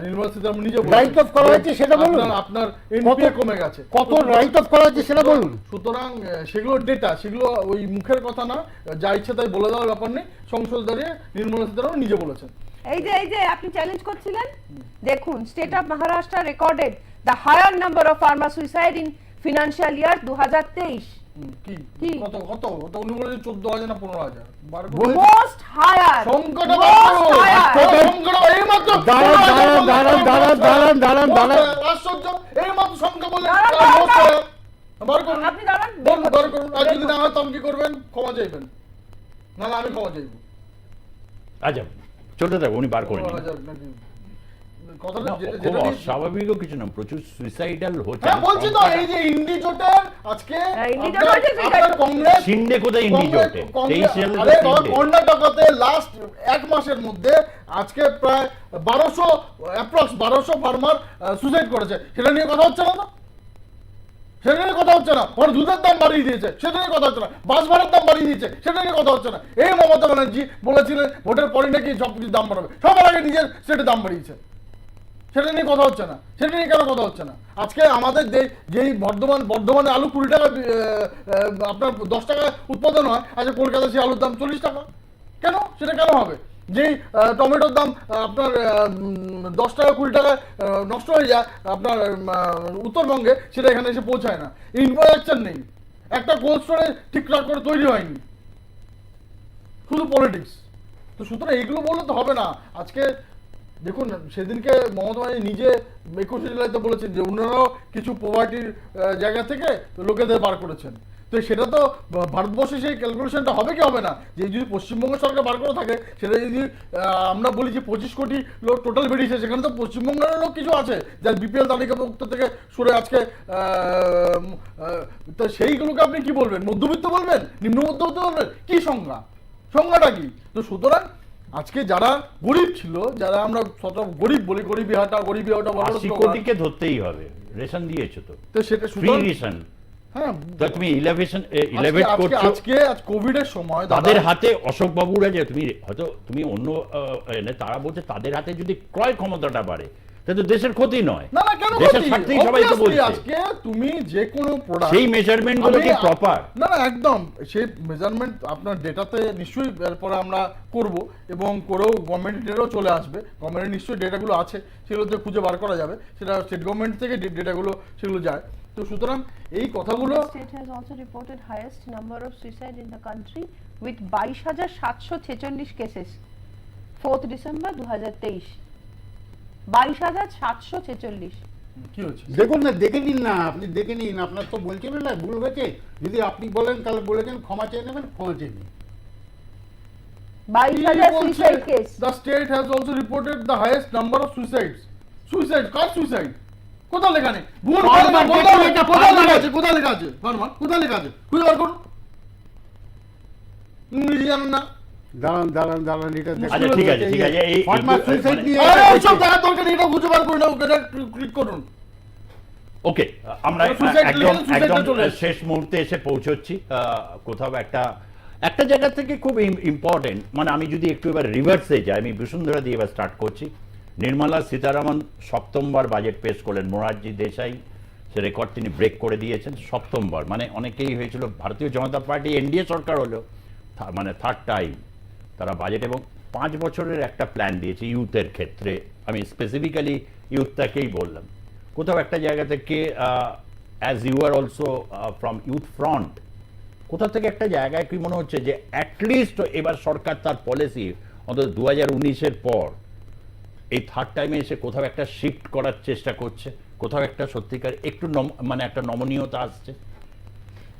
নির্মলা সীতারামন নিজে রাইট অফ করা হয়েছে, সেটা বলুন। আপনার এনপিএ কমে গেছে, কত রাইট অফ করা হয়েছে সেটা বলুন। সুতরাং সেগুলো ডেটা, সেগুলো ওই মুখের কথা না, যা ইচ্ছে তাই বলে দেওয়ার ব্যাপার নেই। সংসদে দাঁড়িয়ে নির্মলা সীতারামন নিজে বলেছেন। এই যে আপনি চ্যালেঞ্জ করছিলেন, দেখুন, state of Maharashtra recorded the higher number of farmer suicide in financial year 2023। কি কত কত উনি বলেছেন 14,000 না 15,000? মোস্ট হায়ার, সংকট এই মাত্র এই মাত্র সংখ্যা বলে বার করুন, আপনি দাঁড়ান, বার করুন। আর যদি না হয় তো কি করবেন? ক্ষমা চাইবেন? না আমি ক্ষমা চাইব। আচ্ছা চলতে থাকো, উনি বার করে নিন। অস্বাভাবিকও কিছু না, প্রচুর সুইসাইডাল হচ্ছে। বলছি তো, এই যে ইন্ডি জোটের আজকে কংগ্রেস শিন্ডে কোথায় ইন্ডি জোটে, কর্ণাটকাতে লাস্ট 1 মাসের মধ্যে আজকে প্রায় 1200 ফার্মার সুইসাইড করেছে। সেটা নিয়ে কথা হচ্ছে না, সেটা নিয়ে কথা হচ্ছে না। ওর দুধের দাম বাড়িয়ে দিয়েছে, সেটা নিয়ে কথা হচ্ছে না। বাস ভাড়ার দাম বাড়িয়ে দিয়েছে, সেটা নিয়ে কথা হচ্ছে না। এই মমতা ব্যানার্জি বলেছিলেন ভোটের পরে নাকি সব কিছু দাম বাড়াবে, সবার আগে নিজের স্টেটে দাম বাড়িয়েছে, সেটা নিয়ে কথা হচ্ছে না। সেটা নিয়ে কেন কথা হচ্ছে না? আজকে আমাদের যেই বর্ধমানে আলু 20 টাকা আপনার 10 টাকা উৎপাদন হয়, আজকে কলকাতায় সেই আলুর দাম 40 টাকা। কেন? সেটা কেন হবে? যেই টমেটোর দাম আপনার 10 টাকা 20 টাকা নষ্ট হয়ে যায় আপনার উত্তরবঙ্গে, সেটা এখানে এসে পৌঁছায় না। ইনফ্রাস্ট্রাকচার নেই, একটা কোল্ড স্টোরেজ ঠিকঠাক করে তৈরি হয়নি, শুধু পলিটিক্স। তো সুতরাং এইগুলো বললে তো হবে না। আজকে দেখুন, সেদিনকে মমতা ব্যানার্জি নিজে 21শে জুলাইতে বলেছেন যে অন্যরাও কিছু পোভার্টির জায়গা থেকে লোকেদের বার করেছেন। তো সেটা তো ভারতবর্ষে সেই ক্যালকুলেশনটা হবে কি হবে না? যে যদি পশ্চিমবঙ্গ সরকার বার করে থাকে, সেটা যদি আমরা বলি যে 25 কোটি লোক টোটাল বেরিয়েছে, সেখানে তো পশ্চিমবঙ্গের লোক কিছু আছে যার বিপিএল তালিকাভুক্ত থেকে সরে আজকে, তো সেইগুলোকে আপনি কি বলবেন? মধ্যবিত্ত বলবেন, নিম্ন মধ্যবিত্ত বলবেন, কি সংজ্ঞাটা কি? তো সুতরাং আজকে যারা গরিব ছিল, যারা আমরা গরিব বলি, গরিবি হাটা 80 কোটিকে ধরতেই হবে, রেশন দিয়েছো তো সেটা ফ্রি রেশন। হ্যাঁ, তুমি 11 করছো আজকে কোভিড এর সময় তাদের হাতে, অশোক বাবুরা যে তুমি অন্য তারা বলছে তাদের হাতে যদি ক্রয় ক্ষমতাটা বাড়ে, তাহলে তো দেশের ক্ষতি নয়। না কেন দেশের স্বার্থেই সবাই তো বলছে। আজকে তুমি যে কোনো প্রোডাক্ট, সেই মেজারমেন্ট গুলো কি প্রপার? না একদম, সেই মেজারমেন্ট আপনার ডেটাতে নিশ্চয়ই এরপরে আমরা করব, এবং করেও গভর্নমেন্টেরও চলে আসবে। গভর্নমেন্টের নিশ্চয়ই ডেটাগুলো আছে, সেগুলোতে খুঁজে বার করা যাবে। সেটা স্টেট গভর্নমেন্ট থেকে ডেটাগুলো সেগুলো যায়। তো সুতরাং এই কথাগুলো, state has also reported highest number of suicide in the country with 22,746 cases 4 December 2023। 22,746। কি হচ্ছে দেখুন না, দেখে নিন না, আপনি দেখে নিন। আপনার তো বলছেন না ভুল হয়েছে, যদি আপনি বলেন তাহলে বলেছেন ক্ষমা চেয়ে নেবেন, ক্ষমা চেয়ে নিন। 22,000 suicide case. The state has also reported the highest number of suicides. Car suicide? কোথায় লেখা নেই? কোথায় লেখা আছে? কোথায় লেখা আছে? খুঁজে বার করুন। ইংরেজি জানেন না? দাঁড়ান এটা আচ্ছা ঠিক আছে এই সুইসাইড নিয়ে সব দেখার দরকার নেই, এটা খুঁজে বার করুন, এটা ক্লিক করুন। ওকে, আমরা একদম শেষ মুহূর্তে এসে পৌঁছচ্ছি। কোথাও একটা জায়গা থেকে খুব ইম্পর্টেন্ট, মানে আমি যদি একটু এবার রিভার্সে যাই, আমি বসুন্ধরা দিয়ে এবার স্টার্ট করছি। নির্মলা সীতারামন সপ্তমবার বাজেট পেশ করলেন। মোরারজি দেশাই সে রেকর্ড তিনি ব্রেক করে দিয়েছেন, সপ্তমবার। মানে অনেকেই হয়েছিল ভারতীয় জনতা পার্টি এনডিএ সরকার হলেও মানে থার্ড টাইম তারা বাজেট, এবং 5 বছরের একটা প্ল্যান দিয়েছে ইউথের ক্ষেত্রে। আমি স্পেসিফিক্যালি ইউথটাকেই বললাম। কোথাও একটা জায়গা থেকে as you are also from youth front, কোথাও থেকে একটা জায়গায় কি মনে হচ্ছে যে অ্যাটলিস্ট এবার সরকার তার পলিসি অন্তত 2019-এর পর এই থার্ড টাইমে এসে কোথাও একটা শিফট করার চেষ্টা করছে, কোথাও একটা সত্যিকার একটু মানে একটা নমনীয়তা আসছে?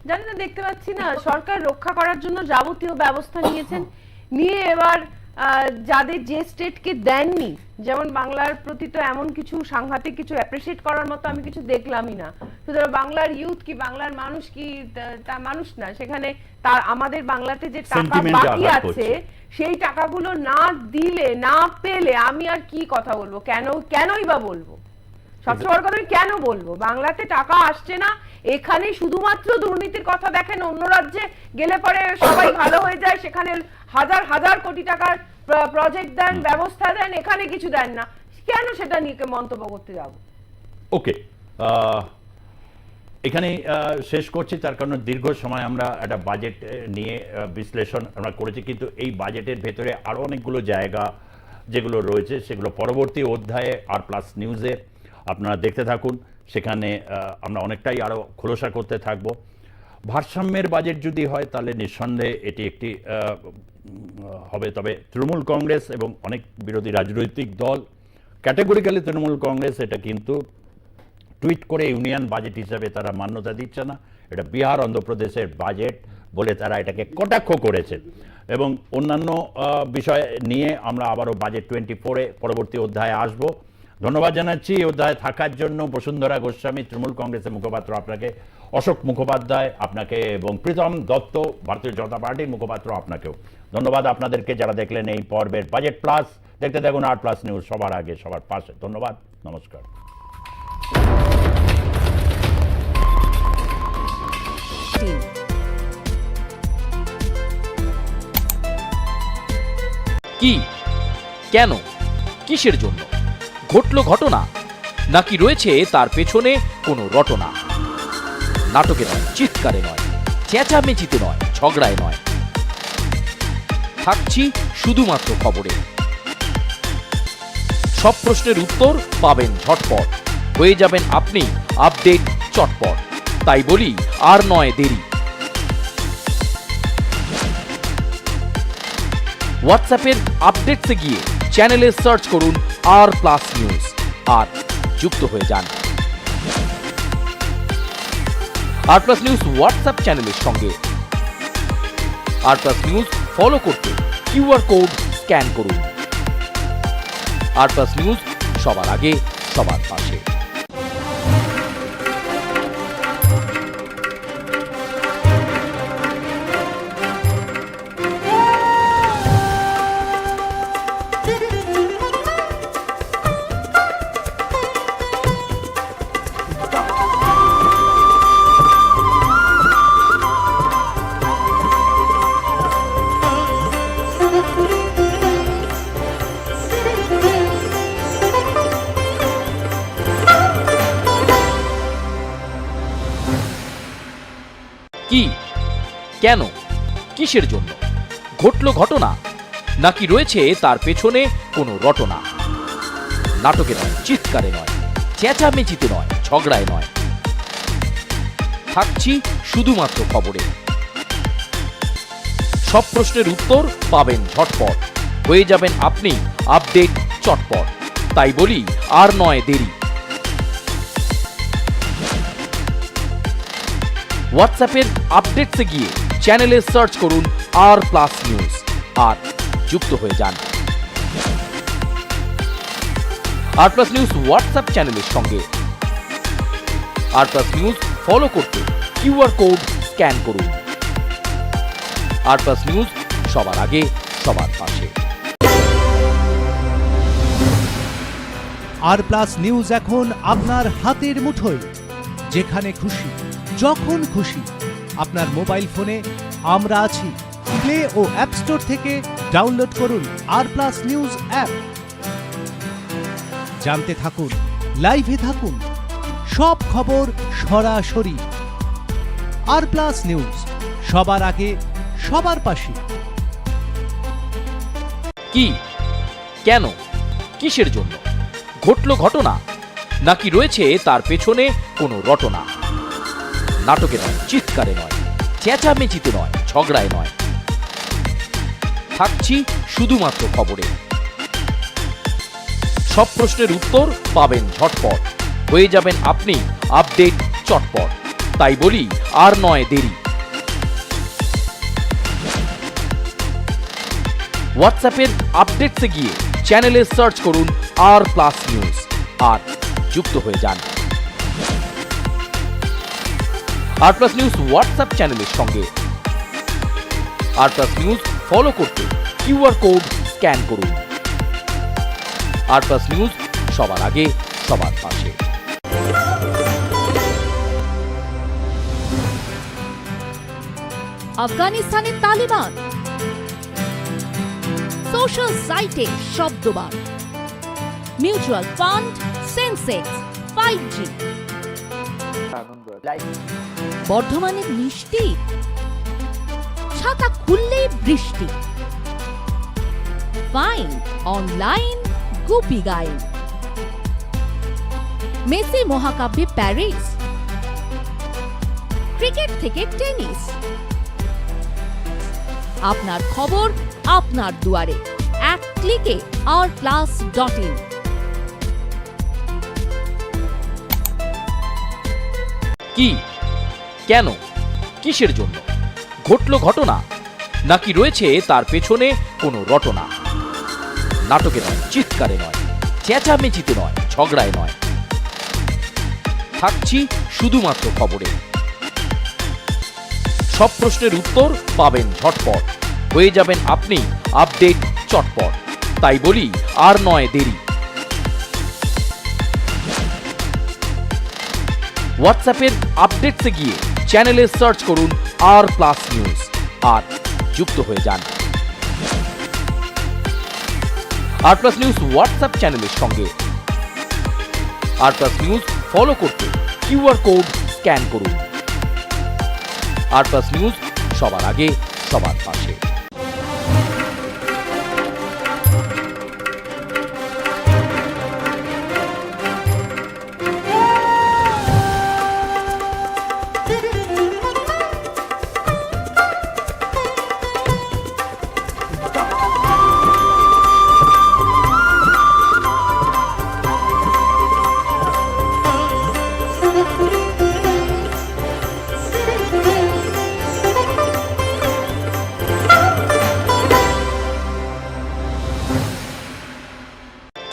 জানি না, দেখতে পাচ্ছি না। সরকার রক্ষা করার জন্য যাবতীয় ব্যবস্থা নিয়েছেন, নিয়ে এবার যাদের যে স্টেটকে দেননি, যেমন বাংলার প্রতি তো এমন কিছু সাংঘাতিক কিছু অ্যাপ্রিসিয়েট করার মতো আমি কিছু দেখলামই না। সুতরাং বাংলার ইউথ কি, বাংলার মানুষ কি, তা মানুষ না, সেখানে তার আমাদের বাংলাতে যে টাকা বাকি আছে সেই টাকাগুলো না দিলে, না পেলে আমি আর কি কথা বলবো? কেনই বা বলবো? সবচেয়ে বড় কথা, কেন বলবো বাংলাতে টাকা আসছে না? এখানে শুধুমাত্র দুর্নীতির কথা দেখেন, অন্য রাজ্যে গেলে পরে সবাই ভালো হয়ে যায়, সেখানে হাজার হাজার কোটি টাকার প্রজেক্ট দেন, ব্যবস্থা দেন, এখানে কিছু দেন না। কেন সেটা নিয়ে মন্তব্য করতে যাব? ওকে, এখানে শেষ করছি, তার কারণ দীর্ঘ সময় আমরা একটা বাজেট নিয়ে বিশ্লেষণ আমরা করেছি, কিন্তু এই বাজেটের ভেতরে আরও অনেকগুলো জায়গা যেগুলো রয়েছে সেগুলো পরবর্তী অধ্যায়ে আর প্লাস নিউজে আপনারা দেখতে থাকুন। সেখানে আমরা অনেকটাই আরও খোলসা করতে থাকব। ভারসাম্যের বাজেট যদি হয় তাহলে নিঃসন্দেহে এটি একটি হবে। তবে তৃণমূল কংগ্রেস এবং অনেক বিরোধী রাজনৈতিক দল, ক্যাটেগরিক্যালি তৃণমূল কংগ্রেস এটা কিন্তু টুইট করে ইউনিয়ন বাজেট হিসাবে তারা মান্যতা দিচ্ছে না, এটা বিহার অন্ধ্রপ্রদেশের বাজেট বলে তারা এটাকে কটাক্ষ করেছে। এবং অন্যান্য বিষয় নিয়ে আমরা আবারও বাজেট 24-এ পরবর্তী অধ্যায়ে আসব। ধন্যবাদ জানাচ্ছি এই অধ্যায়ে থাকার জন্য বসুন্ধরা গোস্বামী, তৃণমূল কংগ্রেসের মুখপাত্র আপনাকে, অশোক মুখোপাধ্যায় আপনাকে, এবং প্রীতম দত্ত ভারতীয় জনতা পার্টির মুখপাত্র আপনাকেও ধন্যবাদ। আপনাদেরকে যারা দেখলেন এই পর্বের বাজেট প্লাস, দেখতে থাকুন আর প্লাস নিউজ, সবার আগে সবার পাশে। ধন্যবাদ, নমস্কার। কি, কেন, কিসের জন্য? ঘটল ঘটনা, নাকি রয়েছে তার পেছনে কোনো রটনা? নাটকে নয়, চিৎকারে নয়, চেঁচামেচিতে নয়, ঝগড়ায় নয়, থাকছি শুধুমাত্র খবরে। সব প্রশ্নের উত্তর পাবেন ঝটপট, হয়ে যাবেন আপনি আপডেট চটপট। তাই বলি আর নয় দেরি। হোয়াটসঅ্যাপের আপডেটসে গিয়ে চ্যানেলে সার্চ করুন R+ নিউজ আর যুক্ত হয়ে যান। R+ নিউজ হোয়াটসঅ্যাপ চ্যানেলের সঙ্গে। R+ নিউজ ফলো করতে QR কোড স্ক্যান করুন। R+ নিউজ সবার আগে, সবার পাশে। কি, কেন, কিসের জন্য? ঘটল ঘটনা, নাকি রয়েছে তার পেছনে কোনো রটনা? নাটকে নয়, চিৎকারে নয়, চেঁচামেচিতে নয়, ঝগড়ায় নয়, থাকছি শুধুমাত্র খবরে। সব প্রশ্নের উত্তর পাবেন ঝটপট, হয়ে যাবেন আপনি আপডেট চটপট। তাই বলি আর নয় দেরি। হোয়াটসঅ্যাপের আপডেটসে গিয়ে চ্যানেলে সার্চ করুন R+ নিউজ আর যুক্ত হয়ে যান। R+ নিউজ হোয়াটসঅ্যাপ চ্যানেলের সঙ্গে। R+ নিউজ ফলো করতে QR কোড স্ক্যান করুন। R+ নিউজ সবার আগে, সবার পাশে। R+ নিউজ এখন আপনার হাতের মুঠোয়। যেখানে খুশি, যখন খুশি, আপনার মোবাইল ফোনে আমরা আছি। প্লে ও অ্যাপ স্টোর থেকে ডাউনলোড করুন R+ নিউজ অ্যাপ। জানতে থাকুন, লাইভে থাকুন, সব খবর সরাসরি। R+ নিউজ সবার আগে, সবার পাশে। কি, কেন, কিসের জন্য? ঘটল ঘটনা, নাকি রয়েছে তার পেছনে কোনো রটনা? নাটকে নয়, চিৎকারে নয়, চেঁচামেচিতে নয়, ঝগড়ায় নয়, থাকছি শুধুমাত্র খবরে। সব প্রশ্নের উত্তর পাবেন ঝটপট, হয়ে যাবেন আপনি আপডেট চটপট। তাই বলি আর নয় দেরি। হোয়াটসঅ্যাপের আপডেটসে গিয়ে চ্যানেলে সার্চ করুন R+ নিউজ আর যুক্ত হয়ে যান। R+ নিউজ হোয়াটসঅ্যাপ চ্যানেলের সঙ্গে। R+ নিউজ ফলো করতে QR কোড স্ক্যান করুন। R+ নিউজ সবার আগে, সবার পাশে। আফগানিস্তানে তালিবান, সোশ্যাল সাইটে শব্দবাদ, মিউচুয়াল ফান্ড, সেন্সেক্স, 5G, বর্ধমানের মিষ্টি, ছাতা খুললেই বৃষ্টি, fine online Goopy Gyne, Messi মহাকাব্যে প্যারিস, ক্রিকেট থেকে টেনিস, আপনার খবর আপনার দুয়ারে, এক ক্লিকে R+.in। কি, কেন, কিসের জন্য? ঘটল ঘটনা, নাকি রয়েছে তার পেছনে কোনো রটনা? নাটকে নয়, চিৎকারে নয়, চেঁচামেচিতে নয়, ঝগড়ায় নয়, থাকছি শুধুমাত্র খবরে। সব প্রশ্নের উত্তর পাবেন ঝটপট, হয়ে যাবেন আপনি আপডেট চটপট। তাই বলি আর নয় দেরি। হোয়াটসঅ্যাপের আপডেটসে গিয়ে চ্যানেলে সার্চ করুন R+ নিউজ আর যুক্ত হয়ে যান। আর প্লাস নিউজ হোয়াটসঅ্যাপ চ্যানেলের সঙ্গে। আর প্লাস নিউজ ফলো করতে কিউআর কোড স্ক্যান করুন। আর প্লাস নিউজ সবার আগে সবার পাশে।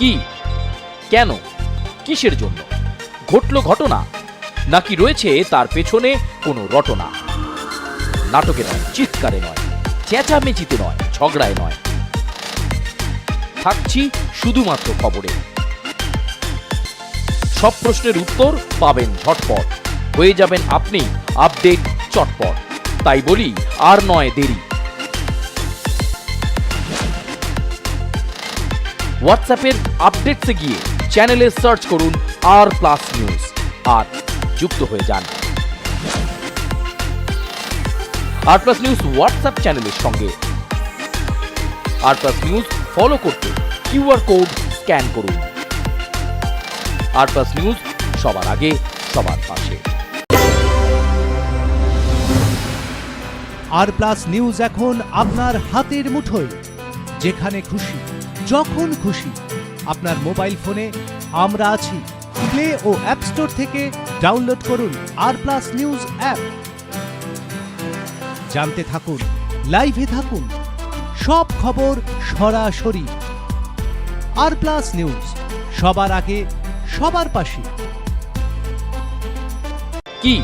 কি, কেন, কিসের জন্য ঘটল ঘটনা, নাকি রয়েছে তার পেছনে কোনো রটনা? নাটকে নয়, চিৎকারে নয়, চেঁচামেচিতে নয়, ঝগড়ায় নয়, থাকছি শুধুমাত্র খবরে। সব প্রশ্নের উত্তর পাবেন ঝটপট, হয়ে যাবেন আপনি আপডেট চটপট। তাই বলি আর নয় দেরি। হোয়াটসঅ্যাপের আপডেটসে গিয়ে চ্যানেলে সার্চ করুন আর প্লাস নিউজ আর যুক্ত হয়ে যান। আর প্লাস নিউজ হোয়াটসঅ্যাপ চ্যানেলের সঙ্গে। আর প্লাস নিউজ ফলো করতে কিউআর কোড স্ক্যান করুন। আর প্লাস নিউজ সবার আগে সবার পাশে। আর প্লাস নিউজ এখন আপনার হাতের মুঠোয়। যেখানে খুশি, যখন খুশি, আপনার মোবাইল ফোনে আমরা আছি। প্লে ও অ্যাপ স্টোর থেকে ডাউনলোড করুন আর প্লাস নিউজ অ্যাপ। জানতে থাকুন, লাইভে থাকুন, সব খবর সরাসরি। আর প্লাস নিউজ সবার আগে সবার পাশে। কি,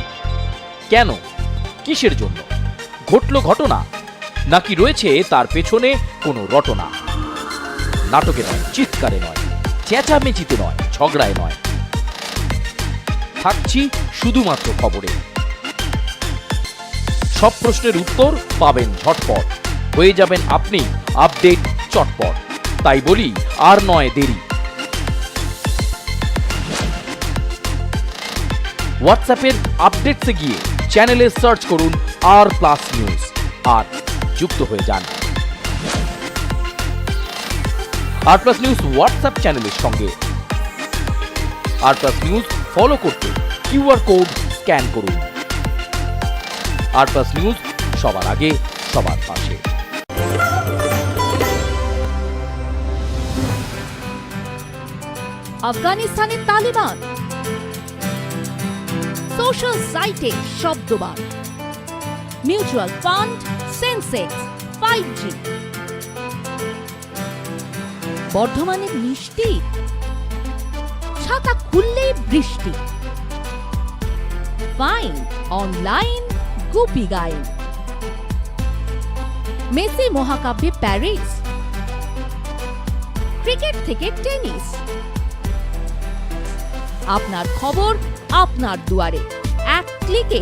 কেন, কিসের জন্য ঘটল ঘটনা, নাকি রয়েছে তার পেছনে কোনো রটনা? নাটকে নয়, চিৎকারে নয়, চেঁচামেচিতে নয়, ঝগড়ায় নয়, থাকছি শুধুমাত্র খবরে। সব প্রশ্নের উত্তর পাবেন ঝটপট, হয়ে যাবেন আপনি আপডেট চটপট। তাই বলি আর নয় দেরি। হোয়াটসঅ্যাপের আপডেটসে গিয়ে চ্যানেলে সার্চ করুন আর প্লাস নিউজ আর যুক্ত হয়ে যান। আর প্লাস নিউজ হোয়াটসঅ্যাপ চ্যানেলের সঙ্গে। আর প্লাস নিউজ ফলো করতে কিউআর কোড স্ক্যান করুন। আর প্লাস নিউজ সবার আগে সবার পাশে। আফগানিস্তানের তালিবান, সোশ্যাল সাইটে শব্দবাদ, মিউচুয়াল ফান্ড, সেন্সেক্স, 5G, বর্ধমানের মিষ্টি, ছাতা খুললেই বৃষ্টি, fine online Goopy Gyne, Messi মহাকাব্যে প্যারিস, ক্রিকেট থেকে টেনিস, আপনার খবর আপনার দুয়ারে, এক ক্লিকে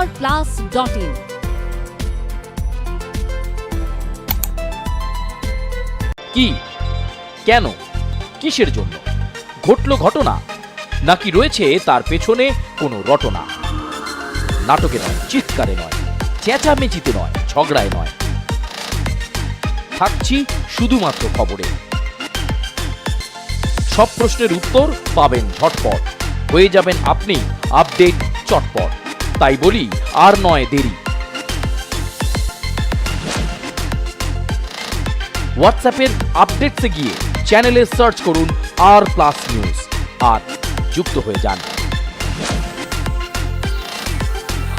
rplus.in। কি, কেন, কিসের জন্য ঘটল ঘটনা, নাকি রয়েছে তার পেছনে কোনো রটনা? নাটকে নয়, চিৎকারে নয়, চেঁচামেচিতে নয়, ঝগড়ায় নয়, থাকছি শুধুমাত্র খবরে। সব প্রশ্নের উত্তর পাবেন ঝটপট, হয়ে যাবেন আপনি আপডেট চটপট। তাই বলি আর নয় দেরি। হোয়াটসঅ্যাপের আপডেটসে গিয়ে চ্যানেলে সার্চ করুন আর প্লাস নিউজ আর যুক্ত হয়ে যান।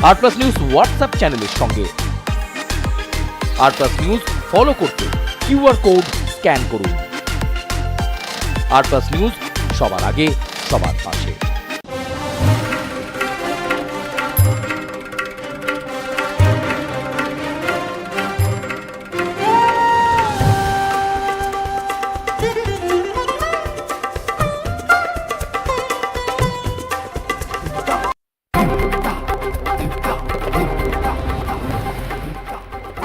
আর প্লাস নিউজ হোয়াটসঅ্যাপ চ্যানেলের সঙ্গে। আর প্লাস নিউজ ফলো করতে কিউআর কোড স্ক্যান করুন। আর প্লাস নিউজ সবার আগে সবার পাশে।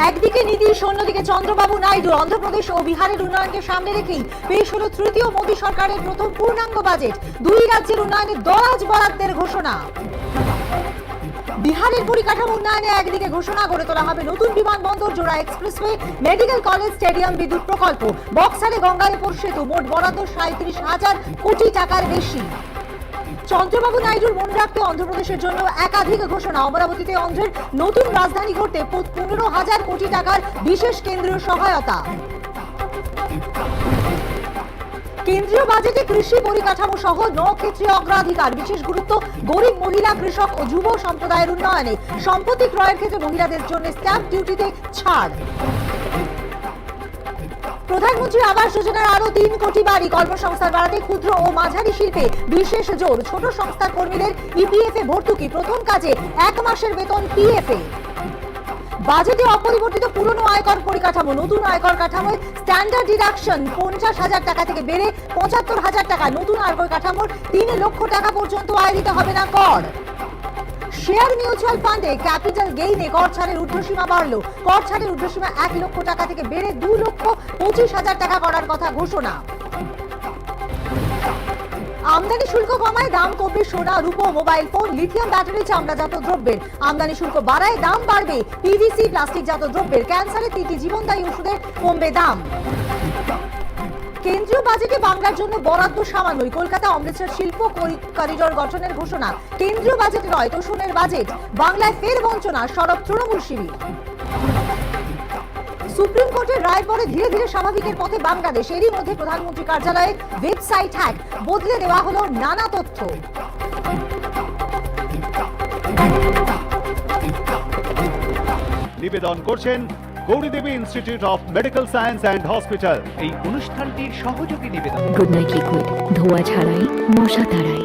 একদিকে নীতিশ অন্যদিকে চন্দ্রবাবু নাইডু অন্ধ্রপ্রদেশ ও বিহারের উন্নয়নকে সামনে রেখেই পেশ হল তৃতীয় মোদী সরকারের প্রথম পূর্ণাঙ্গ বাজেট। দুই রাজ্যের উন্নয়নে দরাজ বরাদ্দের ঘোষণা। বিহারের পরিকাঠামো উন্নয়নে একদিকে ঘোষণা গড়ে তোলা হবে নতুন বিমানবন্দর, জোড়া এক্সপ্রেসওয়ে, মেডিকেল কলেজ, স্টেডিয়াম, বিদ্যুৎ প্রকল্প। বক্সারে গঙ্গার উপর সেতু, মোট বরাদ্দ 37,000 কোটি টাকার বেশি। চন্দ্রবাবু নাইডুর মনে রাখতে অন্ধ্রপ্রদেশের জন্য একাধিক ঘোষণা। অমরাবতীতে অন্ধ্রের নতুন রাজধানী গড়তে 15,000 কোটি টাকার বিশেষ কেন্দ্রীয় সহায়তা। কেন্দ্রীয় বাজেটে কৃষি পরিকাঠামো সহ 9 ক্ষেত্রে অগ্রাধিকার, বিশেষ গুরুত্ব গরিব মহিলা, কৃষক ও যুব সম্প্রদায়ের উন্নয়নে। সম্পত্তি ক্রয়ের ক্ষেত্রে মহিলাদের জন্য স্ট্যাম্প ডিউটিতে ছাড়। প্রধানমন্ত্রী আবাস যোজনার আরো 3 কোটি বাড়ি, কর্মসংস্থান বাড়াতে ক্ষুদ্র ও মাঝারি শিল্পে বিশেষ জোর। ছোট সংস্থার কর্মীদের ইপিএফ এ ভর্তুকি, প্রথম কাজে 1 মাসের বেতন পিএফ এ। বাজেটে অপরিবর্তিত পুরনো আয়কর পরিকাঠামো, নতুন আয়কর কাঠামোয় স্ট্যান্ডার্ড ডিডাকশন 50,000 টাকা থেকে বেড়ে 75,000 টাকা। নতুন আয়কর কাঠামোর 3 লক্ষ টাকা পর্যন্ত আয় দিতে হবে না কর। শেয়ার মিউচুয়াল ফান্ডে ক্যাপিটাল গেইনে কর ছাড়ের ঊর্ধ্বসীমা বাড়ল। কর ছাড়ের ঊর্ধ্বসীমা 1 লক্ষ টাকা থেকে বেড়ে 2,25,000 টাকা করার কথা ঘোষণা। আমদানি শুল্ক কমায়, দাম কমবে সোনা, রূপো, মোবাইল ফোন, লিথিয়াম ব্যাটারি, চামড়াজাত দ্রব্যের। আমদানি শুল্ক বাড়ায়, দাম বাড়বে পিভিসি, প্লাস্টিকজাত দ্রব্যের। ক্যান্সারের 3টি জীবনদায়ী ওষুধের কমবে দাম। কেন্দ্রীয় বাজেটে বাংলার জন্য বরাদ্দ সামান্যই। কলকাতা অমৃতসর শিল্প করিডোর গঠনের ঘোষণা। কেন্দ্রীয় বাজেট নয়, তোষণের বাজেট। বাংলায় ফের বঞ্চনা, সরব তৃণমূল শিবির। সুপ্রিম কোর্টের রায়ের পরে ধীরে ধীরে স্বাভাবিকের পথে বাংলাদেশ। এরই মধ্যে প্রধানমন্ত্রী কার্যালয়ের ওয়েবসাইট হ্যাক, বদলে দেওয়া হলো নানা তথ্য। নিবেদন করছেন Gouridevi institute of medical science and hospital. এই অনুষ্ঠানটির সহযোগী নিবেদন গুড নাইট লিকুইড, ধোয়া ছাড়াই, মশা তাড়াই।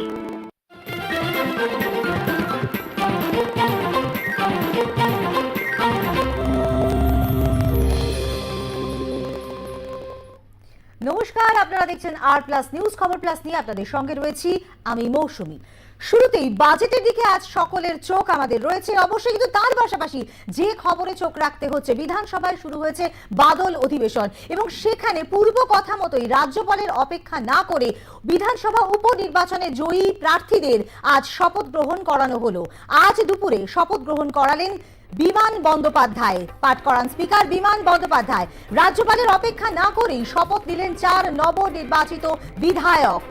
নমস্কার, আপনারা দেখছেন আর+ নিউজ। খবর প্লাস নিয়ে আপনাদের সঙ্গে রয়েছি আমি মৌসুমী। শুরুতেই বাজেটের দিকে আজ সকলের চোখ আমাদের রয়েছে অবশ্যই, কিন্তু তার পাশাপাশি যে খবরে চোখ রাখতে হচ্ছে, বিধানসভায় শুরু হয়েছে বাদল অধিবেশন এবং সেখানে পূর্ব কথা মতোই রাজ্যপালের অপেক্ষা না করে বিধানসভা উপনির্বাচনে জয়ী প্রার্থীদের আজ শপথ গ্রহণ করানো হলো। আজ দুপুরে শপথ গ্রহণ করালেন বিমান বন্দ্যোপাধ্যায়, পাঠ করান স্পিকার বিমান বন্দ্যোপাধ্যায়। রাজ্যপালের অপেক্ষা না করেই শপথ নিলেন 4 নবনির্বাচিত বিধায়ক।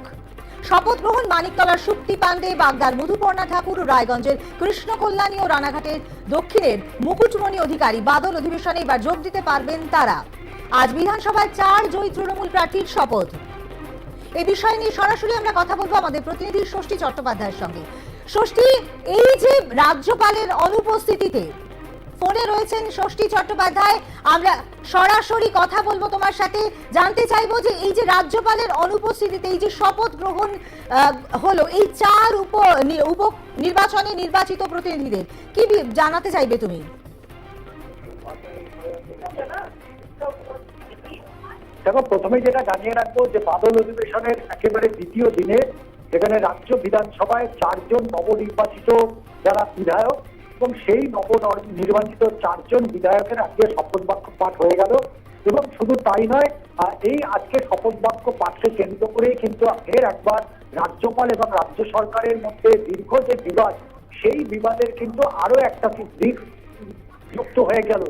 শপথ গ্রহণ মানিকতলার সুক্তি পান্ডে, বাগদার মধুপর্ণা ঠাকুর, রায়গঞ্জের কৃষ্ণ কল্যাণী ও রানাঘাটের দক্ষিণের মুকুটমণি অধিকারী। বাদল অধিবেশনে এবার যোগ দিতে পারবেন তারা। আজ বিধানসভায় 4 জয়ী তৃণমূল প্রার্থীর শপথ। এই বিষয় নিয়ে সরাসরি আমরা কথা বলবো আমাদের প্রতিনিধি ষষ্ঠী চট্টোপাধ্যায়ের সঙ্গে। ষষ্ঠী, এই যে রাজ্যপালের অনুপস্থিতিতে ফোনে রয়েছেন ষষ্ঠী চট্টোপাধ্যায়, আমরা সরাসরি কথা বলবো তোমার সাথে। জানতে চাইবো যে এই যে রাজ্যপালের অনুপস্থিতিতে এই যে শপথ গ্রহণ হলো, এই 4 উপ নির্বাচনে নির্বাচিত প্রতিনিধিদের কি জানাতে চাইবে তুমি? দেখো, প্রথমে যেটা জানিয়ে রাখবো যে বাদল অধিবেশনের একেবারে দ্বিতীয় দিনে যেখানে রাজ্য বিধানসভায় 4 জন নবনির্বাচিত যারা বিধায়ক এবং সেই নবনির্বাচিত 4 জন বিধায়কের আজকে শপথ বাক্য পাঠ হয়ে গেল। এবং শুধু তাই নয়, এই আজকে শপথ বাক্য পাঠকে কেন্দ্র করেই কিন্তু ফের একবার রাজ্যপাল এবং রাজ্য সরকারের মধ্যে দীর্ঘ যে বিবাদ, সেই বিবাদের কিন্তু আরো একটা দিক যুক্ত হয়ে গেল।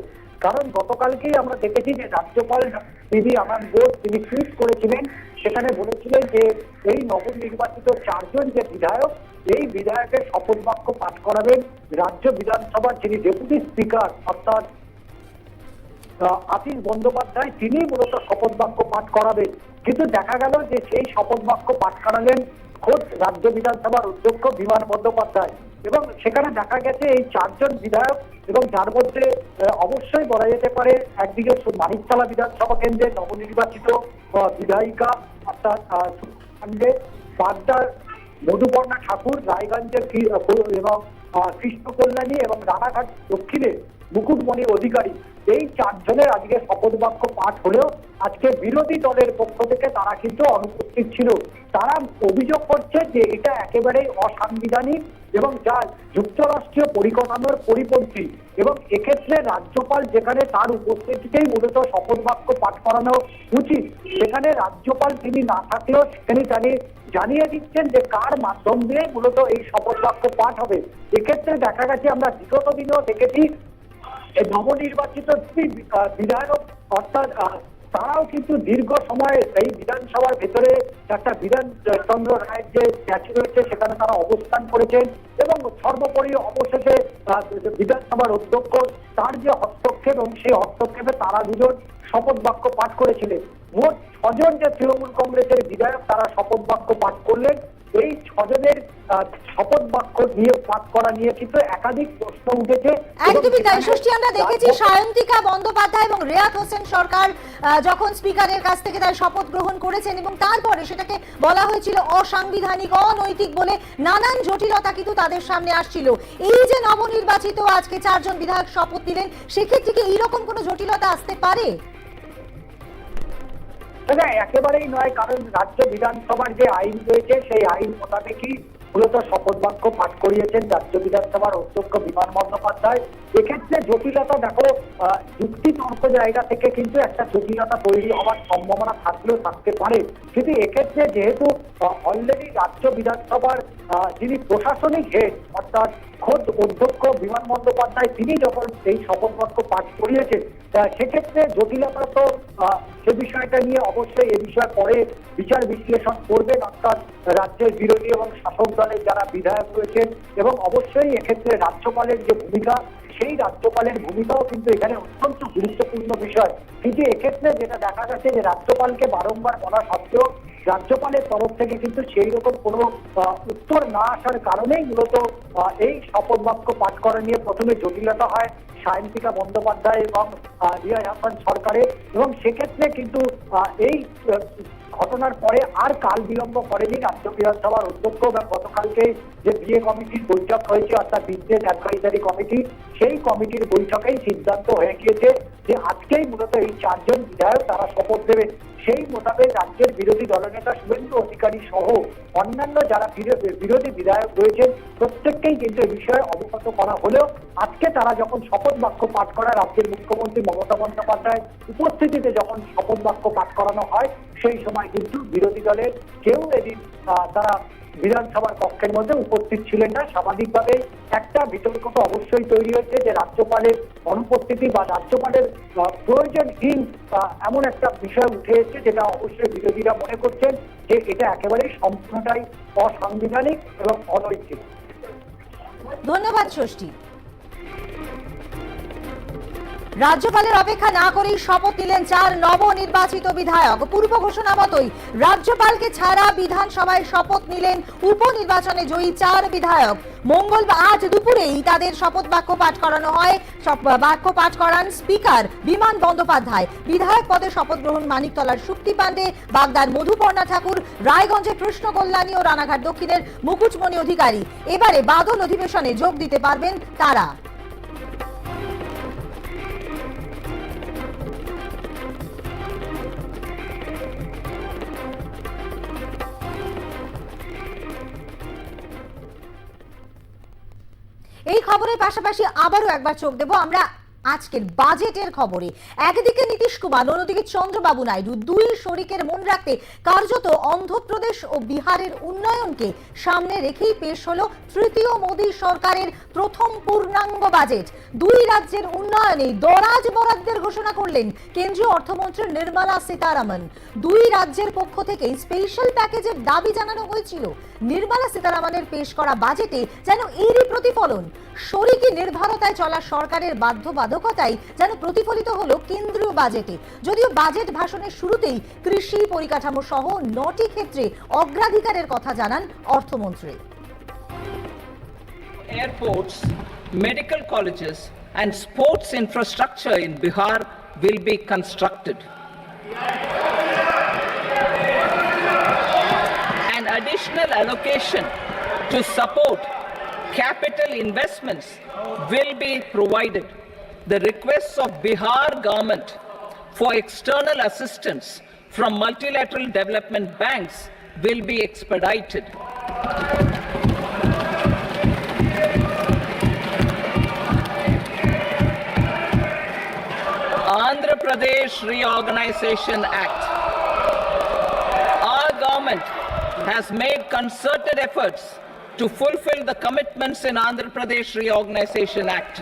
কারণ গতকালকেই আমরা দেখেছি যে রাজ্যপাল তিনি টুইট করেছিলেন, সেখানে বলেছিলেন যে এই নবনির্বাচিত 4 জন যে বিধায়ক, এই বিধায়কের শপথ বাক্য পাঠ করাবেন রাজ্য বিধানসভার যিনি ডেপুটি স্পিকার অর্থাৎ আশিস বন্দ্যোপাধ্যায়, তিনি মূলত শপথ বাক্য পাঠ করাবেন। কিন্তু দেখা গেল যে সেই শপথ বাক্য পাঠ করালেন খোদ রাজ্য বিধানসভার অধ্যক্ষ বিমান বন্দ্যোপাধ্যায়। এবং সেখানে দেখা গেছে এই 4 জন বিধায়ক, এবং যার মধ্যে অবশ্যই বলা যেতে পারে একদিকে মানিকতলা বিধানসভা কেন্দ্রের নবনির্বাচিত বিধায়িকা অর্থাৎ বাগদার মধুপর্ণা ঠাকুর, রায়গঞ্জের এবং কৃষ্ণ কল্যাণী এবং রানাঘাট দক্ষিণের মুকুটমণি অধিকারী, এই 4 জনের আজকে শপথ বাক্য পাঠ হলেও আজকে বিরোধী দলের পক্ষ থেকে তারা কিন্তু অনুপস্থিত ছিল। তারা অভিযোগ করছে যে এটা একেবারেই অসাংবিধানিক এবং যা যুক্তরাষ্ট্রীয় পরিকাঠামোর পরিপন্থী। এবং এক্ষেত্রে রাজ্যপাল যেখানে তার উপস্থিতিতেই মূলত শপথ বাক্য পাঠ করানো উচিত, সেখানে রাজ্যপাল তিনি না থাকলেও সেখানে তিনি জানিয়ে দিচ্ছেন যে কার মাধ্যম দিয়ে মূলত এই শপথ বাক্য পাঠ হবে। এক্ষেত্রে দেখা গেছে আমরা বিগত দিনেও দেখেছি নবনির্বাচিত বিধায়ক অর্থাৎ তারাও কিন্তু দীর্ঘ সময় এই বিধানসভার ভেতরে একটা বিধানচন্দ্র রায়ের যে স্ট্যাচু রয়েছে সেখানে তারা অবস্থান করেছেন এবং সর্বোপরি অবশেষে বিধানসভার অধ্যক্ষ তার যে হস্তক্ষেপ এবং সেই হস্তক্ষেপে তারা দুজন শপথ বাক্য পাঠ করেছিলেন। মোট 6 জন যে তৃণমূল কংগ্রেসের বিধায়ক তারা শপথ বাক্য পাঠ করলেন। এই 6 জনের শপথ বাক্য নিয়ে পাঠ করা নিয়ে কিন্তু একাধিক প্রশ্ন উঠেছে। একদমই তাই ষষ্ঠী, আমরা দেখেছি সায়ন্তিকা বন্দ্যোপাধ্যায় এবং রেয়াত হোসেন সরকার যখন স্পিকারের কাছ থেকে তার শপথ গ্রহণ করেছেন এবং তারপরে সেটাকে বলা হয়েছিল অসাংবিধানিক, অনৈতিক বলে নানান জটিলতা কিন্তু তাদের সামনে আসছিল। এই যে নবনির্বাচিত আজকে 4 জন বিধায়ক শপথ নিলেন, সেক্ষেত্রে কি এইরকম কোনো জটিলতা আসতে পারে? একেবারেই নয়, কারণ রাজ্য বিধানসভার যে আইন রয়েছে সেই আইন মোতাবেকই মূলত শপথ বাক্য পাঠ করিয়েছেন রাজ্য বিধানসভার অধ্যক্ষ বিমান বন্দ্যোপাধ্যায়। এক্ষেত্রে জটিলতা দেখো যুক্তি তর্ক জায়গা থেকে কিন্তু একটা জটিলতা তৈরি হওয়ার সম্ভাবনা থাকলেও থাকতে পারে, কিন্তু এক্ষেত্রে যেহেতু অলরেডি রাজ্য বিধানসভার যিনি প্রশাসনিক হেড অর্থাৎ খোদ অধ্যক্ষ বিমান বন্দ্যোপাধ্যায় তিনি যখন এই শপথ বাক্য পাঠ করিয়েছেন, সেক্ষেত্রে জটিলতা তো সে বিষয়টা নিয়ে অবশ্যই এ বিষয়ে পরে বিচার বিশ্লেষণ করবেন অর্থাৎ রাজ্যের বিরোধী এবং শাসক দলের যারা বিধায়ক রয়েছেন, এবং অবশ্যই এক্ষেত্রে রাজ্যপালের যে ভূমিকা সেই রাজ্যপালের ভূমিকাও কিন্তু এখানে অত্যন্ত গুরুত্বপূর্ণ বিষয়। কিন্তু এক্ষেত্রে যেটা দেখা যাচ্ছে যে রাজ্যপালকে বারংবার বলা সত্ত্বেও রাজ্যপালের তরফ থেকে কিন্তু সেই রকম কোনো উত্তর না আসার কারণেই মূলত এই শপথ বাক্য পাঠ করা নিয়ে প্রথমে জটিলতা হয় সায়ন্তিকা বন্দ্যোপাধ্যায় এবং রিয়াজ হাসান সরকারের, এবং সেক্ষেত্রে কিন্তু এই ঘটনার পরে আর কাল বিলম্ব করেনি রাজ্য বিধানসভার অধ্যক্ষ বা গতকালকে যে বিএ কমিটির বৈঠক হয়েছে অর্থাৎ বিজনেস অ্যাডভাইজারি কমিটি, সেই কমিটির বৈঠকেই সিদ্ধান্ত হয়ে গিয়েছে যে আজকেই মূলত এই 4 জন বিধায়ক তারা শপথ দেবেন। সেই মোতাবেক রাজ্যের বিরোধী দলনেতা শুভেন্দু অধিকারী সহ অন্যান্য যারা বিরোধী বিধায়ক রয়েছেন প্রত্যেককেই কিন্তু এই বিষয়ে অবগত করা হলেও আজকে তারা যখন শপথ বাক্য পাঠ করা রাজ্যের মুখ্যমন্ত্রী মমতা বন্দ্যোপাধ্যায় উপস্থিতিতে যখন শপথ বাক্য পাঠ করানো হয় সেই সময় কিন্তু বিরোধী দলের কেউ এদিন তারা বিধানসভার কক্ষের মধ্যে উপস্থিত ছিলেন না। স্বাভাবিকভাবেই একটা বিতর্ক তো অবশ্যই তৈরি হয়েছে যে রাজ্যপালের অনুপস্থিতি বা রাজ্যপালের প্রয়োজনহীন এমন একটা বিষয় উঠে এসেছে যেটা অবশ্যই বিরোধীরা মনে করছেন যে এটা একেবারেই সম্পূর্ণটাই অসাংবিধানিক এবং অনৈতিক। ধন্যবাদ ষষ্ঠী। রাজ্যপালের অপেক্ষা না করেই শপথ নিলেন 4 নবনির্বাচিত বিধায়ক। পূর্ব ঘোষণা মতোই রাজ্যপালকে ছাড়া বিধানসভায় শপথ নিলেন উপনির্বাচনে জয়ী 4 বিধায়ক। মঙ্গলবার আজ দুপুরেই তাদের শপথ বাক্য পাঠ করানো হয়। বাক্য পাঠ করান স্পিকার বিমান বন্দ্যোপাধ্যায়। বিধায়ক পদে শপথ গ্রহণ মানিকতলার শুক্তি পাণ্ডে, বাগদার মধুপর্ণা ঠাকুর, রায়গঞ্জের কৃষ্ণ কল্যাণী ও রানাঘাট দক্ষিণের মুকুটমণি অধিকারী। এবারে বাদল অধিবেশনে যোগ দিতে পারবেন তারা। এই খবরের পাশাপাশি আবারও একবার চোখ দেব আমরা আজকের বাজেটের খবরে। একদিকে নীতিশ কুমার, অন্যদিকে চন্দ্রবাবু নাইডু, 2 শরিকের মন রাখতে কার্যত অন্ধ্রপ্রদেশ ও বিহারের উন্নয়নকে সামনে রেখেই পেশ হলো তৃতীয় মোদী সরকারের প্রথম পূর্ণাঙ্গ বাজেট। 2 রাজ্যের উন্নয়নে দরাজ বরাদ্দের ঘোষণা করলেন কেন্দ্রীয় অর্থমন্ত্রী নির্মলা সীতারামন। 2 রাজ্যের পক্ষ থেকে স্পেশাল প্যাকেজের দাবি জানানো হয়েছিল। নির্মলা সীতারামনের পেশ করা বাজেটে যেন এরই প্রতিফলন। শরিকি নির্ভরতায় চলা সরকারের বাধ্যবাধকতাই যেন প্রতিফলিত হলো কেন্দ্রীয় বাজেটে। যদিও বাজেট ভাষণের শুরুতেই কৃষি, পরিকাঠামো সহ 9টি ক্ষেত্রে অগ্রাধিকারের কথা জানান অর্থমন্ত্রী। Airports, medical colleges and sports infrastructure in Bihar will be constructed. An additional allocation to support capital investments will be provided. The requests of Bihar government for external assistance from multilateral development banks will be expedited. Pradesh Reorganization Act. Our government has made concerted efforts to fulfill the commitments in Andhra Pradesh Reorganization Act.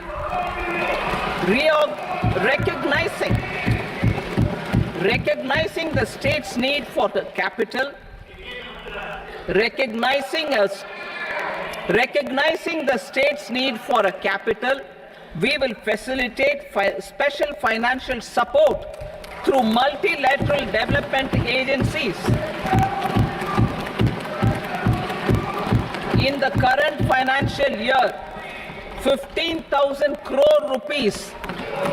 Recognizing the state's need for the capital, recognizing the state's need for a capital, we will facilitate special financial support through multilateral development agencies. In the current financial year, 15,000 crore rupees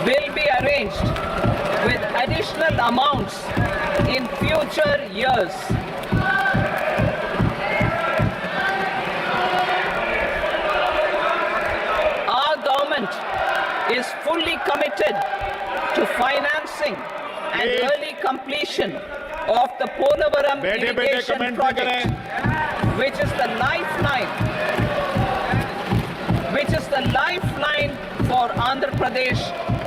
will be arranged with additional amounts in future years. Our government is fully committed to financing and early completion of the Polavaram irrigation project, which is the lifeline for Andhra Pradesh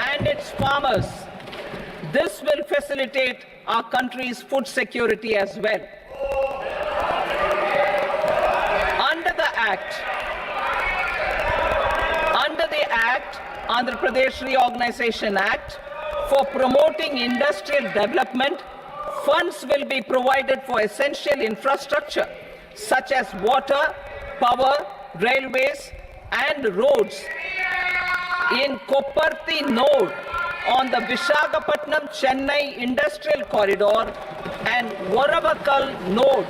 and its farmers. This will facilitate our country's food security as well. Under the Andhra Pradesh Reorganization Act, for promoting industrial development, funds will be provided for essential infrastructure such as water, power, railways, and roads. In Kopparthi node on the Visakhapatnam-Chennai Industrial Corridor and Varavakal node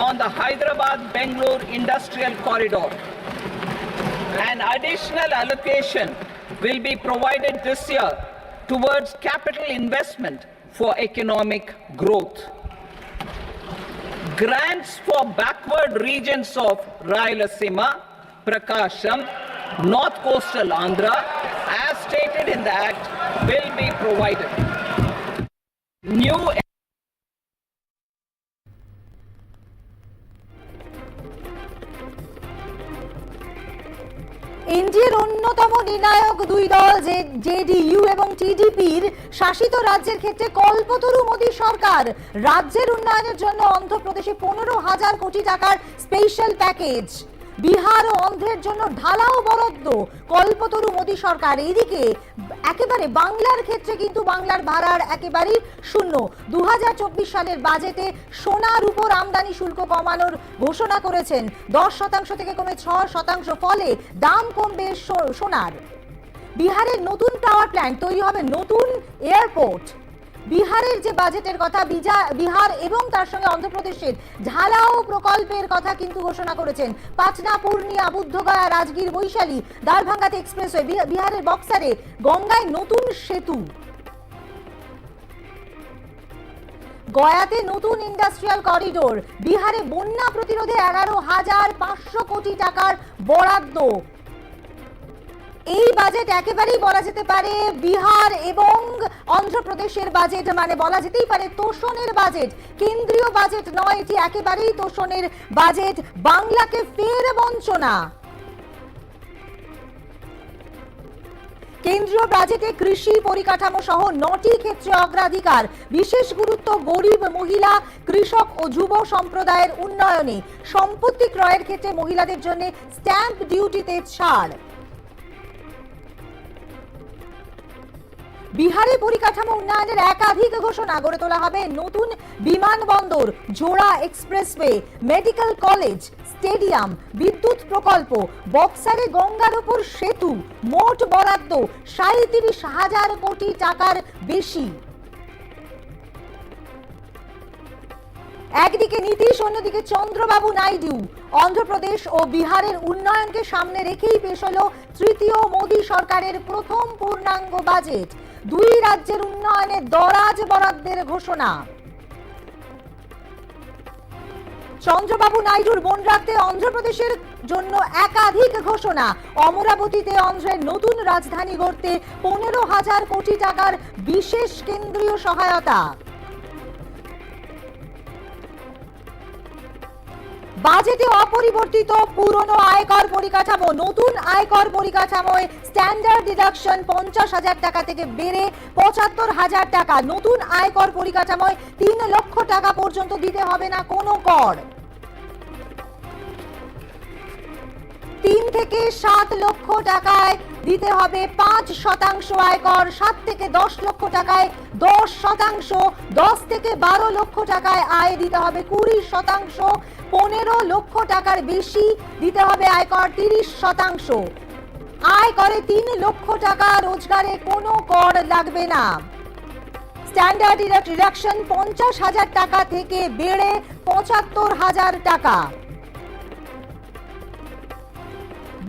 on the Hyderabad-Bangalore Industrial Corridor. An additional allocation will be provided this year towards capital investment for economic growth. Grants for backward regions of Rayalaseema, Prakasham, North Coastal Andhra, as stated in the Act, will be provided. New এনডিএর অন্যতম নির্ণায়ক দুই দল জেডিইউ এবং টিডিপির শাসিত রাজ্যের ক্ষেত্রে কল্পতরু মোদী সরকার রাজ্যের উন্নয়নের জন্য অন্ধ্রপ্রদেশে 15,000 কোটি টাকার স্পেশাল প্যাকেজ, বিহার ও অন্ধ্রের জন্য ঢালাও বরাদ্দ কল্পতরু মোদী সরকার। এদিকে একেবারে বাংলার ক্ষেত্রে কিন্তু বাংলার ভাড়ার একেবারেই শূন্য। 2024 সালের বাজেটে সোনার উপর আমদানি শুল্ক কমানোর ঘোষণা করেছেন, 10% থেকে কমে 6%, ফলে দাম কমবে সোনার। বিহারের নতুন পাওয়ার প্ল্যান্ট তৈরি হবে, নতুন এয়ারপোর্ট। বিহারের যে বাজেটের কথা, বিহার এবং তার সঙ্গে অন্ধ্রপ্রদেশের ঢালাও প্রকল্পের কথা কিন্তু ঘোষণা করেছেন। পাটনা, পূর্ণিয়া, বুদ্ধগয়া, রাজগীর, বৈশালী, দারভাঙ্গাতে এক্সপ্রেসওয়ে, বিহারের বক্সারে গঙ্গায় নতুন সেতু, গয়াতে নতুন ইন্ডাস্ট্রিয়াল করিডোর, বিহারে বন্যা প্রতিরোধে 11,500 কোটি টাকার বরাদ্দ। এই বাজেট একেবারেই বলা যেতে পারে বিহার এবং অন্ধ্রপ্রদেশের বাজেট, মানে বলা যেতেই পারে তোষণের বাজেট। কেন্দ্রীয় বাজেট নয়, এটি একেবারেই তোষণের বাজেট। বাংলাকে ফের বঞ্চনা। কেন্দ্রীয় বাজেটে কৃষি, পরিকাঠামো সহ 9টি ক্ষেত্রে অগ্রাধিকার, বিশেষ গুরুত্ব গরিব, মহিলা, কৃষক ও যুব সম্প্রদায়ের উন্নয়নে। সম্পত্তি ক্রয়ের ক্ষেত্রে মহিলাদের জন্য স্ট্যাম্প ডিউটিতে ছাড়। বিহারে পরিকাঠামো উন্নয়নের একাধিক ঘোষণা, গড়ে তোলা হবে নতুন বিমানবন্দর, জোড়া এক্সপ্রেসওয়ে, মেডিকেল কলেজ, স্টেডিয়াম, বিদ্যুৎ প্রকল্প, বক্সারে গঙ্গার উপর সেতু। মোট বরাদ্দ 37,000 কোটি টাকার বেশি। একদিকে নীতিশ, অন্যদিকে চন্দ্রবাবু নাইডু। অন্ধ্রপ্রদেশ ও বিহারের উন্নয়নকে সামনে রেখেই পেশ হলো তৃতীয় মোদী সরকারের প্রথম পূর্ণাঙ্গ বাজেট। দুই রাজ্যের উন্নয়নে দরাজ বরাদ্দের ঘোষণা। চন্দ্রবাবু নাইডুর মন রাখতে অন্ধ্রপ্রদেশের জন্য একাধিক ঘোষণা। অমরাবতীতে অন্ধ্রের নতুন রাজধানী গড়তে 15,000 কোটি টাকার বিশেষ কেন্দ্রীয় সহায়তা। বাজেটে অপরিবর্তিত পুরনো আয়কর পরিকাঠামো, নতুন আয়কর পরিকাঠামোয় স্ট্যান্ডার্ড ডিডাকশন 50,000 টাকা থেকে বেড়ে 75,000 টাকা। নতুন আয়কর পরিকাঠামোয় 3 লক্ষ টাকা পর্যন্ত দিতে হবে না কোনো কর। 3 থেকে 7 লক্ষ টাকায় দিতে হবে 5% আয়কর, 7 থেকে 10 লক্ষ টাকায় 10%, 10 থেকে 12 লক্ষ টাকায় আয় দিতে হবে 20%, 15 লক্ষ টাকার বেশি দিতে হবে আয়কর 30%। আয় করে 3 লক্ষ টাকা রোজগারে কোনো কর লাগবে না। স্ট্যান্ডার্ড ডিডাকশন 50,000 টাকা থেকে বেড়ে 75,000 টাকা।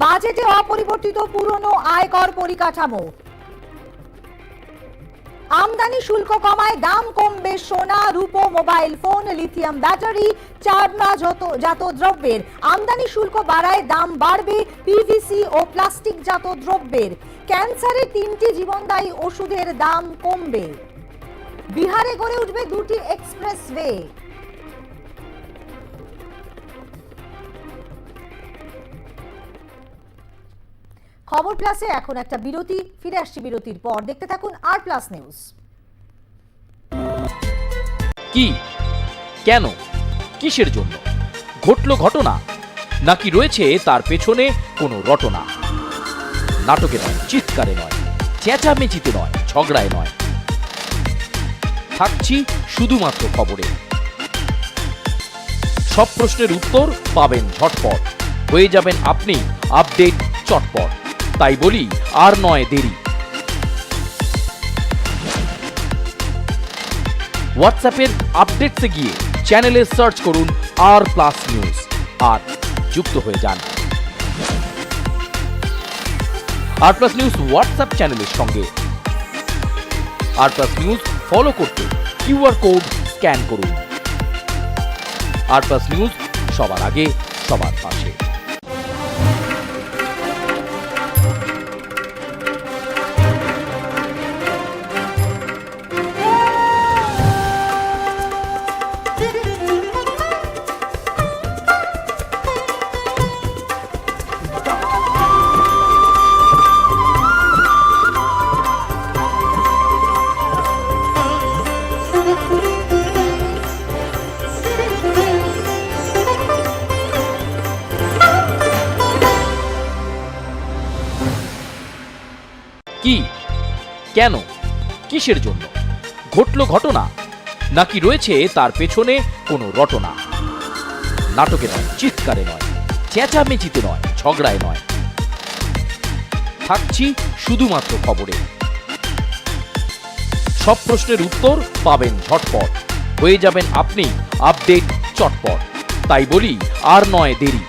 বাজেটে অপরিবর্তিত পুরনো আয়কর পরিকাঠামো। আমদানি শুল্ক কমায় দাম কমবে সোনা, রূপো, মোবাইল ফোন, লিথিয়াম ব্যাটারি, চামড়াজাত দ্রব্যের। আমদানি শুল্ক বাড়ায় দাম বাড়বে পিভিসি ও প্লাস্টিকজাত দ্রব্যের। ক্যান্সারের 3টি জীবনদায়ী ওষুধের দাম কমবে। বিহারে গড়ে উঠবে 2টি এক্সপ্রেসওয়ে। খবর প্লাসে এখন একটা বিরতি, ফিরে আসছি বিরতির পর। দেখতে থাকুন আর প্লাস নিউজ। কি, কেন, কিসের জন্য ঘটলো ঘটনা, নাকি রয়েছে তার পেছনে কোনো রটনা? নাটকে নয়, চিৎকারে নয়, চেঁচামেচিতে নয়, ঝগড়ায় নয়, থাকছি শুধুমাত্র খবরে। সব প্রশ্নের উত্তর পাবেন ঝটপট, হয়ে যাবেন আপনি আপডেট চটপট। তাই বলি আর নয় দেরি। হোয়াটসঅ্যাপের আপডেটসে গিয়ে চ্যানেলে সার্চ করুন আর প্লাস নিউজ আর যুক্ত হয়ে যান। আর প্লাস নিউজ হোয়াটসঅ্যাপ চ্যানেলের সঙ্গে। আর প্লাস নিউজ ফলো করতে কিউআর কোড স্ক্যান করুন। আর প্লাস নিউজ, সবার আগে সবার পাশে। কি, কেন, কিসের জন্য ঘটলো ঘটনা, নাকি রয়েছে তার পেছনে কোনো রটনা? নাটকে নয়, চিৎকারে নয়, চেঁচামেচিতে নয়, ঝগড়ায় নয়, থাকছি শুধুমাত্র খবরে। সব প্রশ্নের উত্তর পাবেন ঝটপট, হয়ে যাবেন আপনি আপডেট চটপট। তাই বলি আর নয় দেরি।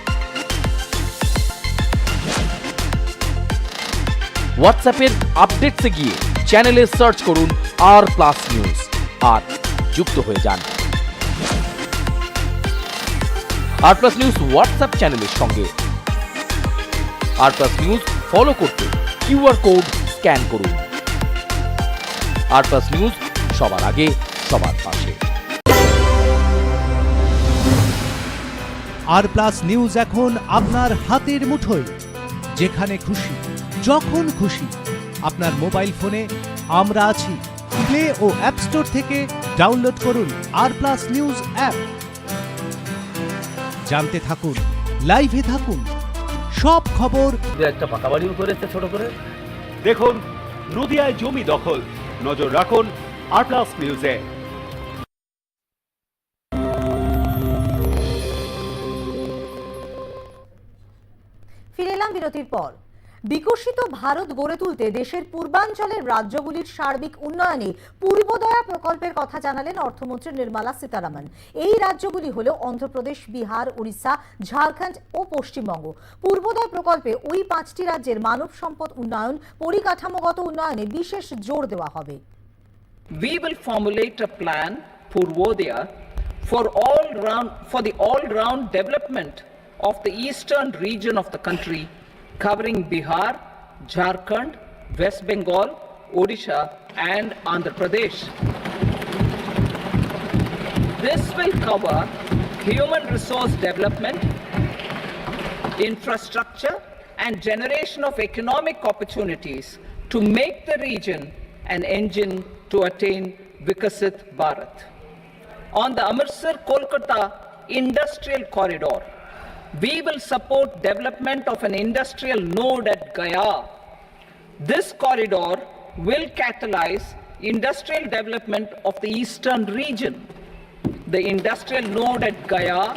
হোয়াটসঅ্যাপের আপডেটসে গিয়ে চ্যানেলে সার্চ করুন আর প্লাস নিউজ আর যুক্ত হয়ে যান। আর প্লাস নিউজ হোয়াটসঅ্যাপ চ্যানেলের সঙ্গে। আর প্লাস নিউজ ফলো করতে কিউআর কোড স্ক্যান করুন। আর প্লাস নিউজ, সবার আগে সবার পাশে। আর প্লাস নিউজ এখন আপনার হাতের মুঠোয়। যেখানে খুশি, যখন খুশি, আপনার মোবাইল ফোনে আমরা আছি। প্লে ও অ্যাপ স্টোর থেকে ডাউনলোড করুন আর প্লাস নিউজ অ্যাপ। জানতে থাকুন, লাইভে থাকুন, সব খবর। একটা পাকা বাড়িও করেছে ছোট করে। দেখুন নদিয়ায় জমি দখল, নজর রাখুন আর প্লাস নিউজে। ফিরে এলাম বিরতির পর। বিকশিত ভারত গড়ে তুলতে দেশের পূর্বাঞ্চলের রাজ্যগুলির সার্বিক উন্নয়নে পূর্বোদয়া প্রকল্পের কথা জানালেন অর্থমন্ত্রী নির্মলা সীতারামন। এই রাজ্যগুলি হল অন্ধ্রপ্রদেশ, বিহার, উড়িষ্যা, ঝাড়খণ্ড ও পশ্চিমবঙ্গ। পূর্বোদয় প্রকল্পে ওই 5টি রাজ্যের মানব সম্পদ উন্নয়ন, পরিকাঠামোগত উন্নয়নে বিশেষ জোর দেওয়া হবে। We will formulate a plan, Purvodaya, for the all-round development of the eastern region of the country, covering Bihar, Jharkhand, West Bengal, Odisha and Andhra Pradesh. This will cover human resource development, infrastructure, and generation of economic opportunities to make the region an engine to attain Vikasit Bharat. On the Amritsar-Kolkata Industrial Corridor, we will support development of an industrial node at Gaya. This corridor will catalyze industrial development of the eastern region. The industrial node at Gaya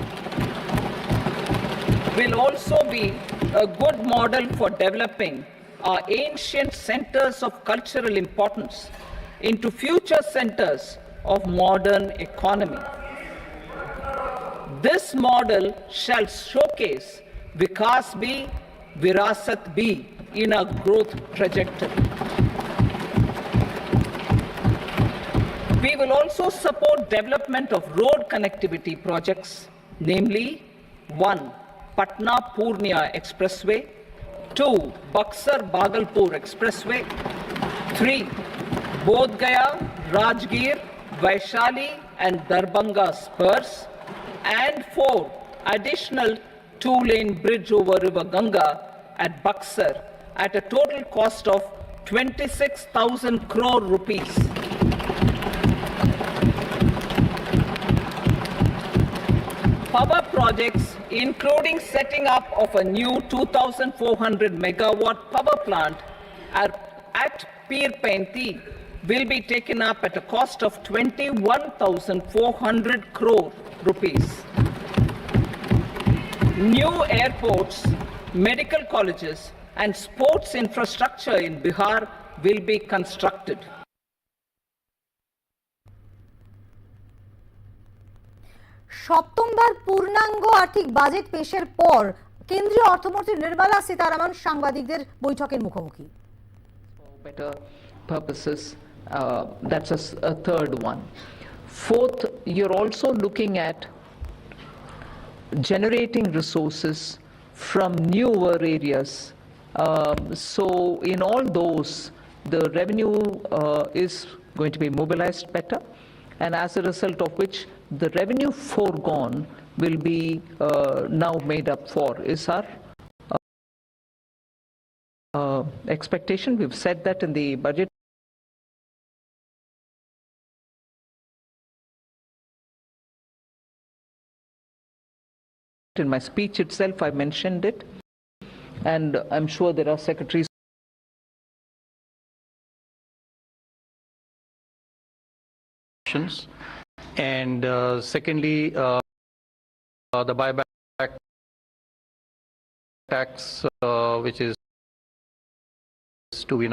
will also be a good model for developing our ancient centers of cultural importance into future centers of modern economy. This model shall showcase Vikas B, Virasat B in our growth trajectory. We will also support development of road connectivity projects, namely 1. Patna-Purnia Expressway, 2. Buxar-Bhagalpur Expressway, 3. Bodh Gaya, Rajgir, Vaishali and Darbhanga spurs, and 4. Additional 2-lane bridge over River Ganga at Buxar at a total cost of 26,000 crore rupees. Power projects, including setting up of a new 2,400 megawatt power plant at Pir Painti, will be taken up at a cost of 21,400 crore rupees. New airports, medical colleges, and sports infrastructure in Bihar will be constructed. সপ্তমবার পূর্ণাঙ্গ আর্থিক বাজেট পেশের পর কেন্দ্রীয় অর্থমন্ত্রী নির্মলা সীতারামন সাংবাদিকদের বৈঠকের মুখোমুখি। Better purposes, that's a third one. Fourth, you're also looking at generating resources from newer areas. So in all those, the revenue is going to be mobilized better, and as a result of which the revenue foregone will be now made up for, is our expectation. We've said that in the budget. In my speech itself, I mentioned it, and I'm sure there are secretaries and secondly the buyback tax which is to be